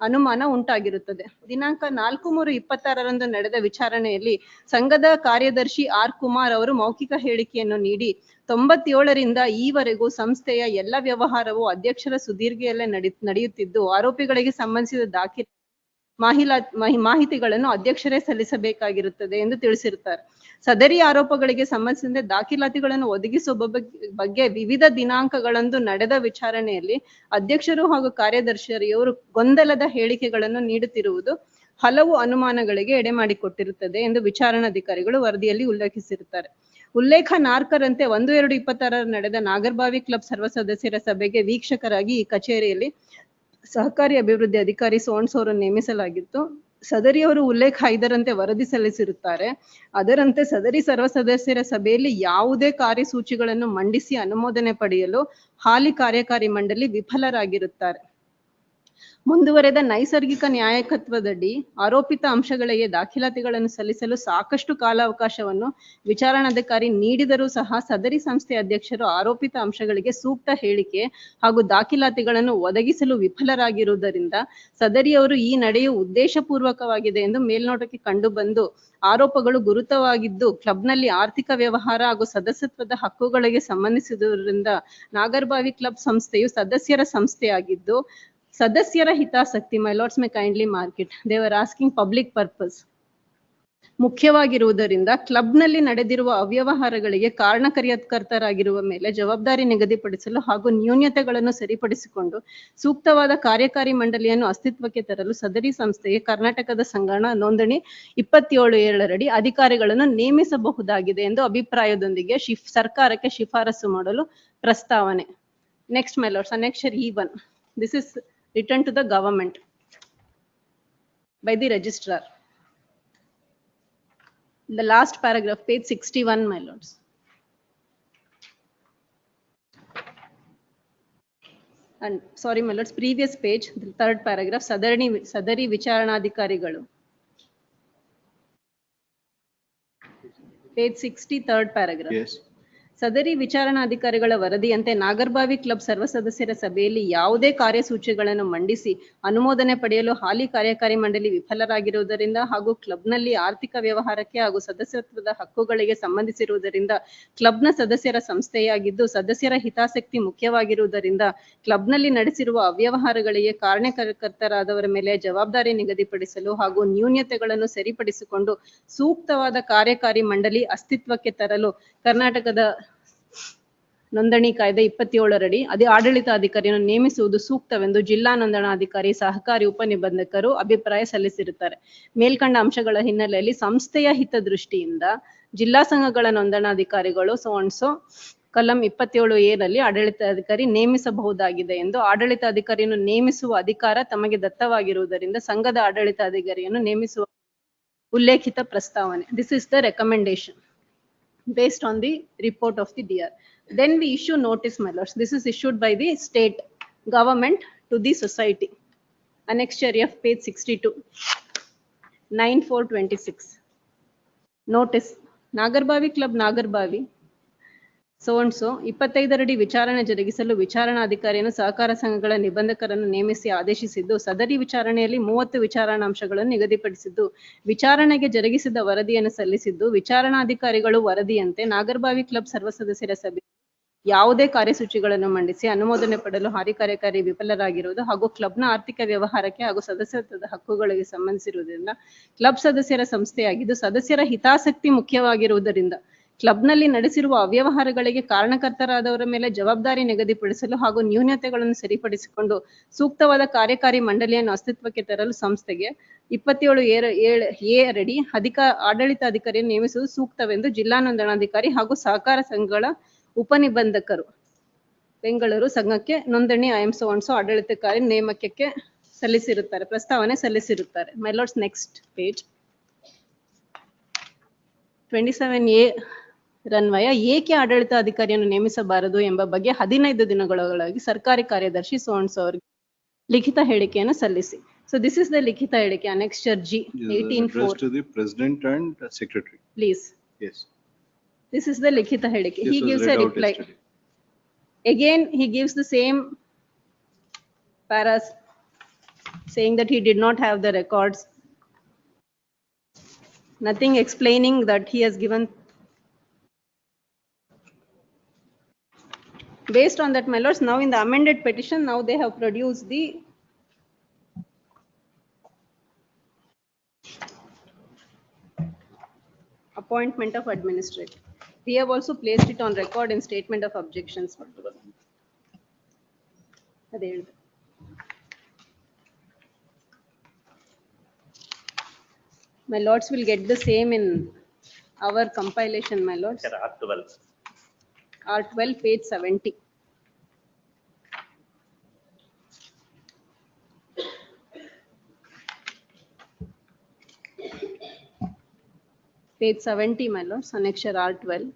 ಅನುಮಾನ ಉಂಟಾಗಿರುತ್ತದೆ. ದಿನಾಂಕ 4/3/26ರಂದು ನಡೆದ ವಿಚಾರಣೆಯಲ್ಲಿ ಸಂಘದ ಕಾರ್ಯದರ್ಶಿ ಆರ್ ಕುಮಾರ್ ಅವರು ಮೌಖಿಕ ಹೇಳಿಕೆಯನ್ನು ನೀಡಿ 97ರಿಂದ ಈವರೆಗೂ ಸಂಸ್ಥೆಯ ಎಲ್ಲ ವ್ಯವಹಾರವು ಅಧ್ಯಕ್ಷರ ಸುದೀರ್ಘೆಯಲ್ಲೇ ನಡೆಯುತ್ತಿದ್ದು, ಆರೋಪಿಗಳಿಗೆ ಸಂಬಂಧಿಸಿದ ಮಾಹಿತಿಗಳನ್ನು ಅಧ್ಯಕ್ಷರೇ ಸಲ್ಲಿಸಬೇಕಾಗಿರುತ್ತದೆ ಎಂದು ತಿಳಿಸಿರುತ್ತಾರೆ. ಸದರಿ ಆರೋಪಗಳಿಗೆ ಸಂಬಂಧಿಸಿದಂತೆ ದಾಖಲಾತಿಗಳನ್ನು ಒದಗಿಸುವ ಬಗ್ಗೆ ವಿವಿಧ ದಿನಾಂಕಗಳಂದು ನಡೆದ ವಿಚಾರಣೆಯಲ್ಲಿ ಅಧ್ಯಕ್ಷರು ಹಾಗೂ ಕಾರ್ಯದರ್ಶಿಯವರು ಗೊಂದಲದ ಹೇಳಿಕೆಗಳನ್ನು ನೀಡುತ್ತಿರುವುದು ಹಲವು ಅನುಮಾನಗಳಿಗೆ ಎಡೆಮಾಡಿಕೊಟ್ಟಿರುತ್ತದೆ ಎಂದು ವಿಚಾರಣಾಧಿಕಾರಿಗಳು ವರದಿಯಲ್ಲಿ ಉಲ್ಲೇಖಿಸಿರುತ್ತಾರೆ. ಉಲ್ಲೇಖ 4ರಂತೆ 1/2/26 ನಡೆದ ನಾಗರಬಾವಿ ಕ್ಲಬ್ ಸರ್ವ ಸದಸ್ಯರ ಸಭೆಗೆ ವೀಕ್ಷಕರಾಗಿ ಈ ಕಚೇರಿಯಲ್ಲಿ ಸಹಕಾರಿ ಅಭಿವೃದ್ಧಿ ಅಧಿಕಾರಿ ಸೋಣಸೋರನ್ನು ನೇಮಿಸಲಾಗಿತ್ತು. ಸದರಿಯವರು ಉಲ್ಲೇಖ 5ರಂತೆ ವರದಿ ಸಲ್ಲಿಸಿರುತ್ತಾರೆ. ಅದರಂತೆ ಸದರಿ ಸರ್ವ ಸದಸ್ಯರ ಸಭೆಯಲ್ಲಿ ಯಾವುದೇ ಕಾರ್ಯಸೂಚಿಗಳನ್ನು ಮಂಡಿಸಿ ಅನುಮೋದನೆ ಪಡೆಯಲು ಹಾಲಿ ಕಾರ್ಯಕಾರಿ ಮಂಡಳಿ ವಿಫಲರಾಗಿರುತ್ತಾರೆ. ಮುಂದುವರೆದ ನೈಸರ್ಗಿಕ ನ್ಯಾಯಕತ್ವದಡಿ ಆರೋಪಿತ ಅಂಶಗಳಿಗೆ ದಾಖಲಾತಿಗಳನ್ನು ಸಲ್ಲಿಸಲು ಸಾಕಷ್ಟು ಕಾಲಾವಕಾಶವನ್ನು ವಿಚಾರಣಾಧಿಕಾರಿ ನೀಡಿದರೂ ಸಹ ಸದರಿ ಸಂಸ್ಥೆ ಅಧ್ಯಕ್ಷರು ಆರೋಪಿತ ಅಂಶಗಳಿಗೆ ಸೂಕ್ತ ಹೇಳಿಕೆ ಹಾಗೂ ದಾಖಲಾತಿಗಳನ್ನು ಒದಗಿಸಲು ವಿಫಲರಾಗಿರುವುದರಿಂದ ಸದರಿಯವರು ಈ ನಡೆಯು ಉದ್ದೇಶಪೂರ್ವಕವಾಗಿದೆ ಎಂದು ಮೇಲ್ನೋಟಕ್ಕೆ ಕಂಡುಬಂದು ಆರೋಪಗಳು ಗುರುತವಾಗಿದ್ದು ಕ್ಲಬ್ನಲ್ಲಿ ಆರ್ಥಿಕ ವ್ಯವಹಾರ ಹಾಗೂ ಸದಸ್ಯತ್ವದ ಹಕ್ಕುಗಳಿಗೆ ಸಂಬಂಧಿಸಿರುವುದರಿಂದ ನಾಗರಬಾವಿ ಕ್ಲಬ್ ಸಂಸ್ಥೆಯು ಸದಸ್ಯರ ಸಂಸ್ಥೆಯಾಗಿದ್ದು ಸದಸ್ಯರ ಹಿತಾಸಕ್ತಿ, my lords may kindly mark it, they were asking public purpose, ಮುಖ್ಯವಾಗಿರುವುದರಿಂದ ಕ್ಲಬ್ನಲ್ಲಿ ನಡೆದಿರುವ ಅವ್ಯವಹಾರಗಳಿಗೆ ಕಾರಣಕರ್ತರಾಗಿರುವ ಮೇಲೆ ಜವಾಬ್ದಾರಿ ನಿಗದಿಪಡಿಸಲು ಹಾಗೂ ನ್ಯೂನತೆಗಳನ್ನು ಸರಿಪಡಿಸಿಕೊಂಡು ಸೂಕ್ತವಾದ ಕಾರ್ಯಕಾರಿ ಮಂಡಳಿಯನ್ನು ಅಸ್ತಿತ್ವಕ್ಕೆ ತರಲು ಸದರಿ ಸಂಸ್ಥೆಗೆ ಕರ್ನಾಟಕದ ಸಂಗಣ ನೋಂದಣಿ 27(7) ಅಧಿಕಾರಿಗಳನ್ನು ನೇಮಿಸಬಹುದಾಗಿದೆ ಎಂದು ಅಭಿಪ್ರಾಯದೊಂದಿಗೆ ಸರ್ಕಾರಕ್ಕೆ ಶಿಫಾರಸು ಮಾಡಲು ಪ್ರಸ್ತಾವನೆ. Next, my lords, annexure E1. This is written to the government by the registrar. The last paragraph, page 61, my lords. And sorry, my lords, previous page, the third paragraph, Sadari Vicharanadhikarigalu. Page 60, third paragraph. Yes. ಸದರಿ ವಿಚಾರಣಾಧಿಕಾರಿಗಳ ವರದಿಯಂತೆ Nagarbhavi club ಸರ್ವ ಸದಸ್ಯರ ಸಭೆಯಲ್ಲಿ ಯಾವುದೇ ಕಾರ್ಯಸೂಚಿಗಳನ್ನು ಮಂಡಿಸಿ ಅನುಮೋದನೆ ಪಡೆಯಲು ಹಾಲಿ ಕಾರ್ಯಕಾರಿ ಮಂಡಳಿ ವಿಫಲರಾಗಿರುವುದರಿಂದ ಹಾಗೂ ಕ್ಲಬ್ನಲ್ಲಿ ಆರ್ಥಿಕ ವ್ಯವಹಾರಕ್ಕೆ ಹಾಗೂ ಸದಸ್ಯತ್ವದ ಹಕ್ಕುಗಳಿಗೆ ಸಂಬಂಧಿಸಿರುವುದರಿಂದ ಕ್ಲಬ್ನ ಸದಸ್ಯರ ಸಂಸ್ಥೆಯಾಗಿದ್ದು ಸದಸ್ಯರ ಹಿತಾಸಕ್ತಿ ಮುಖ್ಯವಾಗಿರುವುದರಿಂದ ಕ್ಲಬ್ನಲ್ಲಿ ನಡೆಸಿರುವ ಅವ್ಯವಹಾರಗಳಿಗೆ ಕಾರಣಕರ್ತರಾದವರ ಮೇಲೆ ಜವಾಬ್ದಾರಿ ನಿಗದಿಪಡಿಸಲು ಹಾಗೂ ನ್ಯೂನತೆಗಳನ್ನು ಸರಿಪಡಿಸಿಕೊಂಡು ಸೂಕ್ತವಾದ ಕಾರ್ಯಕಾರಿ ಮಂಡಳಿ ಅಸ್ತಿತ್ವಕ್ಕೆ ತರಲು ಕರ್ನಾಟಕದ ನೋಂದಣಿ ಕಾಯ್ದೆ 27 ಅದೇ ಆಡಳಿತಾಧಿಕಾರಿಯನ್ನು ನೇಮಿಸುವುದು ಸೂಕ್ತವೆಂದು ಜಿಲ್ಲಾ ನೋಂದಣಾಧಿಕಾರಿ ಸಹಕಾರಿ ಉಪನಿಬಂಧಕರು ಅಭಿಪ್ರಾಯ ಸಲ್ಲಿಸಿರುತ್ತಾರೆ. ಮೇಲ್ಕಂಡ ಅಂಶಗಳ ಹಿನ್ನೆಲೆಯಲ್ಲಿ ಸಂಸ್ಥೆಯ ಹಿತದೃಷ್ಟಿಯಿಂದ ಜಿಲ್ಲಾ ಸಂಘಗಳ ನೋಂದಣಾಧಿಕಾರಿಗಳು ಕಲಂ 27(a) ಆಡಳಿತಾಧಿಕಾರಿ ನೇಮಿಸಬಹುದಾಗಿದೆ ಎಂದು ಆಡಳಿತಾಧಿಕಾರಿಯನ್ನು ನೇಮಿಸುವ ಅಧಿಕಾರ ತಮಗೆ ದತ್ತವಾಗಿರುವುದರಿಂದ ಸಂಘದ ಆಡಳಿತಾಧಿಕಾರಿಯನ್ನು ನೇಮಿಸುವ ಉಲ್ಲೇಖಿತ ಪ್ರಸ್ತಾವನೆ. This is the recommendation based on the report of the DR. Then we issue notice, my lords. This is issued by the state government to the society. Annexure F, page 62, 9/4/26. Notice, Nagarbavi Club Nagarbavi, so and so 25 ವಿಚಾರಣೆ ಜರುಗಿಸಲು ವಿಚಾರಣಾಧಿಕಾರಿಯನ್ನು ಸಹಕಾರ ಸಂಘಗಳ ನಿಬಂಧಕರನ್ನು ನೇಮಿಸಿ ಆದೇಶಿಸಿದ್ದು ಸದರಿ ವಿಚಾರಣೆಯಲ್ಲಿ 30 ವಿಚಾರಣಾಂಶಗಳನ್ನು ನಿಗದಿಪಡಿಸಿದ್ದು ವಿಚಾರಣೆಗೆ ಜರುಗಿಸಿದ ವರದಿಯನ್ನು ಸಲ್ಲಿಸಿದ್ದು ವಿಚಾರಣಾಧಿಕಾರಿಗಳು ವರದಿಯಂತೆ Nagarbhavi club ಸರ್ವ ಸದಸ್ಯರ ಸಭೆ ಯಾವುದೇ ಕಾರ್ಯಸೂಚಿಗಳನ್ನು ಮಂಡಿಸಿ ಅನುಮೋದನೆ ಪಡೆಯಲು ಹಾಲಿ ಕಾರ್ಯಕಾರಿ ವಿಫಲರಾಗಿರುವುದು ಹಾಗೂ ಕ್ಲಬ್ನ ಆರ್ಥಿಕ ವ್ಯವಹಾರಕ್ಕೆ ಹಾಗೂ ಸದಸ್ಯತ್ವದ ಹಕ್ಕುಗಳಿಗೆ ಸಂಬಂಧಿಸಿರುವುದರಿಂದ ಕ್ಲಬ್ ಸದಸ್ಯರ ಸಂಸ್ಥೆಯಾಗಿದ್ದು ಸದಸ್ಯರ ಹಿತಾಸಕ್ತಿ ಮುಖ್ಯವಾಗಿರುವುದರಿಂದ ಕ್ಲಬ್ನಲ್ಲಿ ನಡೆಸಿರುವ ಅವ್ಯವಹಾರಗಳಿಗೆ ಕಾರಣಕರ್ತರಾದವರ ಮೇಲೆ ಜವಾಬ್ದಾರಿ ನಿಗದಿಪಡಿಸಲು ಹಾಗೂ ನ್ಯೂನತೆಗಳನ್ನು ಸರಿಪಡಿಸಿಕೊಂಡು ಸೂಕ್ತವಾದ ಕಾರ್ಯಕಾರಿ ಮಂಡಳಿಯನ್ನು ಅಸ್ತಿತ್ವಕ್ಕೆ ತರಲು ಸಂಸ್ಥೆಗೆ 27(7) ಆಡಳಿತಾಧಿಕಾರಿಯನ್ನು ನೇಮಿಸುವುದು ಸೂಕ್ತವೆಂದು ಜಿಲ್ಲಾ ನೋಂದಣಾಧಿಕಾರಿ ಹಾಗೂ ಸಹಕಾರ ಸಂಘಗಳ ಉಪನಿಬಂಧಕರು ಬೆಂಗಳೂರು ಸಂಘಕ್ಕೆ ನೋಂದಣಿ ಆಡಳಿತಾಧಿಕಾರಿ ನೇಮಕಕ್ಕೆ ಸಲ್ಲಿಸಿರುತ್ತಾರೆ, ಪ್ರಸ್ತಾವನೆ ಸಲ್ಲಿಸಿರುತ್ತಾರೆ. My lords, next page. 27A ರನ್ವಯ ಏಕೆ ಆಡಳಿತಾಧಿಕಾರಿಯನ್ನು ನೇಮಿಸಬಾರದು ಎಂಬ ಬಗ್ಗೆ 15 ದಿನಗಳೊಳಗಾಗಿ ಸರ್ಕಾರಿ ಕಾರ್ಯದರ್ಶಿ ಸೋನ್ಸ್ ಅವರಿಗೆ ಲಿಖಿತ ಹೇಳಿಕೆಯನ್ನು ಸಲ್ಲಿಸಿ. So this is the ಲಿಖಿತ ಹೇಳಿಕೆ, annexure G, 18(4). Addressed to the president and secretary. Please. Yes. This is the ಲಿಖಿತ ಹೇಳಿಕೆ. This He was gives read a out reply. yesterday. Again, he gives the same paras saying that he did not have the records. Nothing explaining that he has given. Based on that, my lords, now in the amended petition, now they have produced the appointment of administrator. We have also placed it on record in statement of objections. ಅದೇ ಹೇಳಿದೆ. My lords will get the same in our compilation, my lords. R12. R12, page 70. Page 70, my lords, annexure R12.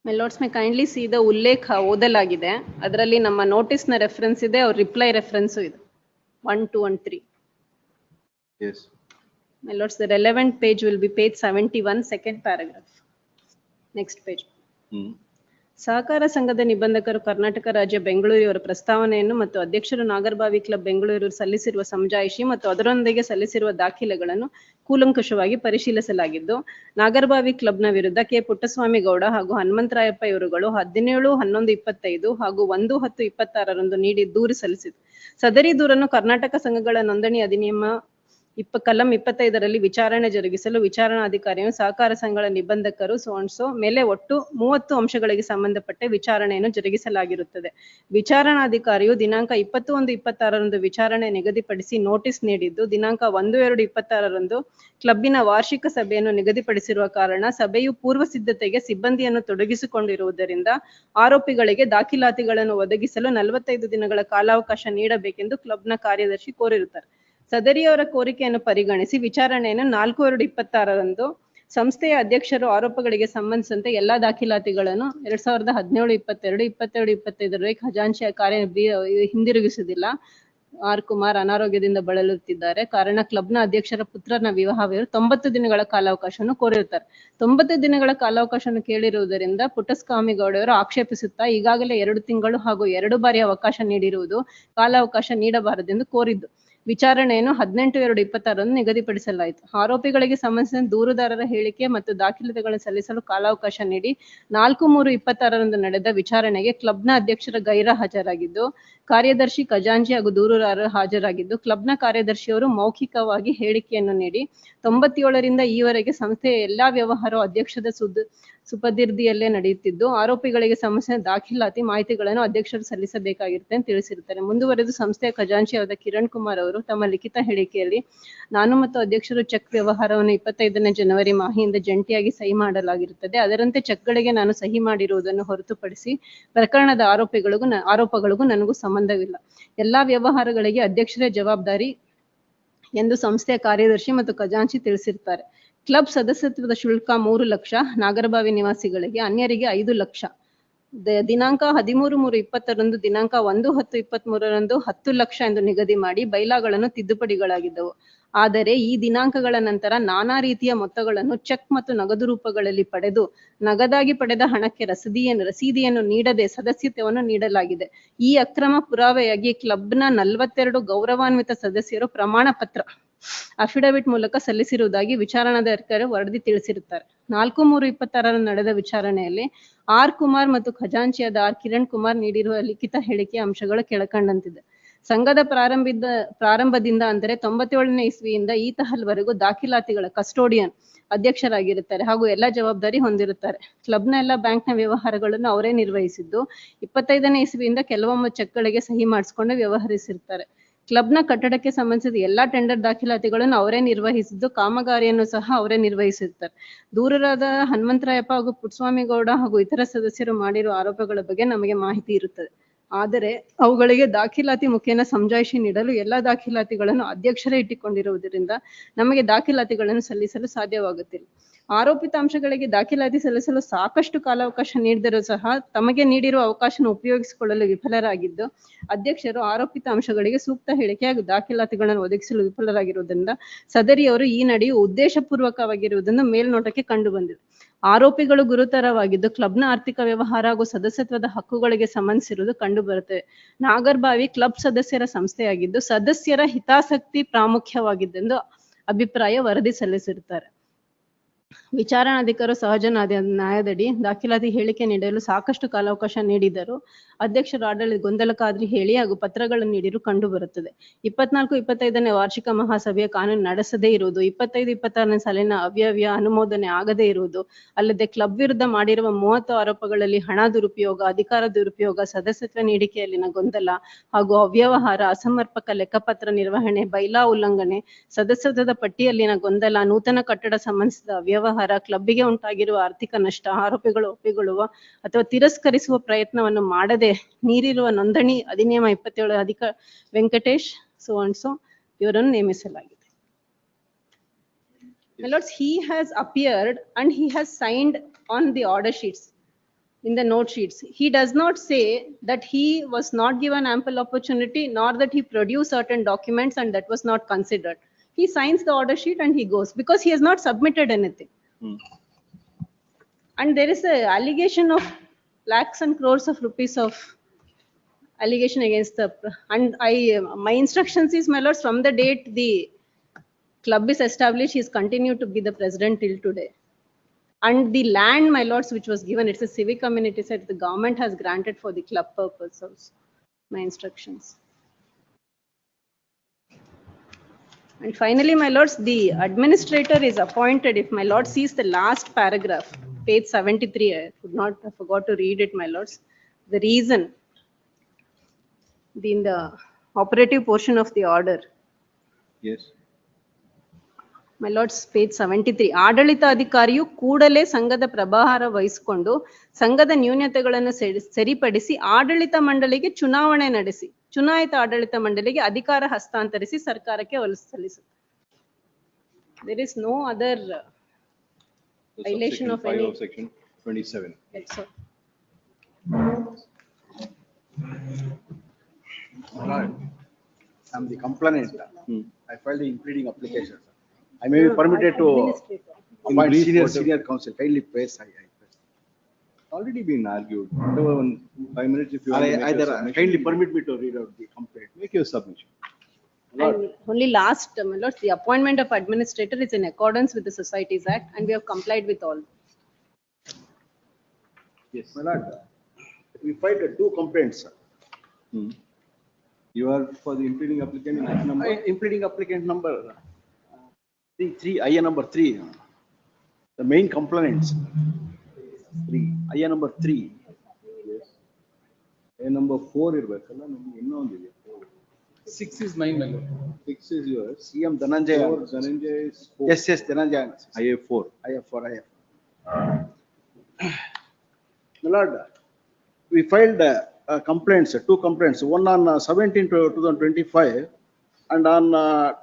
My lords, may kindly see the ಉಲ್ಲೇಖ ಓದಲಾಗಿದೆ. ಅದರಲ್ಲಿ ನಮ್ಮ ನೋಟಿಸ್ನ reference ಇದೆ, ಅವ್ರ reply reference ಇದೆ. 1, 2 and 3. Yes. My lords, the relevant page will be page 71, second paragraph. Next page. ಸಹಕಾರ ಸಂಘದ ನಿಬಂಧಕರು ಕರ್ನಾಟಕ ರಾಜ್ಯ ಬೆಂಗಳೂರಿಯವರ ಪ್ರಸ್ತಾವನೆಯನ್ನು ಮತ್ತು ಅಧ್ಯಕ್ಷರು ನಾಗರಬಾವಿ ಕ್ಲಬ್ ಬೆಂಗಳೂರು ಸಲ್ಲಿಸಿರುವ ಸಮಜಾಯಿಷಿ ಮತ್ತು ಅದರೊಂದಿಗೆ ಸಲ್ಲಿಸಿರುವ ದಾಖಲೆಗಳನ್ನು ಕೂಲಂಕಷವಾಗಿ ಪರಿಶೀಲಿಸಲಾಗಿದ್ದು, ನಾಗರಬಾವಿ ಕ್ಲಬ್ನ ವಿರುದ್ಧ ಕೆ ಪುಟ್ಟಸ್ವಾಮಿ ಗೌಡ ಹಾಗೂ ಹನುಮಂತರಾಯಪ್ಪ ಇವರುಗಳು 17/11/25 ಹಾಗೂ 1/10/26 ನೀಡಿ ದೂರು ಸಲ್ಲಿಸಿತು. ಸದರಿ ದೂರನ್ನು ಕರ್ನಾಟಕ ಸಂಘಗಳ ನೋಂದಣಿ ಅಧಿನಿಯಮ ಕಲಂ 25ರಲ್ಲಿ ವಿಚಾರಣೆ ಜರುಗಿಸಲು ವಿಚಾರಣಾಧಿಕಾರಿಯು ಸಹಕಾರ ಸಂಘಗಳ ನಿಬಂಧಕರು ಸೋನ್ಸೋ ಮೇಲೆ ಒಟ್ಟು 30 ಅಂಶಗಳಿಗೆ ಸಂಬಂಧಪಟ್ಟ ವಿಚಾರಣೆಯನ್ನು ಜರುಗಿಸಲಾಗಿರುತ್ತದೆ. ವಿಚಾರಣಾಧಿಕಾರಿಯು ದಿನಾಂಕ 21/26 ವಿಚಾರಣೆ ನಿಗದಿಪಡಿಸಿ ನೋಟಿಸ್ ನೀಡಿದ್ದು, ದಿನಾಂಕ 1/2/26 ಕ್ಲಬ್ಬಿನ ವಾರ್ಷಿಕ ಸಭೆಯನ್ನು ನಿಗದಿಪಡಿಸಿರುವ ಕಾರಣ ಸಭೆಯು ಪೂರ್ವ ಸಿದ್ಧತೆಗೆ ಸಿಬ್ಬಂದಿಯನ್ನು ತೊಡಗಿಸಿಕೊಂಡಿರುವುದರಿಂದ ಆರೋಪಿಗಳಿಗೆ ದಾಖಲಾತಿಗಳನ್ನು ಒದಗಿಸಲು 45 ದಿನಗಳ ಕಾಲಾವಕಾಶ ನೀಡಬೇಕೆಂದು ಕ್ಲಬ್ನ ಕಾರ್ಯದರ್ಶಿ ಕೋರಿರುತ್ತಾರೆ. ಸದರಿಯವರ ಕೋರಿಕೆಯನ್ನು ಪರಿಗಣಿಸಿ ವಿಚಾರಣೆಯನ್ನು 4/2/26 ಸಂಸ್ಥೆಯ ಅಧ್ಯಕ್ಷರು ಆರೋಪಗಳಿಗೆ ಸಂಬಂಧಿಸಿದಂತೆ ಎಲ್ಲಾ ದಾಖಲಾತಿಗಳನ್ನು 2017, 22, 22, 25 ಖಜಾಂಚಿಯ ಕಾರ್ಯ ಹಿಂದಿರುಗಿಸುವುದಿಲ್ಲ. ಆರ್ ಕುಮಾರ್ ಅನಾರೋಗ್ಯದಿಂದ ಬಳಲುತ್ತಿದ್ದಾರೆ. ಕಾರಣ ಕ್ಲಬ್ನ ಅಧ್ಯಕ್ಷರ ಪುತ್ರನ ವಿವಾಹವಿರು 90 ದಿನಗಳ ಕಾಲಾವಕಾಶವನ್ನು ಕೋರಿರುತ್ತಾರೆ. 90 ದಿನಗಳ ಕಾಲಾವಕಾಶವನ್ನು ಕೇಳಿರುವುದರಿಂದ ಪುಟ್ಟಸ್ವಾಮಿ ಗೌಡವರು ಆಕ್ಷೇಪಿಸುತ್ತಾ ಈಗಾಗಲೇ 2 ತಿಂಗಳು ಹಾಗೂ 2 ಬಾರಿ ಅವಕಾಶ ನೀಡಿರುವುದು ಕಾಲಾವಕಾಶ ನೀಡಬಾರದೆಂದು ಕೋರಿದ್ದು, ವಿಚಾರಣೆಯನ್ನು 18/2/26 ನಿಗದಿಪಡಿಸಲಾಯಿತು. ಆರೋಪಿಗಳಿಗೆ ಸಂಬಂಧಿಸಿದ ದೂರುದಾರರ ಹೇಳಿಕೆ ಮತ್ತು ದಾಖಲಾತಿಗಳನ್ನು ಸಲ್ಲಿಸಲು ಕಾಲಾವಕಾಶ ನೀಡಿ 4/3/26 ನಡೆದ ವಿಚಾರಣೆಗೆ ಕ್ಲಬ್ನ ಅಧ್ಯಕ್ಷರ ಗೈರ ಹಾಜರಾಗಿದ್ದು, ಕಾರ್ಯದರ್ಶಿ ಖಜಾಂಚಿ ಹಾಗೂ ದೂರುದಾರರು ಹಾಜರಾಗಿದ್ದು, ಕ್ಲಬ್ನ ಕಾರ್ಯದರ್ಶಿಯವರು ಮೌಖಿಕವಾಗಿ ಹೇಳಿಕೆಯನ್ನು ನೀಡಿ 97ರಿಂದ ಈವರೆಗೆ ಸಂಸ್ಥೆಯ ಎಲ್ಲಾ ವ್ಯವಹಾರವು ಅಧ್ಯಕ್ಷದ ಸುಪರ್ದಿಯಲ್ಲೇ ನಡೆಯುತ್ತಿದ್ದು, ಆರೋಪಿಗಳಿಗೆ ಸಂಬಂಧಿಸಿದ ದಾಖಲಾತಿ ಮಾಹಿತಿಗಳನ್ನು ಅಧ್ಯಕ್ಷರು ಸಲ್ಲಿಸಬೇಕಾಗಿರುತ್ತೆ ಅಂತ ತಿಳಿಸಿರುತ್ತಾರೆ. ಮುಂದುವರೆದು ಸಂಸ್ಥೆಯ ಖಜಾಂಚಿಯಾದ ಕಿರಣ್ ಕುಮಾರ್ ಅವರು ತಮ್ಮ ಲಿಖಿತ ಹೇಳಿಕೆಯಲ್ಲಿ, ನಾನು ಮತ್ತು ಅಧ್ಯಕ್ಷರು ಚೆಕ್ ವ್ಯವಹಾರವನ್ನು 25ನೇ ಜನವರಿ ಮಾಹಿಯಿಂದ ಜಂಟಿಯಾಗಿ ಸಹಿ ಮಾಡಲಾಗಿರುತ್ತದೆ. ಅದರಂತೆ ಚೆಕ್ಗಳಿಗೆ ನಾನು ಸಹಿ ಮಾಡಿರುವುದನ್ನು ಹೊರತುಪಡಿಸಿ ಪ್ರಕರಣದ ಆರೋಪಗಳಿಗೂ ನನಗೂ ಸಂಬಂಧವಿಲ್ಲ. ಎಲ್ಲಾ ವ್ಯವಹಾರಗಳಿಗೆ ಅಧ್ಯಕ್ಷರೇ ಜವಾಬ್ದಾರಿ ಎಂದು ಸಂಸ್ಥೆಯ ಕಾರ್ಯದರ್ಶಿ ಮತ್ತು ಖಜಾಂಚಿ ತಿಳಿಸಿರ್ತಾರೆ. ಕ್ಲಬ್ ಸದಸ್ಯತ್ವದ ಶುಲ್ಕ 3 ಲಕ್ಷ, ನಾಗರಬಾವಿ ನಿವಾಸಿಗಳಿಗೆ, ಅನ್ಯರಿಗೆ 5 ಲಕ್ಷ. ದಿನಾಂಕ 13/3/20 ದಿನಾಂಕ 1/10/23 10 ಲಕ್ಷ ಎಂದು ನಿಗದಿ ಮಾಡಿ ಬೈಲಾಗಳನ್ನು ತಿದ್ದುಪಡಿಗಳಾಗಿದ್ದವು. ಆದರೆ ಈ ದಿನಾಂಕಗಳ ನಂತರ ನಾನಾ ರೀತಿಯ ಮೊತ್ತಗಳನ್ನು ಚೆಕ್ ಮತ್ತು ನಗದು ರೂಪಗಳಲ್ಲಿ ಪಡೆದು ನಗದಾಗಿ ಪಡೆದ ಹಣಕ್ಕೆ ರಸೀದಿಯನ್ನು ನೀಡದೆ ಸದಸ್ಯತ್ವವನ್ನು ನೀಡಲಾಗಿದೆ. ಈ ಅಕ್ರಮ ಪುರಾವೆಯಾಗಿ ಕ್ಲಬ್ನ 42 ಗೌರವಾನ್ವಿತ ಸದಸ್ಯರು ಪ್ರಮಾಣ ಪತ್ರ ಅಫಿಡವಿಟ್ ಮೂಲಕ ಸಲ್ಲಿಸಿರುವುದಾಗಿ ವಿಚಾರಣಾಧಿಕಾರಿ ವರದಿ ತಿಳಿಸಿರುತ್ತಾರೆ. 4/3/26 ನಡೆದ ವಿಚಾರಣೆಯಲ್ಲಿ ಆರ್ ಕುಮಾರ್ ಮತ್ತು ಖಜಾಂಚಿಯಾದ ಆರ್ ಕಿರಣ್ ಕುಮಾರ್ ನೀಡಿರುವ ಲಿಖಿತ ಹೇಳಿಕೆಯ ಅಂಶಗಳು ಕೆಳಕಂಡಂತಿದೆ. ಸಂಘದ ಪ್ರಾರಂಭದಿಂದ ಅಂದರೆ 97ನೇ ಇಸ್ವಿಯಿಂದ ಈ ತಹಲ್ವರೆಗೂ ದಾಖಲಾತಿಗಳ ಕಸ್ಟೋಡಿಯನ್ ಅಧ್ಯಕ್ಷರಾಗಿರುತ್ತಾರೆ ಹಾಗೂ ಎಲ್ಲ ಜವಾಬ್ದಾರಿ ಹೊಂದಿರುತ್ತಾರೆ. ಕ್ಲಬ್ನ ಎಲ್ಲ ಬ್ಯಾಂಕ್ನ ವ್ಯವಹಾರಗಳನ್ನು ಅವರೇ ನಿರ್ವಹಿಸಿದ್ದು 25ನೇ ಇಸ್ವಿಯಿಂದ ಕೆಲವೊಮ್ಮೆ ಚೆಕ್ಗಳಿಗೆ ಸಹಿ ಮಾಡಿಸಿಕೊಂಡು ವ್ಯವಹರಿಸಿರ್ತಾರೆ. ಕ್ಲಬ್ನ ಕಟ್ಟಡಕ್ಕೆ ಸಂಬಂಧಿಸಿದ ಎಲ್ಲಾ ಟೆಂಡರ್ ದಾಖಲಾತಿಗಳನ್ನು ಅವರೇ ನಿರ್ವಹಿಸಿದ್ದು ಕಾಮಗಾರಿಯನ್ನು ಸಹ ಅವರೇ ನಿರ್ವಹಿಸಿರ್ತಾರೆ. ದೂರರಾದ ಹನುಮಂತರಾಯಪ್ಪ ಹಾಗೂ ಪುಟ್ಟಸ್ವಾಮಿಗೌಡ ಹಾಗೂ ಇತರ ಸದಸ್ಯರು ಮಾಡಿರುವ ಆರೋಪಗಳ ಬಗ್ಗೆ ನಮಗೆ ಮಾಹಿತಿ ಇರುತ್ತದೆ. ಆದರೆ ಅವುಗಳಿಗೆ ದಾಖಲಾತಿ ಮುಖೇನ ಸಮಜಾಯಿಷಿ ನೀಡಲು ಎಲ್ಲಾ ದಾಖಲಾತಿಗಳನ್ನು ಅಧ್ಯಕ್ಷರೇ ಇಟ್ಟುಕೊಂಡಿರುವುದರಿಂದ ನಮಗೆ ದಾಖಲಾತಿಗಳನ್ನು ಸಲ್ಲಿಸಲು ಸಾಧ್ಯವಾಗುತ್ತಿಲ್ಲ. ಆರೋಪಿತ ಅಂಶಗಳಿಗೆ ದಾಖಲಾತಿ ಸಲ್ಲಿಸಲು ಸಾಕಷ್ಟು ಕಾಲಾವಕಾಶ ನೀಡಿದರೂ ಸಹ ತಮಗೆ ನೀಡಿರುವ ಅವಕಾಶವನ್ನು ಉಪಯೋಗಿಸಿಕೊಳ್ಳಲು ವಿಫಲರಾಗಿದ್ದು, ಅಧ್ಯಕ್ಷರು ಆರೋಪಿತ ಅಂಶಗಳಿಗೆ ಸೂಕ್ತ ಹೇಳಿಕೆ ಹಾಗೂ ದಾಖಲಾತಿಗಳನ್ನು ಒದಗಿಸಲು ವಿಫಲರಾಗಿರುವುದರಿಂದ ಸದರಿಯವರು ಈ ನಡೆಯು ಉದ್ದೇಶಪೂರ್ವಕವಾಗಿರುವುದನ್ನು ಮೇಲ್ನೋಟಕ್ಕೆ ಕಂಡು ಬಂದಿದೆ. ಆರೋಪಿಗಳು ಗುರುತರವಾಗಿದ್ದು ಕ್ಲಬ್ನ ಆರ್ಥಿಕ ವ್ಯವಹಾರ ಹಾಗೂ ಸದಸ್ಯತ್ವದ ಹಕ್ಕುಗಳಿಗೆ ಸಂಬಂಧಿಸಿರುವುದು ಕಂಡು ಬರುತ್ತದೆ. ನಾಗರಬಾವಿ ಕ್ಲಬ್ ಸದಸ್ಯರ ಸಂಸ್ಥೆಯಾಗಿದ್ದು ಸದಸ್ಯರ ಹಿತಾಸಕ್ತಿ ಪ್ರಾಮುಖ್ಯವಾಗಿದ್ದೆಂದು ಅಭಿಪ್ರಾಯ ವರದಿ ಸಲ್ಲಿಸಿರುತ್ತಾರೆ. ವಿಚಾರಣಾಧಿಕಾರಿ ಸಹಜ ನ್ಯಾಯದಡಿ ದಾಖಲಾತಿ ಹೇಳಿಕೆ ನೀಡಲು ಸಾಕಷ್ಟು ಕಾಲಾವಕಾಶ ನೀಡಿದರು. ಅಧ್ಯಕ್ಷರು ಆಡಳಿತ ಗೊಂದಲಕಾರಿ ಹೇಳಿ ಹಾಗೂ ಪತ್ರಗಳನ್ನು ನೀಡಿರು ಕಂಡು ಬರುತ್ತದೆ. 24-25ನೇ ವಾರ್ಷಿಕ ಮಹಾಸಭೆಯ ಕಾನೂನು ನಡೆಸದೇ ಇರುವುದು, 25-26ನೇ ಸಾಲಿನ ಅವ್ಯವಯ ಅನುಮೋದನೆ ಆಗದೇ ಇರುವುದು, ಅಲ್ಲದೆ ಕ್ಲಬ್ ವಿರುದ್ಧ ಮಾಡಿರುವ 30 ಆರೋಪಗಳಲ್ಲಿ ಹಣ ದುರುಪಯೋಗ, ಅಧಿಕಾರ ದುರುಪಯೋಗ, ಸದಸ್ಯತ್ವ ನೀಡಿಕೆಯಲ್ಲಿನ ಗೊಂದಲ ಹಾಗೂ ಅವ್ಯವಹಾರ, ಅಸಮರ್ಪಕ ಲೆಕ್ಕಪತ್ರ ನಿರ್ವಹಣೆ, ಬೈಲಾ ಉಲ್ಲಂಘನೆ, ಸದಸ್ಯತ್ವದ ಪಟ್ಟಿಯಲ್ಲಿನ ಗೊಂದಲ, ನೂತನ ಕಟ್ಟಡ ಸಂಬಂಧಿಸಿದ ಅವ್ಯವಹಾರ, ಕ್ಲಬ್ಬಿಗೆ ಉಂಟಾಗಿರುವ ಆರ್ಥಿಕ ನಷ್ಟ, ಆರೋಪಿಗಳು ಒಪ್ಪಿಕೊಳ್ಳುವ ಅಥವಾ ತಿರಸ್ಕರಿಸುವ ಪ್ರಯತ್ನವನ್ನು ಮಾಡದೆ ನೀಡಿರುವ ನೋಂದಣಿ ಅಧಿನಿಯಮ 27 ಅಧಿಕ ವೆಂಕಟೇಶ್ ಇವರನ್ನು ನೇಮಿಸಲಾಗಿದೆ. My lords, he has appeared and he has signed on the order sheets, in the note sheets. He does not say that he was not given ample opportunity, nor that he produced certain documents and that was not considered. He signs the order sheet and he goes because he has not submitted anything. And there is a allegation of lakhs and crores of rupees of allegation against the, and my instructions is, my lords, from the date the club is established, he has continued to be the president till today. And the land, my lords, which was given, it's a civic community set, the government has granted for the club purpose also. My instructions. And finally, my lords, the administrator is appointed. If my lord sees the last paragraph, page 73, I forgot to read it, my lords. The reason in the operative portion of the order. Yes. My lords, page 73. ಆಡಳಿತ ಅಧಿಕಾರಿಯು ಕೂಡಲೇ ಸಂಘದ ಪ್ರಭಾರ ವಹಿಸಿಕೊಂಡು ಸಂಘದ ನ್ಯೂನತೆಗಳನ್ನು ಸರಿಪಡಿಸಿ ಆಡಳಿತ ಮಂಡಳಿಗೆ ಚುನಾವಣೆ ನಡೆಸಿ ಚುನಾಯಿತ ಆಡಳಿತ ಮಂಡಳಿಗೆ ಅಧಿಕಾರ ಹಸ್ತಾಂತರಿಸಿ ಸರ್ಕಾರಕ್ಕೆ ಸಲ್ಲಿಸುತ್ತದೆ. There is no other violation of any. Section 27. Yes, sir. I'm the complainant. I filed the impleading application. I may be permitted to appoint senior counsel. Kindly press. Already been argued. Whatever 5 minutes if you want to make your submission. Kindly permit me to read out the complaint. Make your submission. And only last, my lords, the appointment of administrator is in accordance with the Societies Act and we have complied with all. Yes, my lord. We filed 2 complaints. You are for the impleading applicant in item number? Impleading applicant number 3, IA number 3. The main complainants. 3, IA number 3. Yes. IA number 4 ಇರಬೇಕಲ್ಲ ನಮಗೆ ಇನ್ನೂ ಒಂದಿದೆ. 6 is mine, my lord. 6 is yours. CM Dhananjay. Dhananjay is 4. Yes, Dhananjay. IA 4. IA 4. My lord, we filed complaints, 2 complaints, one on 17 to 2025 and on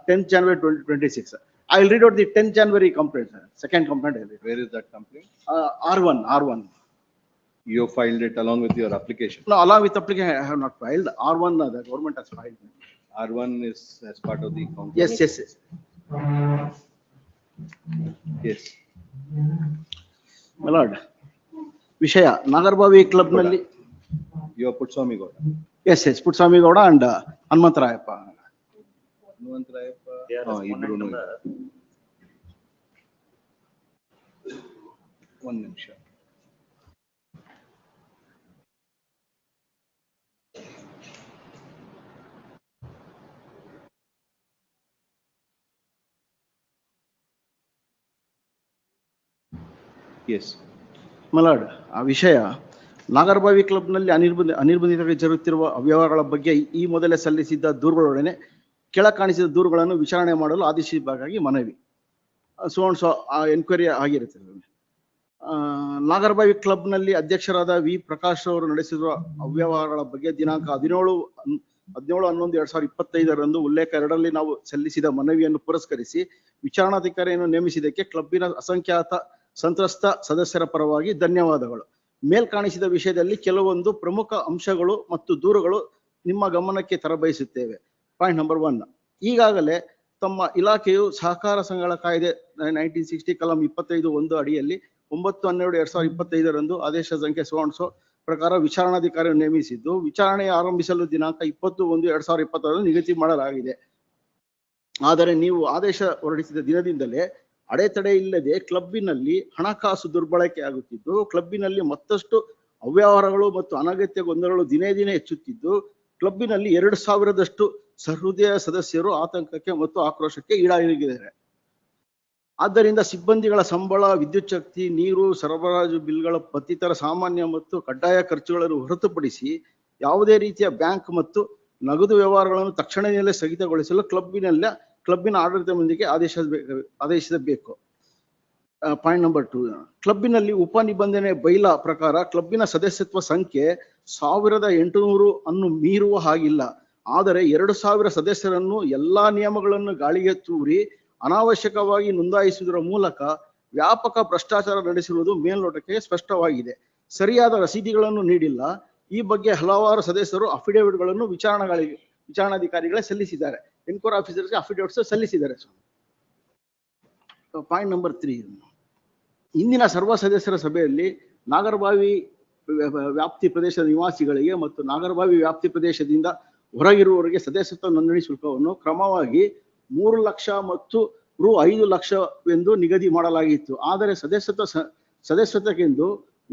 10th January 2026. I will read out the 10th January complaint, second complaint. Where is that complaint? R1. You filed it along with your application? No, along with application, I have not filed. R1, the government has filed. R1 is as part of the complaint? Yes. Yes. My lord, Vishaya, Nagarbavi club nalli. You are Putswami Gowda? Yes, Putswami Gowda and Hanumantarayappa. Ibru. One ನಿಮಿಷ. Yes. ಮಲಾಡ್, ಆ ವಿಷಯ ನಾಗರಬಾವಿ ಕ್ಲಬ್ನಲ್ಲಿ ಅನಿರ್ಬಂಧಿತವಾಗಿ ಜರುಗುತ್ತಿರುವ ಅವ್ಯವಹಾರಗಳ ಬಗ್ಗೆ ಈ ಮೊದಲೇ ಸಲ್ಲಿಸಿದ್ದ ದೂರುಗಳೊಡನೆ ಕೆಳ ಕಾಣಿಸಿದ ದೂರುಗಳನ್ನು ವಿಚಾರಣೆ ಮಾಡಲು ಆದೇಶಿಸಬೇಕಾಗಿ ಮನವಿ. ಸೊ ಆ ಎನ್ಕ್ವೈರಿ ಆಗಿರುತ್ತದೆ. ನಾಗರಬಾವಿ ಕ್ಲಬ್ನಲ್ಲಿ ಅಧ್ಯಕ್ಷರಾದ ವಿ ಪ್ರಕಾಶ್ ಅವರು ನಡೆಸಿರುವ ಅವ್ಯವಹಾರಗಳ ಬಗ್ಗೆ ದಿನಾಂಕ 17/11/2025 ಉಲ್ಲೇಖ 2ರಲ್ಲಿ ನಾವು ಸಲ್ಲಿಸಿದ ಮನವಿಯನ್ನು ಪುರಸ್ಕರಿಸಿ ವಿಚಾರಣಾಧಿಕಾರಿಯನ್ನು ನೇಮಿಸಿದ್ದಕ್ಕೆ ಕ್ಲಬ್ಬಿನ ಅಸಂಖ್ಯಾತ ಸಂತ್ರಸ್ತ ಸದಸ್ಯರ ಪರವಾಗಿ ಧನ್ಯವಾದಗಳು. ಮೇಲ್ಕಾಣಿಸಿದ ವಿಷಯದಲ್ಲಿ ಕೆಲವೊಂದು ಪ್ರಮುಖ ಅಂಶಗಳು ಮತ್ತು ದೂರುಗಳು ನಿಮ್ಮ ಗಮನಕ್ಕೆ ತರಬಯಸುತ್ತೇವೆ. ಪಾಯಿಂಟ್ ನಂಬರ್ 1, ಈಗಾಗಲೇ ತಮ್ಮ ಇಲಾಖೆಯು ಸಹಕಾರ ಸಂಘಗಳ ಕಾಯ್ದೆ 1960 ಕಲಂ 25(1) ಅಡಿಯಲ್ಲಿ 9/12/2025 ಆದೇಶ ಸಂಖ್ಯೆ ಸೋ ಪ್ರಕಾರ ವಿಚಾರಣಾಧಿಕಾರಿಯನ್ನು ನೇಮಿಸಿದ್ದು, ವಿಚಾರಣೆ ಆರಂಭಿಸಲು ದಿನಾಂಕ 20/1/2026 ನಿಗದಿ ಮಾಡಲಾಗಿದೆ. ಆದರೆ ನೀವು ಆದೇಶ ಹೊರಡಿಸಿದ ದಿನದಿಂದಲೇ ಅಡೆತಡೆ ಇಲ್ಲದೆ ಕ್ಲಬ್ಬಿನಲ್ಲಿ ಹಣಕಾಸು ದುರ್ಬಳಕೆ ಆಗುತ್ತಿದ್ದು, ಕ್ಲಬ್ಬಿನಲ್ಲಿ ಮತ್ತಷ್ಟು ಅವ್ಯವಹಾರಗಳು ಮತ್ತು ಅನಗತ್ಯ ಗೊಂದಲಗಳು ದಿನೇ ದಿನೇ ಹೆಚ್ಚುತ್ತಿದ್ದು, ಕ್ಲಬ್ಬಿನಲ್ಲಿ 2000ದಷ್ಟು ಸಹೃದಯ ಸದಸ್ಯರು ಆತಂಕಕ್ಕೆ ಮತ್ತು ಆಕ್ರೋಶಕ್ಕೆ ಈಡಾಗಿದ್ದಾರೆ. ಆದ್ದರಿಂದ ಸಿಬ್ಬಂದಿಗಳ ಸಂಬಳ, ವಿದ್ಯುತ್ ಶಕ್ತಿ, ನೀರು ಸರಬರಾಜು ಬಿಲ್ಗಳ ಮತ್ತಿತರ ಸಾಮಾನ್ಯ ಮತ್ತು ಕಡ್ಡಾಯ ಖರ್ಚುಗಳನ್ನು ಹೊರತುಪಡಿಸಿ ಯಾವುದೇ ರೀತಿಯ ಬ್ಯಾಂಕ್ ಮತ್ತು ನಗದು ವ್ಯವಹಾರಗಳನ್ನು ತಕ್ಷಣದಲ್ಲೇ ಸ್ಥಗಿತಗೊಳಿಸಲು ಕ್ಲಬ್ಬಿನ ಆಡಳಿತದೊಂದಿಗೆ ಆದೇಶಿಸಬೇಕು. ಪಾಯಿಂಟ್ ನಂಬರ್ 2, ಕ್ಲಬ್ಬಿನಲ್ಲಿ ಉಪನಿಬಂಧನೆ ಬೈಲಾ ಪ್ರಕಾರ ಕ್ಲಬ್ಬಿನ ಸದಸ್ಯತ್ವ ಸಂಖ್ಯೆ 1800 ಅನ್ನು ಮೀರುವ ಹಾಗಿಲ್ಲ. ಆದರೆ 2000 ಸದಸ್ಯರನ್ನು ಎಲ್ಲಾ ನಿಯಮಗಳನ್ನು ಗಾಳಿಗೆ ತೂರಿ ಅನಾವಶ್ಯಕವಾಗಿ ನೋಂದಾಯಿಸುವುದರ ಮೂಲಕ ವ್ಯಾಪಕ ಭ್ರಷ್ಟಾಚಾರ ನಡೆಸಿರುವುದು ಮೇಲ್ನೋಟಕ್ಕೆ ಸ್ಪಷ್ಟವಾಗಿದೆ. ಸರಿಯಾದ ರಸೀದಿಗಳನ್ನು ನೀಡಿಲ್ಲ. ಈ ಬಗ್ಗೆ ಹಲವಾರು ಸದಸ್ಯರು ಅಫಿಡೇವಿಟ್ಗಳನ್ನು ವಿಚಾರಣಾಧಿಕಾರಿಗಳೇ ಸಲ್ಲಿಸಿದ್ದಾರೆ. ಎನ್ಕ್ವೈರಿ ಆಫೀಸರ್ಸ್ಗೆ ಅಫಿಡೇವಿಟ್ಸ್ ಸಲ್ಲಿಸಿದ್ದಾರೆ. ಪಾಯಿಂಟ್ ನಂಬರ್ 3, ಇಂದಿನ ಸರ್ವ ಸದಸ್ಯರ ಸಭೆಯಲ್ಲಿ ನಾಗರಬಾವಿ ವ್ಯಾಪ್ತಿ ಪ್ರದೇಶದ ನಿವಾಸಿಗಳಿಗೆ ಮತ್ತು ನಾಗರಬಾವಿ ವ್ಯಾಪ್ತಿ ಪ್ರದೇಶದಿಂದ ಹೊರಗಿರುವವರಿಗೆ ಸದಸ್ಯತ್ವ ನೋಂದಣಿ ಶುಲ್ಕವನ್ನು ಕ್ರಮವಾಗಿ 3 ಲಕ್ಷ ಮತ್ತು ರು 5 ಲಕ್ಷವೆಂದು ನಿಗದಿ ಮಾಡಲಾಗಿತ್ತು. ಆದರೆ ಸದಸ್ಯತ್ವಕ್ಕೆಂದು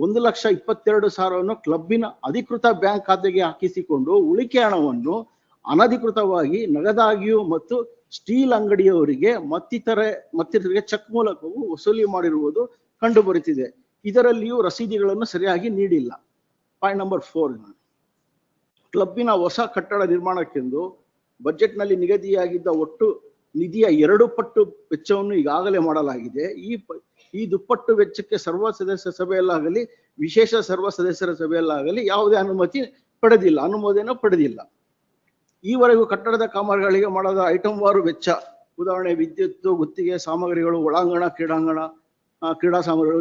1,22,000 ಕ್ಲಬ್ಬಿನ ಅಧಿಕೃತ ಬ್ಯಾಂಕ್ ಖಾತೆಗೆ ಹಾಕಿಸಿಕೊಂಡು ಉಳಿಕೆ ಹಣವನ್ನು ಅನಧಿಕೃತವಾಗಿ ನಗದಾಗಿಯೂ ಮತ್ತು ಸ್ಟೀಲ್ ಅಂಗಡಿಯವರಿಗೆ ಮತ್ತಿತರರಿಗೆ ಚೆಕ್ ಮೂಲಕವೂ ವಸೂಲಿ ಮಾಡಿರುವುದು ಕಂಡು ಬರುತ್ತಿದೆ. ಇದರಲ್ಲಿಯೂ ರಸೀದಿಗಳನ್ನು ಸರಿಯಾಗಿ ನೀಡಿಲ್ಲ. ಪಾಯಿಂಟ್ ನಂಬರ್ 4, ಕ್ಲಬ್ಬಿನ ಹೊಸ ಕಟ್ಟಡ ನಿರ್ಮಾಣಕ್ಕೆಂದು ಬಜೆಟ್ನಲ್ಲಿ ನಿಗದಿಯಾಗಿದ್ದ ಒಟ್ಟು ನಿಧಿಯ 2 ಪಟ್ಟು ವೆಚ್ಚವನ್ನು ಈಗಾಗಲೇ ಮಾಡಲಾಗಿದೆ. ಈ ದುಪ್ಪಟ್ಟು ವೆಚ್ಚಕ್ಕೆ ಸರ್ವ ಸದಸ್ಯ ಸಭೆಯಲ್ಲಾಗಲಿ ವಿಶೇಷ ಸರ್ವ ಸದಸ್ಯರ ಸಭೆಯಲ್ಲಾಗಲಿ ಯಾವುದೇ ಅನುಮೋದನೆ ಪಡೆದಿಲ್ಲ. ಈವರೆಗೂ ಕಟ್ಟಡದ ಕಾಮಗಾರಿಗಳಿಗೆ ಮಾಡದ ಐಟಂ ವಾರು ವೆಚ್ಚ, ಉದಾಹರಣೆ ವಿದ್ಯುತ್, ಗುತ್ತಿಗೆ ಸಾಮಗ್ರಿಗಳು, ಒಳಾಂಗಣ ಕ್ರೀಡಾ ಸಾಮಗ್ರಿಗಳು,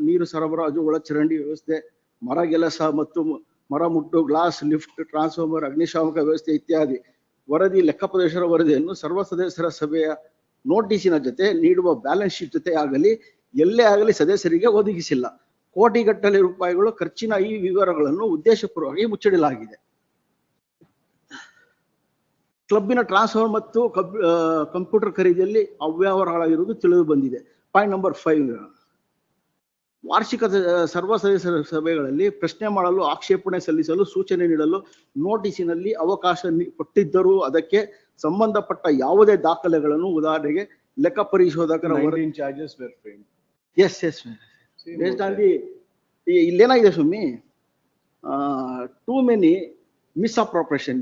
ನೀರು ಸರಬರಾಜು, ಒಳಚರಂಡಿ ವ್ಯವಸ್ಥೆ, ಮರಗೆಲಸ ಮತ್ತು ಮರಮುಟ್ಟು, ಗ್ಲಾಸ್, ಲಿಫ್ಟ್, ಟ್ರಾನ್ಸ್ಫಾರ್ಮರ್, ಅಗ್ನಿಶಾಮಕ ವ್ಯವಸ್ಥೆ ಇತ್ಯಾದಿ ಲೆಕ್ಕಪರಿಶೋಧರ ವರದಿಯನ್ನು ಸರ್ವ ಸದಸ್ಯರ ಸಭೆಯ ನೋಟಿಸಿನ ಜೊತೆ ನೀಡುವ ಬ್ಯಾಲೆನ್ಸ್ ಶೀಟ್ ಜೊತೆ ಎಲ್ಲೇ ಆಗಲಿ ಸದಸ್ಯರಿಗೆ ಒದಗಿಸಿಲ್ಲ. ಕೋಟಿಗಟ್ಟಲೆ ರೂಪಾಯಿಗಳು ಖರ್ಚಿನ ಈ ವಿವರಗಳನ್ನು ಉದ್ದೇಶಪೂರ್ವಕವಾಗಿ ಮುಚ್ಚಿಡಲಾಗಿದೆ. ಕ್ಲಬ್ಬಿನ ಟ್ರಾನ್ಸ್ಫರ್ ಮತ್ತು ಕಂಪ್ಯೂಟರ್ ಖರೀದಿಯಲ್ಲಿ ಅವ್ಯವಹಾರಗಳಾಗಿರುವುದು ತಿಳಿದು ಬಂದಿದೆ. ಪಾಯಿಂಟ್ ನಂಬರ್ 5, ವಾರ್ಷಿಕ ಸರ್ವ ಸದಸ್ಯರ ಸಭೆಗಳಲ್ಲಿ ಪ್ರಶ್ನೆ ಮಾಡಲು, ಆಕ್ಷೇಪಣೆ ಸಲ್ಲಿಸಲು, ಸೂಚನೆ ನೀಡಲು ನೋಟಿಸಿನಲ್ಲಿ ಅವಕಾಶ ಕೊಟ್ಟಿದ್ದರೂ ಅದಕ್ಕೆ ಸಂಬಂಧಪಟ್ಟ ಯಾವುದೇ ದಾಖಲೆಗಳನ್ನು, ಉದಾಹರಣೆಗೆ ಲೆಕ್ಕ ಪರಿಶೋಧಕರ ಇಲ್ಲೇನಾಗಿದೆ ಸ್ವಾಮಿ, ಟೂ ಮೆನಿ ಮಿಸ್ಅಪ್ರಾಪ್ರಿಯೇಷನ್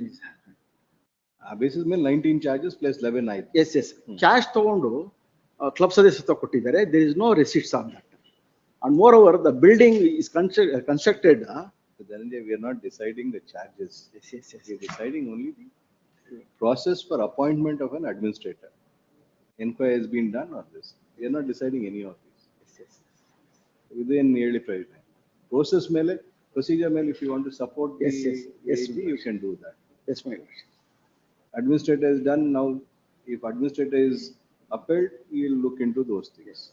ಬೇಸಿಸ್ ಮೇಲೆ 19 ಚಾರ್ಜಸ್ ಪ್ಲಸ್ 11 ಆಯ್ತು. ಎಸ್ ಕ್ಯಾಶ್ ತಗೊಂಡು ಕ್ಲಬ್ ಸದಸ್ಯತ್ವ ಕೊಟ್ಟಿದ್ದಾರೆ. There is no receipts on that. And moreover, the building is constructed. Then we are not deciding the charges. Yes. We are deciding only the process for appointment of an administrator. Inquiry has been done on this. We are not deciding any of this. Yes. Within yearly private process procedure if you want to support the AG, you can do that. Yes, my lord. Administrator is done now. If administrator is upheld, we will look into those things.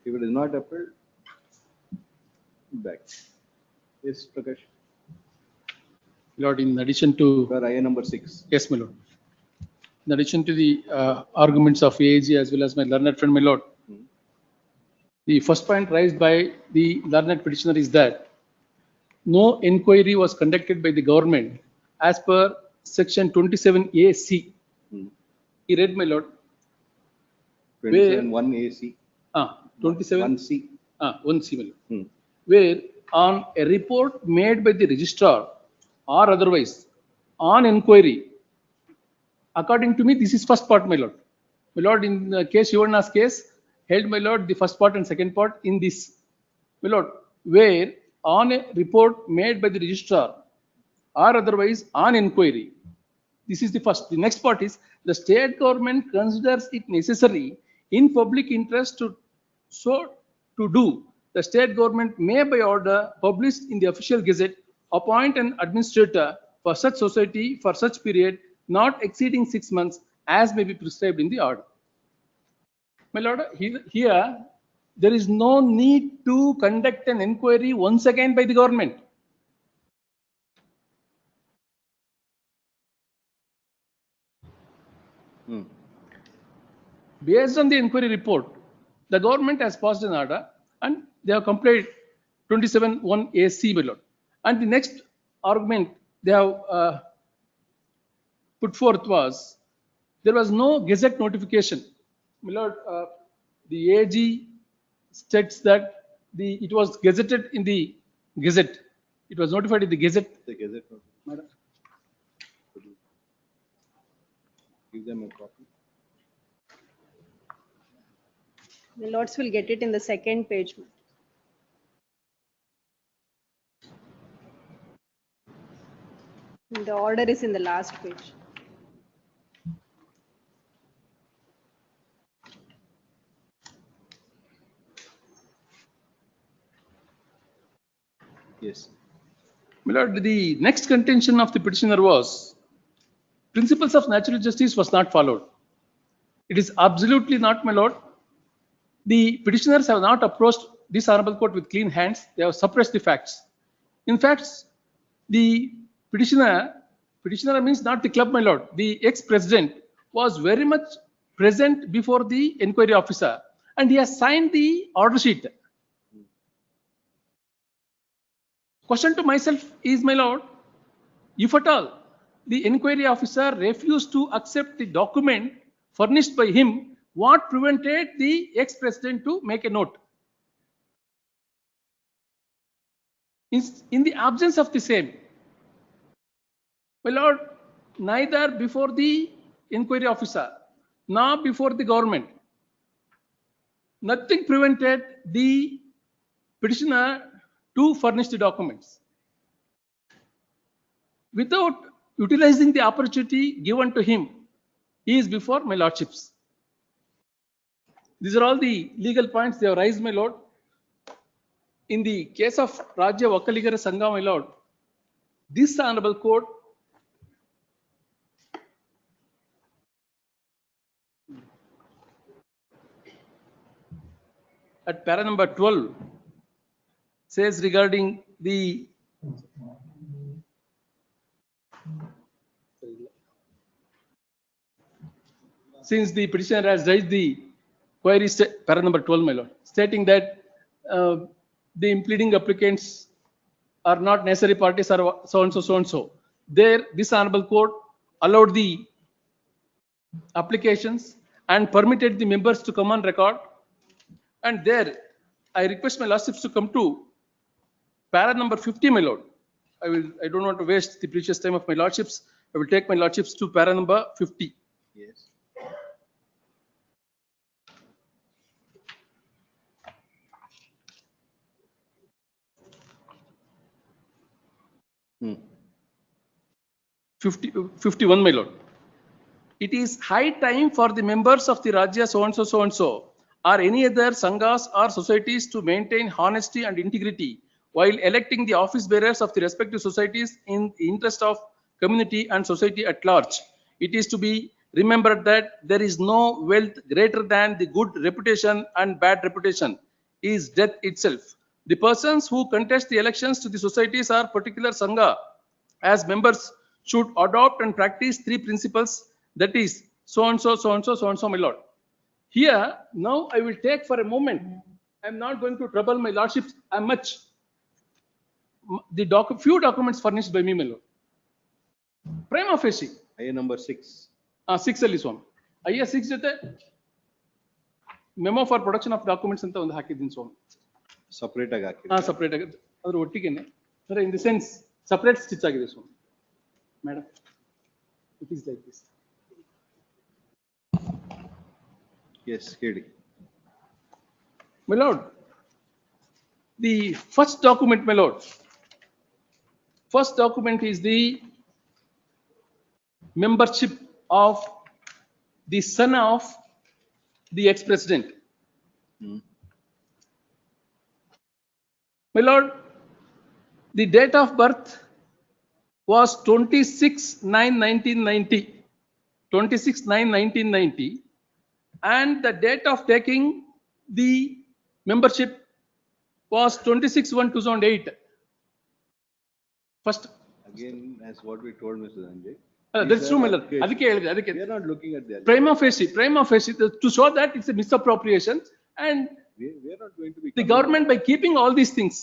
If it is not upheld, back. Yes, Prakash. Lord, in addition to IA number 6. Yes, my lord. In addition to the arguments of AAG as well as my learned friend, my lord, the first point raised by the learned petitioner is that no inquiry was conducted by the government as per section 27AC. He read, my lord. 27(1) AC. 27. 1C. 1C, my lord. Where on a report made by the registrar or otherwise on inquiry, according to me, this is first part, my lord. My lord, in the case Yuvanna's case, held, my lord, the first part and second part in this. My lord, where on a report made by the registrar or otherwise on inquiry, this is the first. The next part is the state government considers it necessary in public interest to do. The state government may by order published in the official gazette appoint an administrator for such society for such period not exceeding 6 months as may be prescribed in the order. My lord, here there is no need to conduct an inquiry once again by the government. Based on the inquiry report, the government has passed an order and they have complied 27(1) AC, my lord. And the next argument they have put forth was there was no gazette notification. My lord, the AG states that it was gazetted in the gazette. It was notified in the gazette. The gazette. Madam. Give them a copy. The lords will get it in the second page. The order is in the last page. Yes. My lord, the next contention of the petitioner was principles of natural justice was not followed. It is absolutely not, my lord. The petitioners have not approached this honorable court with clean hands. They have suppressed the facts. In fact, the petitioner means not the club, my lord. The ex-president was very much present before the inquiry officer and he has signed the order sheet. Question to myself is, my lord, if at all the inquiry officer refused to accept the document furnished by him, what prevented the ex-president to make a note? In the absence of the same, my lord, neither before the inquiry officer nor before the government, nothing prevented the petitioner to furnish the documents. Without utilizing the opportunity given to him, he is before my lordships. These are all the legal points they have raised, my lord. In the case of Rajya Vakkaligara Sangha, my lord, this honorable court at para number 12 says regarding the since the petitioner has raised the query, para number 12, my lord, stating that the impleading applicants are not necessary parties or so and so, so and so. There, this honorable court allowed the applications and permitted the members to come on record. And there, I request my lordships to come to para number 50, my lord. I don't want to waste the precious time of my lordships. I will take my lordships to para number 50. Yes. Hmm. 51, my lord. It is high time for the members of the Rajya so and so or any other sanghas or societies to maintain honesty and integrity while electing the office bearers of the respective societies in the interest of community and society at large. It is to be remembered that there is no wealth greater than the good reputation, and bad reputation is death itself. The persons who contest the elections to the societies or particular sangha as members should adopt and practice three principles, that is so and so, so and so, so and so, my lord. Here, now I will take for a moment, I am not going to trouble my lordships much. The few documents furnished by me, my lord. Prima facie. IA number 6. 6 ಅಲ್ಲಿ ಸ್ವಾಮಿ. IA 6 ಜೊತೆ memo for production of documents ಅಂತ ಒಂದು ಹಾಕಿದ್ದೀನಿ ಸ್ವಾಮಿ. Separate ಆಗಿ ಹಾಕಿ. Separate ಆಗಿ ಅದ್ರ ಒಟ್ಟಿಗೆನೆ ಅಂದ್ರೆ in the sense separate stitch ಆಗಿದೆ ಸ್ವಾಮಿ. Madam it is like this. Yes ಹೇಳಿ. My lord, the first document, my lord, first document is the membership of the son of the ex-president. My lord, the date of birth was 26/9/1990, 26/9/1990, and the date of taking the membership was 26/1/2008. First. Again, as what we told Mr. Sanjay. That's true, my lord. ಅದಕ್ಕೆ ಹೇಳಿದೆ, ಅದಕ್ಕೆ. We are not looking at the. Prima facie, to show that it's a misappropriation, and We are not going to be. the government, by keeping all these things,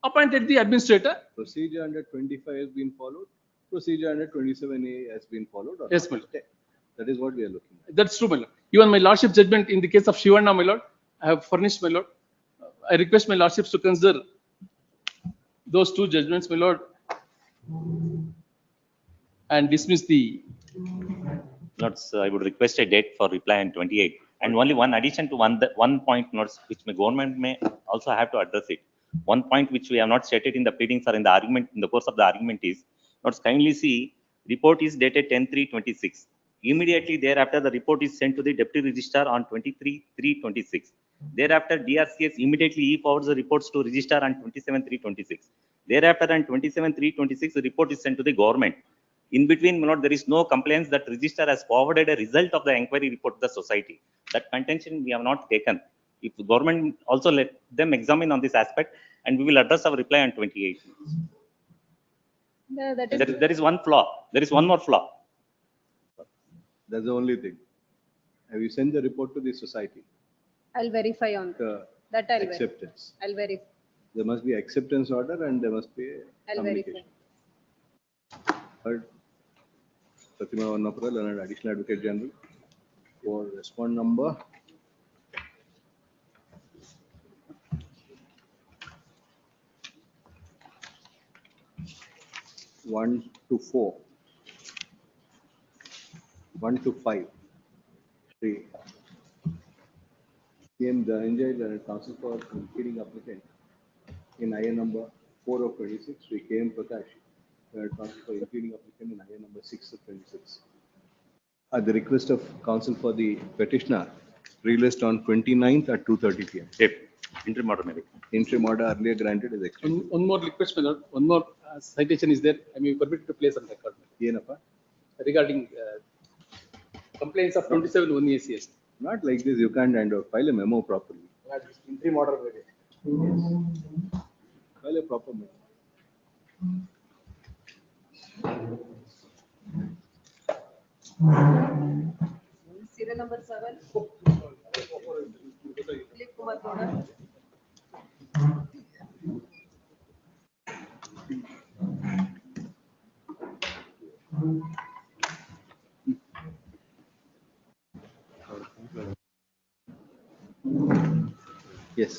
appointed the administrator. Procedure under 25 has been followed. Procedure under 27A has been followed. Yes, my lord. That is what we are looking at. That's true, my lord. Even my lordship judgment in the case of Shivanna, my lord, I have furnished, my lord. I request my lordships to consider those two judgments, my lord, and dismiss the. Lords, I would request a date for reply on 28. And only one addition to one point, notes, which my government may also have to address it. One point which we have not stated in the pleadings or in the argument, in the course of the argument is, notes, kindly see, report is dated 10/3/26. Immediately thereafter, the report is sent to the deputy registrar on 23/3/26. Thereafter, DRCS immediately e-forwards the reports to registrar on 27/3/26. Thereafter, on 27/3/26, the report is sent to the government. In between, my lord, there is no complaints that registrar has forwarded a result of the inquiry report to the society. That contention we have not taken. If the government also let them examine on this aspect, and we will address our reply on 28. There is one flaw. There is one more flaw. That's the only thing. Have you sent the report to the society? I'll verify on that. I'll Acceptance. I'll verify. There must be acceptance order and there must be I'll verify. Third, Pratima Vannapura, Learned Additional Advocate General, for respond number. One to 4, 1 to 5, 3. Came the enjoyed counsel for impeding applicant in IA number 4 of 26. We came Prakash, counsel for impeding applicant in IA number 6 of 26. At the request of counsel for the petitioner, released on 29th at 2:30 p.m. Interim order, maybe. Interim order earlier granted is extended. One more request, my lord. One more citation is there. I mean, permitted to place on record. Yenappa? Regarding complaints of 27 ACS. Not like this, you can't file a memo properly. Interim order. Yes. File a proper memo. Serial number 7. Dilip Kumar Toda. Yes.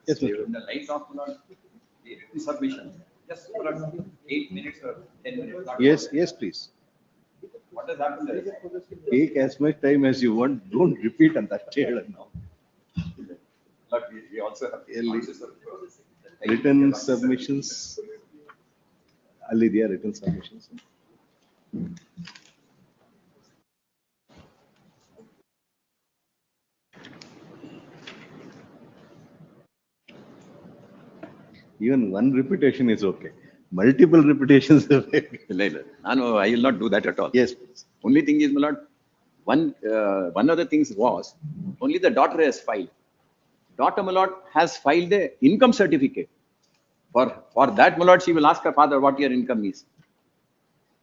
Yes, Mr. In the light of the written submission, just 8 minutes or 10 minutes. Yes, yes, please. What has happened there? Take as much time as you want. Don't repeat on that chair now. But we also have Written submissions. Ali, there are written submissions. Even one repetition is okay. Multiple repetitions. I will not do that at all. Yes, please. Only thing is, my lord, one of the things was only the daughter has filed. Daughter, my lord, has filed the income certificate. For that, my lord, she will ask her father what your income is.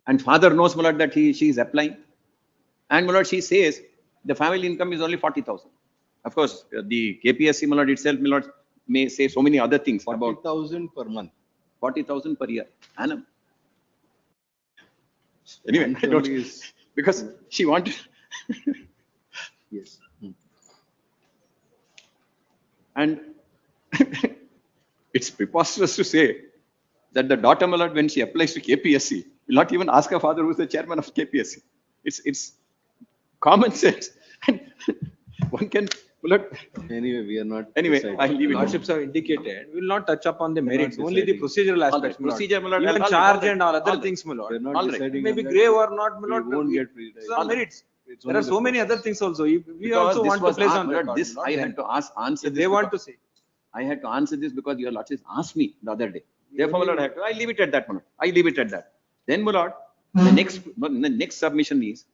And father knows, my lord, that she is applying. And my lord, she says the family income is only 40,000. Of course, the KPSC, my lord, itself, my lord, may say so many other things. 40,000 per month. 40,000 per year, annum. Anyway, I don't, Only is- because she wanted. Yes. And it's preposterous to say that the daughter, my lord, when she applies to KPSC, will not even ask her father who's the chairman of KPSC. It's common sense. And one can, my lord, Anyway, we are not. anyway, deciding. I'll leave it. Lordships have indicated, we will not touch upon the We're not merits, only the deciding. procedural All aspects, right, my lord. procedure, my lord. Even All right, charge all right, and all all other right. things, my lord. We're not All right. deciding. It may on be that. grave or not, my lord. We won't we- get. It's on merits. It's There only are the so many other process. things also. We Because also this want to was place asked, on my lord, record. this not I them. had to answer If this. they want to because say. I had to answer this because your lordship asked me the other day. Therefore, my lord, I leave it at that, my lord. I leave it at that. Then, my lord, the next submission is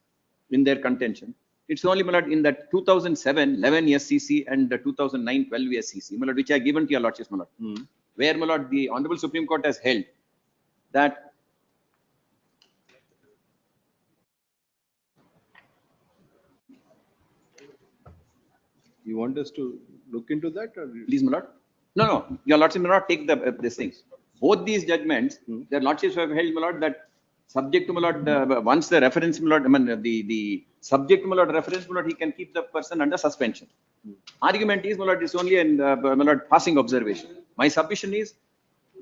in their contention. It's only, my lord, in that 2007 11 SCC and the 2009 12 SCC, my lord, which I have given to your lordship, my lord, where, my lord, the Honorable Supreme Court has held that You want us to look into that or? please, my lord. No, your lordship may not take these things. Both these judgments, their lordships have held, my lord, that subject to, my lord, once the reference, my lord, I mean, the subject, my lord, reference, my lord, he can keep the person under suspension. Argument is, my lord, it's only an, my lord, passing observation. My submission is,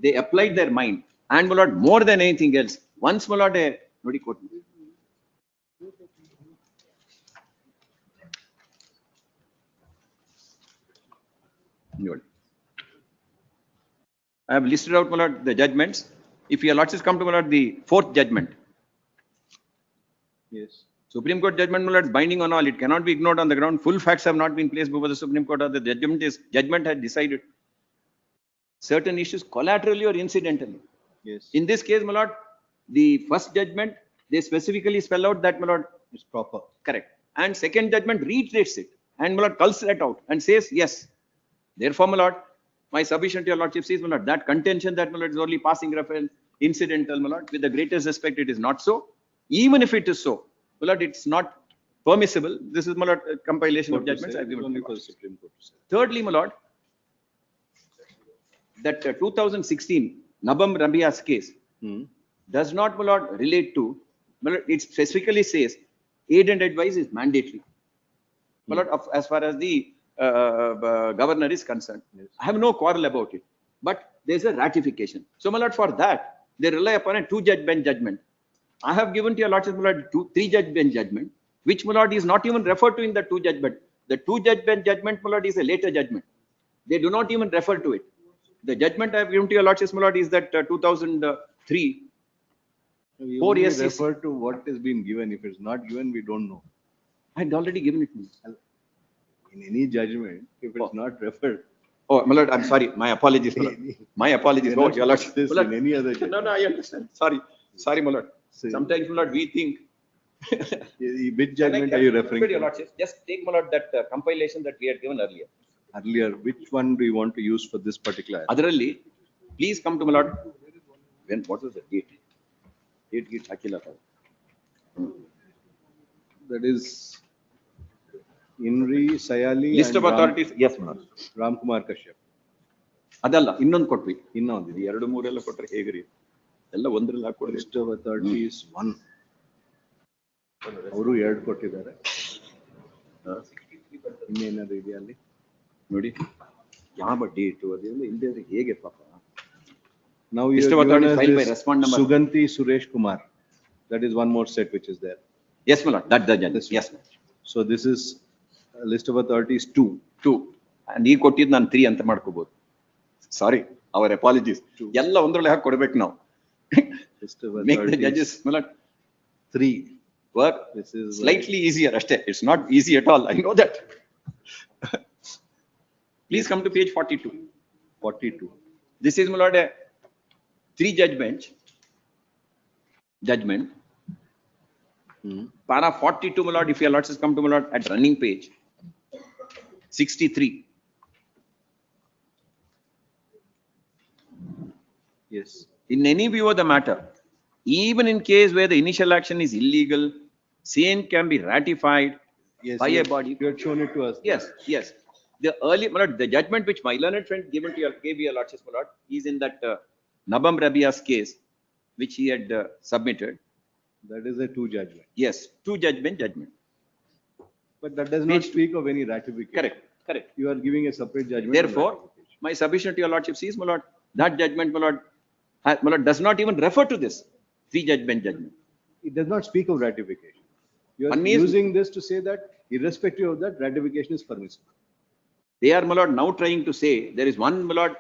they applied their mind, and, my lord, more than anything else, once, my lord, nobody quote me. Nobody. I have listed out, my lord, the judgments. If your lordships come to, my lord, the fourth judgment, Yes. Supreme Court judgment, my lord, is binding on all. It cannot be ignored on the ground. Full facts have not been placed before the Supreme Court, or the judgment has decided certain issues collaterally or incidentally. Yes. In this case, my lord, the first judgment, they specifically spell out that, my lord, It's proper. correct. And second judgment reiterates it. And, my lord, culls that out and says, yes. Therefore, my lord, my submission to your lordship says, my lord, that contention that, my lord, is only passing reference, incidental, my lord, with the greatest respect, it is not so. Even if it is so, my lord, it's not permissible. This is, my lord, a compilation of judgments I have given. Only for the Supreme Court to say. Thirdly, my lord, that 2016 Nabam Rabia's case does not, my lord, relate to, my lord, it specifically says aid and advice is mandatory. My lord, as far as the governor is concerned, I have no quarrel about it, but there's a ratification. So, my lord, for that, they rely upon a two-judge bench judgment. I have given to your lordship, my lord, three-judge bench judgment, which, my lord, is not even referred to in the two-judge bench. The two-judge bench judgment, my lord, is a later judgment. They do not even refer to it. The judgment I have given to your lordship, my lord, is that 2003. We 4 only years refer to what is being given. If it's not given, we don't know. I had already given it to you. In any judgment, if it's not referred. Oh, my lord, I'm sorry. My apologies, my lord. My apologies. Cannot Oh, your lordship. this My lord. in any other judgment. No, I understand. Sorry, my lord. Sometimes, my lord, we think. Which judgment are you referring Your to? lordship, just take, my lord, that compilation that we had given earlier. Earlier, which one do you want to use for this particular? Otherly, please come to, my lord. What was the date? Date Akila. That is Inri, Sayali. List and of authorities. Yes, my lord. Ram Kumar Kashyap. ಅದಲ್ಲ ಇನ್ನೊಂದು ಕೊಟ್ವಿ ಇನ್ನೊಂದು ಇದು 2-3 ಎಲ್ಲ ಕೊಟ್ರೆ ಹೇಗ್ರಿ ಎಲ್ಲ ಒಂದ್ರಲ್ಲಿ ಹಾಕೊಡಿ ಲಿಸ್ಟ್ ಆಫ್ ಅಥಾರಿಟೀಸ್ 1 ಅವರು 2 ಕೊಟ್ಟಿದ್ದಾರೆ ಇನ್ನೇನಾದ್ರು ಇದೆಯಾ ಅಲ್ಲಿ ನೋಡಿ ಯಾವ ಡೇಟ್ ಅದೆಲ್ಲ ಇಲ್ಲದೆ ಹೇಗೆ ಪಾಪ ನಾವು List of authorities filed by respondent number. Suganti Suresh Kumar, that is one more set which is there. Yes, my lord, that the judge. Yes, So this is a list of authorities 2 and ಈ ಕೊಟ್ಟಿದ್ದು ನಾನು 3 ಅಂತ ಮಾಡ್ಕೋಬಹುದು. Sorry, our apologies. ಎಲ್ಲ ಒಂದರೊಳಗೆ ಹಾಕಿ ಕೊಡ್ಬೇಕು ನಾವು. List of Make the authorities judges, my lord, 3 work this is slightly easier ಅಷ್ಟೇ. It's not easy at all. I know that. Please come to page 42. This is, my lord, a 3-judge bench judgment. Para 42, my lord, if your lords come to, my lord, at running page 63. Yes. In any view of the matter, even in case where the initial action is illegal, same can be ratified by a body. You had shown it to us. Yes. The early, my lord, the judgment which my learned friend given to your KB, your lordships, my lord, is in that Nabam Rabia's case, which he had submitted. That is a two judgment. Yes, two judgment. But that does not speak of any ratification. Correct. You are giving a separate judgment. on Therefore, ratification. my submission to your lordship is, my lord, that judgment, my lord, my lord, does not even refer to this three judgment. It does not speak of ratification. You are One is- using this to say that irrespective of that, ratification is permissible. They are, my lord, now trying to say there is one, my lord,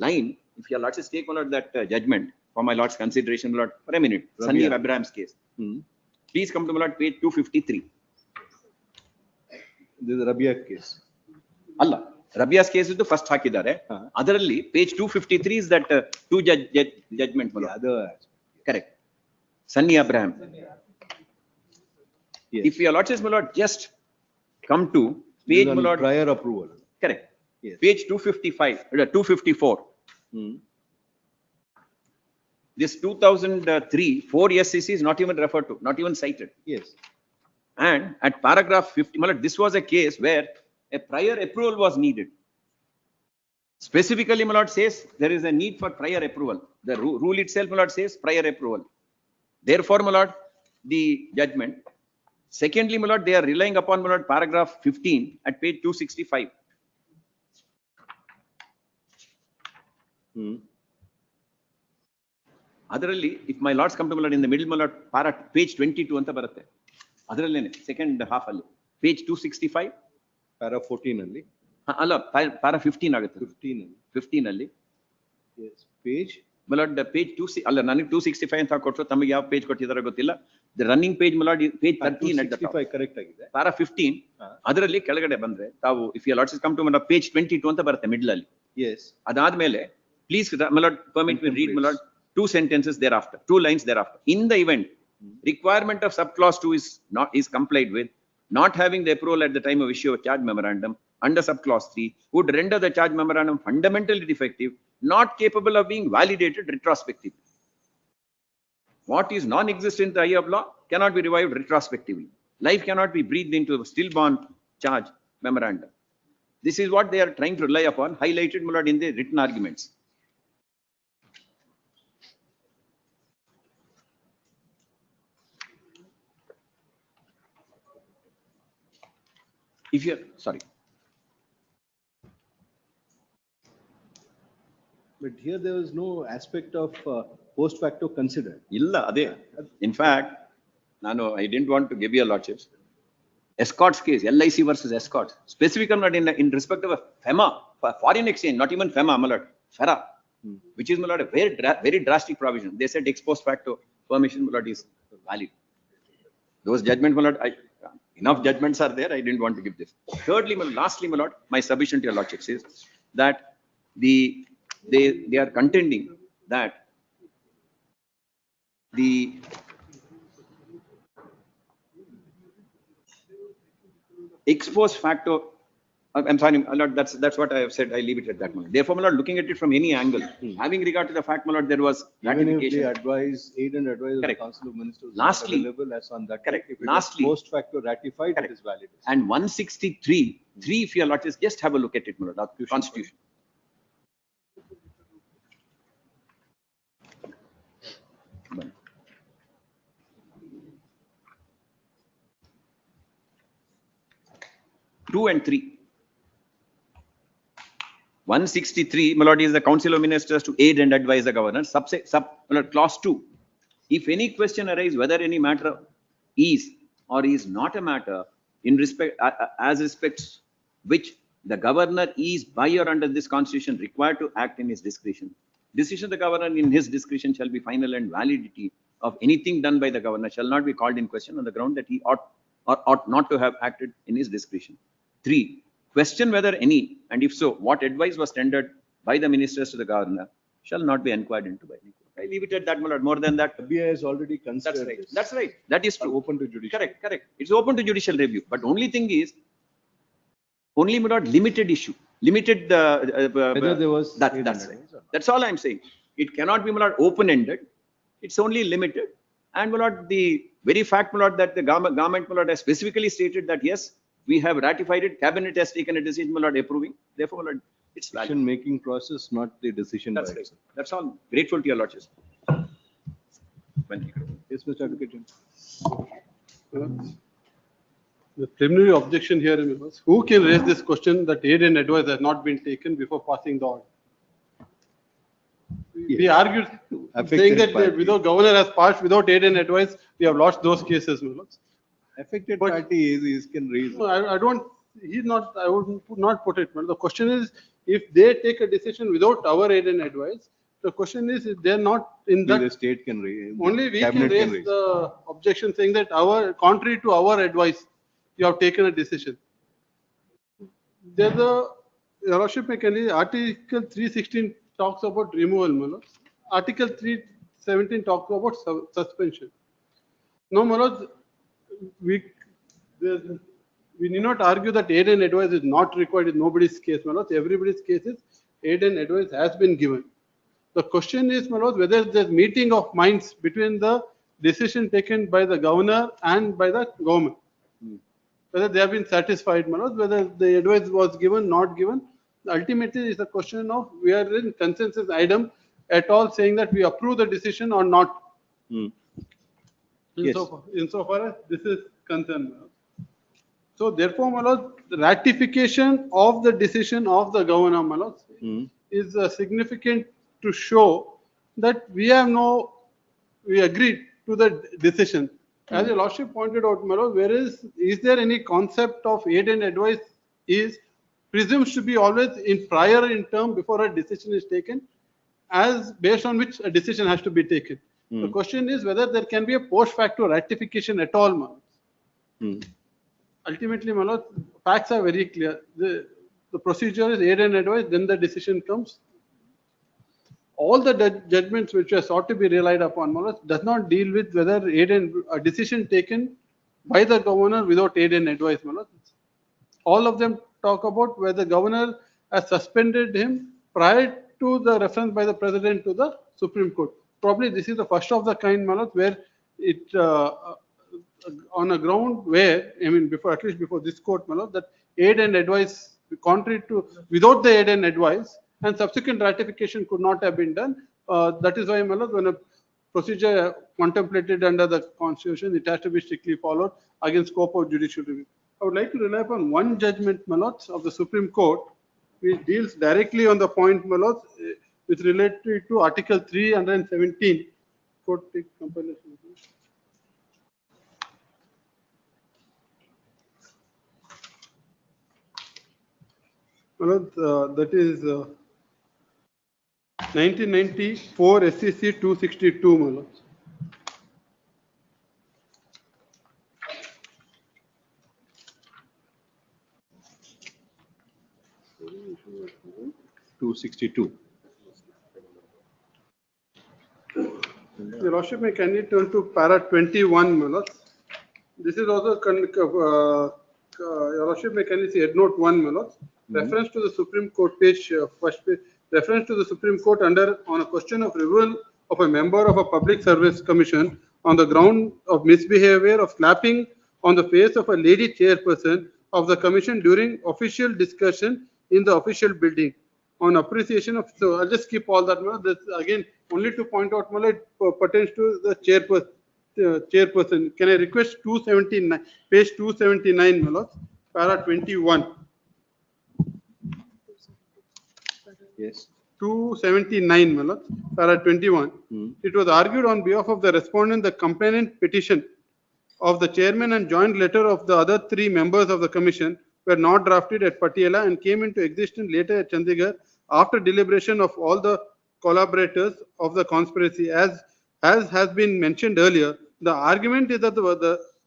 line. If your lordship take, my lord, that judgment for my lord's consideration, my lord, for a minute. Sunny Rabia. Abraham's case. Please come to, my lord, page 253. This is Rabia case. Allah. Rabia's case is the first hakidare. Otherly, page 253 is that two judgment. My lord. Other aspect. Correct. Sunny Abraham. Yes. If your lordship, my lord, just come to This page, is my on lord, prior approval. correct. Yes. Page 255, 254. This 2003, 4 SCC is not even referred to, not even cited. Yes. And at paragraph 50, my lord, this was a case where a prior approval was needed. Specifically, my lord says there is a need for prior approval. The rule itself, my lord, says prior approval. Therefore, my lord, the judgment. Secondly, my lord, they are relying upon, my lord, paragraph 15 at page 265. Otherly, if my lords come to, my lord, in the middle, my lord, page 22 anta baratte. Otherly, second half alli. Page 265. Para 14 alli. Alla, para 15 agutte. 15 alli. Yes. Page. My lord, the page 2, alla, ನನಗೆ 265 ಅಂತ ಕೊಟ್ಟರು, ತಮಗೆ ಯಾವ page ಕೊಟ್ಟಿದ್ದಾರೆ ಗೊತ್ತಿಲ್ಲ. The running page, my lord, page 13 at the top. 265 correct ಆಗಿದೆ. Para 15, ಅದರಲ್ಲಿ ಕೆಳಗಡೆ ಬಂದ್ರೆ ತಾವು if your lords come to, my lord, page 22 ಅಂತ ಬರುತ್ತೆ middle ಅಲ್ಲಿ. Yes. ಅದಾದ್ಮೇಲೆ please, my lord, permit me read, my lord, two sentences thereafter, 2 lines thereafter. In the event requirement of subclause 2 is complied with, not having the approval at the time of issue of charge memorandum under subclause 3 would render the charge memorandum fundamentally defective, not capable of being validated retrospectively. What is non-existent in the eye of law cannot be revived retrospectively. Life cannot be breathed into a stillborn charge memorandum. This is what they are trying to rely upon, highlighted, my lord, in the written arguments. If you're, sorry. But here there was no aspect of post facto considered. Illa, ade. In fact, I didn't want to give you a lordships. Escorts case, LIC versus escorts. Specifically, not in respect of a FEMA, foreign exchange, not even FEMA, my lord, FERA, which is, my lord, a very drastic provision. They said ex post facto permission, my lord, is valid. Those judgments, my lord, enough judgments are there. I didn't want to give this. Thirdly, lastly, my lord, my submission to your lordships is that they are contending that the ex post facto, I'm sorry, my lord, that's what I have said. I leave it at that moment. Therefore, my lord, looking at it from any angle, having regard to the fact, my lord, there was ratification. Even if they advise, aid and advise of the Correct. Council of Ministers Lastly, available as on that. correct. If it is Lastly, post facto ratified, it is valid. And 163, 3, if you are not, just have a look at it, my lord, the Constitution. Two and 3. 163, my lord, is the Council of Ministers to aid and advise the governor. Clause 2. If any question arises whether any matter is or is not a matter in respect as respects which the governor is by or under this constitution required to act in his discretion, decision of the governor in his discretion shall be final, and validity of anything done by the governor shall not be called in question on the ground that he ought or ought not to have acted in his discretion. 3. Question whether any, and if so, what advice was tendered by the ministers to the governor shall not be inquired into by any court. I leave it at that, my lord. More than that, BI has already considered that's right. this. That's right. That is true. Open to judicial. Correct. It's open to judicial review. But only thing is, only, my lord, limited issue. Limited, Whether there was that's aid right. and advice or not. That's all I'm saying. It cannot be, my lord, open-ended. It's only limited. And, my lord, the very fact, my lord, that the government, my lord, has specifically stated that, yes, we have ratified it. Cabinet has taken a decision, my lord, approving. Therefore, my lord, it's valid. Decision-making process, not the decision. That's by right. itself. That's all. Grateful to your lordship. Yes, Mr. Advocate. The preliminary objection here is, who can raise this question that aid and advice has not been taken before passing the order? We argued saying Affected that party. without governor has passed without aid and advice, we have lost those cases. Affected party is can raise. No, I don't, he's not, I would not put it. But the question is, if they take a decision without our aid and advice, the question is, if they're not in The that, state can raise. only we can Cabinet raise the objection saying that our, contrary to our advice, you have taken a decision. There's a, Your Lordship, Article 316 talks about removal, my lord. Article 317 talks about suspension. No, my lord, we need not argue that aid and advice is not required in nobody's case, my lord. Everybody's case is aid and advice has been given. The question is, my lord, whether there's meeting of minds between the decision taken by the governor and by the government. Whether they have been satisfied, my lord, whether the advice was given, not given. Ultimately, it's a question of we are in consensus item at all saying that we approve the decision or not. Yes. Insofar as this is concerned. My lord. So therefore, my lord, the ratification of the decision of the governor, my lord, is significant to show that we agreed to the decision. As your lordship pointed out, my lord, is there any concept of aid and advice is presumes to be always in prior in term before a decision is taken, as based on which a decision has to be taken. The question is whether there can be a post facto ratification at all, my lord. Ultimately, my lord, facts are very clear. The procedure is aid and advice, then the decision comes. All the judgments which are sought to be relied upon, my lord, does not deal with whether aid and a decision taken by the governor without aid and advice, my lord. All of them talk about whether the governor has suspended him prior to the reference by the president to the Supreme Court. Probably this is the first of the kind, my lord, where it on a ground where, I mean, before at least before this court, my lord, that aid and advice, contrary to without the aid and advice, and subsequent ratification could not have been done. That is why, my lord, when a procedure contemplated under the Constitution, it has to be strictly followed against scope of judicial review. I would like to rely upon one judgment, my lord, of the Supreme Court, which deals directly on the point, my lord, with related to Article 317. Court take compilation. My lord, that is 1994 SCC 262, my lord. Your Lordship, may can you turn to para 21, my lord? This is also, Your Lordship, may can you see head note 1, my lord? Reference to the Supreme Court page, first page, reference to the Supreme Court on a question of removal of a member of a public service commission on the ground of misbehavior of slapping on the face of a lady chairperson of the commission during official discussion in the official building on appreciation of, so I'll just skip all that. That's again only to point out, it pertains to the chairperson. Can I request 279, page 279, my lord, para 21. Yes. 279, my lord, para 21. It was argued on behalf of the respondent, the complainant petition of the chairman and joint letter of the other three members of the commission were not drafted at Patiala and came into existence later at Chandigarh after deliberation of all the collaborators of the conspiracy. As has been mentioned earlier, the argument is that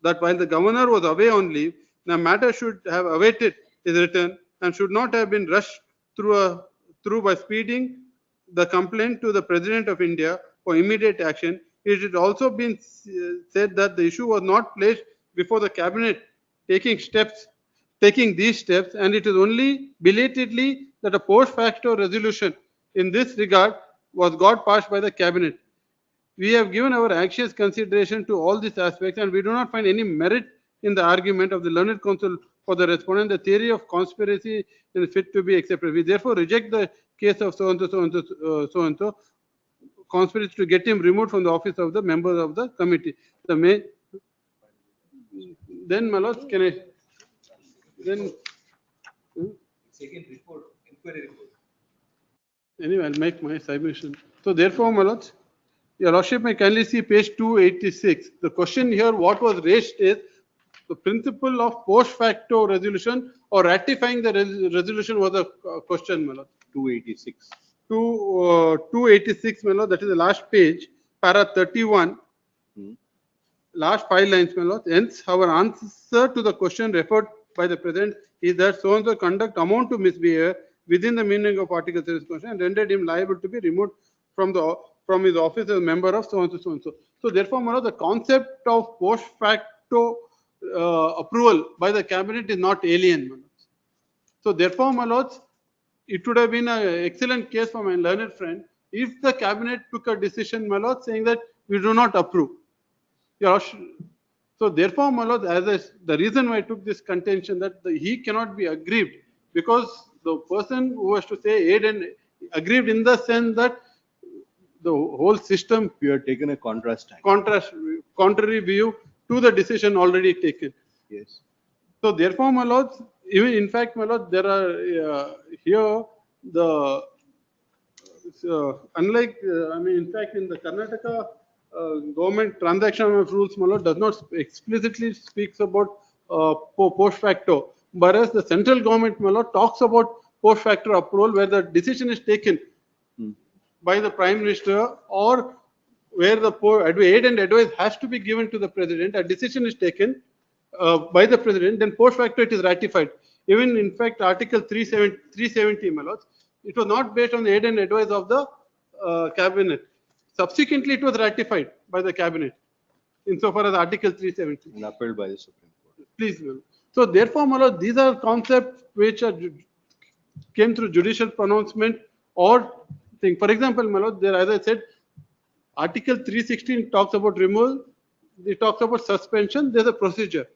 that while the governor was away on leave, the matter should have awaited his return and should not have been rushed through by speeding the complaint to the President of India for immediate action. It has also been said that the issue was not placed before the cabinet taking these steps, and it is only belatedly that a post facto resolution in this regard got passed by the cabinet. We have given our anxious consideration to all these aspects, and we do not find any merit in the argument of the learned counsel for the respondent. The theory of conspiracy is fit to be accepted. We therefore reject the case of so and so, so and so, so and so. conspiracy to get him removed from the office of the members of the committee. The main, then, my lords, can I, then, Second report, inquiry report. anyway, I'll make my submission. So therefore, my lords, your lordship may kindly see page 286. The question here, what was raised is the principle of post facto resolution or ratifying the resolution was a question, my lord. 286. 286, my lord, that is the last page, para 31. Last 5 lines, my lord. Hence, our answer to the question referred by the President is that so-and-so conduct amount to misbehavior within the meaning of Article 3 Constitution and rendered him liable to be removed from his office as a member of so-and-so, so-and-so. So therefore, my lord, the concept of post facto approval by the cabinet is not alien, my lords. So therefore, my lords, it would have been an excellent case for my learned friend if the cabinet took a decision, my lord, saying that we do not approve. So therefore, my lord, the reason why I took this contention that he cannot be aggrieved because the person who was to say aid and aggrieved in the sense that the whole system. You have taken a contrary view to the decision already taken. Yes. So therefore, my lords, even in fact, my lord, there are here the unlike I mean, in fact, in the Karnataka government transaction of rules, my lord, does not explicitly speaks about post facto, whereas the central government, my lord, talks about post facto approval where the decision is taken by the Prime Minister or where the aid and advice has to be given to the President. A decision is taken by the President, then post facto it is ratified. Even in fact, Article 370, my lords, it was not based on the aid and advice of the cabinet. Subsequently, it was ratified by the cabinet, insofar as Article 370. And upheld by the Supreme Court. Please, my lord. So therefore, my lord, these are concepts which are came through judicial pronouncement or thing. For example, my lord, there, as I said, Article 316 talks about removal. It talks about suspension. There's a procedure.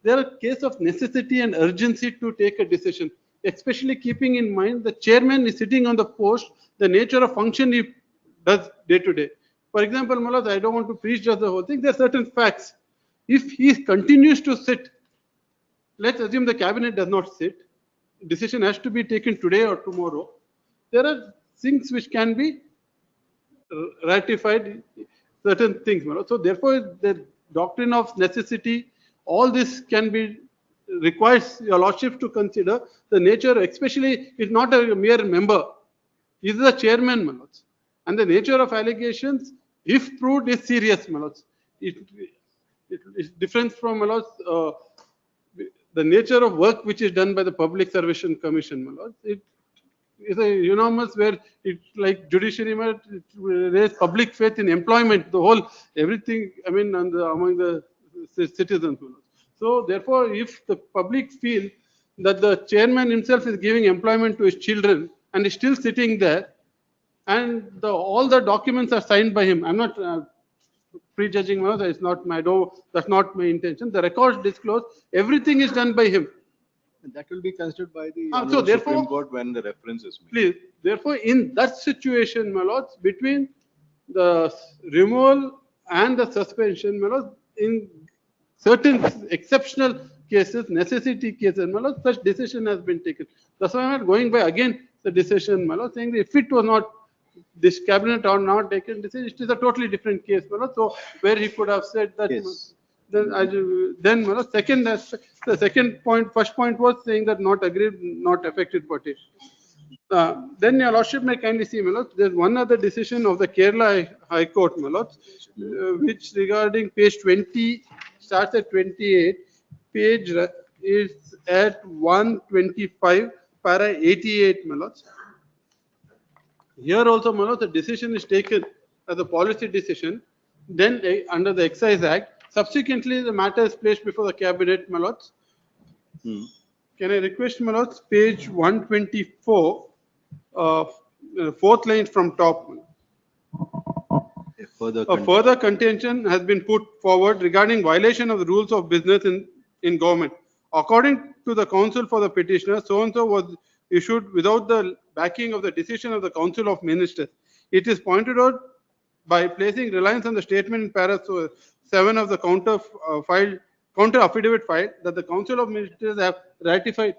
There are case of necessity and urgency to take a decision, especially keeping in mind the chairman is sitting on the post, the nature of function he does day to day. For example, my lord, I don't want to preach just the whole thing. There are certain facts. If he continues to sit, let's assume the cabinet does not sit, decision has to be taken today or tomorrow. There are things which can be ratified, certain things. So therefore, the doctrine of necessity, all this can be requires your lordship to consider the nature, especially it's not a mere member. He is the chairman, my lords. And the nature of allegations, if proved, is serious, my lords. It is different from, my lords, the nature of work which is done by the Public Service Commission, my lords. It is a unanimous where it like judiciary, it raise public faith in employment, the whole everything. I mean, among the citizens. So therefore, if the public feel that the chairman himself is giving employment to his children and is still sitting there, and all the documents are signed by him, I'm not prejudging. It's not my that's not my intention. The records disclose everything is done by him. And that will be considered by the so therefore, Supreme Court when the reference is made. Please, therefore, in that situation, my lords, between the removal and the suspension, my lords, in certain exceptional cases, necessity cases, my lords, such decision has been taken. That's why I'm not going by again the decision, my lords, saying that if it was not this cabinet or not taken decision, it is a totally different case, my lords. So where he could have said that. Yes. Then my lords, second aspect, the second point, first point was saying that not agreed, not affected party. Then your lordship may kindly see, my lords, there's one other decision of the Kerala High Court, my lords, which regarding page 20, starts at 28, page is at 125, para 88, my lords. Here also, my lords, the decision is taken as a policy decision, then under the Excise Act. Subsequently, the matter is placed before the cabinet, my lords. Can I request, my lords, page 124, fourth line from top. A further contention has been put forward regarding violation of the rules of business in government. According to the counsel for the petitioner, so-and-so was issued without the backing of the decision of the Council of Ministers. It is pointed out by placing reliance on the statement in para 7 of the counter affidavit filed that the Council of Ministers have ratified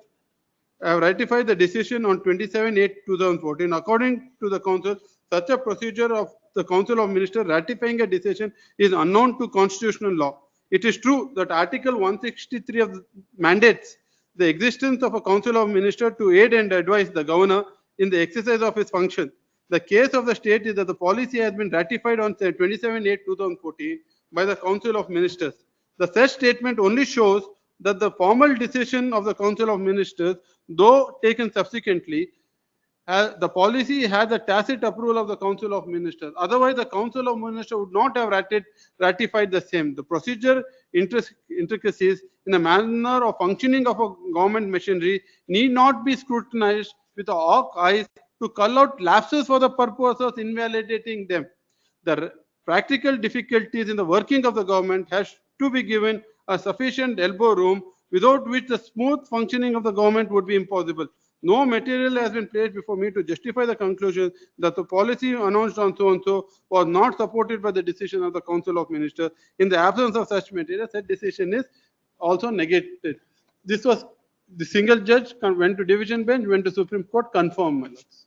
the decision on 27/8/2014. According to the council, such a procedure of the Council of Ministers ratifying a decision is unknown to constitutional law. It is true that Article 163 of the mandates the existence of a Council of Ministers to aid and advise the governor in the exercise of his function. The case of the state is that the policy has been ratified on 27/8/2014 by the Council of Ministers. The said statement only shows that the formal decision of the Council of Ministers, though taken subsequently, the policy has the tacit approval of the Council of Ministers. Otherwise, the Council of Ministers would not have ratified the same. The procedure intricacies in the manner of functioning of a government machinery need not be scrutinized with the hawk eyes to cull out lapses for the purpose of invalidating them. The practical difficulties in the working of the government has to be given a sufficient elbow room, without which the smooth functioning of the government would be impossible. No material has been placed before me to justify the conclusion that the policy announced on so-and-so was not supported by the decision of the Council of Ministers. In the absence of such material, such decision is also negated. This was the single judge went to division bench, went to Supreme Court, confirmed, my lords.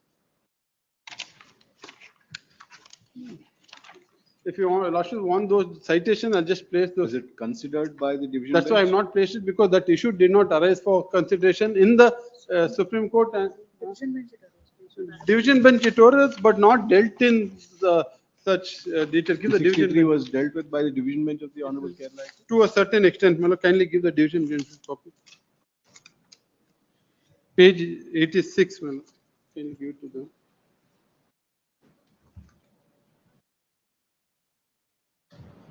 If you want those citations, I'll just place those. Was it considered by the division That's bench? why I've not placed it, because that issue did not arise for consideration in the Supreme Court. And division bench it arose, but not dealt in such detail. Give the division 63 was dealt with by the division bench of the Honorable Kerala. to a certain extent. Mala, kindly give the division bench copy. Page 86. Mala. Can you give it to them?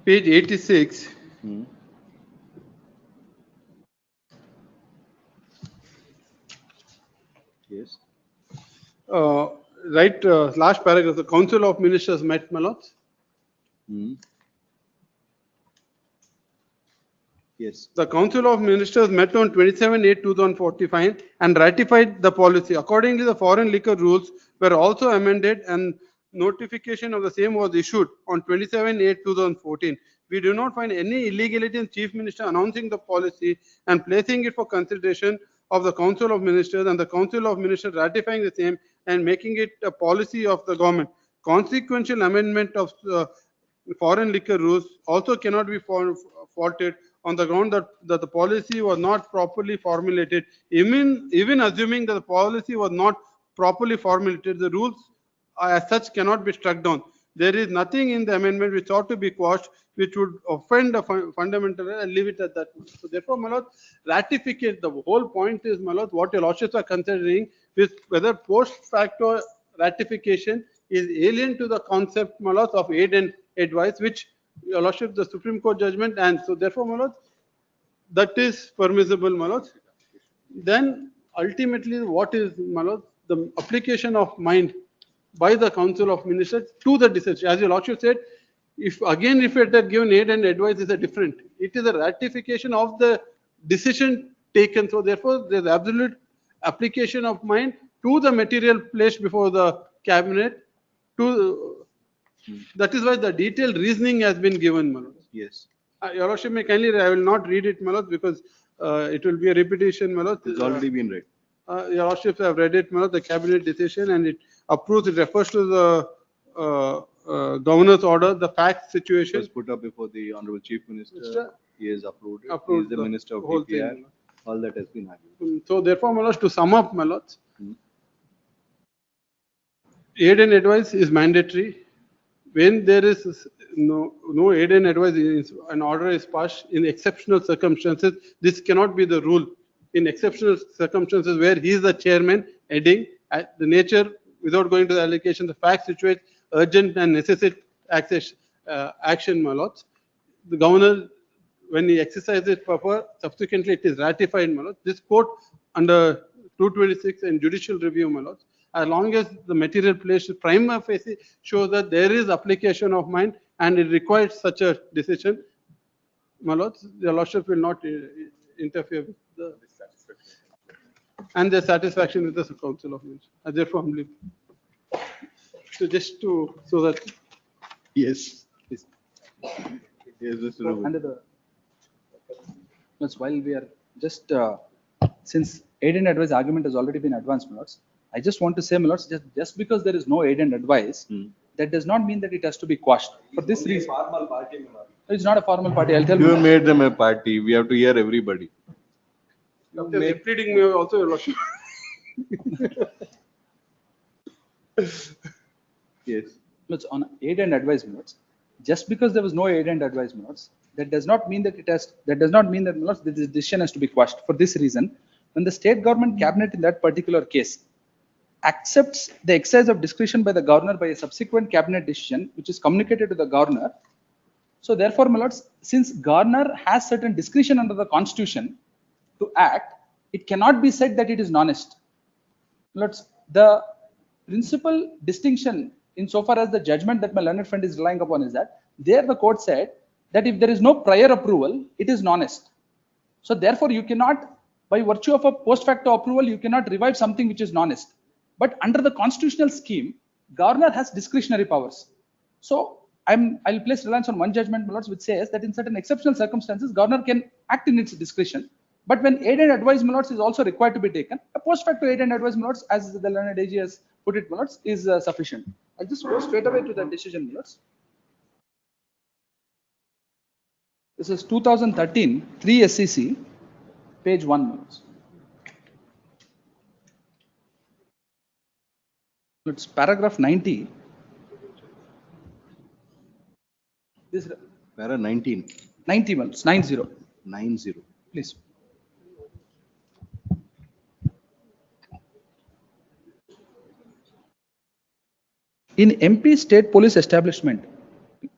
Page 86. Yes. Last paragraph. The Council of Ministers met, my lords. Yes. The Council of Ministers met on 27/8/2045 and ratified the policy. Accordingly, the foreign liquor rules were also amended and notification of the same was issued on 27/8/2014. We do not find any illegality in Chief Minister announcing the policy and placing it for consideration of the Council of Ministers and the Council of Ministers ratifying the same and making it a policy of the government. Consequential amendment of foreign liquor rules also cannot be faulted on the ground that the policy was not properly formulated. Even assuming that the policy was not properly formulated, the rules as such cannot be struck down. There is nothing in the amendment which ought to be quashed, which would offend a fundamental, and leave it at that. So therefore, my lord, ratificate, the whole point is, my lord, what your lordships are considering is whether post facto ratification is alien to the concept, my lord, of aid and advice, which your lordship, the Supreme Court judgment, and so therefore, my lord, that is permissible, my lord. Then ultimately, what is, my lord, the application of mind by the Council of Ministers to the decision. As your lordship said, if it had given aid and advice, is a different. It is a ratification of the decision taken. So therefore, there is absolute application of mind to the material placed before the cabinet. That is why the detailed reasoning has been given, my lord. Yes. Your lordship may kindly, I will not read it, my lord, because it will be a repetition, my lord. It's already been read. Your lordships have read it, my lord, the cabinet decision, and it approves, it refers to the governor's order, the fact situation. It was put up before the Honorable Chief Minister. Minister. He has approved it. He Approved is the the Minister of whole DPR. thing. All that has been argued. So therefore, my lords, to sum up, my lords, aid and advice is mandatory. When there is no aid and advice, an order is passed in exceptional circumstances. This cannot be the rule. In exceptional circumstances where he is the chairman, heading, the nature, without going to the allocation, the fact situates urgent and necessary action, my lords. The governor, when he exercises proper, subsequently it is ratified, my lords. This court under 226 and judicial review, my lords, as long as the material placed prima facie shows that there is application of mind and it requires such a decision, my lords, the lordship will not interfere with the and their satisfaction with the Council of Ministers. Therefore, humbly. So just to, so that Yes. Please. Yes, Mr. So, Rubin. under the, while we are just, since aid and advice argument has already been advanced, my lords, I just want to say, my lords, just because there is no aid and advice, that does not mean that it has to be quashed. For this reason, Formal party, my lord. it's not a formal party. I'll tell You you. have made them a party. We have to hear everybody. After repleting me also, Your Lordship. Yes. Lords, on aid and advice, my lords, just because there was no aid and advice, my lords, that does not mean that that does not mean that, my lords, that this decision has to be quashed. For this reason, when the state government cabinet in that particular case accepts the exercise of discretion by the governor by a subsequent cabinet decision, which is communicated to the governor. So therefore, my lords, since governor has certain discretion under the constitution to act, it cannot be said that it is non-est. Lords, the principal distinction insofar as the judgment that my learned friend is relying upon is that there the court said that if there is no prior approval, it is non-est. So therefore, you cannot, by virtue of a post facto approval, you cannot revive something which is non-est. But under the constitutional scheme, governor has discretionary powers. So I'll place reliance on one judgment, my lords, which says that in certain exceptional circumstances, governor can act in its discretion. But when aid and advice, my lords, is also required to be taken, a post facto aid and advice, my lords, as the learned AG has put it, my lords, is sufficient. I'll just go straight away to the decision, my lords. This is 2013, 3 SEC, page 1, my lords. It's paragraph 90. This Para 19. 90 months, 90. 90. Please. In MP state police establishment.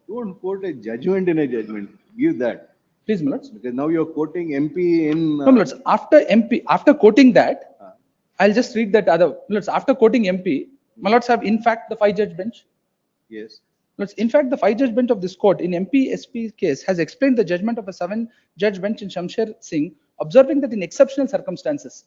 Don't quote a judgment in a judgment. Give that. Please, my lords. Because now you're quoting MP in. No, my lords. After quoting that, I'll just read that other. My lords, after quoting MP, my lords have in fact the 5-judge bench. Yes. Lords, in fact, the 5-judge bench of this court in MP SP case has explained the judgment of a 7-judge bench in Shamsher Singh, observing that in exceptional circumstances,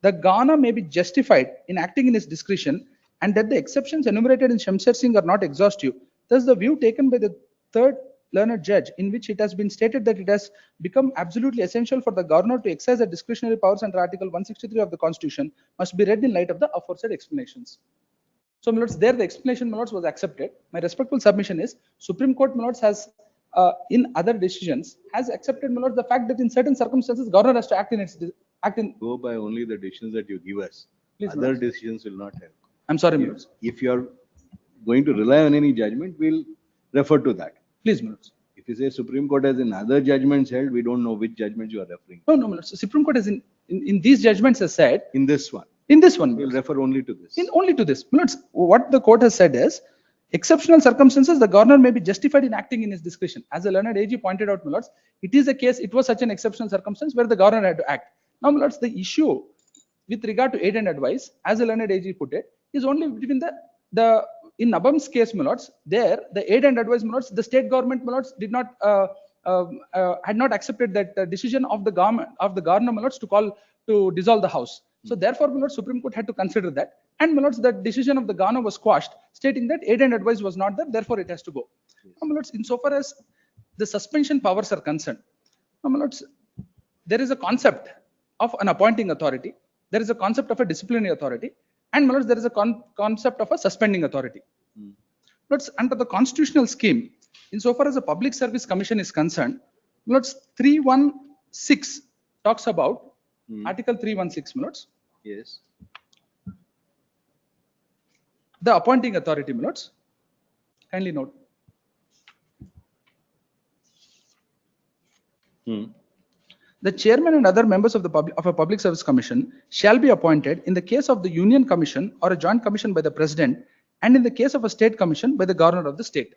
the Ghana may be justified in acting in its discretion and that the exceptions enumerated in Shamsher Singh are not exhaustive. Thus, the view taken by the 3rd learned judge, in which it has been stated that it has become absolutely essential for the governor to exercise the discretionary powers under Article 163 of the Constitution, must be read in light of the aforesaid explanations. So, my lords, there the explanation, my lords, was accepted. My respectful submission is Supreme Court, my lords, has in other decisions has accepted, my lords, the fact that in certain circumstances governor has to act in its Go by only the decisions that you give us. Please, Other lords. decisions will not help. I'm sorry, my lords. If you are going to rely on any judgment, we'll refer to that. Please, my lords. If you say Supreme Court has in other judgments held, we don't know which judgments you are referring. No, my lords. So Supreme Court has in these judgments has said. In this one. In this one, we'll refer only to this. Only to this. My lords, what the court has said is, exceptional circumstances, the governor may be justified in acting in his discretion. As the learned AG pointed out, my lords, it is a case, it was such an exceptional circumstance where the governor had to act. Now, my lords, the issue with regard to aid and advice, as the learned AG put it, is only between in Nabam's case, my lords, there, the aid and advice, my lords, the state government, my lords, did not, had not accepted that decision of the government, of the governor, my lords, to dissolve the house. So therefore, my lords, Supreme Court had to consider that. And my lords, the decision of the governor was quashed, stating that aid and advice was not there, therefore it has to go. Now, my lords, insofar as the suspension powers are concerned, now, my lords, there is a concept of an appointing authority, there is a concept of a disciplinary authority, and my lords, there is a concept of a suspending authority. Lords, under the constitutional scheme, insofar as the Public Service Commission is concerned, lords, 316 talks about Article 316, my lords. Yes. The appointing authority, my lords. Kindly note. The chairman and other members of a public service commission shall be appointed in the case of the union commission or a joint commission by the president, and in the case of a state commission by the governor of the state.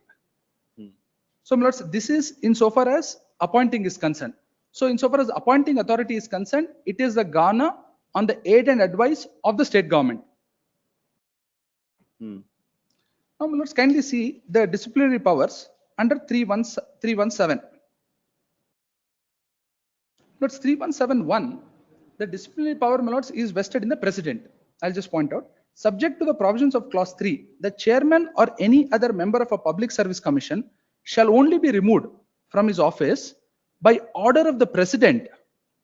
So, my lords, this is insofar as appointing is concerned. So, insofar as appointing authority is concerned, it is the governor on the aid and advice of the state government. Now, my lords, kindly see the disciplinary powers under 317. Lords, 3171, the disciplinary power, my lords, is vested in the president. I'll just point out. Subject to the provisions of clause 3, the chairman or any other member of a public service commission shall only be removed from his office by order of the president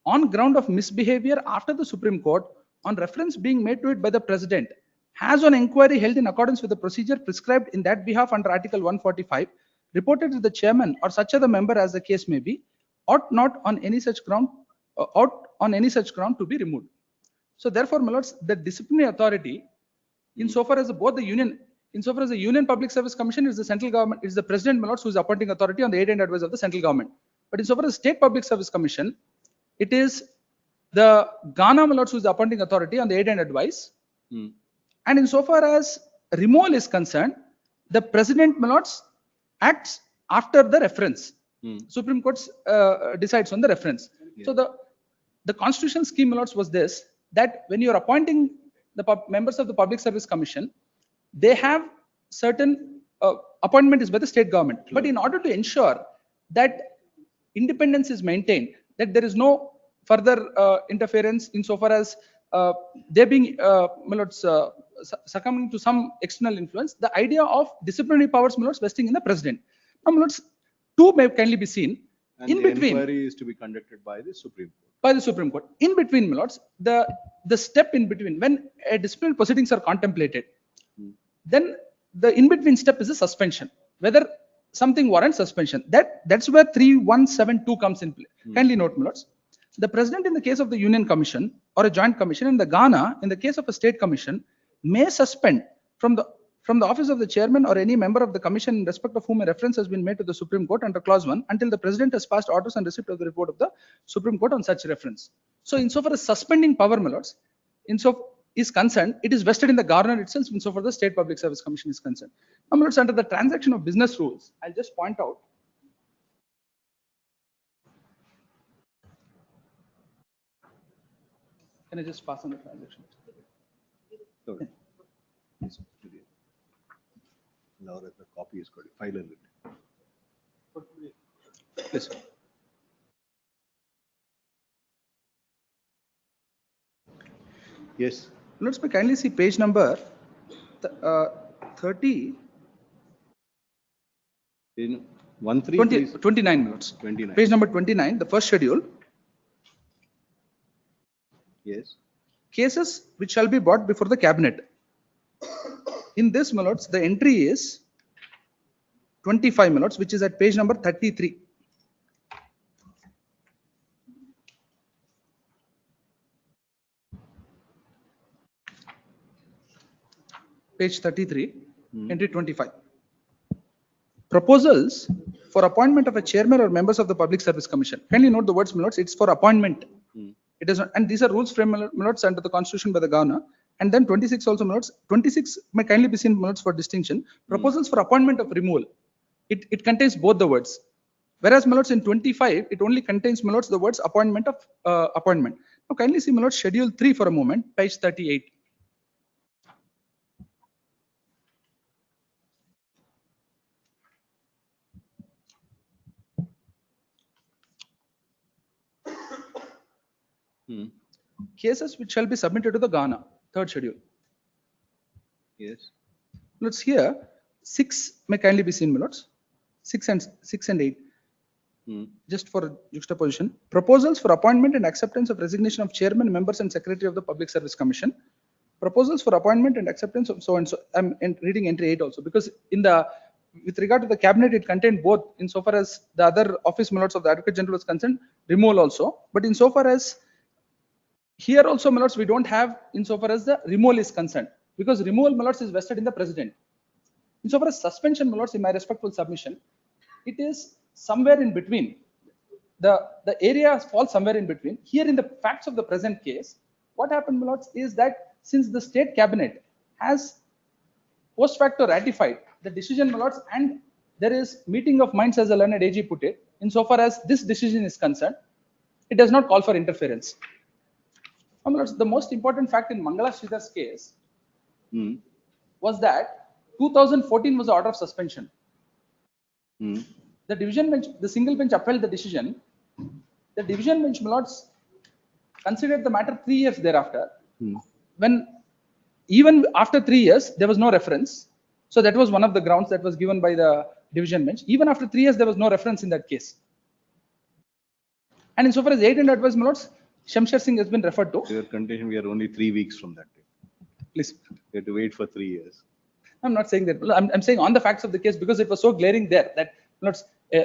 on ground of misbehavior after the Supreme Court, on reference being made to it by the president, has on inquiry held in accordance with the procedure prescribed in that behalf under Article 145, reported to the chairman or such other member as the case may be, ought not on any such ground to be removed. So therefore, my lords, the disciplinary authority, insofar as both the union, insofar as the Union Public Service Commission is the central government, is the president, my lords, who is appointing authority on the aid and advice of the central government. But insofar as State Public Service Commission, it is the Ghana, my lords, who is the appointing authority on the aid and advice. And insofar as removal is concerned, the president, my lords, acts after the reference. Supreme Court decides on the reference. So the constitutional scheme, my lords, was this, that when you are appointing the members of the Public Service Commission, they have certain appointment is by the state government. But in order to ensure that independence is maintained, that there is no further interference insofar as they being my lords, succumbing to some external influence, the idea of disciplinary powers, my lords, vesting in the president. Now, my lords, two may kindly be seen. And in the between, inquiry is to be conducted by the Supreme Court. By the Supreme Court. In between, my lords, the step in between, when disciplinary proceedings are contemplated, then the in-between step is a suspension. Whether something warrants suspension. That's where 3172 comes in play. Kindly note, my lords. The president in the case of the Union Commission or a joint commission, in the Ghana, in the case of a state commission, may suspend from the office of the chairman or any member of the commission in respect of whom a reference has been made to the Supreme Court under clause 1 until the president has passed orders and receipt of the report of the Supreme Court on such reference. So insofar as suspending power, my lords, is concerned, it is vested in the governor itself insofar the State Public Service Commission is concerned. Now, my lords, under the transaction of business rules, I'll just point out. Can I just pass on the transaction? Sorry. Yes, Laura, the copy is good. File it. Yes. Yes. Let's kindly see page number 30. 29 minutes. 29. Page number 29, the first schedule. Yes. Cases which shall be brought before the cabinet. In this, my lords, the entry is 25, my lords, which is at page number 33. Page 33, entry 25. Proposals for appointment of a chairman or members of the Public Service Commission. Kindly note the words, my lords, it's for appointment. It is not, and these are rules framed, my lords, under the Constitution by the governor. And then 26 also, my lords. 26 may kindly be seen, my lords, for distinction. Proposals for appointment of removal. It contains both the words. Whereas, my lords, in 25, it only contains, my lords, the words appointment of appointment. Now, kindly see, my lords, schedule 3 for a moment, page 38. Cases which shall be submitted to the Ghana, third schedule. Yes. Let's here 6 may kindly be seen, my lords. 6 and 8. Just for juxtaposition. Proposals for appointment and acceptance of resignation of chairman, members, and secretary of the Public Service Commission. Proposals for appointment and acceptance of so and so. I'm reading entry 8 also because with regard to the cabinet, it contained both insofar as the other office, my lords, of the Advocate General was concerned, removal also. But insofar as here also, my lords, we don't have insofar as the removal is concerned, because removal, my lords, is vested in the president. Insofar as suspension, my lords, in my respectful submission, it is somewhere in between. The area falls somewhere in between. Here in the facts of the present case, what happened, my lords, is that since the state cabinet has post facto ratified the decision, my lords, and there is meeting of minds, as the learned AG put it, insofar as this decision is concerned, it does not call for interference. The most important fact in Mangala Sridhar's case was that 2014 was the order of suspension. The division bench, the single bench upheld the decision. The division bench, my lords, considered the matter 3 years thereafter, when even after 3 years, there was no reference. So that was one of the grounds that was given by the division bench. Even after 3 years, there was no reference in that case. And insofar as 8 and advice, my lords, Shamsher Singh has been referred to. Your contention, we are only 3 weeks from that day. Please. We have to wait for 3 years. I'm not saying that. I'm saying on the facts of the case, because it was so glaring there that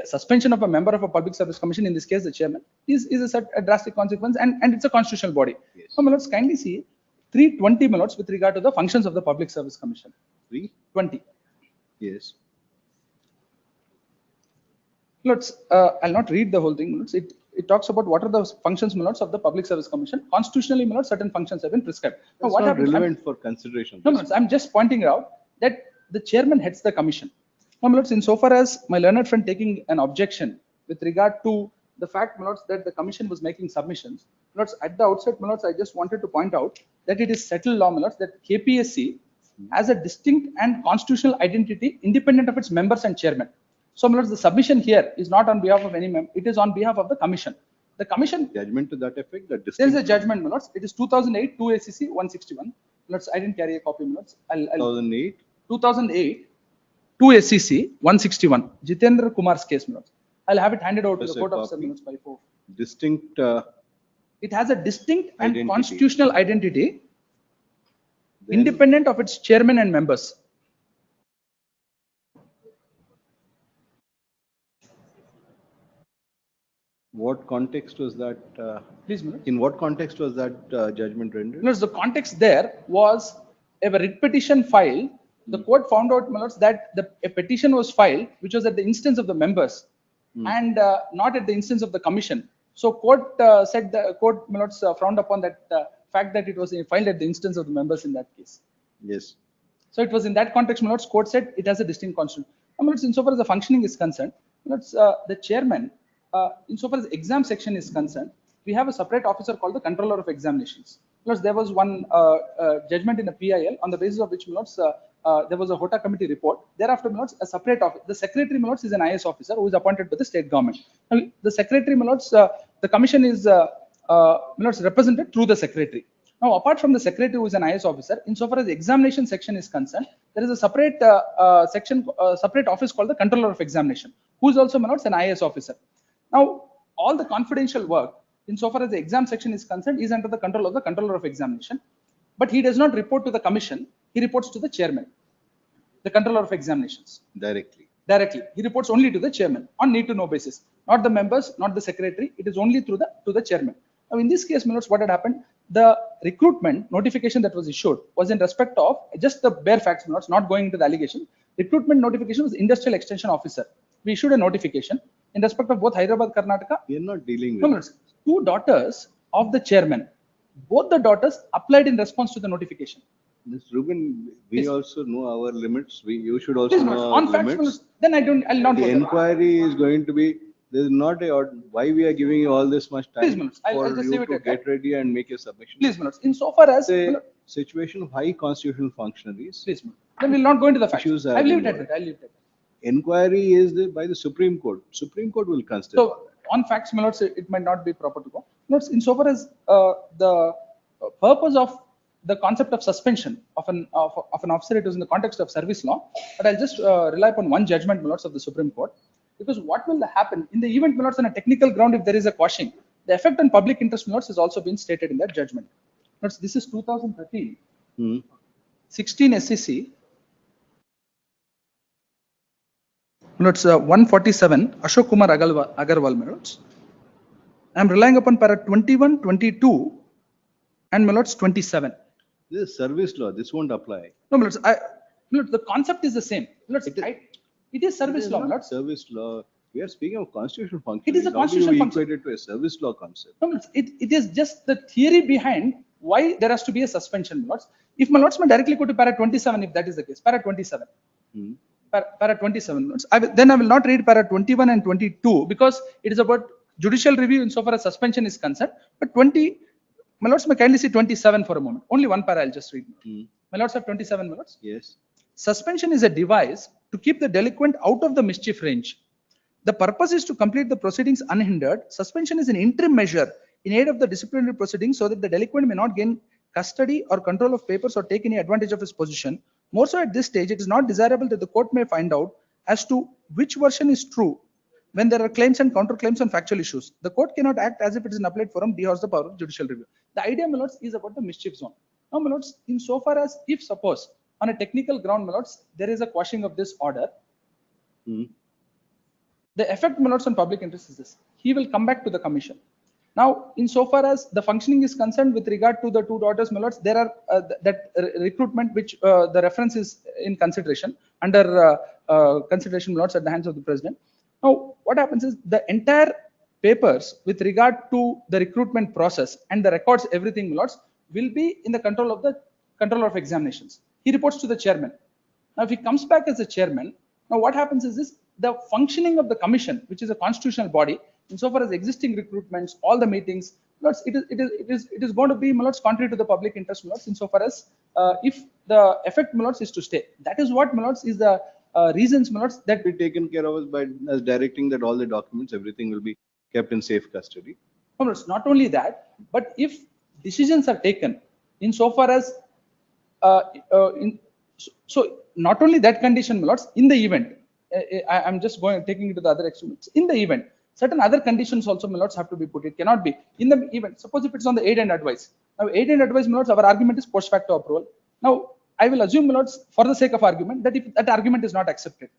suspension of a member of a public service commission, in this case the chairman, is a drastic consequence, and it's a constitutional body. Yes. So, my lords, kindly see 320, my lords, with regard to the functions of the public service commission. 320. Yes. Lords, I'll not read the whole thing. My lords. It talks about what are the functions, my lords, of the public service commission. Constitutionally, my lords, certain functions have been prescribed. Now, That's what not happens? relevant for consideration. No, my lords, I'm just pointing out that the chairman heads the commission. Now, my lords, insofar as my learned friend taking an objection with regard to the fact, my lords, that the commission was making submissions, my lords, at the outset, my lords, I just wanted to point out that it is settled law, my lords, that KPSC has a distinct and constitutional identity independent of its members and chairman. So, my lords, the submission here is not on behalf of any member; it is on behalf of the commission. The commission judgment to that effect. That there is a judgment, my lords. It is 2008 2 ACC 161. My lords, I didn't carry a copy, my lords. 2008. 2008 2 ACC 161. Jitendra Kumar's case, my lords. I'll have it handed over to the court officer, my lords, by 4. Distinct. It has a distinct and Identity. constitutional identity, independent of its chairman and members. What context was that? Please, my lords. In what context was that judgment rendered? No, the context there was a writ petition filed. The court found out, my lords, that a petition was filed, which was at the instance of the members and not at the instance of the commission. So court said, the court, my lords, frowned upon that fact that it was filed at the instance of the members in that case. Yes. So it was in that context, my lords, court said it has a distinct constitution. My lords, insofar as the functioning is concerned, my lords, the chairman, insofar as exam section is concerned, we have a separate officer called the controller of examinations. Plus, there was one judgment in the PIL on the basis of which, my lords, there was a HOTA committee report. Thereafter, my lords, a separate office. The secretary, my lords, is an IS officer who is appointed by the state government. Now, the secretary, my lords, the commission is my lords, represented through the secretary. Now, apart from the secretary who is an IS officer, insofar as the examination section is concerned, there is a separate separate office called the controller of examination, who is also, my lords, an IS officer. Now, all the confidential work, insofar as the exam section is concerned, is under the control of the controller of examination. But he does not report to the commission. He reports to the chairman, the controller of examinations. Directly. Directly. He reports only to the chairman on need-to-know basis. Not the members, not the secretary. It is only through the chairman. Now, in this case, my lords, what had happened? The recruitment notification that was issued was in respect of just the bare facts, my lords, not going into the allegation. Recruitment notification was industrial extension officer. We issued a notification in respect of both Hyderabad, Karnataka. We are not dealing with. No, my lords, 2 daughters of the chairman. Both the daughters applied in response to the notification. Ms. Rubin, we Yes. also know our limits. You should also Please, my know lords, our on facts, my limits. lords, then I'll not The go there. inquiry is going to be, there is not why we are giving you all this much Please, time my lords, I'll for just you leave it to at get ready and make your submission. Please, my lords, insofar as, my The lord- situation of high constitutional functionaries. please, my lord. Then we'll not go into the facts. Issues are I'll leave it at involved. that. I'll leave it at that. Inquiry is by the Supreme Court. Supreme Court will consider. So on facts, my lords, it might not be proper to go. Lords, insofar as the purpose of the concept of suspension of an officer, it was in the context of service law. But I'll just rely upon one judgment, my lords, of the Supreme Court. Because what will happen in the event, my lords, on a technical ground, if there is a quashing, the effect on public interest, my lords, has also been stated in that judgment. Lords, this is 2013, 16 SEC. Lords, 147, Ashok Kumar Agarwal, my lords. I am relying upon para 21, 22, and my lords 27. This is service law. This won't apply. No, my lords, my lords, the concept is the same. My lords, it is service law, my lords. Service law. We are speaking of constitutional function. It is a constitutional function. Equate it to a service law concept. No, my lords, it is just the theory behind why there has to be a suspension, my lords. If my lords may directly go to para 27, if that is the case, para 27. Para 27, lords. Then I will not read para 21 and 22 because it is about judicial review insofar as suspension is concerned. But 20, my lords may kindly see 27 for a moment. Only one para I'll just read. My lords have 27, my lords. Yes. Suspension is a device to keep the delinquent out of the mischief range. The purpose is to complete the proceedings unhindered. Suspension is an interim measure in aid of the disciplinary proceedings so that the delinquent may not gain custody or control of papers or take any advantage of his position. More so at this stage, it is not desirable that the court may find out as to which version is true when there are claims and counterclaims on factual issues. The court cannot act as if it is an appellate forum, dehouse the power of judicial review. The idea, my lords, is about the mischief zone. Now, my lords, insofar as if suppose on a technical ground, my lords, there is a quashing of this order, the effect, my lords, on public interest is this: he will come back to the commission. Now, insofar as the functioning is concerned with regard to the two daughters, my lords, there are recruitment which the reference is in consideration under consideration, my lords, at the hands of the president. Now, what happens is the entire papers with regard to the recruitment process and the records, everything, my lords, will be in the control of the controller of examinations. He reports to the chairman. Now, if he comes back as a chairman, now what happens is this: the functioning of the commission, which is a constitutional body, insofar as existing recruitments, all the meetings, lords, it is going to be, my lords, contrary to the public interest, my lords, insofar as if the effect, my lords, is to stay. That is what, my lords, is the reasons, my lords, that be taken care of by as directing that all the documents, everything will be kept in safe custody. No, lords, not only that, but if decisions are taken insofar as so not only that condition, my lords, in the event, I'm just taking it to the other extremes. In the event, certain other conditions also, my lords, have to be put. It cannot be in the event. Suppose if it's on the aid and advice. Now, aid and advice, my lords, our argument is post facto approval. Now, I will assume, my lords, for the sake of argument, that if that argument is not accepted,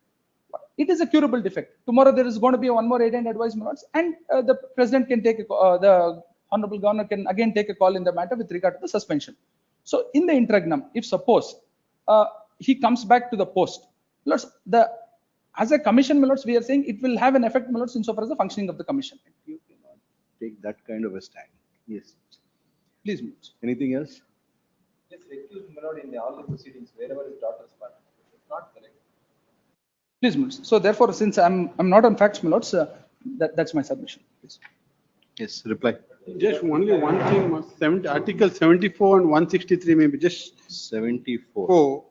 it is a curable defect. Tomorrow there is going to be one more aid and advice, my lords, and the president can take the honorable governor can again take a call in the matter with regard to the suspension. So, in the interregnum, if suppose he comes back to the post, lords, as a commission, my lords, we are saying it will have an effect, my lords, insofar as the functioning of the commission. You cannot take that kind of a stand. Yes. Please, my lords. Anything else? Just recuse my lord in all the proceedings wherever his daughter's part. It's not correct. Please, my lords. So therefore, since I'm not on facts, my lords, that's my submission. Please. Yes, reply. Just only one thing, Article 74 and 163 maybe, just 74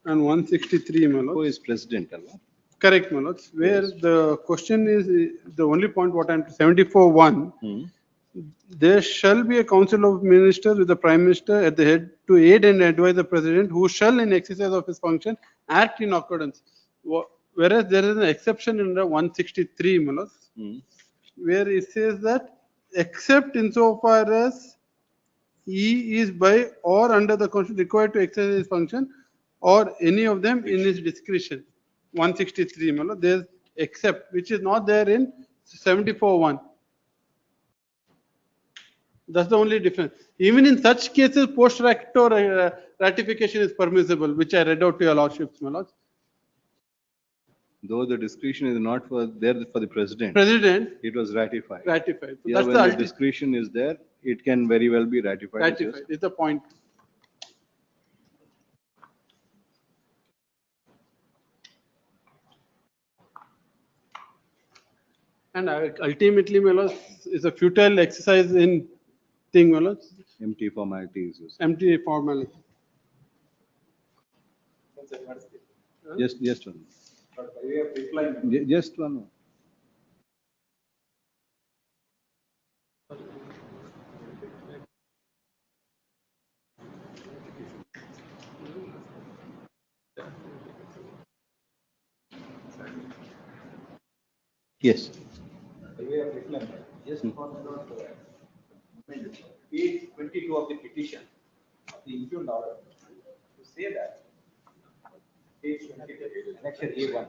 and 163, my lord. Who is president? Correct, my lords. Where the question is, the only point what I'm 74(1), there shall be a council of ministers with the prime minister at the head to aid and advise the president, who shall in exercise of his function act in accordance. Whereas there is an exception in the 163, my lords, where it says that except insofar as he is by or under the constitution required to exercise his function, or any of them in his discretion. 163, my lord, there's except, which is not there in 74(1). That's the only difference. Even in such cases, post facto ratification is permissible, which I read out to your lordships, my lords. Though the discretion is not there for the president. It was ratified. Ratified. So yeah, that's when the the discretion is there, it can very well be ratified. Ratified is the point. And ultimately, my lords, is a futile exercise in thing, my lords. Empty formalities. Empty formality. Just one. Just one. Yes. Just for page 22 of the petition, the impugned order, to say that page 22, annex A1.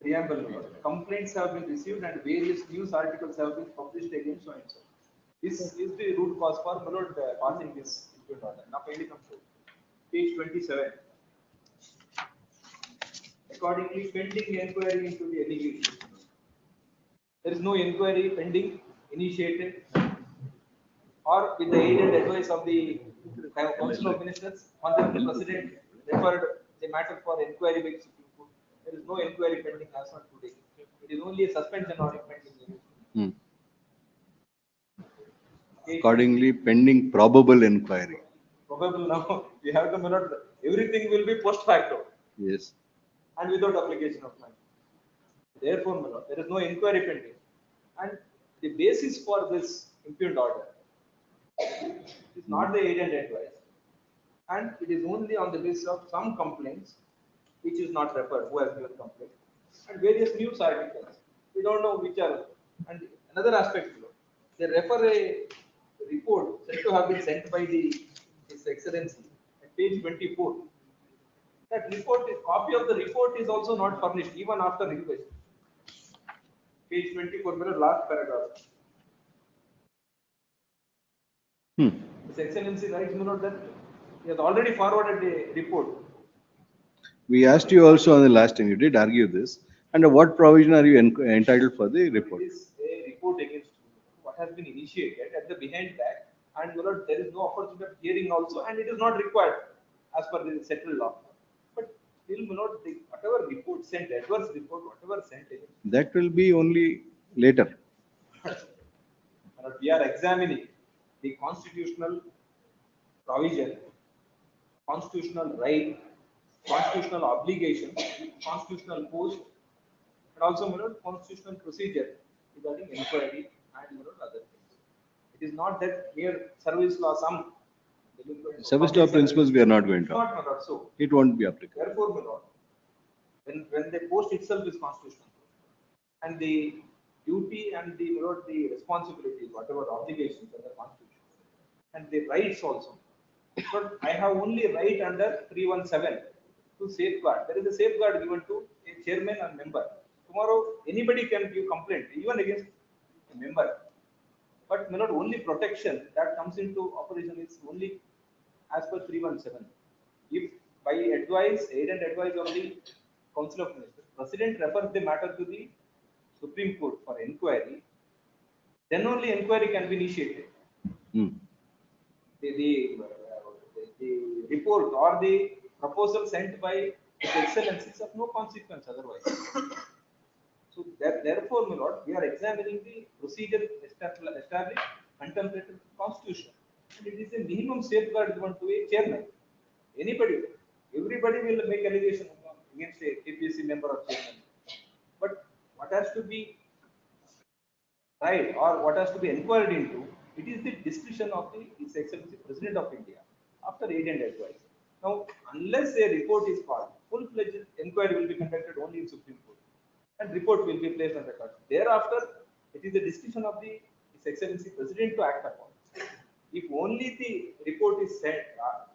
Preamble, complaints have been received and various news articles have been published against so and so. This is the root cause for passing this impugned order. Now, finally come to page 27. Accordingly, pending inquiry into the allegation. There is no inquiry pending, initiated, or with the aid and advice of the Council of Ministers, Honorable President referred the matter for inquiry by Supreme Court. There is no inquiry pending as on today. It is only a suspension order pending. Accordingly, pending probable inquiry. Probable now, we have the minute, everything will be post facto. Yes. And without application of money. Therefore, there is no inquiry pending. And the basis for this impugned order is not the aid and advice, and it is only on the basis of some complaints which is not referred, who has given complaint, and various news articles. We don't know which are. And another aspect, they refer a report said to have been sent by His Excellency at page 24. That report, copy of the report is also not furnished even after request. Page 24, last paragraph. His Excellency writes that he has already forwarded a report. We asked you also on the last time, you did argue this. Under what provision are you entitled for the report? It is a report against what has been initiated at the behind that, and there is no opportunity of hearing also, and it is not required as per the settled law. But still, whatever report sent, adverse report, whatever sent, That will be only later. We are examining the constitutional provision, constitutional right, constitutional obligation, constitutional post, and also constitutional procedure regarding inquiry and other things. It is not that mere service law, some Service law principles we are not going to. Not so. It won't be applicable. Therefore, when the post itself is constitutional, and the duty and the responsibilities, whatever obligations under constitution, and the rights also. But I have only right under 317 to safeguard. There is a safeguard given to a chairman and member. Tomorrow, anybody can give complaint, even against a member. But only protection that comes into operation is only as per 317. If by advice, aid and advice of the Council of Ministers, President refers the matter to the Supreme Court for inquiry, then only inquiry can be initiated. The report or the proposal sent by His Excellency is of no consequence otherwise. So therefore, my lord, we are examining the procedure established, contemplated in the Constitution, and it is a minimum safeguard given to a chairman. Everybody will make allegation against a KPSC member or chairman. But what has to be tried or what has to be inquired into, it is the discretion of His Excellency President of India after aid and advice. Now, unless a report is called, full-fledged inquiry will be conducted only in Supreme Court, and report will be placed on record. Thereafter, it is the discretion of His Excellency President to act upon. If only the report is sent,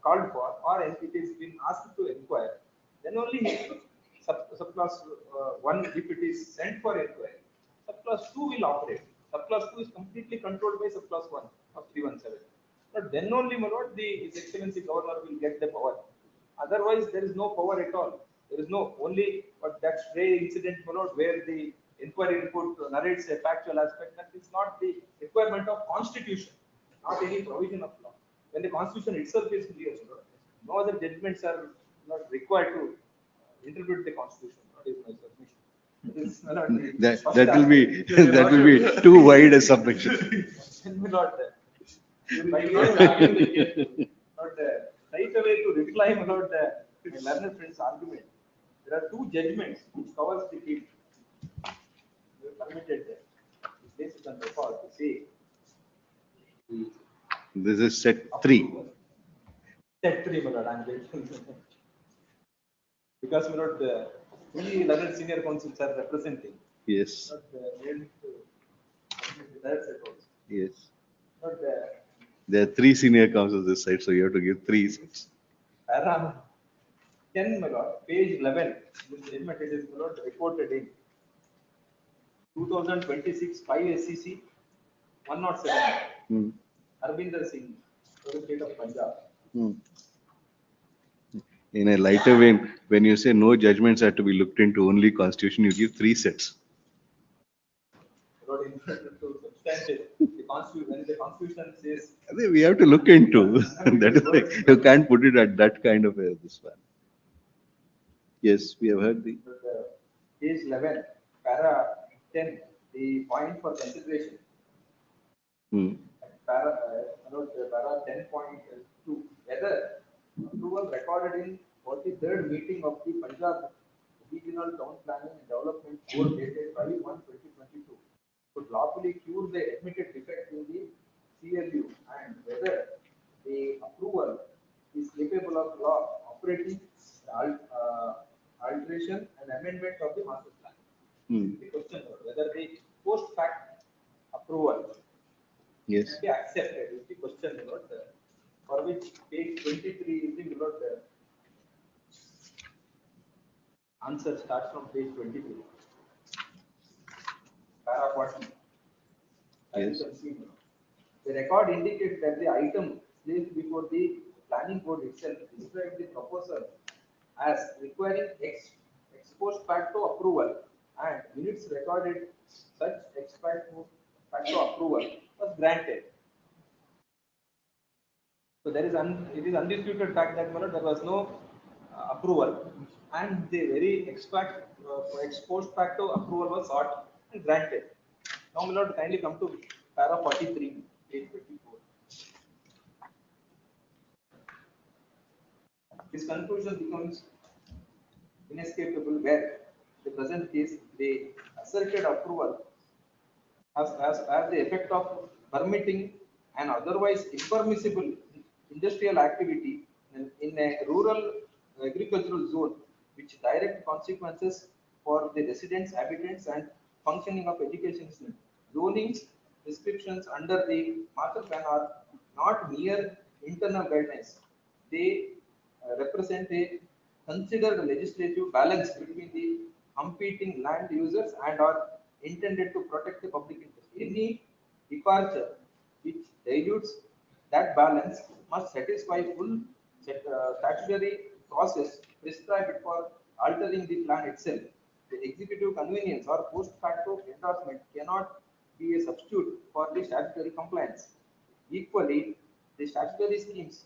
called for, or it is been asked to inquire, then only subclass 1, if it is sent for inquiry, subclass 2 will operate. Subclass 2 is completely controlled by subclass 1 of 317. But then only, my lord, His Excellency Governor will get the power. Otherwise, there is no power at all. There is no only but that stray incident, my lord, where the inquiry report narrates a factual aspect. That is not the requirement of Constitution, not any provision of law. When the Constitution itself is clear, no other judgments are not required to interpret the Constitution. That is my submission. That will be too wide a submission. Not right away to reply about my learned friend's argument. There are two judgments which covers the field. We have permitted that. This is on record to say. This is set 3. Set 3, my lord. I'm waiting. Because my lord, the three learned senior councils are representing. Yes. Yes. There are 3 senior councils this side, so you have to give 3 sets. Para 10, my lord, page 11. This judgment it is, my lord, reported in 2026 5 SCC 107. Arvinder Singh, for the state of Punjab. In a lighter vein, when you say no judgments are to be looked into, only Constitution, you give 3 sets. When the Constitution says. We have to look into. That is like, you can't put it at that kind of this one. Yes, we have heard the. Page 11, para 10, the point for consideration. Para 10.2, whether approval recorded in 43rd meeting of the Punjab Regional Town Planning and Development Board dated 5/1/2022 could lawfully cure the admitted defect in the CLU and whether the approval is capable of law operating alteration and amendment of the master plan. The question was whether the post fact approval Yes. can be accepted is the question, for which page 23 is the answer starts from page 23. Para 40. As you can see, the record indicates that the item placed before the planning board itself described the proposal as requiring ex post facto approval, and minutes recorded such ex facto approval was granted. So there is it is undisputed fact that there was no approval, and the very ex post facto approval was sought and granted. Now, my lord, kindly come to para 43, page 24. This conclusion becomes inescapable where the present case the asserted approval has the effect of permitting an otherwise impermissible industrial activity in a rural agricultural zone, which direct consequences for the residents, habitants, and functioning of education system. Zoning restrictions under the master plan are not mere internal guidelines. They represent a considered legislative balance between the competing land users and are intended to protect the public interest. Any departure which dilutes that balance must satisfy full statutory process prescribed for altering the plan itself. The executive convenience or post facto endorsement cannot be a substitute for the statutory compliance. Equally, the statutory schemes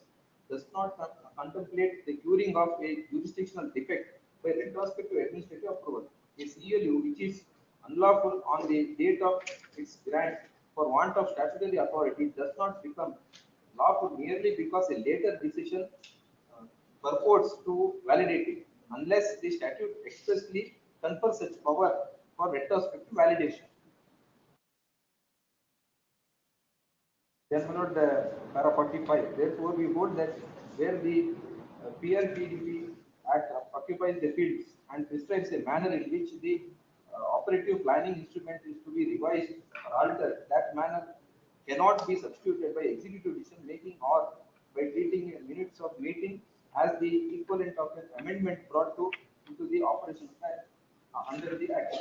does not contemplate the curing of a jurisdictional defect by retrospective administrative approval. A CLU which is unlawful on the date of its grant for want of statutory authority does not become lawful merely because a later decision purports to validate it, unless the statute expressly confers such power for retrospective validation. Then note the para 45. Therefore, we hold that where the PRPDP Act occupies the fields and prescribes a manner in which the operative planning instrument is to be revised or altered, that manner cannot be substituted by executive decision making or by treating minutes of meeting as the equivalent of an amendment brought into the operation plan under the Act.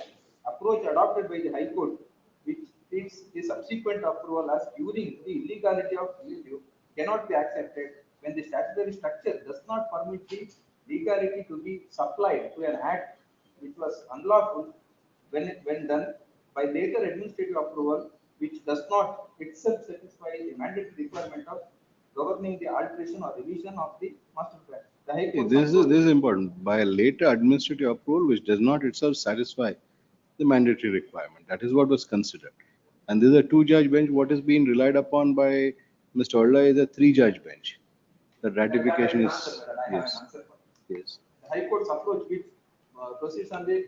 Approach adopted by the High Court, which treats the subsequent approval as curing the illegality of CLU, cannot be accepted when the statutory structure does not permit the legality to be supplied to an act which was unlawful when done by later administrative approval, which does not itself satisfy the mandatory requirement of governing the alteration or revision of the master plan. The High Court This is important. By a later administrative approval which does not itself satisfy the mandatory requirement. That is what was considered. And this is a two-judge bench. What is being relied upon by Mr. Orla is a three-judge bench. The ratification is yes. Yes. The High Court's approach, which proceeds on the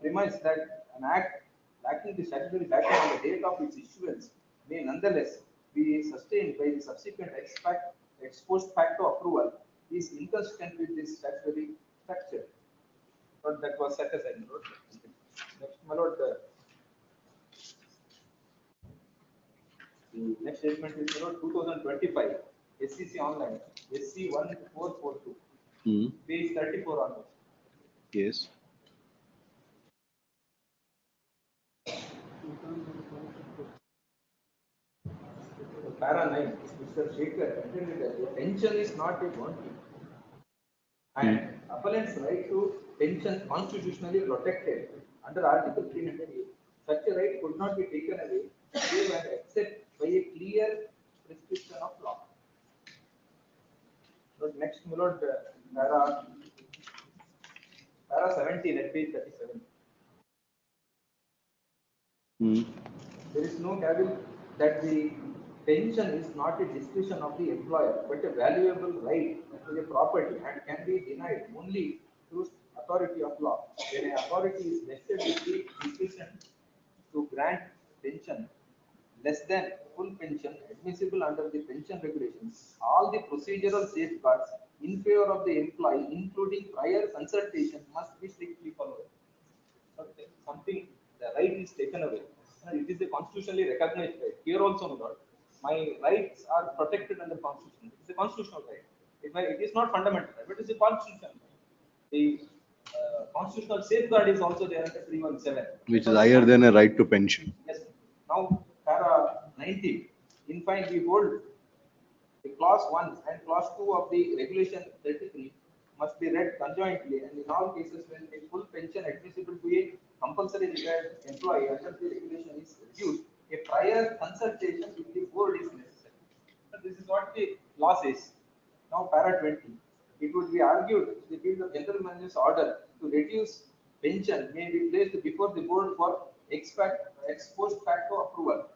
premise that an act lacking the statutory backing on the date of its issuance may nonetheless be sustained by the subsequent ex post facto approval, is inconsistent with this statutory structure. But that was set aside. Next, my lord, the next statement is 2025 SCC online SC 1442 page 34 onwards. Yes. Para 9, Mr. Shekhar attended that pension is not a bounty, and appellant's right to pension constitutionally protected under Article 308. Such a right could not be taken away save and except by a clear prescription of law. So next, my lord, para 17 at page 37. There is no cavil that the pension is not a discretion of the employer, but a valuable right to the property and can be denied only through authority of law. When an authority is vested with the discretion to grant pension less than full pension admissible under the pension regulations, all the procedural safeguards in favor of the employee, including prior consultation, must be strictly followed. Okay, something, the right is taken away. And it is a constitutionally recognized right. Here also, no doubt, my rights are protected under constitution. It is a constitutional right. It is not fundamental right, but it is a constitutional right. The constitutional safeguard is also there under 317. Which is higher than a right to pension. Yes. Now, para 19. In fine, we hold the clause 1 and clause 2 of the regulation 33 must be read conjointly, and in all cases when the full pension admissible to a compulsory retired employee under the regulation is reduced, a prior consultation with the board is necessary. So this is what the law says. Now, para 20. It would be argued the field of general manager's order to reduce pension may be placed before the board for ex post facto approval.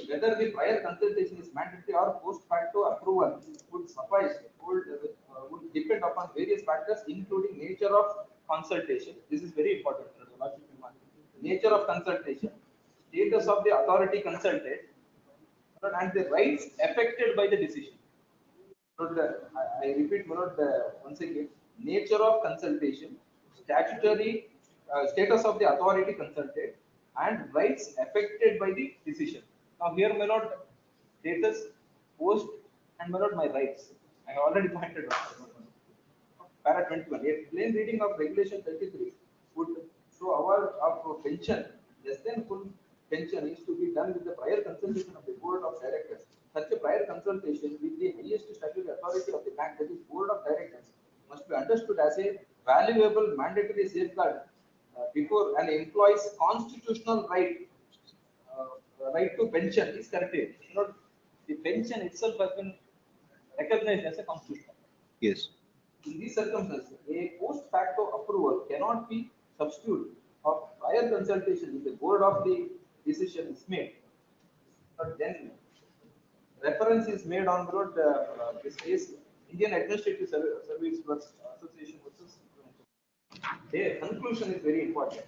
Whether the prior consultation is mandatory or post facto approval would suffice would depend upon various factors, including nature of consultation. This is very important. Nature of consultation, status of the authority consulted, and the rights affected by the decision. I repeat, once again, nature of consultation, statutory status of the authority consulted, and rights affected by the decision. Now here, my lord, status, post, and my lord, my rights. I have already pointed out. Para 21. A plain reading of regulation 33 would show our of pension less than full pension is to be done with the prior consultation of the board of directors. Such a prior consultation with the highest statutory authority of the bank, that is board of directors, must be understood as a valuable mandatory safeguard before an employee's constitutional right to pension is curtailed. The pension itself has been recognized as a constitutional. Yes. In these circumstances, a post facto approval cannot be substitute of prior consultation with the board of the decision is made. But then reference is made on board this case Indian Administrative Service Association versus their conclusion is very important.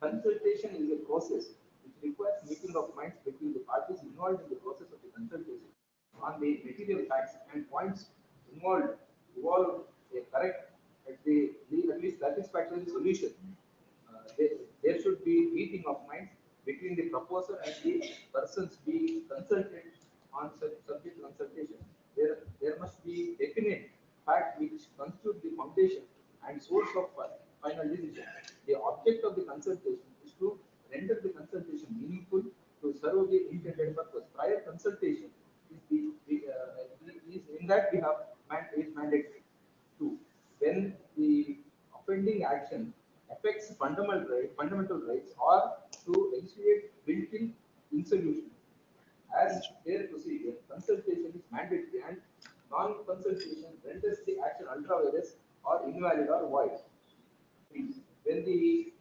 Consultation is a process which requires meeting of minds between the parties involved in the process of the consultation on the material facts and points involve a correct, at least satisfactory solution. There should be meeting of minds between the proposer and the persons being consulted on subject consultation. There must be definite fact which constitute the foundation and source of final decision. The object of the consultation is to render the consultation meaningful to serve the intended purpose. Prior consultation is in that behalf is mandatory. Two, when the offending action affects fundamental rights or to execute built-in insolution. As their procedure, consultation is mandatory and non-consultation renders the action ultra vires or invalid or void. When the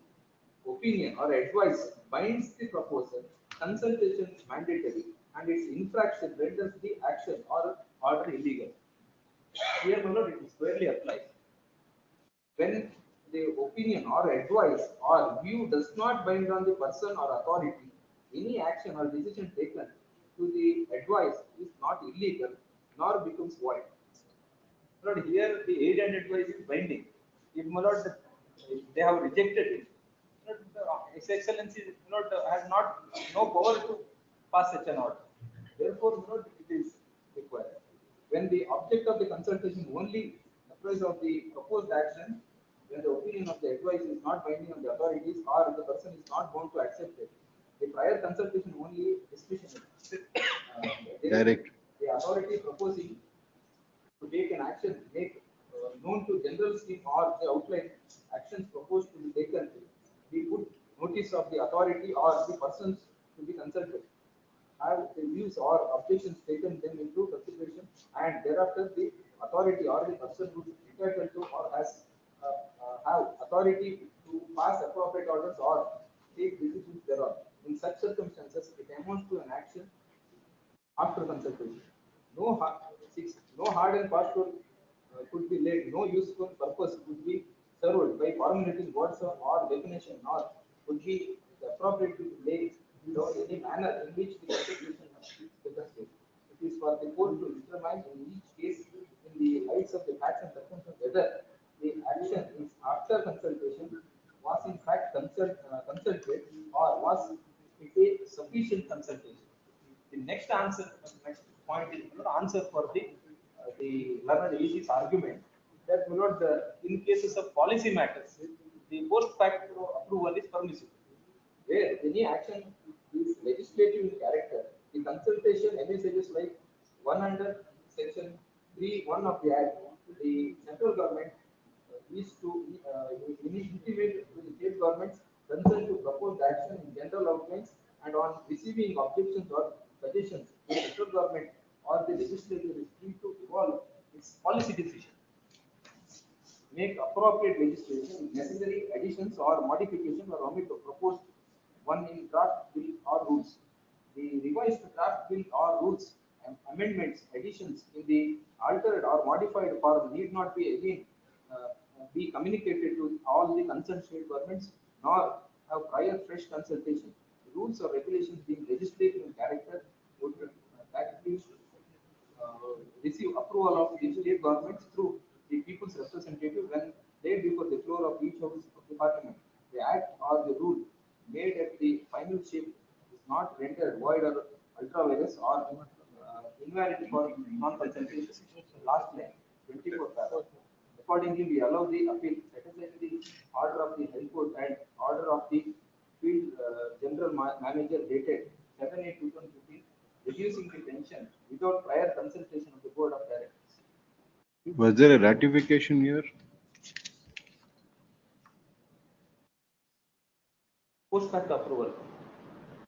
opinion or advice binds the proposer, consultation is mandatory and its infraction renders the action or order illegal. Here, my lord, it is squarely applied. When the opinion or advice or view does not bind on the person or authority, any action or decision taken to the advice is not illegal nor becomes void. Lord, here the aid and advice is binding. If my lord, they have rejected it, His Excellency has no power to pass such an order. Therefore, it is required. When the object of the consultation only applies of the proposed action, when the opinion of the advice is not binding on the authorities or the person is not bound to accept it, the prior consultation only discretion. Direct. The authority proposing to take an action make known to general scheme or the outline actions proposed to be taken, we put notice of the authority or the persons to be consulted, have the views or objections taken them into consideration, and thereafter the authority or the person who is entitled to or has have authority to pass appropriate orders or take decisions thereon. In such circumstances, it amounts to an action after consultation. No hard and fast rule could be laid, no useful purpose could be served by formulating words or definition, nor would be appropriate to lay down any manner in which the constitution is. It is for the court to determine in each case in the lights of the facts and circumstances whether the action is after consultation was in fact consulted or was it a sufficient consultation. The next point is answer for the learned AG's argument that in cases of policy matters, the post facto approval is permissible. Where any action is legislative in character, the consultation envisages like 100 section 3(1) of the Act, the central government is to intimate to the state governments consent to propose action in general outlines and on receiving objections or suggestions, the central government or the legislature is free to evolve its policy decision, make appropriate legislation if necessary additions or modifications or omit the proposed one in draft bill or rules. The revised draft bill or rules and amendments, additions in the altered or modified form need not be again be communicated to all the concerned state governments nor have prior fresh consultation. Rules or regulations being legislative in character would practically receive approval of the state governments through the people's representative when laid before the floor of each house of the parliament. The act or the rule made at the final shape is not rendered void or ultra virus or invalid for non-consultation. Last line, 24 paragraph. Accordingly, we allow the appeal, exercise the order of the High Court and order of the Field General Manager dated 7/8/2015, reducing the pension without prior consultation of the Board of Directors. Was there a ratification here? Post facto approval.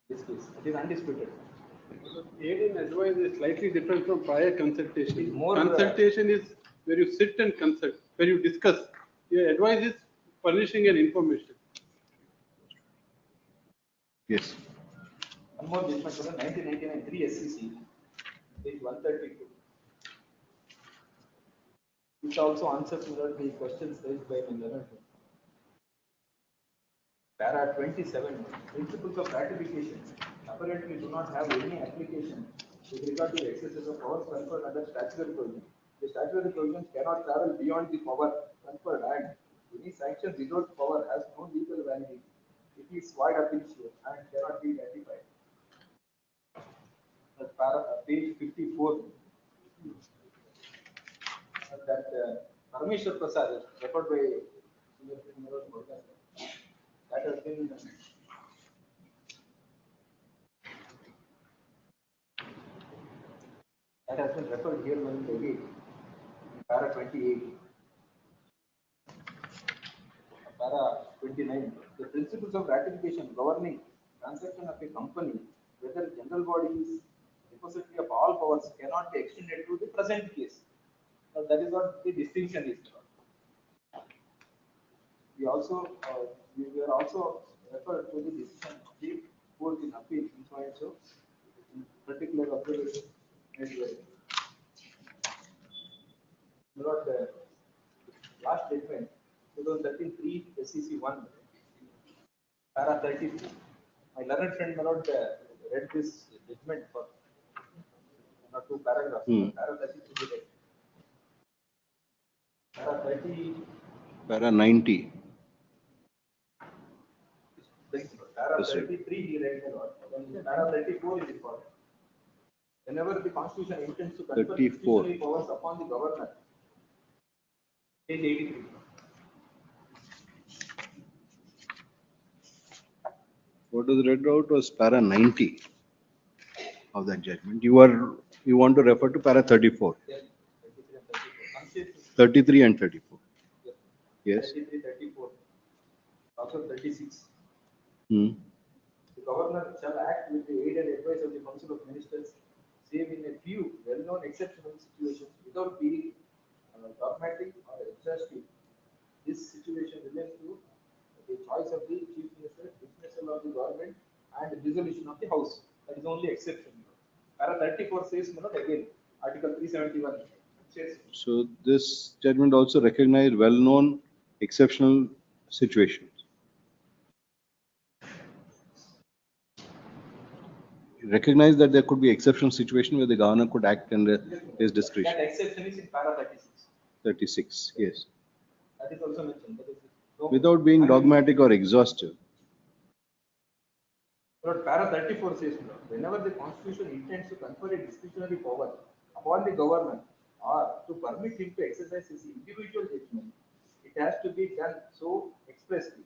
This case, it is undisputed. Aid and advice is slightly different from prior consultation. More, Consultation is where you sit and consult, where you discuss. Your advice is furnishing an information. Yes. One more judgment for the 1999 3 SCC, page 132. Which also answers the questions raised by my learned friend. Para 27, principles of ratification apparently do not have any application with regard to the exercise of powers conferred under statutory provisions. The statutory provisions cannot travel beyond the power conferred, and any sanction without power has no legal validity. It is void ab initio and cannot be ratified. Page 54. That Parmeshwar Prasad is referred by that has been referred here once again. Para 28. Para 29. The principles of ratification governing transaction of a company, whether general body is repository of all powers, cannot be extended to the present case. Now, that is what the distinction is. We also we are also referred to the decision of the court in appeal in so in particular observation as well. Not the last statement, 2013 3 SCC 1, para 33. My learned friend Malod read this judgment for not two paragraphs. Para 33. Para 30. Para 90. Para 33 he read a lot. Then para 34 is important. Whenever the constitution intends to confer discretionary powers upon the governor, page 83. What was read out was para 90 of that judgment. You want to refer to para 34. Yes, 33 and 34. Yes. 33, 34. Also 36. Hmm. The governor shall act with the aid and advice of the Council of Ministers, save in a few well-known exceptional situations, without being dogmatic or exhaustive. This situation relates to the choice of the Chief Minister, dismissal of the government, and dissolution of the House. That is only exception. Para 34 says, again, Article 371 says. So this judgment also recognized well-known exceptional situations. Recognize that there could be exceptional situation where the governor could act under his discretion. That exception is in para 36. 36, yes. That is also mentioned. That is no, Without being dogmatic or exhaustive. But para 34 says, whenever the constitution intends to confer a discretionary power upon the governor or to permit him to exercise his individual judgment, it has to be done so expressly.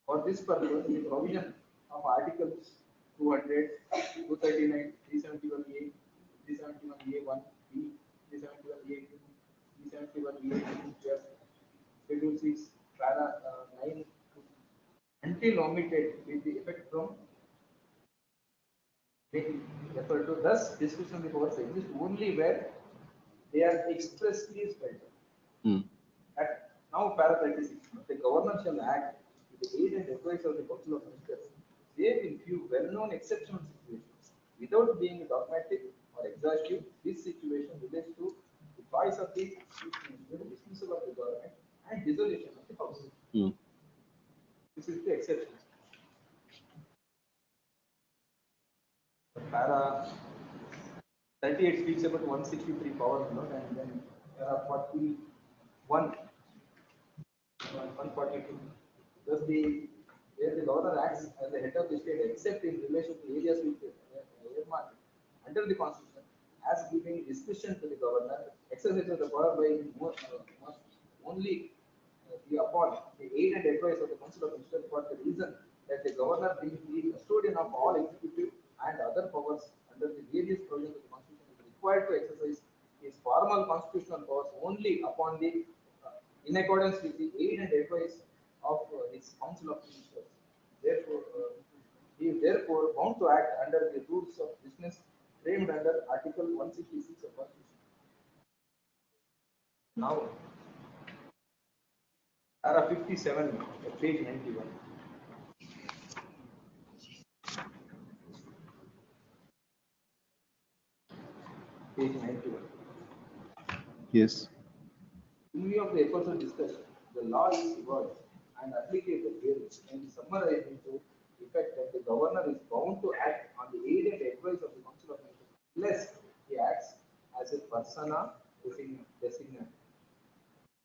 For this purpose, the provision of Articles 200, 239, 371A, 371A1, B, 371A2, 371A2, Schedule 6, para 9, until omitted with the effect from refer to. Thus, discretionary powers exist only where they are expressly spelled. At now, para 36, the governor shall act with the aid and advice of the Council of Ministers, save in few well-known exceptional situations. Without being dogmatic or exhaustive, this situation relates to the choice of the dismissal of the government and dissolution of the House. This is the exception. Para 38 speaks about 163 power minute, and then para 41, 142. Thus, where the governor acts as the head of the state, except in relation to areas with earmarked under the constitution, as giving discretion to the governor, exercise of the power by must only be upon the aid and advice of the Council of Ministers, for the reason that the governor being the custodian of all executive and other powers under the various provisions of the constitution is required to exercise his formal constitutional powers only upon the in accordance with the aid and advice of his Council of Ministers. Therefore, he is therefore bound to act under the rules of business framed under Article 166 of Constitution. Now, para 57, page 91. Page 91. Yes. In view of the aforesaid discussion, the law is evolved and applicable here and summarized into effect that the governor is bound to act on the aid and advice of the Council of Ministers, unless he acts as a persona designate,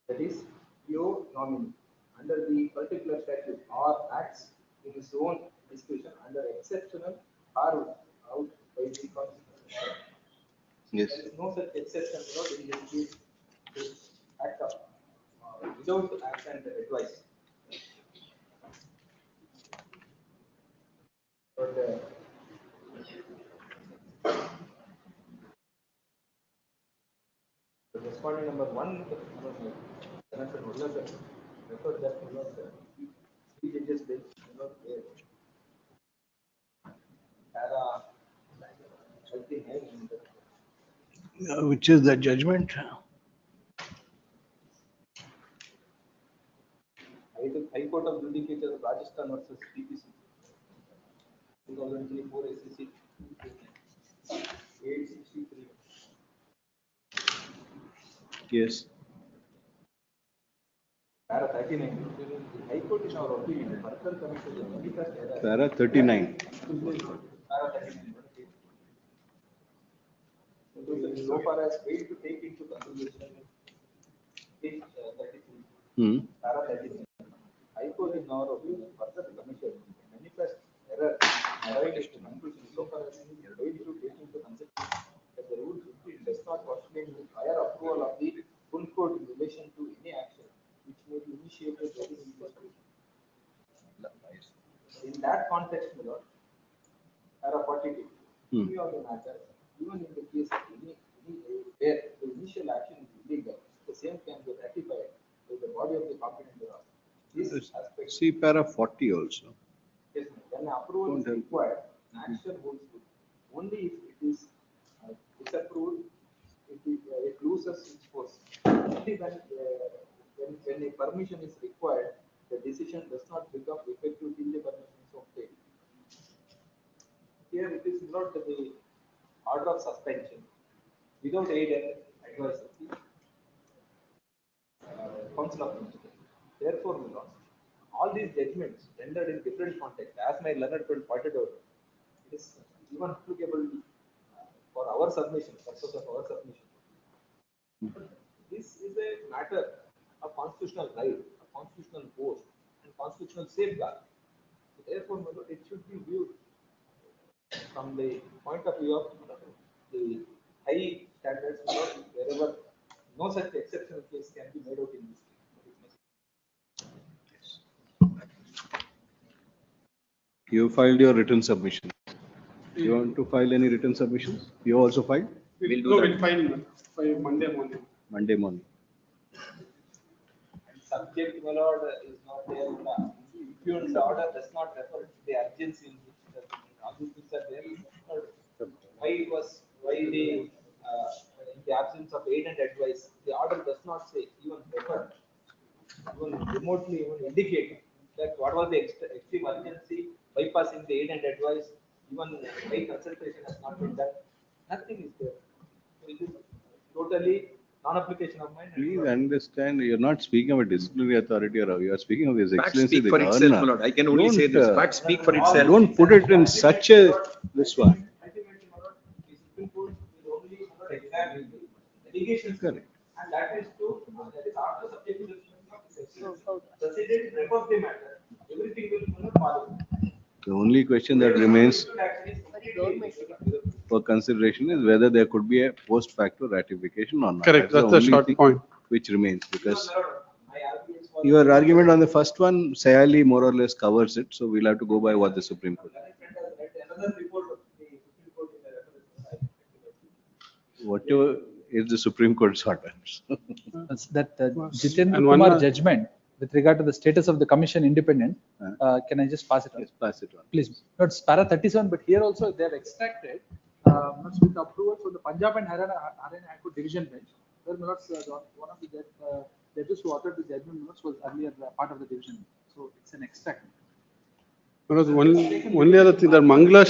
that is, pure nominee, under the particular statute, or acts in his own discretion under exceptional carved out by the Constitution. Yes. There is no such exception, in this case, to act up without act and advice. But the respondent number 1, refer that three judges bench not there. Para 39. Which is the judgment? High Court of Judicature of Rajasthan versus PPC. 2003 4 SCC 863. Yes. Para 39. The High Court is our opinion. Further commission is manifest error. Para 39. Para 39. So far as failed to take into consideration page 33. Para 39. High Court in our opinion, further commission manifest error arrived at conclusion so far as failed to take into consideration that the rule 15 does not postulate the prior approval of the full court in relation to any action which may be initiated within the investigation. In that context, my lord, para 42, in view of the matter, even in the case of any where the initial action is illegal, the same can be ratified by the body of the competent law. This aspect. See para 40 also. Yes, when approval is required, action holds good. Only if it is disapproved, it loses its force. Only when a permission is required, the decision does not become effective till the permission is obtained. Here it is not the order of suspension without aid and advice of the Council of Ministers. Therefore, my lord, all these judgments rendered in different contexts, as my learned friend pointed out, it is even applicable for our submission, purpose of our submission. This is a matter of constitutional right, of constitutional post, and constitutional safeguard. Therefore, my lord, it should be viewed from the point of view of the high standards, wherever no such exceptional case can be made out in this case. You filed your written submission. You want to file any written submissions? You also filed? We'll file Monday morning. Monday morning. Subject, my lord, is not there. If the order does not refer to the urgency in which all these things are there, why in the absence of aid and advice, the order does not say, even refer, even remotely even indicate that what was the extreme urgency, bypassing the aid and advice, even by consultation has not been done. Nothing is there. So it is totally non-application of mine. Please understand, you're not speaking of a disciplinary authority or you are speaking of His Facts Excellency speak the for Governor. itself, my lord. I can only say this. Don't, Facts speak for itself. Don't put it in such a, this one. Correct. And that is after subject to the President refers the matter. Everything will follow. The only question that remains for consideration is whether there could be a post facto ratification or not. Correct, that's the only short thing point. which remains, because your argument on the first one, Sayali more or less covers it, so we'll have to go by what the Supreme Court. Whatever is the Supreme Court's orders. That Jitendra And one Kumar more- judgment with regard to the status of the commission independent, can I just pass it on? Yes, pass it on. Please, no, it's para 37, but here also they have extracted, with approval from the Punjab and Haryana High Court Division Bench, where one of the judges who authored the judgment was earlier part of the division. So it's an extract. Because only other thing that Mangala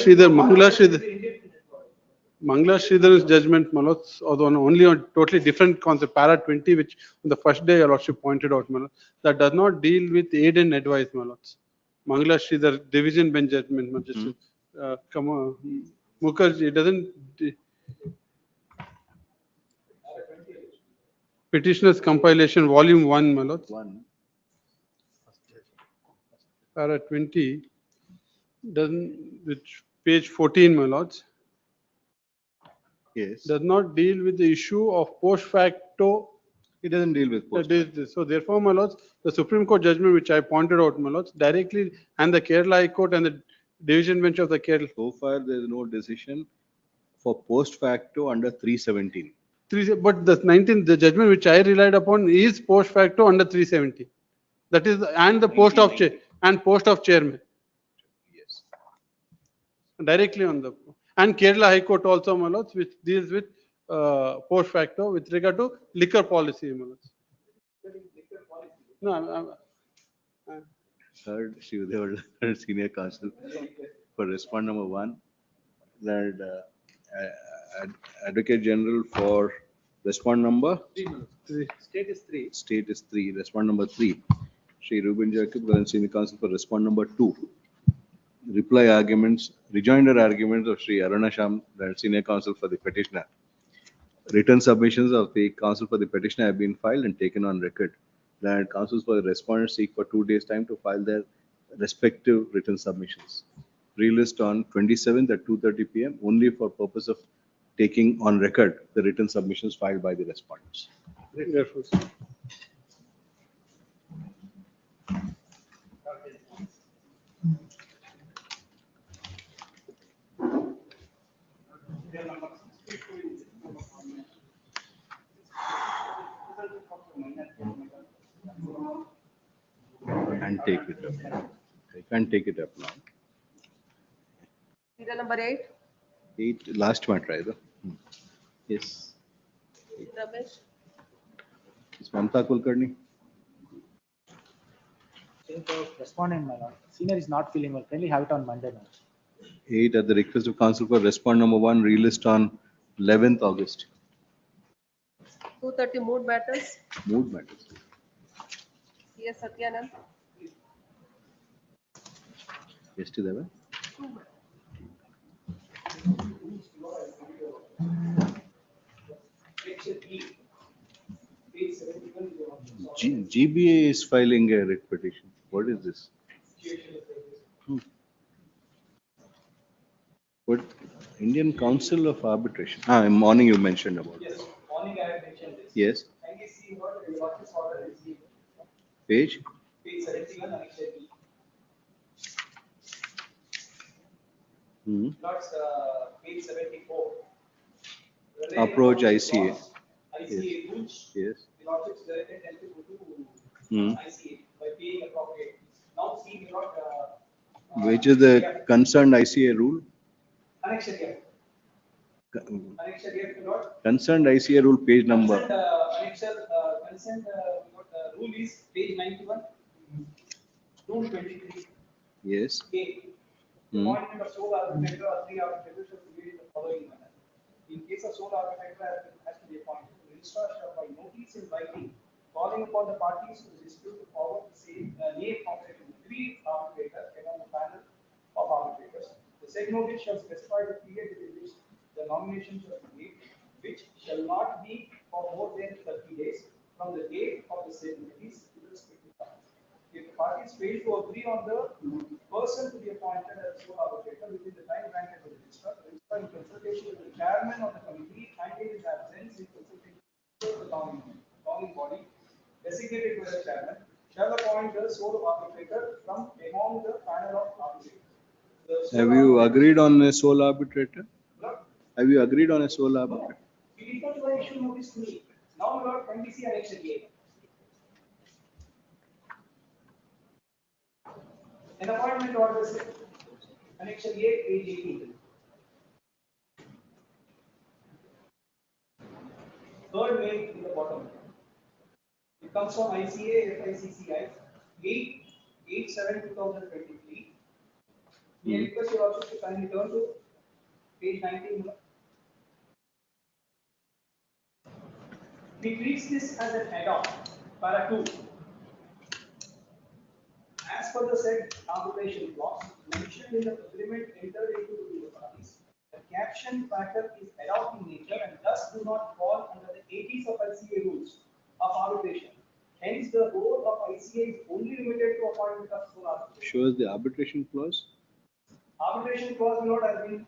Sridhar's judgment, Malot, only on totally different concept, para 20, which on the first day your lordship pointed out, Malot, that does not deal with aid and advice, Malot. Mangala Sridhar division bench judgment, Malot. Mukherjee, it doesn't. Petitioner's compilation, volume 1, Malot. Para 20 doesn't, which page 14, Malot. Yes. Does not deal with the issue of post facto. It doesn't deal with post facto. So therefore, my lords, the Supreme Court judgment which I pointed out, my lords, directly, and the Kerala High Court and the division bench of the Kerala. So far, there is no decision for post facto under 317. But the judgment which I relied upon is post facto under 370. That is, and the post of chairman. Yes. Directly on the, and Kerala High Court also, my lords, which deals with post facto with regard to liquor policy, my lords. No, Third, Shivdev, senior counsel for respond number 1, that Advocate General for respond number. State is 3. State is 3. Respond number 3. Shri Ruben Jacob, senior counsel for respond number 2. Reply arguments, rejoinder arguments of Shri Aruna Sham, senior counsel for the petitioner. Written submissions of the counsel for the petitioner have been filed and taken on record. That counsels for the respondents seek for 2 days' time to file their respective written submissions. Relist on 27th at 2:30 p.m. only for purpose of taking on record the written submissions filed by the respondents. And take it up. I can't take it up now. Serial number 8. 8, last matter, either. Yes. Ramesh. Is Mamta Kulkarni? Respondent, my lord. Senior is not feeling well. Kindly have it on Monday, my lord. 8, at the request of counsel for respond number 1, relist on 11th August. 2:30 mood matters. Mood matters. CS Satyanand. ಎಷ್ಟಿದಾವೆ? GBA is filing a writ petition. What is this? What? Indian Council of Arbitration. In morning you mentioned about. Yes, morning I have mentioned this. Yes. Kindly see what this order is. Page? Page 71, Annexure E. Not page 74. Approach ICA. ICA rules. Yes. The logics directed them to go to ICA by paying appropriate. Now see we got Which is the concerned ICA rule? Annexure F. Annexure F we got. Concerned ICA rule page number. Concerned rule is page 91. Rule 23. Yes. A. The appointment of sole arbitrator or three arbitrators shall be made in the following manner. In case of sole arbitrator has to be appointed, the registrar shall by notice in writing calling upon the parties to dispute to forward the same name of the three arbitrators among the panel of arbitrators. The said notice shall specify the period within which the nomination shall be made, which shall not be for more than 30 days from the date of the said notice to the respective parties. If the parties fail to agree on the person to be appointed as sole arbitrator within the time granted to the registrar in consultation with the chairman of the committee and in his absence in consultation with the governing body designated by the chairman, shall appoint the sole arbitrator from among the panel of arbitrators. Have you agreed on a sole arbitrator? Have you agreed on a sole arbitrator? We did not issue notice to me. Now we are NBC Annexure A. An appointment order set. Annexure A, page 18. Third mail in the bottom. It comes from ICA FICCI 8/7/2023. May I request you also to kindly turn to page 19. We treat this as an add-on, para 2. As per the said arbitration clause mentioned in the agreement entered into with the parties, the caption factor is ad hoc in nature and thus do not fall under the 80s of ICA rules of arbitration. Hence, the role of ICA is only limited to appointment of sole arbitration. Shows the arbitration clause. Arbitration clause will not have been.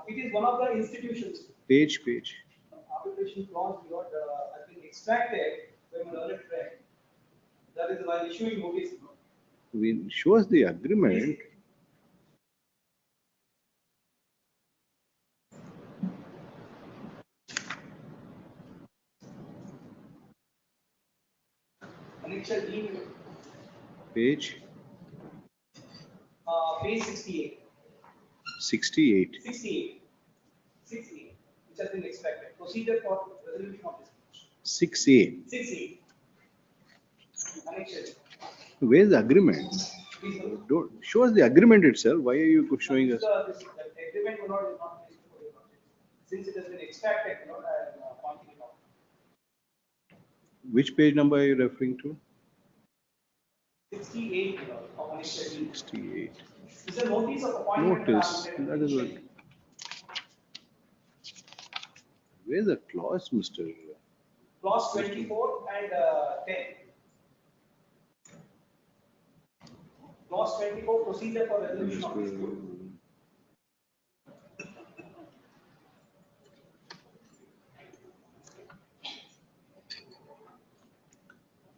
It is one of the institutions. Page. Arbitration clause will not has been extracted from an earlier track. That is why issuing notice. Shows the agreement. Annexure D. Page. Page 68. 68. 68. 68. Which has been extracted. Procedure for resolution of dispute. 6A. 68. Annexure. Where's the agreement? Don't show us the agreement itself. Why are you showing us? The agreement will not for your since it has been extracted, I am pointing it out. Which page number are you referring to? 68 of Annexure D. 68. Is a notice of appointment. Notice. That is what. Where's the clause, Mr. Clause 24 and 10. Clause 24, procedure for resolution of dispute.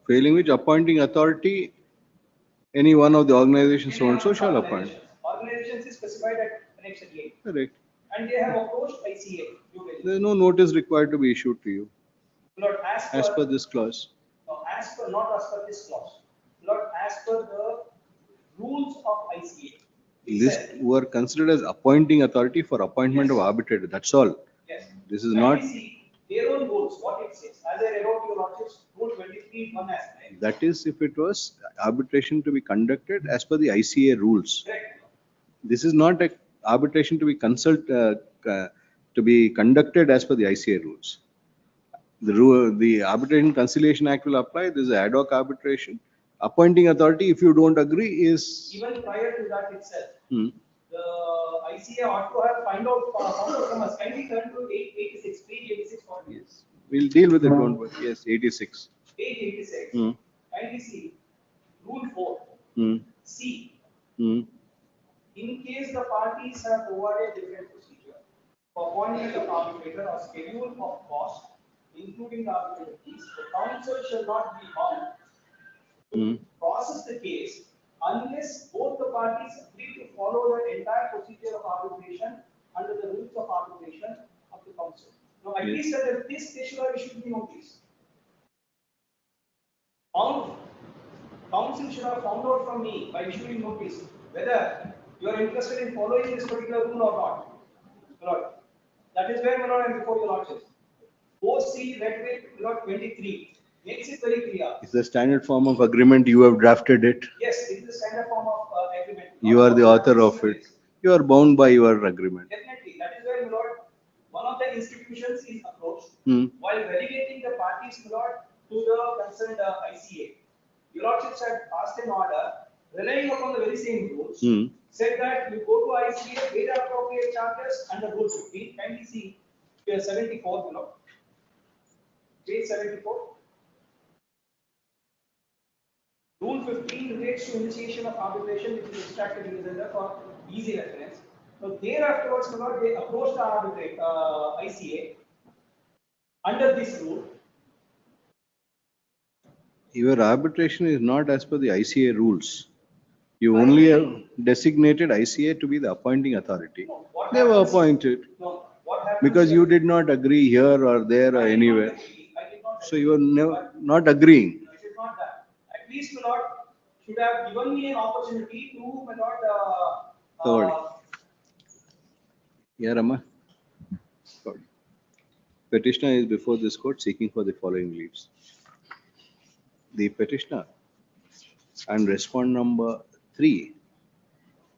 Failing which appointing authority, any one of the organizations so and so shall appoint. Organizations is specified at Annexure A. Correct. And they have approached ICA. There is no notice required to be issued to you. Lord, as per this clause. No, not as per this clause. Lord, as per the rules of ICA. This were considered as appointing authority for appointment of arbitrator. That's all. Yes. This is not. See their own rules, what it says. As I read out your lordship's rule 23 1 as right. That is if it was arbitration to be conducted as per the ICA rules. Correct. This is not a arbitration to be to be conducted as per the ICA rules. The Arbitration Conciliation Act will apply. This is ad hoc arbitration. appointing authority, if you don't agree, is, Even prior to that itself, hmm, the ICA ought to have found out from us. Kindly turn to 886, page 86 for me. we'll deal with it, don't worry. Yes, 86. Page 86. Hmm. Kindly see, rule 4, Hmm. C. Hmm. In case the parties have provided different procedure for appointing the arbitrator or schedule of cost, including the arbitrator fees, the council shall not be bound Hmm. process the case unless both the parties agree to follow the entire procedure of arbitration under the rules of arbitration of the council. Now, at least under this, they should have issued the notice. Council should have found out from me by issuing notice whether you are interested in following this particular rule or not. My Lord, that is where, my Lord, I am before your Lordship. 4C, Red with Lord 23 makes it very clear. It's the standard form of agreement. You have drafted it. Yes, it is the standard form of agreement. You are the author of it. You are bound by your agreement. Definitely, that is where, my Lord, one of the institutions is approached Hmm. while relegating the parties, my Lord, to the concerned ICA. Your Lordships had passed an order relying upon the very same rules, Hmm. said that you go to ICA, pay the appropriate charges under Rule 15. Kindly see, 74, my Lord. Page 74. Rule 15 relates to initiation of arbitration, which is extracted in the agenda for easy reference. So thereafterwards, my Lord, they approached the ICA under this rule. Your arbitration is not as per the ICA rules. You only have designated ICA to be the appointing authority. They were appointed because you did not agree here or there or anywhere. So you are never not agreeing. It is not that. At least, my Lord, should have given me an opportunity to, my Lord, Sorry. Yeah, Rama. Sorry. Petitioner is before this court seeking for the following leaves. The petitioner and respondent number 3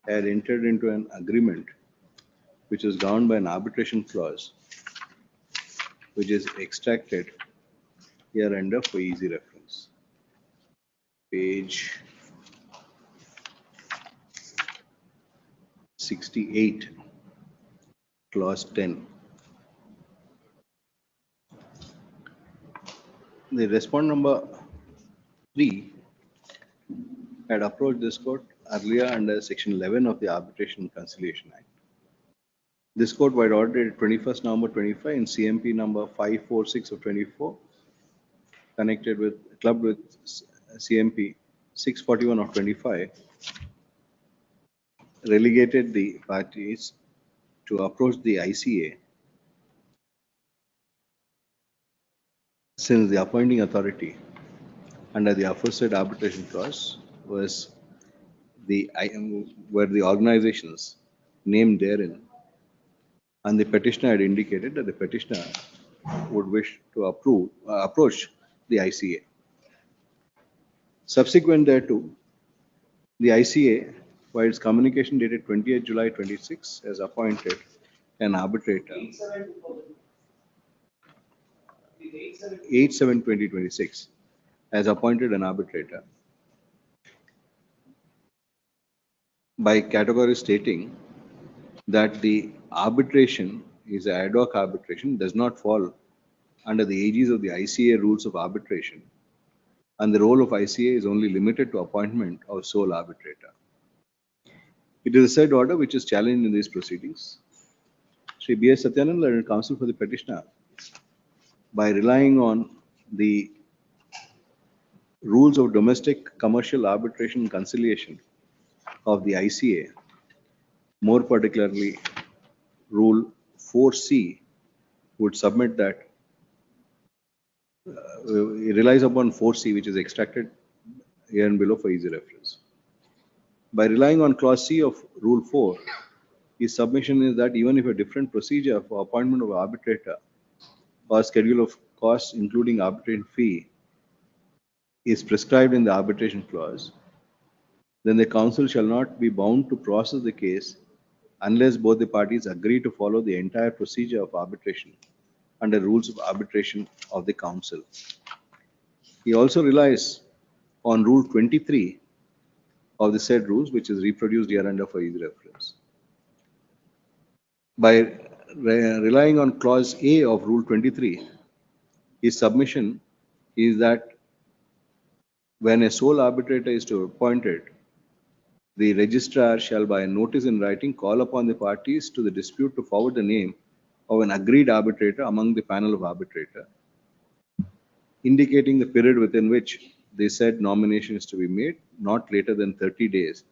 had entered into an agreement which is governed by an arbitration clause, which is extracted here under for easy reference. Page 68, clause 10. The respondent number 3 had approached this court earlier under section 11 of the Arbitration and Conciliation Act. This court was ordered 21st November 25 in CMP number 546 of 24, connected with clubbed with CMP 641 of 25, relegated the parties to approach the ICA since the appointing authority under the aforesaid arbitration clause was were the organizations named therein, and the petitioner had indicated that the petitioner would wish to approach the ICA. Subsequent thereto, the ICA, by its communication dated 28 July 26, has appointed an arbitrator, 8/7/2026, has appointed an arbitrator by category stating that the arbitration is an ad hoc arbitration, does not fall under the aegis of the ICA rules of arbitration, and the role of ICA is only limited to appointment of sole arbitrator. It is a said order which is challenged in these proceedings. Shri B.S. Satyanand, learned counsel for the petitioner, by relying on the rules of domestic commercial arbitration and conciliation of the ICA, more particularly Rule 4C, would submit that it relies upon 4C, which is extracted here and below for easy reference. By relying on clause C of Rule 4, his submission is that even if a different procedure for appointment of arbitrator or schedule of costs, including arbitration fee, is prescribed in the arbitration clause, then the council shall not be bound to process the case unless both the parties agree to follow the entire procedure of arbitration under rules of arbitration of the council. He also relies on Rule 23 of the said rules, which is reproduced hereunder for easy reference. By relying on clause A of Rule 23, his submission is that when a sole arbitrator is to be appointed, the registrar shall by a notice in writing call upon the parties to the dispute to forward the name of an agreed arbitrator among the panel of arbitrator, indicating the period within which the said nomination is to be made, not later than 30 days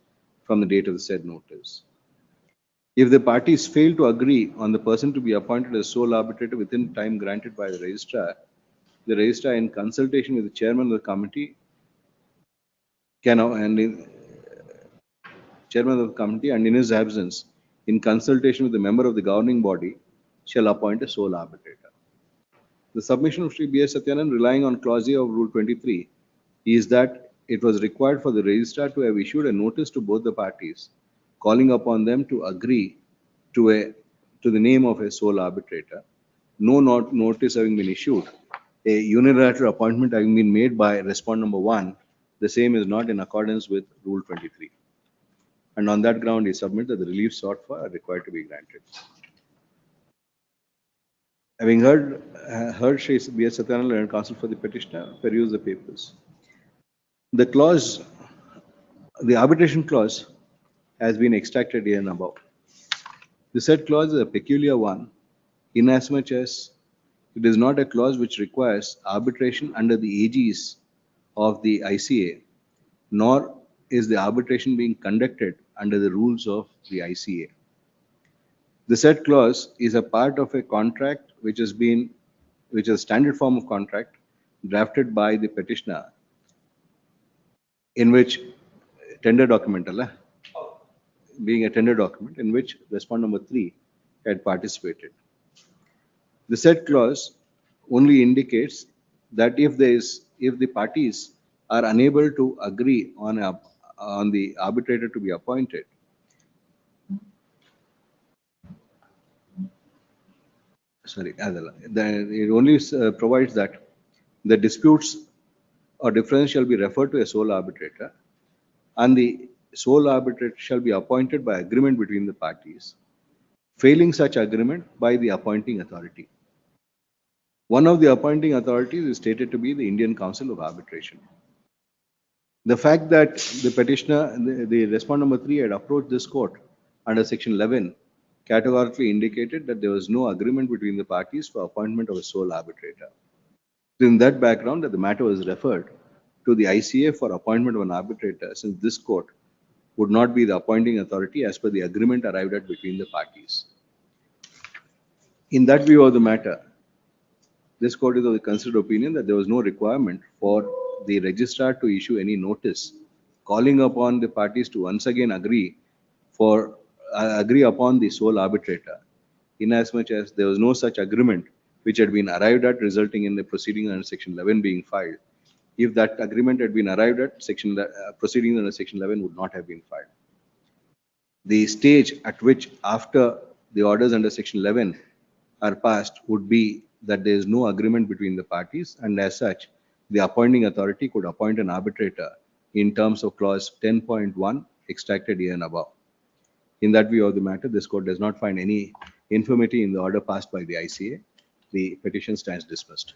from the date of the said notice. If the parties fail to agree on the person to be appointed as sole arbitrator within time granted by the registrar, in consultation with the chairman of the committee, chairman of the committee and in his absence, in consultation with the member of the governing body, shall appoint a sole arbitrator. The submission of Sri B.S. Satyanand, relying on clause A of Rule 23, is that it was required for the registrar to have issued a notice to both the parties, calling upon them to agree to the name of a sole arbitrator. No notice having been issued, a unilateral appointment having been made by respondent number 1, the same is not in accordance with Rule 23. And on that ground, he submits that the relief sought for are required to be granted. Having heard Shri B.S. Satyanand and counsel for the petitioner, peruse the papers. The clause, the arbitration clause, has been extracted here and above. The said clause is a peculiar one, inasmuch as it is not a clause which requires arbitration under the aegis of the ICA, nor is the arbitration being conducted under the rules of the ICA. The said clause is a part of a contract which is a standard form of contract drafted by the petitioner, in which tender document, being a tender document in which respondent number 3 had participated. The said clause only indicates that if the parties are unable to agree on the arbitrator to be appointed, it only provides that the disputes or difference shall be referred to a sole arbitrator, and the sole arbitrator shall be appointed by agreement between the parties, failing such agreement by the appointing authority. One of the appointing authorities is stated to be the Indian Council of Arbitration. The fact that the petitioner, the respondent number 3, had approached this court under Section 11 categorically indicated that there was no agreement between the parties for appointment of a sole arbitrator. In that background, that the matter was referred to the ICA for appointment of an arbitrator, since this court would not be the appointing authority as per the agreement arrived at between the parties. In that view of the matter, this court is of the considered opinion that there was no requirement for the registrar to issue any notice calling upon the parties to once again agree upon the sole arbitrator, inasmuch as there was no such agreement which had been arrived at, resulting in the proceeding under Section 11 being filed. If that agreement had been arrived at, proceedings under Section 11 would not have been filed. The stage at which, after the orders under Section 11 are passed, would be that there is no agreement between the parties, and as such, the appointing authority could appoint an arbitrator in terms of clause 10.1 extracted here and above. In that view of the matter, this court does not find any infirmity in the order passed by the ICA. The petition stands dismissed.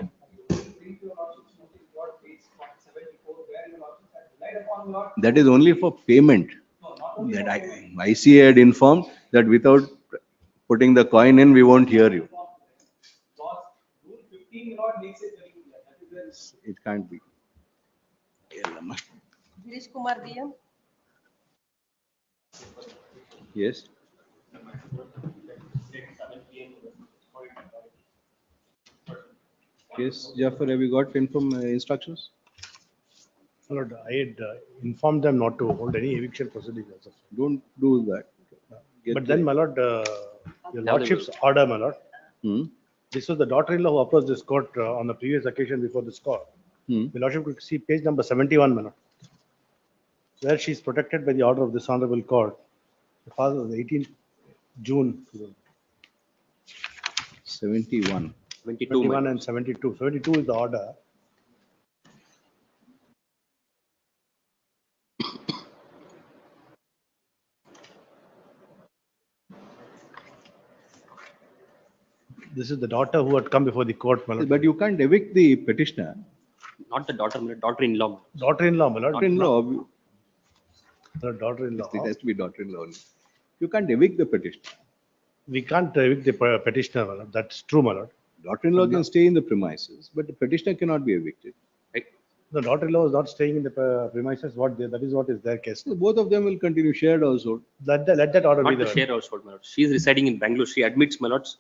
That is only for payment. That ICA had informed that without putting the coin in, we won't hear you. It can't be. Girish Kumar BM. Yes. Yes, Jafar, have you got instructions? Lord, I had informed them not to hold any eviction proceedings. Don't do that. But then, my lord, your lordship's order, my lord. This was the daughter-in-law who approached this court on the previous occasion before this court. My lordship could see page number 71, my lord, where she is protected by the order of this honorable court. The father of the 18th June. 71. 21 and 72. 72 is the order. This is the daughter who had come before the court, my lord. But you can't evict the petitioner. Not the daughter, my lord, daughter-in-law. Daughter-in-law, my lord. Daughter-in-law. The daughter-in-law. It has to be daughter-in-law only. You can't evict the petitioner. We can't evict the petitioner, my lord. That's true, my lord. Daughter-in-law can stay in the premises, but the petitioner cannot be evicted. The daughter-in-law is not staying in the premises. That is what is their case. So both of them will continue shared household. Let that order be Not the there. share household, my lord. She is residing in Bangalore. She admits, my lords.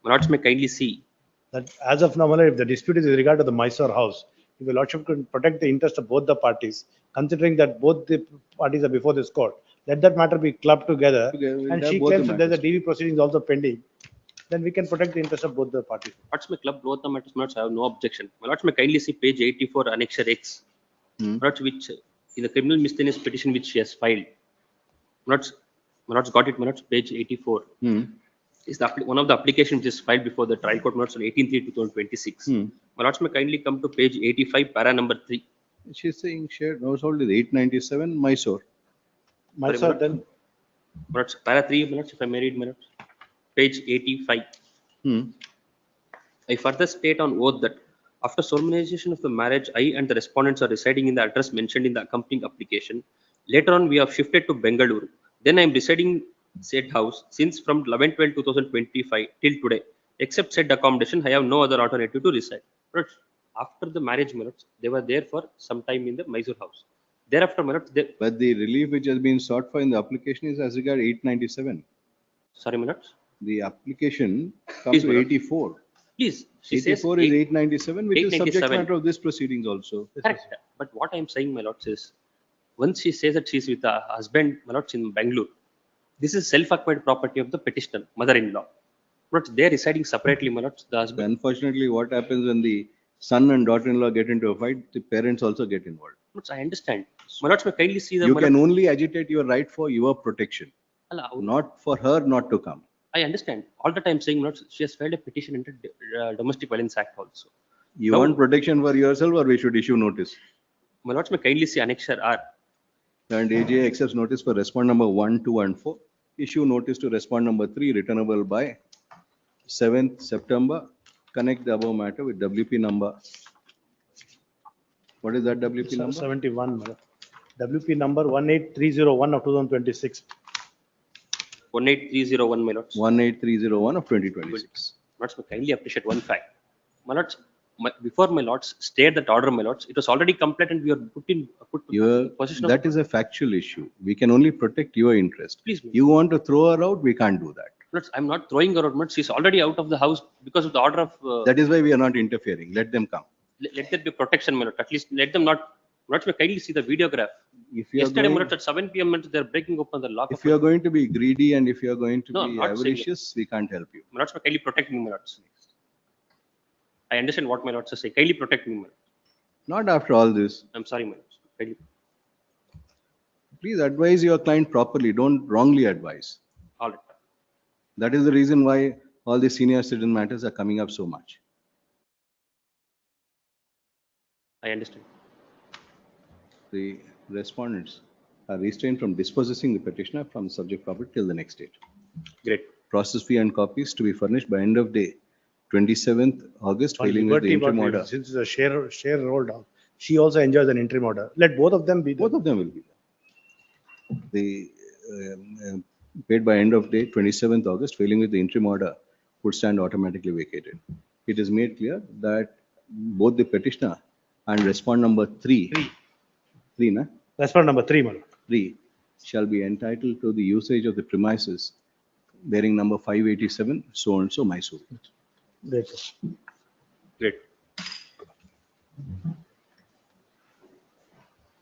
My lords may kindly see. That as of now, my lord, if the dispute is with regard to the Mysore house, if the lordship could protect the interest of both the parties, considering that both the parties are before this court, let that matter be clubbed together. We'll And have she both the claims that there's a matters. DV proceedings also pending. Then we can protect the interest of both the parties. Lords may club both the matters, my lords. I have no objection. My lords may kindly see page 84, Annexure X. My lords, which in the criminal miscellaneous petition which she has filed. My lords got it, my lords, page 84. Is the one of the applications which is filed before the trial court, my lords, on 18/3/2026. My lords may kindly come to page 85, para number 3. She's saying shared household is 897 Mysore. Mysore then. My lords, para 3, my lords, if I may read, my lords. Page 85. I further state on oath that after solemnization of the marriage, I and the respondents are residing in the address mentioned in the accompanying application. Later on, we have shifted to Bengaluru. Then I am residing said house since from 11/12/2025 till today. Except said accommodation, I have no other alternative to reside. But after the marriage, my lords, they were there for some time in the Mysore house. Thereafter, my lords, But the relief which has been sought for in the application is as regard 897. sorry, my lords. The application comes Please, to my lord. 84. Please, she says 84 is 897, which is subject 897. matter of this proceedings also. Correct. But what I am saying, my lords, is once she says that she is with her husband, my lords, in Bangalore, this is self-acquired property of the petitioner, mother-in-law. But they are residing separately, my lords. The husband. Unfortunately, what happens when the son and daughter-in-law get into a fight, the parents also get involved. Lords, I understand. My lords may kindly see the. You my can lords- only agitate your right for your protection, Allow. not for her not to come. I understand. All the time saying, my lords, she has filed a petition under Domestic Violence Act also. You Now- want protection for yourself, or we should issue notice? My lords may kindly see Annexure R. And AJA accepts notice for respond number 1, 2, and 4. Issue notice to respond number 3, returnable by 7th September. Connect the above matter with WP number. What is that WP number? 71, my lord. WP number 18301 of 2026. 18301, my lords. 18301 of 2026. My lords may kindly appreciate one fact. My lords, before my lords stayed that order, my lords, it was already complete and we are put possession of. That is a factual issue. We can only protect your interest. Please, You want to throw her out, we can't do that. Lords, I'm not throwing her out, my lords. She's already out of the house because of the order of. That is why we are not interfering. Let them come. Let there be protection, my lord. At least let them not. Lords may kindly see the videograph. If you are Yesterday, my going, lords, at 7 p.m., my lords, they're breaking open the lock. if you are going to be greedy and if you are going to No, be I'm not saying avaricious, we can't help you. My lords may kindly protect me, my lords. I understand what my lords are saying. Kindly protect me, my lords. Not after all this. I'm sorry, my lords. Kindly. Please advise your client properly. Don't wrongly advise. All right. That is the reason why all the senior citizen matters are coming up so much. I understand. The respondents are restrained from dispossessing the petitioner from the subject property till the next date. Great. Process fee and copies to be furnished by end of day 27th August, On filing with the liberty, interim what we- order. Since the share rolled down, she also enjoys an interim order. Let both of them be. Both of them will be there. The paid by end of day 27th August, failing with the interim order would stand automatically vacated. It is made clear that both the petitioner and respond number 3, na? Respond number 3, my lord. 3 shall be entitled to the usage of the premises bearing number 587, so and so Mysore. Great. Great.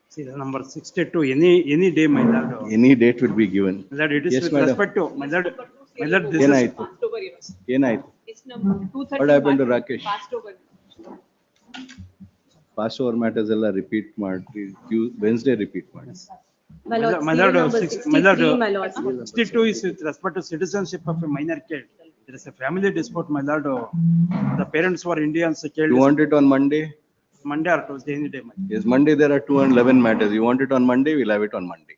See, the number 62, any day, my lord. Any date would be given. My lord, it is Yes, with madam. respect to, my lord, this is. ಏನಾಯ್ತು? ಏನಾಯ್ತು? It's number 230. What happened to Rakesh? Passed over. Pass over matters ಎಲ್ಲ repeat ಮಾಡಿ Wednesday repeat ಮಾಡಿ. My lord, my lord, 62 is with respect to citizenship of a minor kid. There is a family dispute, my lord. The parents were Indians. You want it on Monday? Monday or Tuesday, any day, my lord. Yes, Monday there are 211 matters. You want it on Monday, we'll have it on Monday.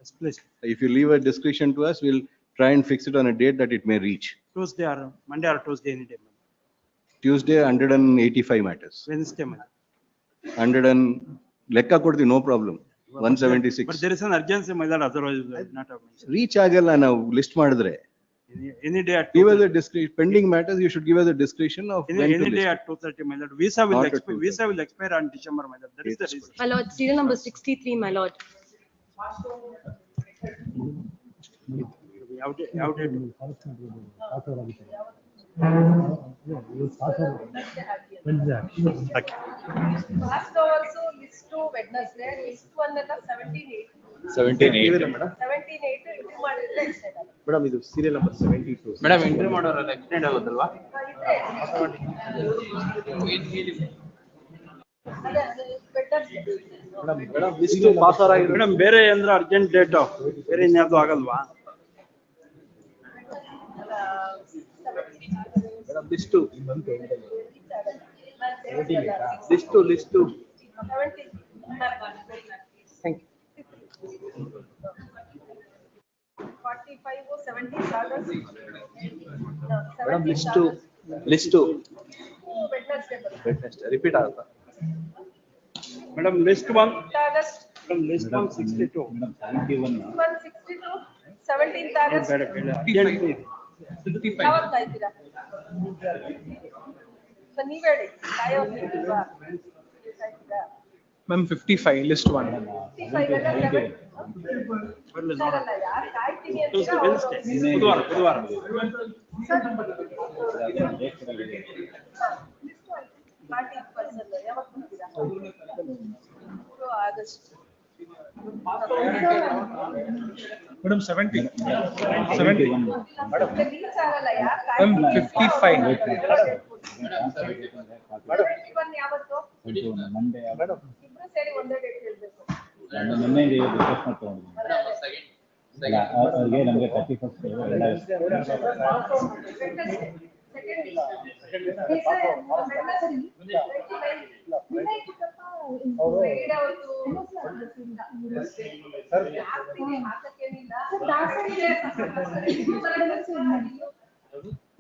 Yes, please. If you leave a discretion to us, we'll try and fix it on a date that it may reach. Tuesday or Monday or Tuesday, any day. Tuesday, 185 matters. Wednesday, madam. 100 and lecka kodti, no problem. But 176. there is an urgency, my lord, otherwise I would not have mentioned. Reach agala now list madre. Any day at Give us a discretion. Pending matters, you should give us a discretion of when to any day list. at 2:30, my lord. Visa will Not at expire. 2:30. Visa will expire on December, my lord. That is the reason. My lord, serial number 63, my lord. Last also list 2 Wednesday, list 1 ಎಲ್ಲ 17/8. 17/8. 17/8 entry ಮಾಡಿದ್ರೆ extend ಆಗುತ್ತೆ. Madam ಇದು serial number 72. Madam entry ಮಾಡೋರೆಲ್ಲ extend ಆಗುತ್ತಲ್ವಾ? Madam ಬೇರೆ ಅಂದ್ರೆ urgent date ಬೇರೆ ಇನ್ಯಾವುದು ಆಗಲ್ವಾ? List list Thank you. 45 70 August. Madam list Wednesday. Repeat ಆಗುತ್ತಾ? Madam list 1 August. Madam list 162 162 17th August. ಯಾವತ್ತು ಕಾಯ್ತೀರಾ? ನೀವ್ ಹೇಳಿ ಕಾಯೋರು ನೀವಿಲ್ವಾ? ಕಾಯ್ತೀರಾ? Ma'am, 55, list 1. 55 ಎಲ್ಲ 7 ಸರಲ್ಲ, ಯಾರು ಕಾಯ್ತೀನಿ ಅಂತೀರಾ ಅವ್ರು- ಬುಧವಾರ ಸರ್, ಪಾರ್ಟಿ ಪರ್ಸನ್ ಯಾವತ್ತು ಬರ್ತೀರಾ? 3 ಆಗಸ್ಟ್. Madam, 70. ರೀಚ್ ಆಗಲ್ಲ, ಯಾರು Ma'am, ಕಾಯ್ತೀನಿ? 55. 71 ಯಾವತ್ತು? ಇಬ್ರು ಸೇರಿ ಒಂದೇ ಡೇಟ್ ಹೇಳ್ಬೇಕು.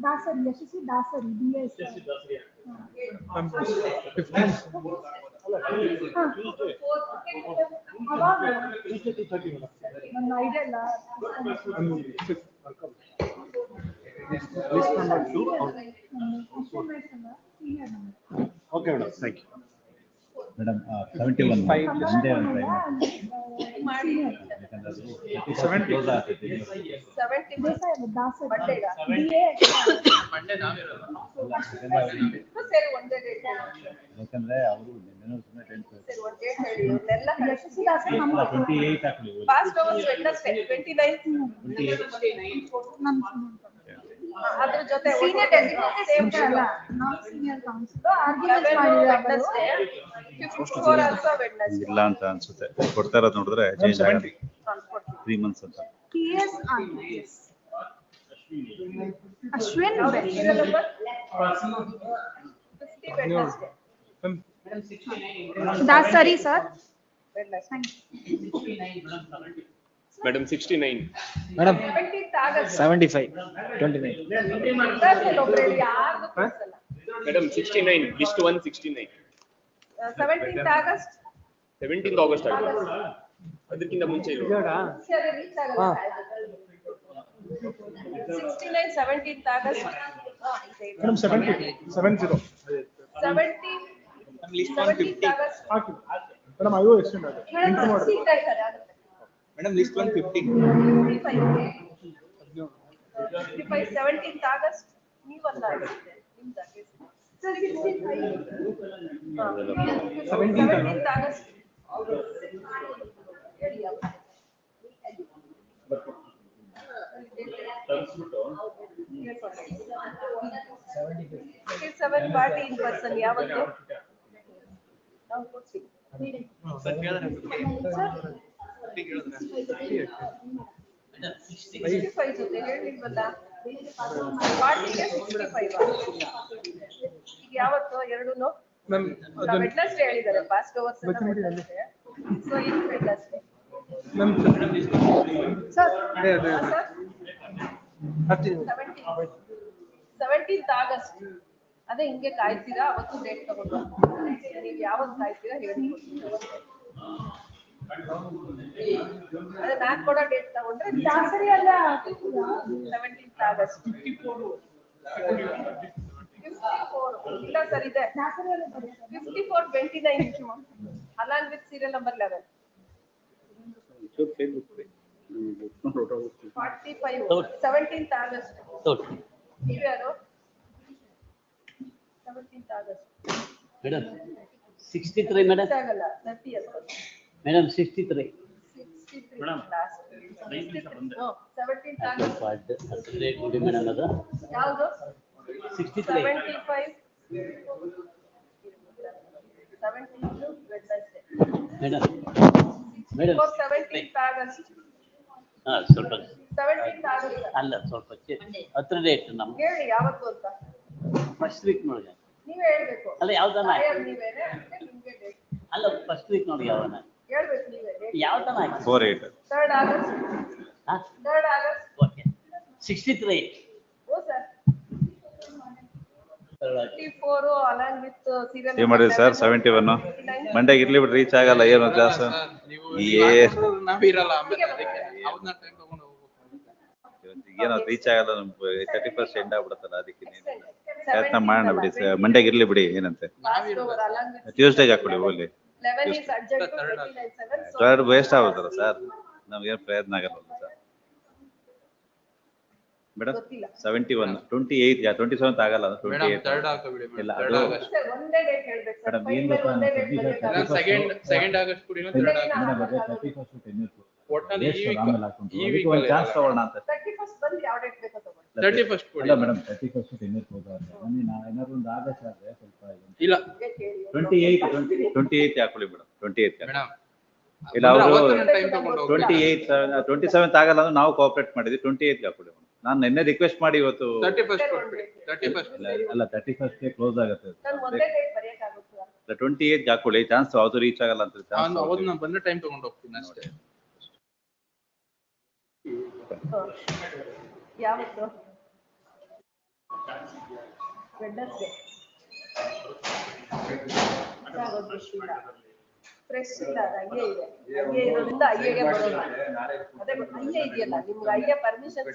ದಾಸರಿ ಯಶಸ್ವಿ ದಾಸರಿ BS. ನನ್ನ ಐಡಿಯಾ ಇಲ್ಲ. List number 2. Okay madam, thank you. Madam 71 ಒಂದೇ ಒಂದು ಟ್ರೈ ಮಾಡಿ 70 ದಾಸರಿ ಮಂಡೇಗ ಸೇರಿ ಒಂದೇ ಡೇಟ್ ಯಾಕಂದ್ರೆ ಅವರು ಸರಿ ಒಂದ್ ಡೇಟ್ ಹೇಳಿ. ಇವ್ರನ್ನೆಲ್ಲ ಯಶಸ್ವಿ ದಾಸರಿ ನಮ್ಮ 28 ಹಾಕ್ಲಿ. ಫಾಸ್ಟ್ ಅವರ್ಸ್ ವೆಡ್ನೆಸ್ಡೇ 29 ಅದ್ರ ಜೊತೆ ಸೀನಿಯರ್ ಡೆಸಿಗ್ನೇಟೆಡ್ ಅಲ್ಲ, ನಾವು ಸೀನಿಯರ್ ಕೌನ್ಸಿಲ್ ಆರ್ಗ್ಯುಮೆಂಟ್ಸ್ ಮಾಡಿದ್ದಾರೆ. 54 ಆಲ್ಸೋ ವೆಡ್ನೆಸ್ಡೇ. ಇಲ್ಲ ಅಂತ ಅನ್ಸುತ್ತೆ, ಕೊಡ್ತಾ ಇರೋದು ನೋಡಿದ್ರೆ ಚೇಂಜ್ ಆಗುತ್ತೆ. 3 months ಅಂತ. TS yes. Ashwin serial number 50 Wednesday. Dasari sir. Madam 69. Madam 17th August. 75 29. ಯಾರ್ದು ಕಳ್ಸಲ್ಲ. Madam 69. List 1 69. 17th August. 17th August ಆಗಿದೆ. ಅದಕ್ಕಿಂತ ಮುಂಚೆ ಇಲ್ಲ. ಸರಿ ರೀಚ್ ಆಗಲ್ಲ. 69 17th August. Madam, 70. 70. 70 List 150. August. Madam, I will extend that. Madam 65 ಸರಿ ಆಗುತ್ತೆ. Madam list 150. 55 17th August. ನೀವಲ್ಲ ಅನ್ಸುತ್ತೆ ನಿಮ್ದು ಕೇಸ್. Sir 65 17th August. ಹೇಳಿ ಅಪ್ಪ. 7 ಪಾರ್ಟಿ ಇನ್ ಪರ್ಸನ್ ಯಾವತ್ತು? ನಾವು ಕೊಡ್ತೀವಿ. ಸರ್ ಕೇಳಿದ್ರೆ 65 ಜೊತೆ ಹೇಳಿಲ್ವಲ್ಲ, ಪಾರ್ಟಿಗೆ 65 ಈಗ ಯಾವತ್ತು ಎರಡೂನು ವೆಡ್ನೆಸ್ಡೇ ಹೇಳಿದ್ದಾರೆ. ಪಾಸ್ಟ್ ಅವರ್ಸ್ ವೆಡ್ನೆಸ್ಡೇ, ಸೊ ಇದು Wednesday. Sir sir 17th August. ಅದೇ ಹಿಂಗೆ ಕಾಯ್ತೀರಾ ಅವತ್ತು ಡೇಟ್ ತಗೊಂಡು ನೀವು ಯಾವತ್ತು ಕಾಯ್ತೀರಾ ಹೇಳಿ. ಅದೇ ನಾನ್ ಕೊಡೋ ಡೇಟ್ ತಗೊಂಡ್ರೆ 17th August. 54 ಇಲ್ಲ ಸರ್ ಇದೆ 5429 along with serial number 11. 45 17th August. ನೀವ್ಯಾರು? 17th August. Madam, 63 madam. ಆಗಲ್ಲ 30th. Madam, 63. 63 last. 17th August. Accelerate ನೋಡಿ madam ಅದು. ಯಾವುದು? 63. 75. 17th Wednesday. Madam. Madam. 17th August. ಹಾ ಸ್ವಲ್ಪ 17th August. ಅಲ್ಲ ಸ್ವಲ್ಪ ಹತ್ರ ಡೇಟ್ ನಮ್ಮ ಹೇಳಿ ಯಾವತ್ತು ಅಂತ. ಫಸ್ಟ್ ವೀಕ್ ನೋಡಿ. ನೀವೇ ಹೇಳ್ಬೇಕು. ಅಲ್ಲ ಯಾವ್ದನ ನೀವೇನೆ ನಿಮಗೆ ಡೇಟ್. ಅಲ್ಲ ಫಸ್ಟ್ ವೀಕ್ ನೋಡಿ ಯಾವನ ಹೇಳ್ಬೇಕು ನೀವೇ ಡೇಟ್. ಯಾವ್ದನ 48. 3rd August. ಹಾ 3rd August. ಓಕೆ 63. ಓ ಸರ್ 54 along with serial ಏನ್ ಮಾಡಿದ್ರಿ ಸರ್ 71 ಮಂಡ್ಯಾಗ ಇರ್ಲಿ ಬಿಟ್ಟು ರೀಚ್ ಆಗಲ್ಲ ಏನು ಜಾಸ್ತಿ ಏನೋ ರೀಚ್ ಆಗಲ್ಲ ನಮ್ಗೆ 31st ಎಂಡ್ ಆಗ್ಬಿಡುತ್ತಲ್ಲ ಅದಕ್ಕೆ ಪ್ರಯತ್ನ ಮಾಡೋಣ ಬಿಡಿ ಮಂಡ್ಯಾಗ ಇರ್ಲಿ ಬಿಡಿ ಏನಂತೆ ಟ್ಯೂಸ್ಡೇಗೆ ಹಾಕೊಡಿ ಹೋಗ್ಲಿ 11 is urgent to 29/7. Third waste ಆಗುತ್ತಲ್ಲ ಸರ್ ನಮ್ಗೇನು ಪ್ರಯತ್ನ ಆಗಲ್ಲ ಸರ್ ಮೇಡಮ್ 71 28 27 ಆಗಲ್ಲ 28 ಇಲ್ಲ ಅದು ಒಂದೇ ಡೇಟ್ ಹೇಳ್ಬೇಕು ಸರ್. ಮೇಡಮ್ ಏನು ಒಂದೇ ಡೇಟ್ ಸೆಕೆಂಡ್ ಆಗಸ್ಟ್ ಕೂಡ ಒಟ್ಟಲ್ಲಿ ಈ ವೀಕ್ ಒಂದು ಚಾನ್ಸ್ ತಗೊಳ್ಳೋಣ ಅಂತ 31st ಬಂದು ಯಾವ ಡೇಟ್ ಬೇಕೋ ತಗೊಳ್ಳಿ. 31st ಕೊಡಿ. ಅಲ್ಲ ಮೇಡಮ್ 31st ಟೆನ್ನಿಸ್ ಹೋದಾಗ ಬನ್ನಿ ನಾ ಏನಾದ್ರು ಒಂದು ಆಗಸ್ಟ್ ಆದ್ರೆ ಸ್ವಲ್ಪ ಇಲ್ಲ 28 ಹಾಕೊಳ್ಳಿ ಮೇಡಮ್ 28 ಮೇಡಮ್ ಇಲ್ಲ ಅವರು 27 ಆಗಲ್ಲ ಅಂದ್ರೆ ನಾವು ಕೋಆಪರೇಟ್ ಮಾಡಿದ್ವಿ 28 ಹಾಕೊಳ್ಳಿ ನಾನು ನಿನ್ನೆ ರಿಕ್ವೆಸ್ಟ್ ಮಾಡಿ ಇವತ್ತು 31st ಕೊಡಿ 31st ಅಲ್ಲ 31st ಕ್ಲೋಸ್ ಆಗುತ್ತೆ ನಾನು ಒಂದೇ ಡೇಟ್ ಬರೆಯಕ್ಕೆ ಆಗುತ್ತಾ? 28 ಹಾಕೊಳ್ಳಿ ಚಾನ್ಸ್ ಯಾವುದು ರೀಚ್ ಆಗಲ್ಲ ಅಂತ ನಾನು ಅವತ್ತು ನಾನು ಬಂದ್ರೆ ಟೈಮ್ ತಗೊಂಡು ಹೋಗ್ತೀನಿ ಅಷ್ಟೇ. ಯಾವತ್ತು? ವೆಡ್ನೆಸ್ಡೇ. ಫ್ರೆಶ್ ಇಲ್ಲ ಅದು ಅಯ್ಯೇ ಇದೆ. ಅಯ್ಯೇ ಇರೋದ್ರಿಂದ ಅಯ್ಯೆಗೆ ಬರೋದು. ಅದೇ ಅಯ್ಯೇ ಇದೆಯಲ್ಲ ನಿಮ್ಗೆ ಅಯ್ಯೇ ಪರ್ಮಿಷನ್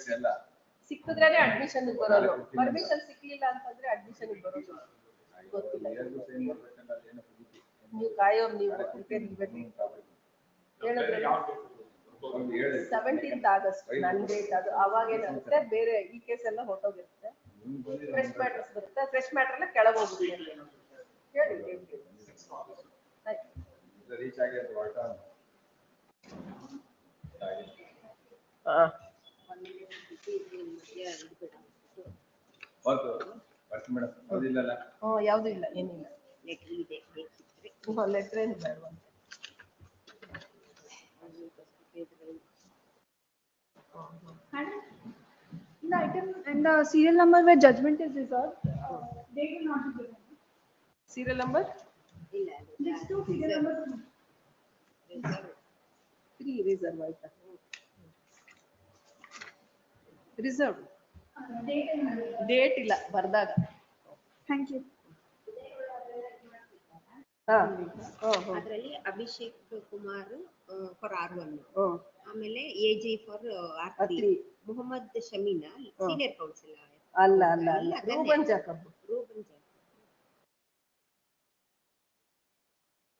ಸಿಕ್ಕಿದ್ರೇನೆ ಅಡ್ಮಿಷನ್ ಬರೋದು. ಪರ್ಮಿಷನ್ ಸಿಕ್ಲಿಲ್ಲ ಅಂತಂದ್ರೆ ಅಡ್ಮಿಷನ್ ಬರೋದು ಗೊತ್ತಿಲ್ಲ. ನೀವು ಕಾಯೋರು ನೀವು ಹೇಳಿದ್ರೆ 17th August ನನ್ನ ಡೇಟ್ ಅದು ಅವಾಗ ಏನಾಗುತ್ತೆ ಬೇರೆ ಈ ಕೇಸ್ ಎಲ್ಲ ಹೊರಟೋಗಿರುತ್ತೆ. ಫ್ರೆಶ್ ಮ್ಯಾಟರ್ಸ್ ಬರುತ್ತೆ. ಫ್ರೆಶ್ ಮ್ಯಾಟರ್ ಎಲ್ಲ ಕೆಳಗೆ ಹೋಗುತ್ತೆ ಹೇಳಿ ಡೇಟ್. ಯಾವ್ದು ಇಲ್ಲ ಏನಿಲ್ಲ ಲೆಟರ್ ಏನು ಬೇಡವಾ? The item and the serial number where judgment is reserved, they will not be given. Serial number? This two serial number. 3 reserve ಆಯ್ತಾ? ರಿಸರ್ವ್ ಡೇಟ್ ಇಲ್ಲ ಬರ್ದಾಗ. Thank you. ಅದರಲ್ಲಿ ಅಭಿಷೇಕ್ ಕುಮಾರ್ ಫಾರ್ R1, ಆಮೇಲೆ AG for R3, Mohammed Shameena senior counsellor. ಅಲ್ಲ ಅಲ್ಲ ಅಲ್ಲ Ruben Jacob.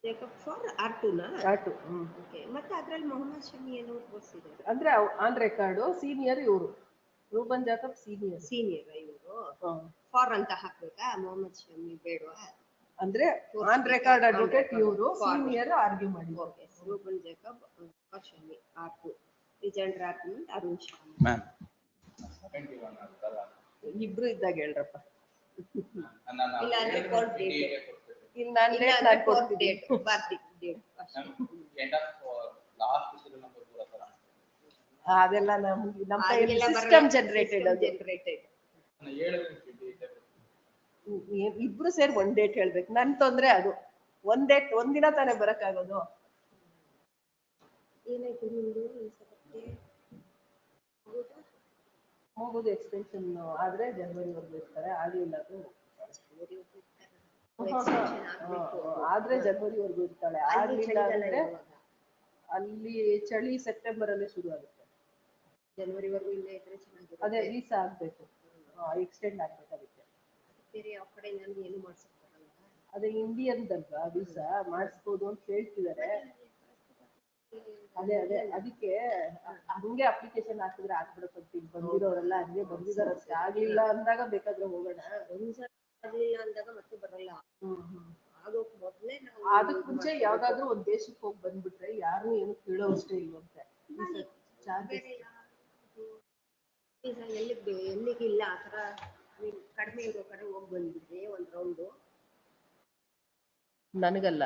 Jacob for R2 ನಾ? R2. Okay. ಮತ್ತೆ ಅದರಲ್ಲಿ ಮೊಹಮ್ಮದ್ ಶಮಿ ಏನು ತೋರಿಸಿದ್ದಾರೆ ಅಂದ್ರೆ ಆನ್ ರೆಕಾರ್ಡ್ ಸೀನಿಯರ್ ಇವರು. ರೂಬನ್ ಜಾಕಬ್ ಸೀನಿಯರ್ ಇವರು ಫಾರ್ ಅಂತ ಹಾಕ್ಬೇಕಾ? ಮೊಹಮ್ಮದ್ ಶಮಿ ಬೇಡವಾ? ಅಂದ್ರೆ ಆನ್ ರೆಕಾರ್ಡ್ ಅಡ್ವೊಕೇಟ್ ಇವರು ಸೀನಿಯರ್ ಆರ್ಗ್ಯೂ ಮಾಡಿ. Okay. Reuben Jacob for Shami R2, rejoinder argument Arun Shyam. Ma'am ಇಬ್ರು ಇದ್ದಾಗ ಹೇಳ್ರಪ್ಪ. ಇಲ್ಲ ಅಂದ್ರೆ ಕೋರ್ಟ್ ಡೇಟ್. ಇಲ್ಲ ನಾನು ಡೇಟ್ ಕೋರ್ಟ್ ಡೇಟ್ ಬರ್ತಿ ಡೇಟ್ ಅದೆಲ್ಲ ನಮ್ಮ ಸಿಸ್ಟಮ್ ಜನರೇಟೆಡ್ ಇಬ್ರು ಸೇರಿ ಒಂದ್ ಡೇಟ್ ಹೇಳ್ಬೇಕು. ನನ್ ತೊಂದ್ರೆ ಅದು ಒಂದ್ ಡೇಟ್ ಒಂದಿನ ತಾನೇ ಬರಕ್ಕಾಗೋದು. ಏನಾಯ್ತು ನಿಮ್ದು ಹೋಗೋದು ಎಕ್ಸ್ಟೆನ್ಷನ್ ಆದ್ರೆ ಜನವರಿವರೆಗೂ ಇರ್ತಾರೆ, ಆಗ್ಲಿಲ್ಲ ಅಂದ್ರೆ ಆದ್ರೆ ಜನವರಿವರೆಗೂ ಇರ್ತಾಳೆ, ಆಗ್ಲಿಲ್ಲ ಅಂದ್ರೆ ಅಲ್ಲಿ ಚಳಿ ಸೆಪ್ಟೆಂಬರ್ ಅಲ್ಲೇ ಶುರು ಆಗುತ್ತೆ. ಜನವರಿವರೆಗೂ ಇಲ್ಲೇ ಇದ್ರೆ ಚೆನ್ನಾಗಿರುತ್ತೆ. ಅದೇ ವೀಸಾ ಆಗ್ಬೇಕು, ಎಕ್ಸ್ಟೆಂಡ್ ಆಗ್ಬೇಕು ಅದಕ್ಕೆ. ಬೇರೆ ಯಾವ ಕಡೆ ನಾನು ಏನು ಮಾಡ್ಸಕ್ಕಾಗಲ್ಲ. ಅದೇ ಇಂಡಿಯನ್ದಲ್ವಾ ವೀಸಾ ಮಾಡಿಸ್ಬೋದು ಅಂತ ಹೇಳ್ತಿದ್ದಾರೆ. ಅದೇ ಅದಕ್ಕೆ ಹಂಗೆ ಅಪ್ಲಿಕೇಶನ್ ಹಾಕಿದ್ರೆ ಆಗ್ಬಿಡುತ್ತೆ. ಈಗ ಬಂದಿರೋರೆಲ್ಲ ಹಂಗೆ ಬಂದಿದಾರಷ್ಟೇ, ಆಗ್ಲಿಲ್ಲ ಅಂದಾಗ ಬೇಕಾದ್ರೆ ಹೋಗೋಣ. ಒಂದ್ಸಲ ಆಗ್ಲಿಲ್ಲ ಅಂದಾಗ ಮತ್ತೆ ಬರಲ್ಲ. ಆಗೋಕ್ ಮೊದ್ಲೇ ನಾವು ಅದಕ್ ಮುಂಚೆ ಯಾವ್ದಾದ್ರು ಒಂದ್ ದೇಶಕ್ಕೆ ಹೋಗಿ ಬಂದ್ಬಿಟ್ರೆ ಯಾರು ಏನು ಕೇಳೋವಷ್ಟೇ ಇಲ್ವಂತೆ. ಎಲ್ಲಿಗಿಲ್ಲ ಆತರ ಕಡಿಮೆ ಇರೋ ಕಡೆ ಹೋಗಿ ಬಂದಿದ್ದೆ ಒಂದ್ ರೌಂಡು. ನನಗಲ್ಲ.